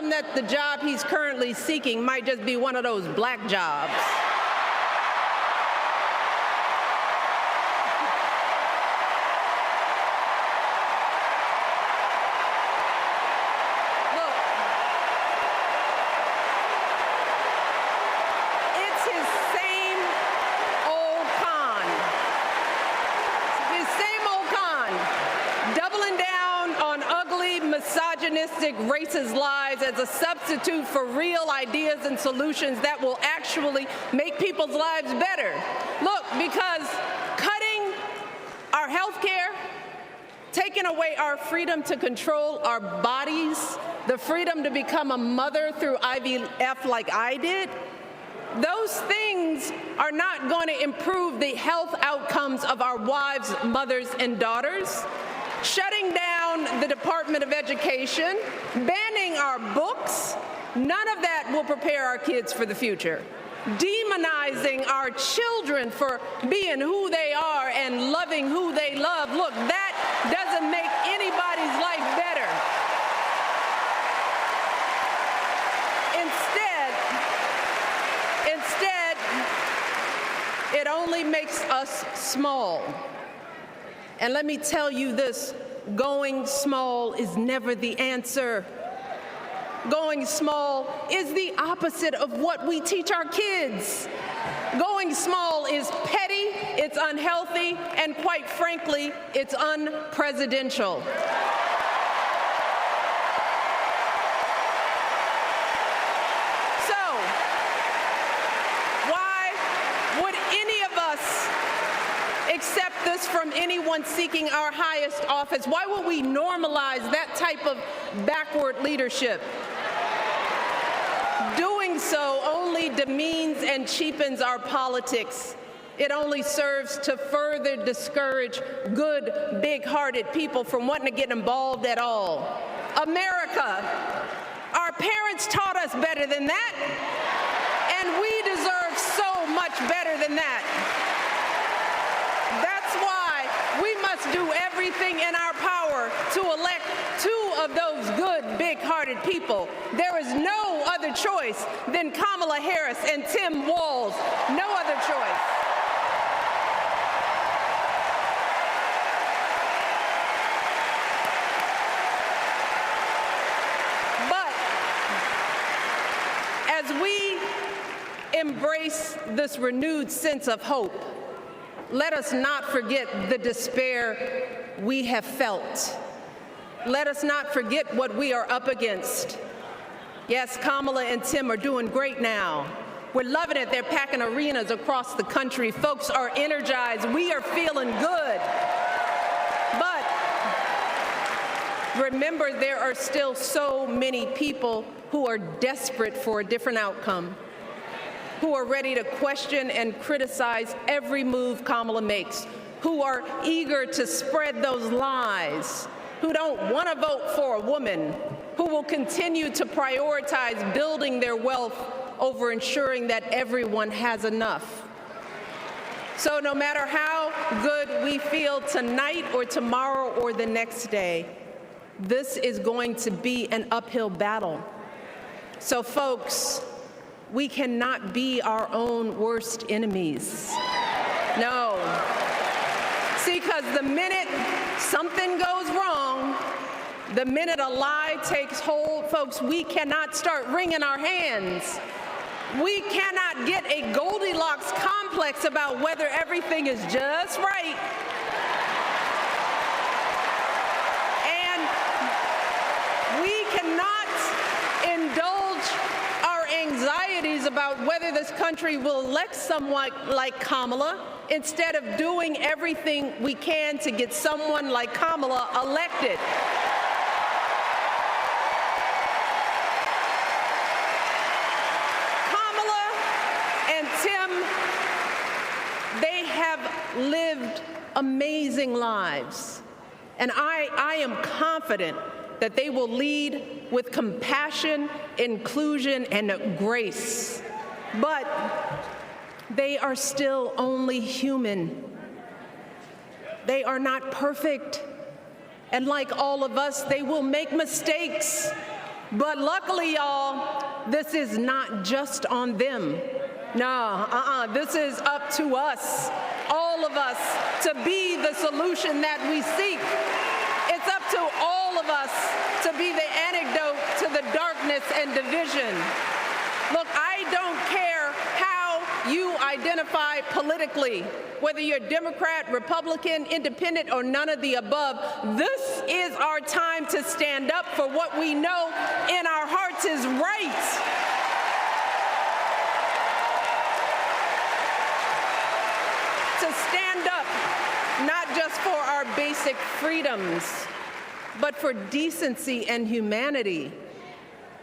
That the job he's currently seeking might just be one of those black jobs. Look, it's his same old con. His same old con, doubling down on ugly, misogynistic, racist lies as a substitute for real ideas and solutions that will actually make people's lives better. Look, because cutting our health care, taking away our freedom to control our bodies, the freedom to become a mother through IVF like I did, those things are not going to improve the health outcomes of our wives, mothers, and daughters. Shutting down the Department of Education, banning our books, none of that will prepare our kids for the future. Demonizing our children for being who they are and loving who they love, look, that doesn't make anybody's life better. Instead, it only makes us small. And let me tell you this, going small is never the answer. Going small is the opposite of what we teach our kids. Going small is petty, it's unhealthy, and quite frankly, it's unpresidential. So, why would any of us accept this from anyone seeking our highest office? Why would we normalize that type of backward leadership? Doing so only demeans and cheapens our politics. It only serves to further discourage good, big-hearted people from wanting to get involved at all. America, our parents taught us better than that, and we deserve so much better than that. That's why we must do everything in our power to elect two of those good, big-hearted people. There is no other choice than Kamala Harris and Tim Walz. No other choice. But as we embrace this renewed sense of hope, let us not forget the despair we have felt. Let us not forget what we are up against. Yes, Kamala and Tim are doing great now. We're loving it. They're packing arenas across the country. Folks are energized. We are feeling good. But remember, there are still so many people who are desperate for a different outcome, who are ready to question and criticize every move Kamala makes, who are eager to spread those lies, who don't want to vote for a woman, who will continue to prioritize building their wealth over ensuring that everyone has enough. So no matter how good we feel tonight or tomorrow or the next day, this is going to be an uphill battle. So folks, we cannot be our own worst enemies. No. See, because the minute something goes wrong, the minute a lie takes hold, folks, we cannot start wringing our hands. We cannot get a Goldilocks complex about whether everything is just right. And we cannot indulge our anxieties about whether this country will elect someone like Kamala instead of doing everything we can to get someone like Kamala elected. Kamala and Tim, they have lived amazing lives, and I am confident that they will lead with compassion, inclusion, and grace. But they are still only human. They are not perfect. And like all of us, they will make mistakes. But luckily, y'all, this is not just on them. No, this is up to us, all of us, to be the solution that we seek. It's up to all of us to be the antidote to the darkness and division. Look, I don't care how you identify politically, whether you're Democrat, Republican, Independent, or none of the above. This is our time to stand up for what we know in our hearts is right. To stand up not just for our basic freedoms, but for decency and humanity,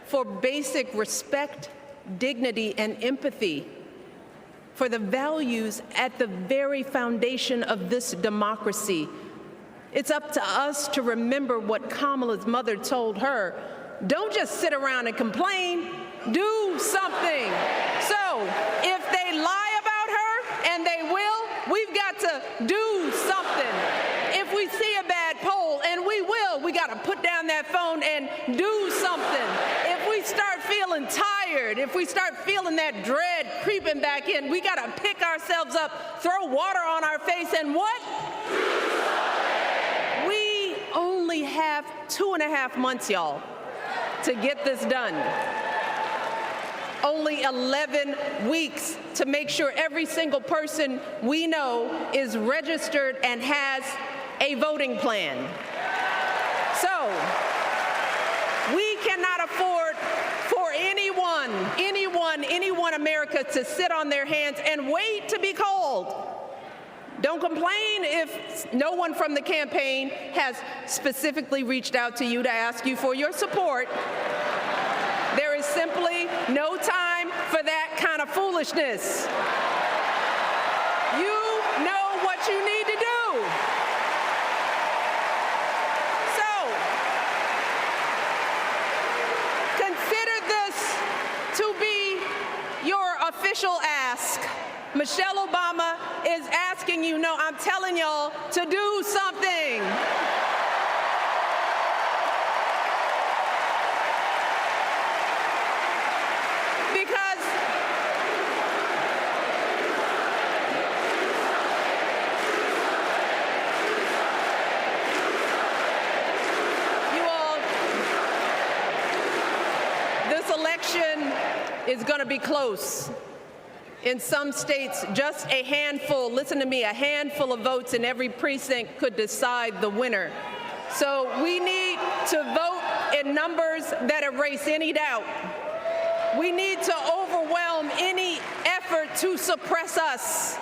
for basic respect, dignity, and empathy, for the values at the very foundation of this democracy. It's up to us to remember what Kamala's mother told her. Don't just sit around and complain, do something. So if they lie about her, and they will, we've got to do something. If we see a bad poll, and we will, we got to put down that phone and do something. If we start feeling tired, if we start feeling that dread creeping back in, we got to pick ourselves up, throw water on our face, and what? We have 2.5 months, y'all, to get this done. Only 11 weeks to make sure every single person we know is registered and has a voting plan. So, we cannot afford for anyone America to sit on their hands and wait to be called. Don't complain if no one from the campaign has specifically reached out to you to ask you for your support. There is simply no time for that kind of foolishness. You know what you need to do. So, consider this to be your official ask. Michelle Obama is asking you, no, I'm telling y'all to do something. Because you all, this election is going to be close. In some states, just a handful, listen to me, a handful of votes in every precinct could decide the winner. So we need to vote in numbers that erase any doubt. We need to overwhelm any effort to suppress us.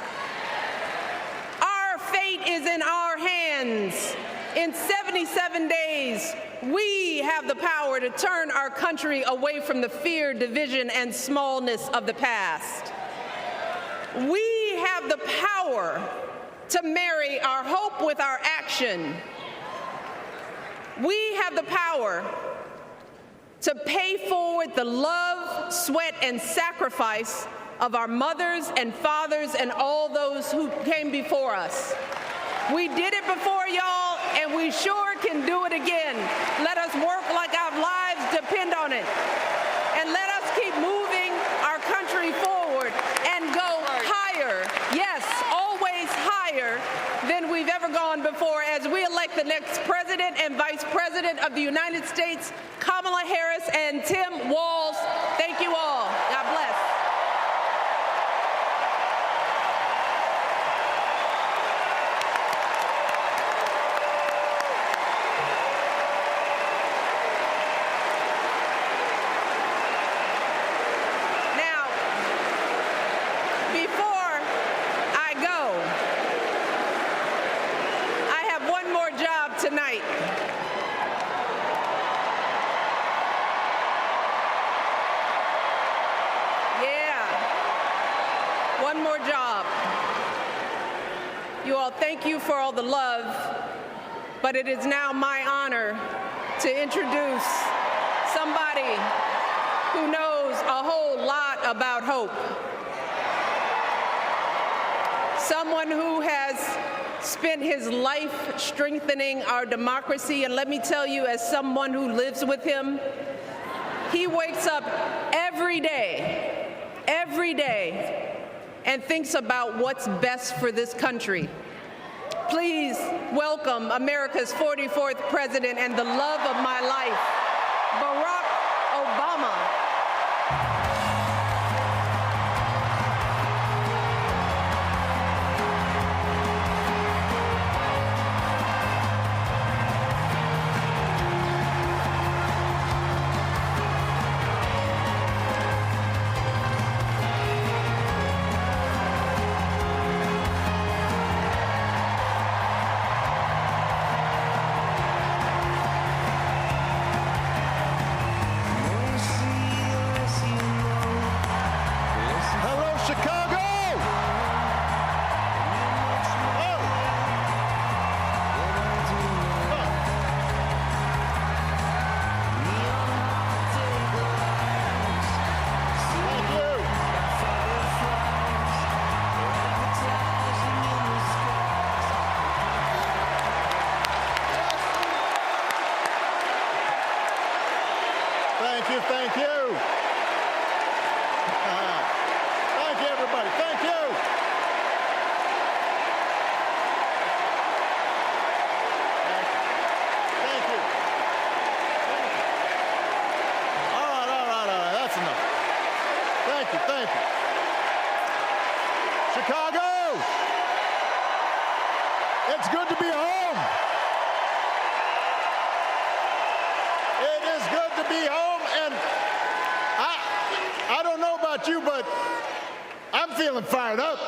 Our fate is in our hands. In 77 days, we have the power to turn our country away from the fear, division, and smallness of the past. We have the power to marry our hope with our action. We have the power to pay forward the love, sweat, and sacrifice of our mothers and fathers and all those who came before us. We did it before, y'all, and we sure can do it again. Let us work like our lives depend on it. And let us keep moving our country forward and go higher, yes, always higher than we've ever gone before as we elect the next President and Vice President of the United States, Kamala Harris and Tim Walz. Thank you all. God bless. Tonight. Yeah. One more job. You all, thank you for all the love, but it is now my honor to introduce somebody who knows a whole lot about hope. Someone who has spent his life strengthening our democracy, and let me tell you, as someone who lives with him, he wakes up every day, and thinks about what's best for this country. Please welcome America's 44th President and the love of my life, Barack Obama. Thank you. Thank you, everybody. Thank you. Thank you. It is good to be home, and I don't know about you, but I'm feeling fired up.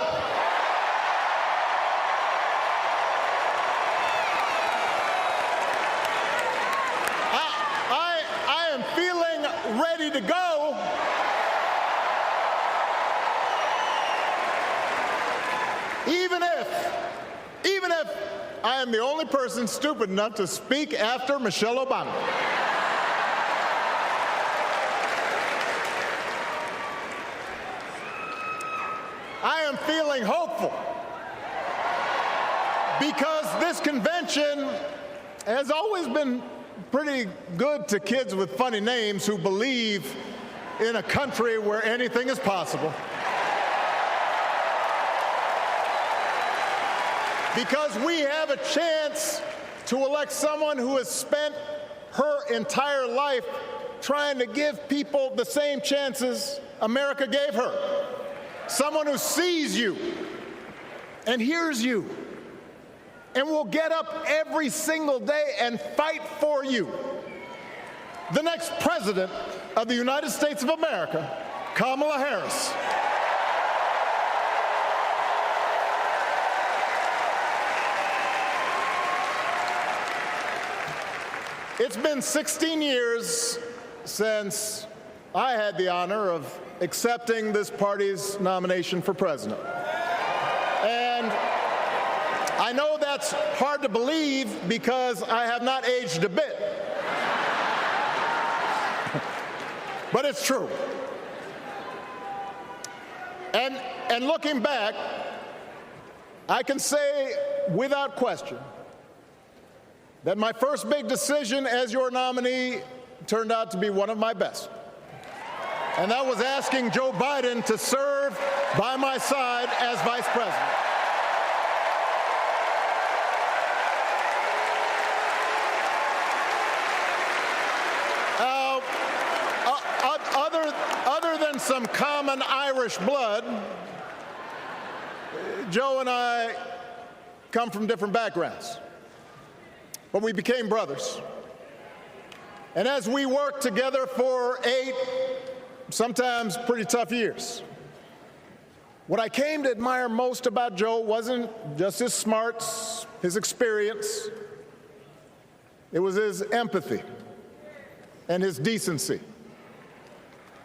I am feeling ready to go. Even if I am the only person stupid enough to speak after Michelle Obama. I am feeling hopeful because this convention has always been pretty good to kids with funny names who believe in a country where anything is possible. Because we have a chance to elect someone who has spent her entire life trying to give people the same chances America gave her. Someone who sees you and hears you and will get up every single day and fight for you. The next president of the United States of America, Kamala Harris. It's been 16 years since I had the honor of accepting this party's nomination for president. And I know that's hard to believe because I have not aged a bit. But it's true. And looking back, I can say without question that my first big decision as your nominee turned out to be one of my best. And that was asking Joe Biden to serve by my side as vice president. Other than some common Irish blood, Joe and I come from different backgrounds. But we became brothers. And as we worked together for 8, sometimes pretty tough years, what I came to admire most about Joe wasn't just his smarts, his experience. It was his empathy and his decency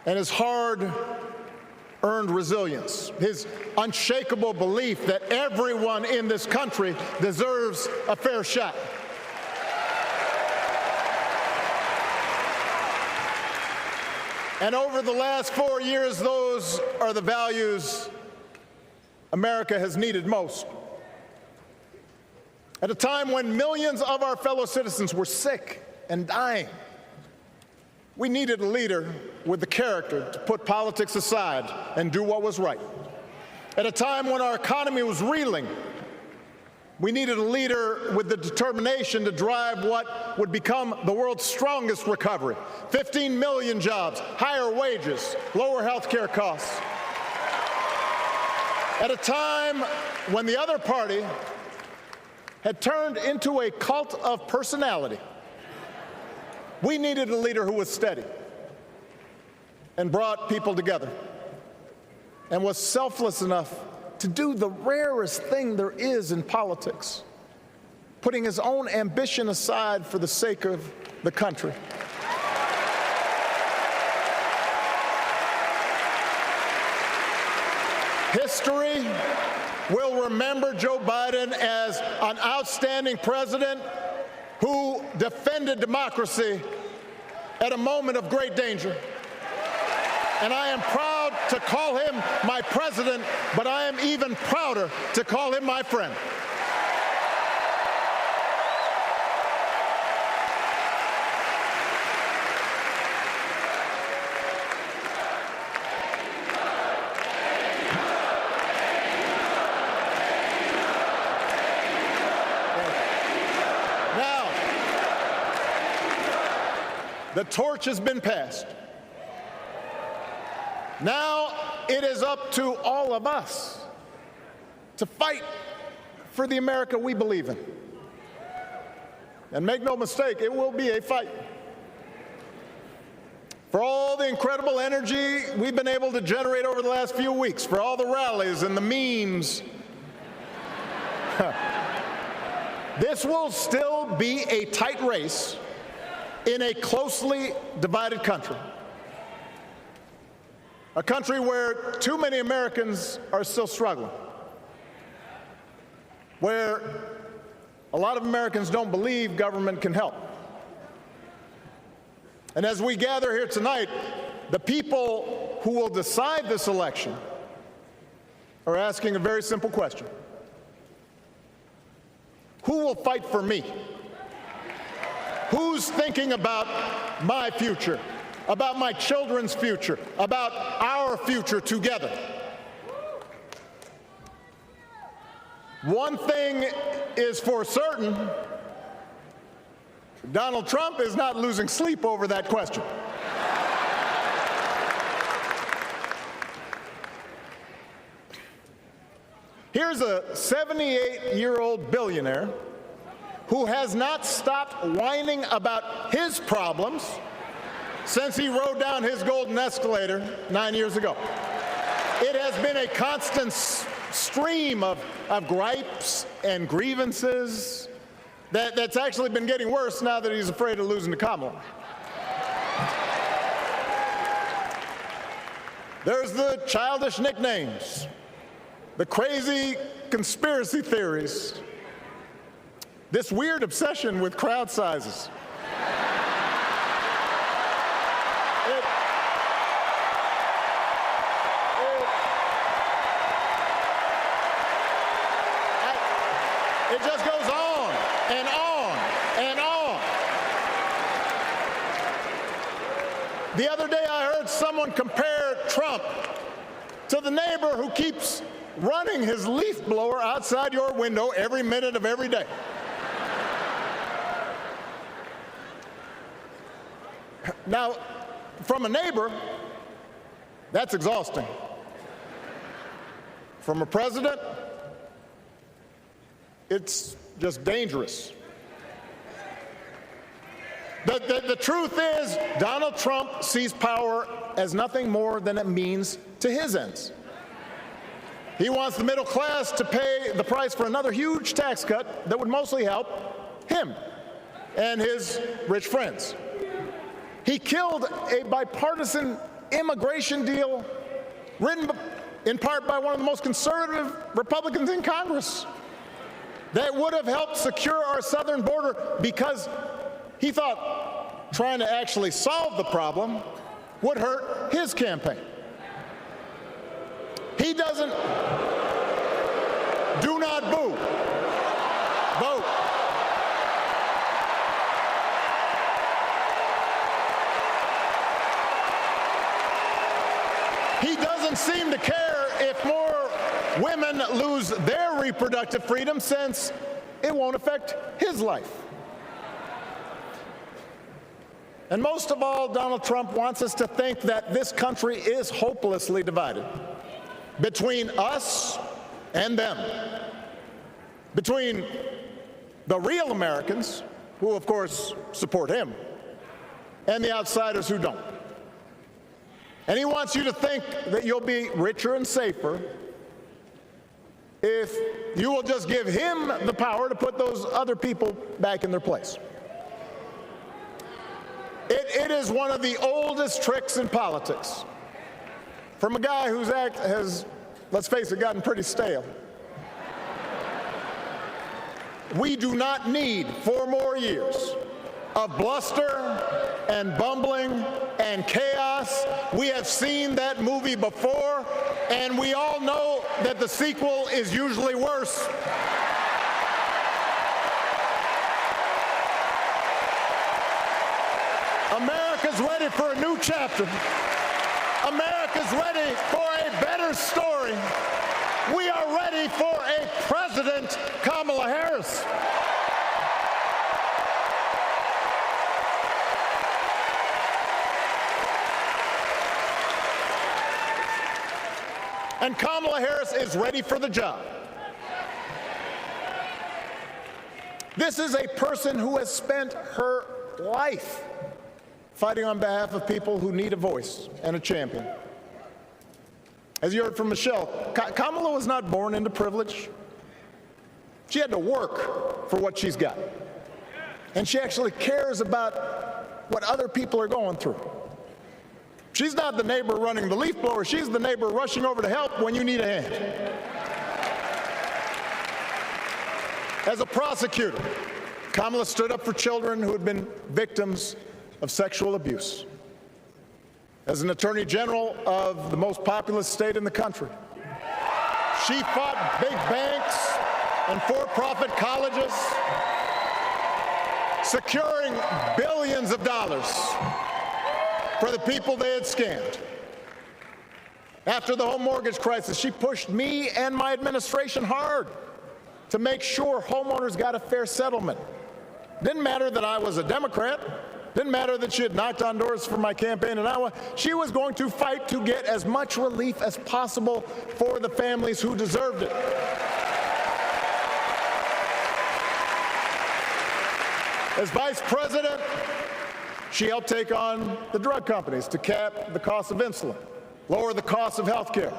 and his hard-earned resilience, his unshakable belief that everyone in this country deserves a fair shot. And over the last 4 years, those are the values America has needed most. At a time when millions of our fellow citizens were sick and dying, we needed a leader with the character to put politics aside and do what was right. At a time when our economy was reeling, we needed a leader with the determination to drive what would become the world's strongest recovery. 15 million jobs, higher wages, lower health care costs. At a time when the other party had turned into a cult of personality, we needed a leader who was steady and brought people together and was selfless enough to do the rarest thing there is in politics, putting his own ambition aside for the sake of the country. History will remember Joe Biden as an outstanding president who defended democracy at a moment of great danger. And I am proud to call him my president, but I am even prouder to call him my friend. Now, the torch has been passed. Now it is up to all of us to fight for the America we believe in. And make no mistake, it will be a fight. for all the incredible energy we've been able to generate over the last few weeks, for all the rallies and the memes. This will still be a tight race in a closely divided country. A country where too many Americans are still struggling. Where a lot of Americans don't believe government can help. And as we gather here tonight, the people who will decide this election are asking a very simple question. Who will fight for me? Who's thinking about my future, about my children's future, about our future together? One thing is for certain, Donald Trump is not losing sleep over that question. Here's a 78-year-old billionaire who has not stopped whining about his problems since he rode down his golden escalator 9 years ago. It has been a constant stream of gripes and grievances that's actually been getting worse now that he's afraid of losing to Kamala. There's the childish nicknames, the crazy conspiracy theories, this weird obsession with crowd sizes. It just goes on and on and on. The other day I heard someone compare Trump to the neighbor who keeps running his leaf blower outside your window every minute of every day. Now, from a neighbor, that's exhausting. From a president, it's just dangerous. The truth is, Donald Trump sees power as nothing more than it means to his ends. He wants the middle class to pay the price for another huge tax cut that would mostly help him and his rich friends. He killed a bipartisan immigration deal written in part by one of the most conservative Republicans in Congress that would have helped secure our southern border because he thought trying to actually solve the problem would hurt his campaign. He doesn't. Do not boo. Vote. He doesn't seem to care if more women lose their reproductive freedom since it won't affect his life. And most of all, Donald Trump wants us to think that this country is hopelessly divided between us and them, between the real Americans, who of course support him, and the outsiders who don't. And he wants you to think that you'll be richer and safer if you will just give him the power to put those other people back in their place. It is one of the oldest tricks in politics from a guy whose act has, let's face it, gotten pretty stale. We do not need 4 more years of bluster and bumbling and chaos. We have seen that movie before, and we all know that the sequel is usually worse. America's ready for a new chapter. America's ready for a better story. We are ready for a President Kamala Harris. And Kamala Harris is ready for the job. This is a person who has spent her life fighting on behalf of people who need a voice and a champion. As you heard from Michelle, Kamala was not born into privilege. She had to work for what she's got. And she actually cares about what other people are going through. She's not the neighbor running the leaf blower. She's the neighbor rushing over to help when you need a hand. As a prosecutor, Kamala stood up for children who had been victims of sexual abuse. As an attorney general of the most populous state in the country, she fought big banks and for-profit colleges, securing billions of dollars for the people they had scammed. After the home mortgage crisis, she pushed me and my administration hard to make sure homeowners got a fair settlement. Didn't matter that I was a Democrat. Didn't matter that she had knocked on doors for my campaign in Iowa. She was going to fight to get as much relief as possible for the families who deserved it. As vice president, she helped take on the drug companies to cap the cost of insulin, lower the cost of health care,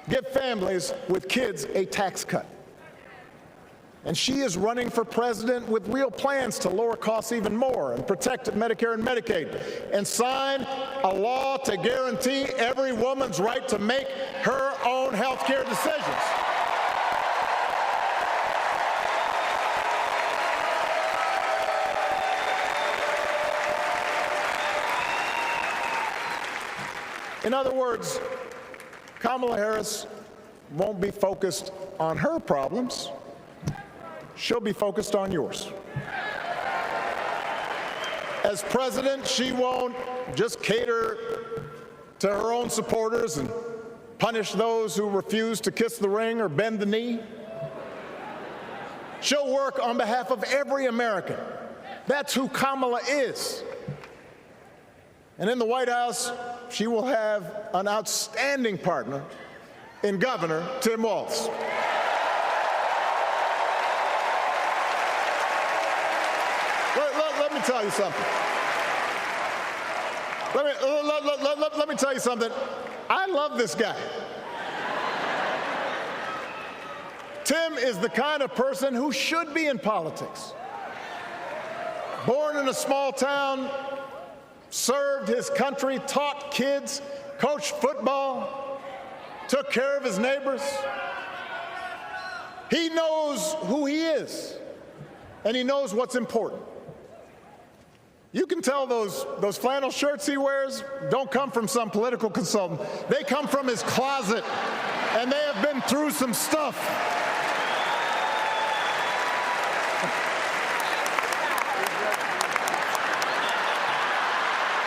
give families with kids a tax cut. And she is running for president with real plans to lower costs even more and protect Medicare and Medicaid and sign a law to guarantee every woman's right to make her own health care decisions. In other words, Kamala Harris won't be focused on her problems. She'll be focused on yours. As president, she won't just cater to her own supporters and punish those who refuse to kiss the ring or bend the knee. She'll work on behalf of every American. That's who Kamala is. And in the White House, she will have an outstanding partner in Governor Tim Walz. Let me tell you something. Let me tell you something. I love this guy. Tim is the kind of person who should be in politics. Born in a small town, served his country, taught kids, coached football, took care of his neighbors. He knows who he is, and he knows what's important. You can tell those flannel shirts he wears don't come from some political consultant. They come from his closet, and they have been through some stuff.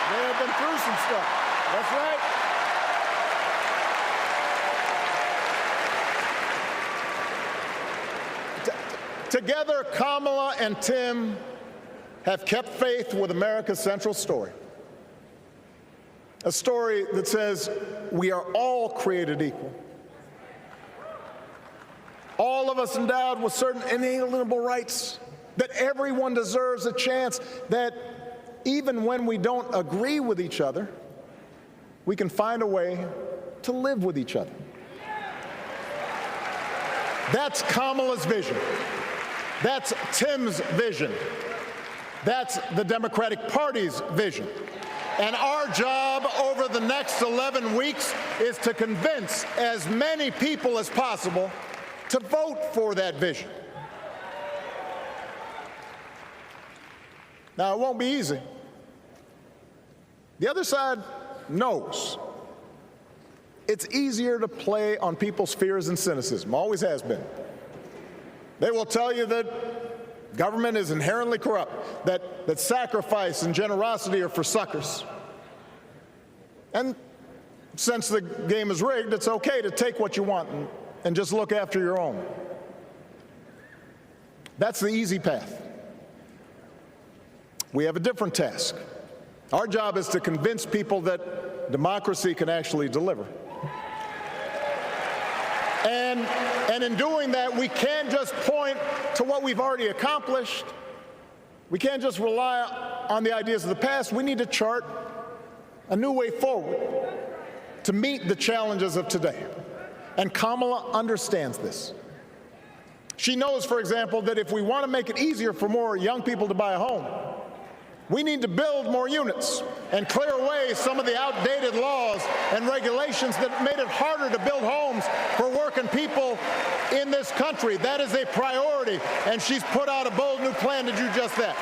They have been through some stuff. That's right. Together, Kamala and Tim have kept faith with America's central story. A story that says we are all created equal. All of us endowed with certain inalienable rights, that everyone deserves a chance, that even when we don't agree with each other, we can find a way to live with each other. That's Kamala's vision. That's Tim's vision. That's the Democratic Party's vision. And our job over the next 11 weeks is to convince as many people as possible to vote for that vision. Now, it won't be easy. The other side knows it's easier to play on people's fears and cynicism, always has been. They will tell you that government is inherently corrupt, that sacrifice and generosity are for suckers. And since the game is rigged, it's okay to take what you want and just look after your own. That's the easy path. We have a different task. Our job is to convince people that democracy can actually deliver. And in doing that, we can't just point to what we've already accomplished. We can't just rely on the ideas of the past. We need to chart a new way forward to meet the challenges of today. And Kamala understands this. She knows, for example, that if we want to make it easier for more young people to buy a home, we need to build more units and clear away some of the outdated laws and regulations that made it harder to build homes for working people in this country. That is a priority, and she's put out a bold new plan to do just that.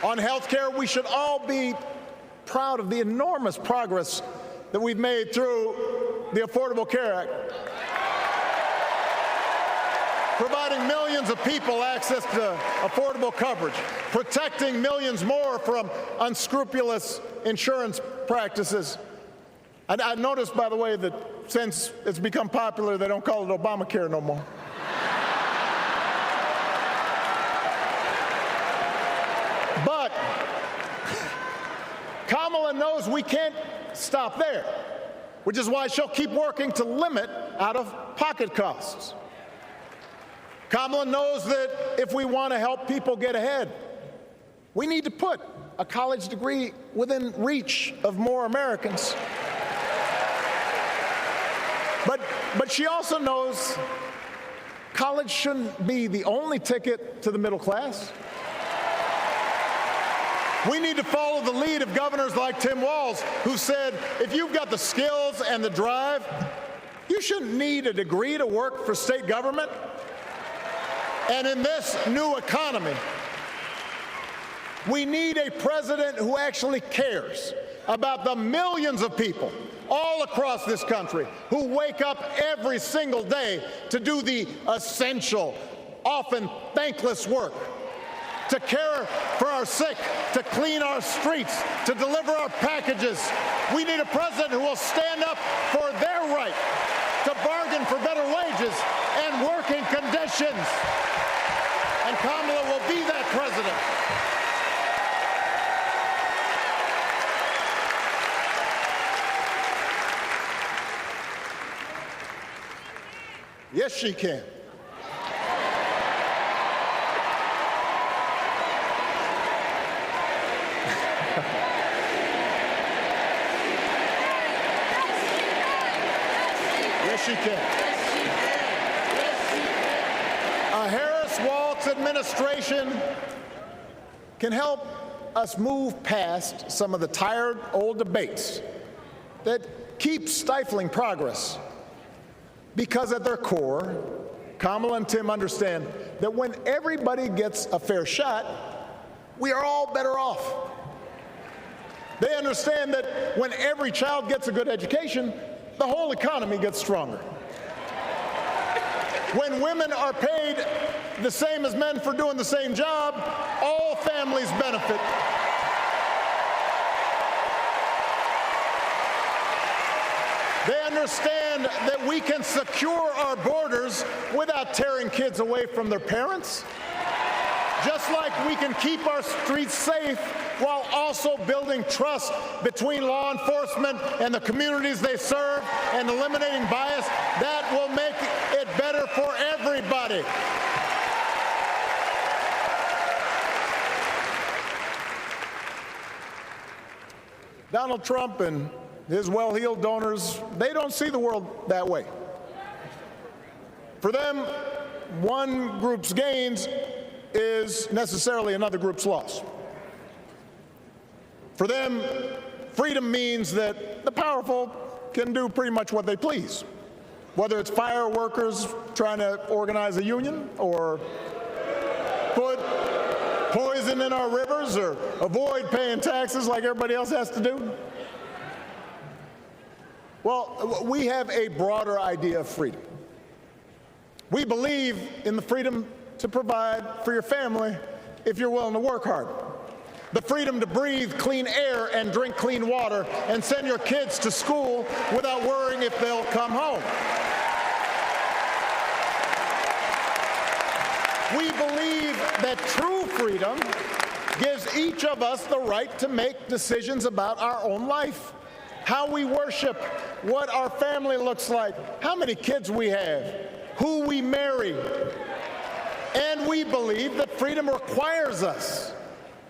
On health care, we should all be proud of the enormous progress that we've made through the Affordable Care Act, providing millions of people access to affordable coverage, protecting millions more from unscrupulous insurance practices. I noticed, by the way, that since it's become popular, they don't call it Obamacare no more. But Kamala knows we can't stop there, which is why she'll keep working to limit out-of-pocket costs. Kamala knows that if we want to help people get ahead, we need to put a college degree within reach of more Americans. But she also knows college shouldn't be the only ticket to the middle class. We need to follow the lead of governors like Tim Walz, who said, if you've got the skills and the drive, you shouldn't need a degree to work for state government. And in this new economy, we need a president who actually cares about the millions of people all across this country who wake up every single day to do the essential, often thankless work, to care for our sick, to clean our streets, to deliver our packages. We need a president who will stand up for their right to bargain for better wages and working conditions. And Kamala will be that president. Yes, she can. Yes, she can. A Harris-Walz administration can help us move past some of the tired old debates that keep stifling progress. Because at their core, Kamala and Tim understand that when everybody gets a fair shot, we are all better off. They understand that when every child gets a good education, the whole economy gets stronger. When women are paid the same as men for doing the same job, all families benefit. They understand that we can secure our borders without tearing kids away from their parents, just like we can keep our streets safe while also building trust between law enforcement and the communities they serve and eliminating bias. That will make it better for everybody. Donald Trump and his well-heeled donors, they don't see the world that way. For them, one group's gains is necessarily another group's loss. For them, freedom means that the powerful can do pretty much what they please, whether it's fire workers trying to organize a union or put poison in our rivers or avoid paying taxes like everybody else has to do. Well, we have a broader idea of freedom. We believe in the freedom to provide for your family if you're willing to work hard. The freedom to breathe clean air and drink clean water and send your kids to school without worrying if they'll come home. We believe that true freedom gives each of us the right to make decisions about our own life. How we worship, what our family looks like, how many kids we have, who we marry, we believe that freedom requires us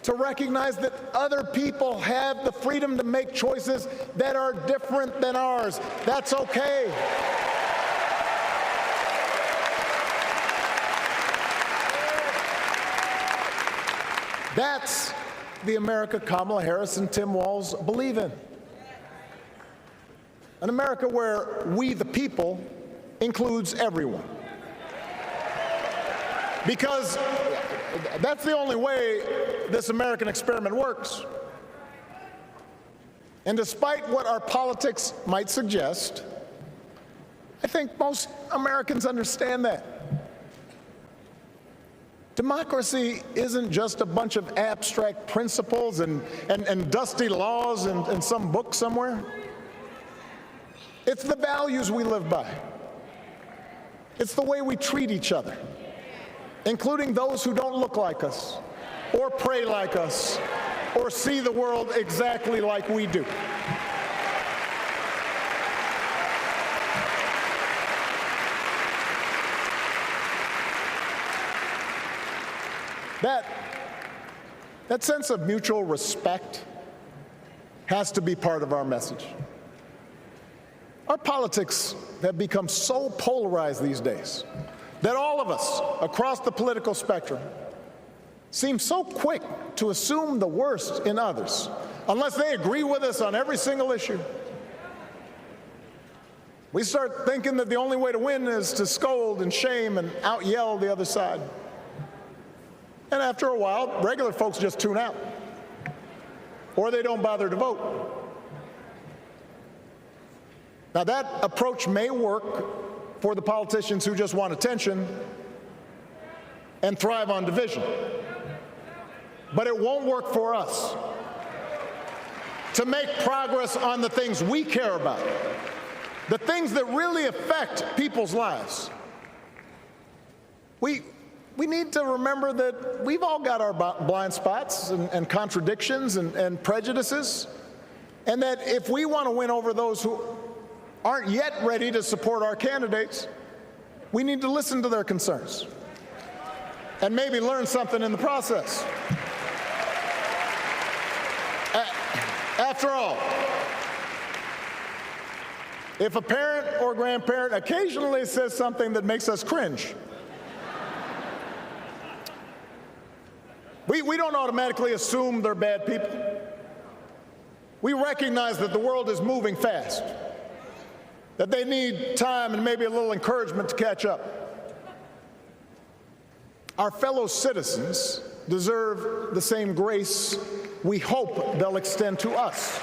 to recognize that other people have the freedom to make choices that are different than ours. That's okay. That's the America Kamala Harris and Tim Walz believe in. An America where we, the people, includes everyone. Because that's the only way this American experiment works. And despite what our politics might suggest, I think most Americans understand that. Democracy isn't just a bunch of abstract principles and dusty laws in some book somewhere. It's the values we live by. It's the way we treat each other, including those who don't look like us, or pray like us, or see the world exactly like we do. That sense of mutual respect has to be part of our message. Our politics have become so polarized these days that all of us across the political spectrum seem so quick to assume the worst in others unless they agree with us on every single issue. We start thinking that the only way to win is to scold and shame and out-yell the other side. And after a while, regular folks just tune out, or they don't bother to vote. Now, that approach may work for the politicians who just want attention and thrive on division, but it won't work for us. To make progress on the things we care about, the things that really affect people's lives, we need to remember that we've all got our blind spots and contradictions and prejudices, and that if we want to win over those who aren't yet ready to support our candidates, we need to listen to their concerns and maybe learn something in the process. After all, if a parent or grandparent occasionally says something that makes us cringe, we don't automatically assume they're bad people. We recognize that the world is moving fast, that they need time and maybe a little encouragement to catch up. Our fellow citizens deserve the same grace we hope they'll extend to us.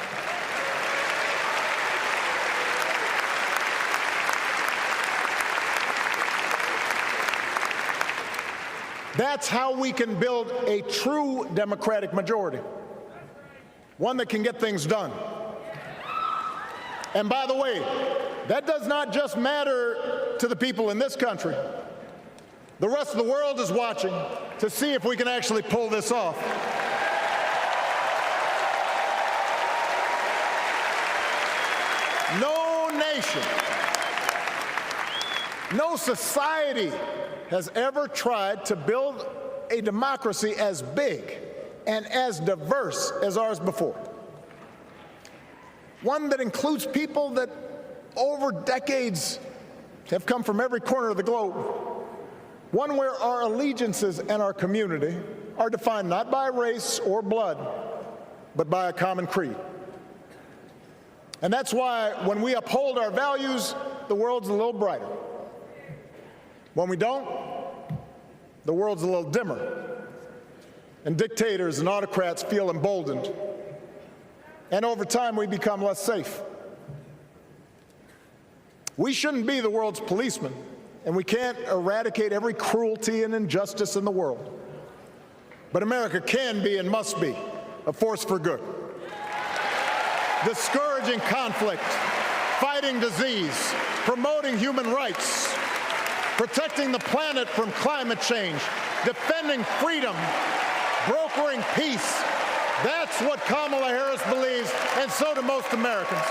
That's how we can build a true Democratic majority, one that can get things done. And by the way, that does not just matter to the people in this country. The rest of the world is watching to see if we can actually pull this off. No nation, no society has ever tried to build a democracy as big and as diverse as ours before. One that includes people that over decades have come from every corner of the globe. One where our allegiances and our community are defined not by race or blood, but by a common creed. And that's why when we uphold our values, the world's a little brighter. When we don't, the world's a little dimmer, and dictators and autocrats feel emboldened. And over time, we become less safe. We shouldn't be the world's policemen, and we can't eradicate every cruelty and injustice in the world. But America can be and must be a force for good, discouraging conflict, fighting disease, promoting human rights, protecting the planet from climate change, defending freedom, brokering peace. That's what Kamala Harris believes, and so do most Americans.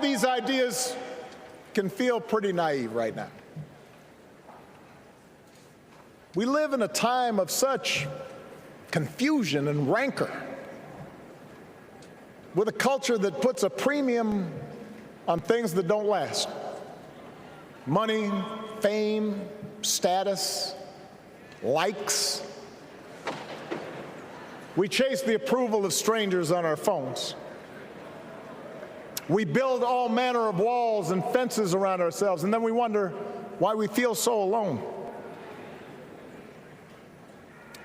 these ideas can feel pretty naive right now. We live in a time of such confusion and rancor, with a culture that puts a premium on things that don't last. Money, fame, status, likes. We chase the approval of strangers on our phones. We build all manner of walls and fences around ourselves, and then we wonder why we feel so alone.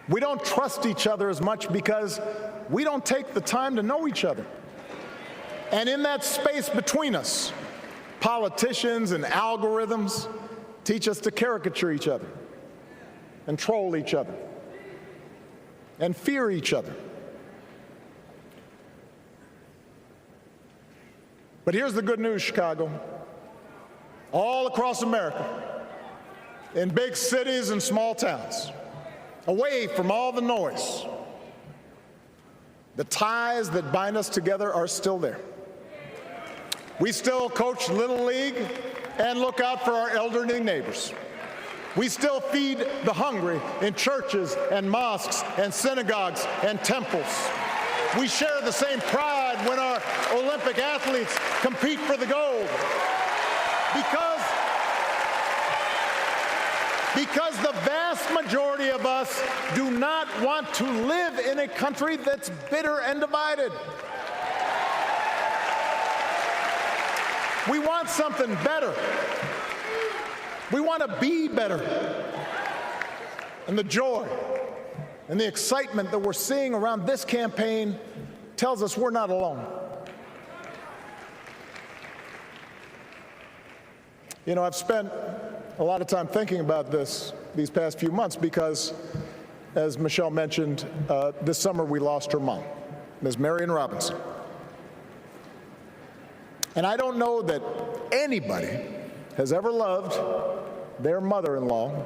We don't trust each other as much because we don't take the time to know each other. And in that space between us, politicians and algorithms teach us to caricature each other and troll each other and fear each other. But here's the good news, Chicago. All across America, in big cities and small towns, away from all the noise, the ties that bind us together are still there. We still coach Little League and look out for our elderly neighbors. We still feed the hungry in churches and mosques and synagogues and temples. We share the same pride when our Olympic athletes compete for the gold. Because the vast majority of us do not want to live in a country that's bitter and divided. We want something better. We want to be better. And the joy and the excitement that we're seeing around this campaign tells us we're not alone. You know, I've spent a lot of time thinking about these past few months because, as Michelle mentioned, this summer we lost her mom, Ms. Marion Robinson. And I don't know that anybody has ever loved their mother-in-law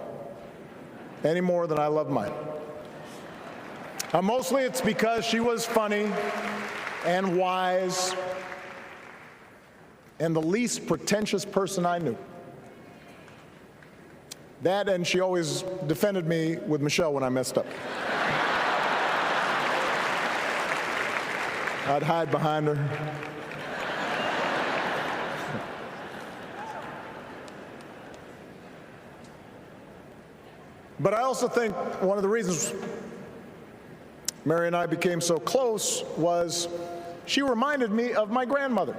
any more than I love mine. Mostly it's because she was funny and wise and the least pretentious person I knew. That, and she always defended me with Michelle when I messed up. I'd hide behind her. But I also think one of the reasons Mary and I became so close was she reminded me of my grandmother,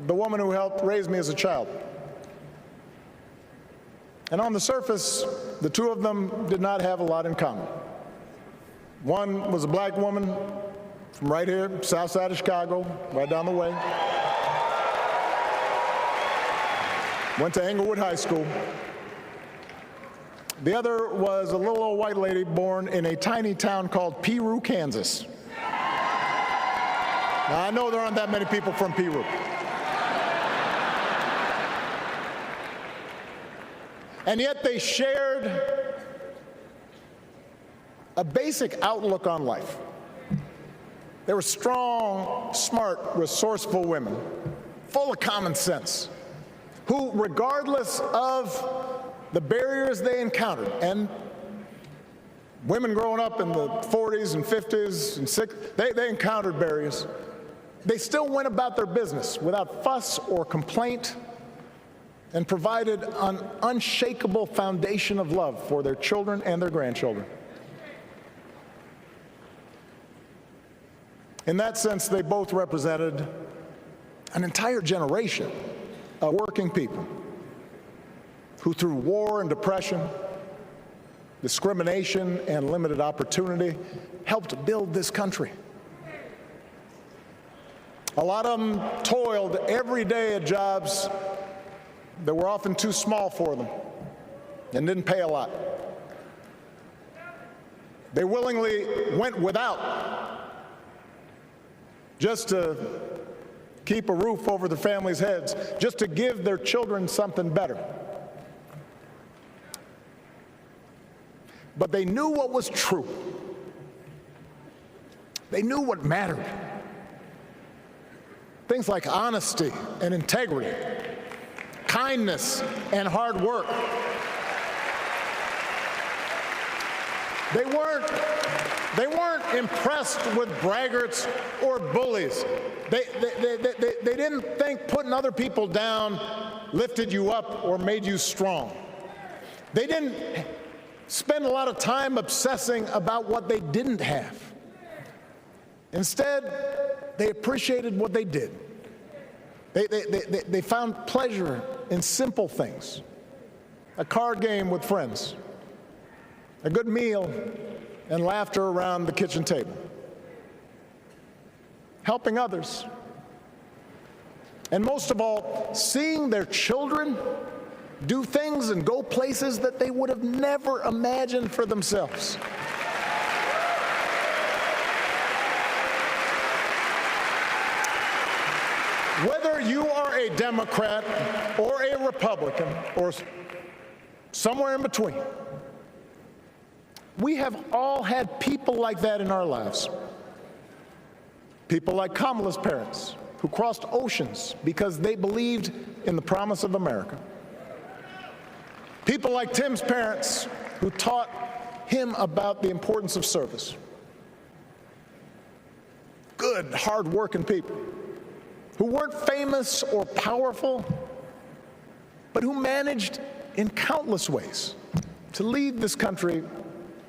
the woman who helped raise me as a child. And on the surface, the two of them did not have a lot in common. One was a black woman from right here, south side of Chicago, right down the way. Went to Englewood High School. The other was a little old white lady born in a tiny town called Peru, Kansas. Now, I know there aren't that many people from Peru. And yet they shared a basic outlook on life. They were strong, smart, resourceful women, full of common sense, who, regardless of the barriers they encountered, and women growing up in the 40s and 50s and 60s, they encountered barriers. They still went about their business without fuss or complaint and provided an unshakable foundation of love for their children and their grandchildren. In that sense, they both represented an entire generation of working people who, through war and depression, discrimination and limited opportunity, helped build this country. A lot of them toiled every day at jobs that were often too small for them and didn't pay a lot. They willingly went without just to keep a roof over their families' heads, just to give their children something better. But they knew what was true. They knew what mattered. Things like honesty and integrity, kindness and hard work. They weren't impressed with braggarts or bullies. They didn't think putting other people down lifted you up or made you strong. They didn't spend a lot of time obsessing about what they didn't have. Instead, they appreciated what they did. They found pleasure in simple things. A card game with friends, a good meal, and laughter around the kitchen table. Helping others. And most of all, seeing their children do things and go places that they would have never imagined for themselves. Whether you are a Democrat or a Republican or somewhere in between, we have all had people like that in our lives. People like Kamala's parents, who crossed oceans because they believed in the promise of America. People like Tim's parents, who taught him about the importance of service. Good, hard-working people who weren't famous or powerful, but who managed in countless ways to lead this country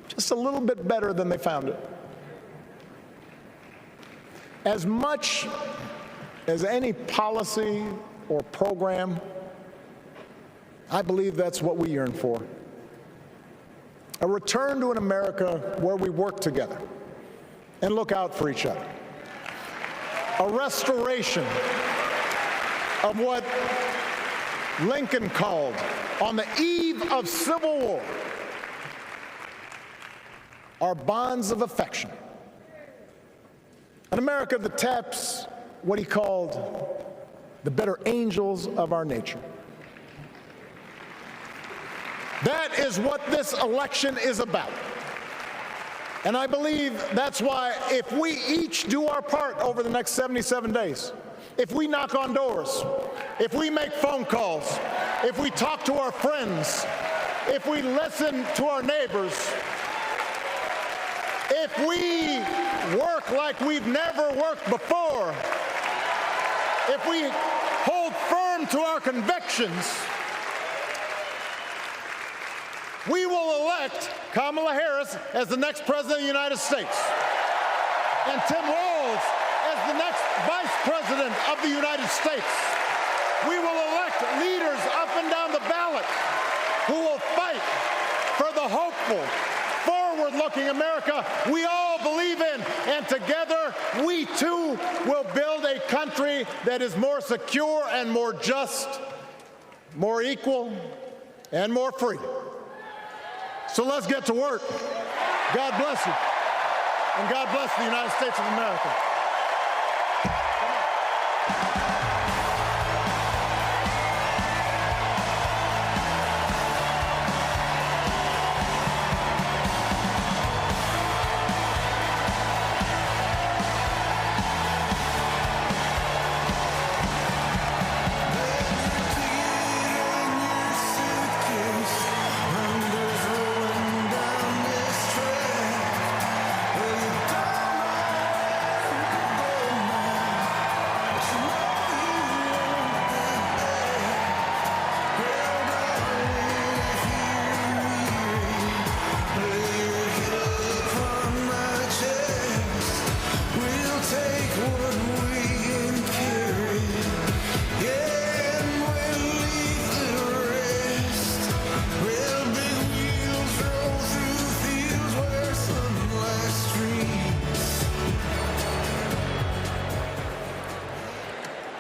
just a little bit better than they found it. As much as any policy or program, I believe that's what we yearn for. A return to an America where we work together and look out for each other. A restoration of what Lincoln called, on the eve of Civil War, our bonds of affection. An America that taps what he called the better angels of our nature. That is what this election is about. And I believe that's why if we each do our part over the next 77 days, if we knock on doors, if we make phone calls, if we talk to our friends, if we listen to our neighbors, if we work like we've never worked before, if we hold firm to our convictions, we will elect Kamala Harris as the next President of the United States and Tim Walz as the next Vice President of the United States. We will elect leaders up and down the ballot who will fight for the hopeful, forward-looking America we all believe in, and together we too will build a country that is more secure and more just, more equal, and more free. So let's get to work. God bless you, and God bless the United States of America.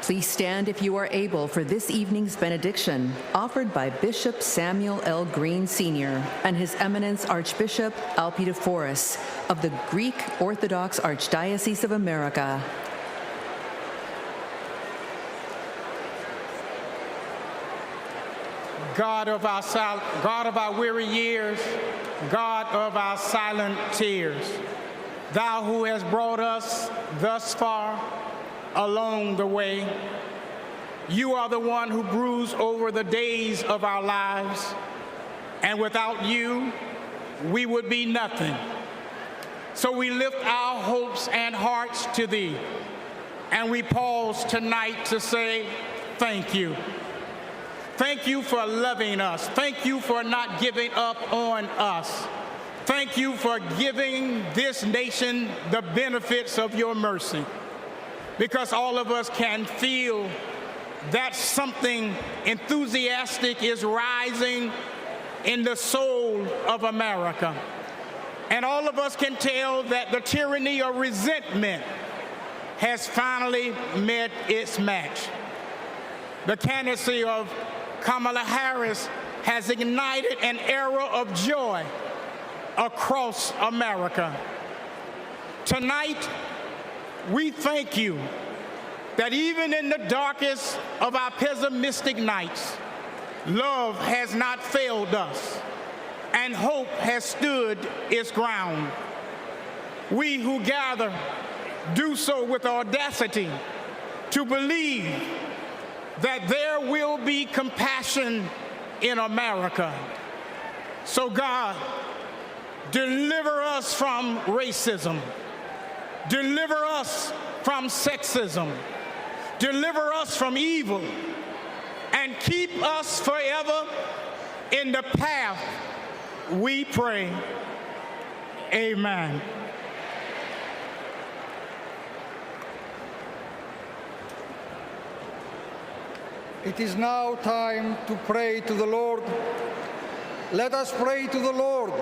Please stand if you are able for this evening's benediction, offered by Bishop Samuel L. Green Sr. and His Eminence Archbishop Alpidophoros of the Greek Orthodox Archdiocese of America. God of our weary years, God of our silent tears, Thou who hast brought us thus far, along the way. You are the one who brews over the days of our lives, and without you, we would be nothing. So we lift our hopes and hearts to thee, and we pause tonight to say thank you. Thank you for loving us. Thank you for not giving up on us. Thank you for giving this nation the benefits of your mercy, because all of us can feel that something enthusiastic is rising in the soul of America. And all of us can tell that the tyranny of resentment has finally met its match. The candidacy of Kamala Harris has ignited an era of joy across America. Tonight, we thank you that even in the darkest of our pessimistic nights, love has not failed us, and hope has stood its ground. We who gather do so with audacity to believe that there will be compassion in America. So God, deliver us from racism, deliver us from sexism, deliver us from evil, and keep us forever in the path we pray. Amen. It is now time to pray to the Lord. Let us pray to the Lord.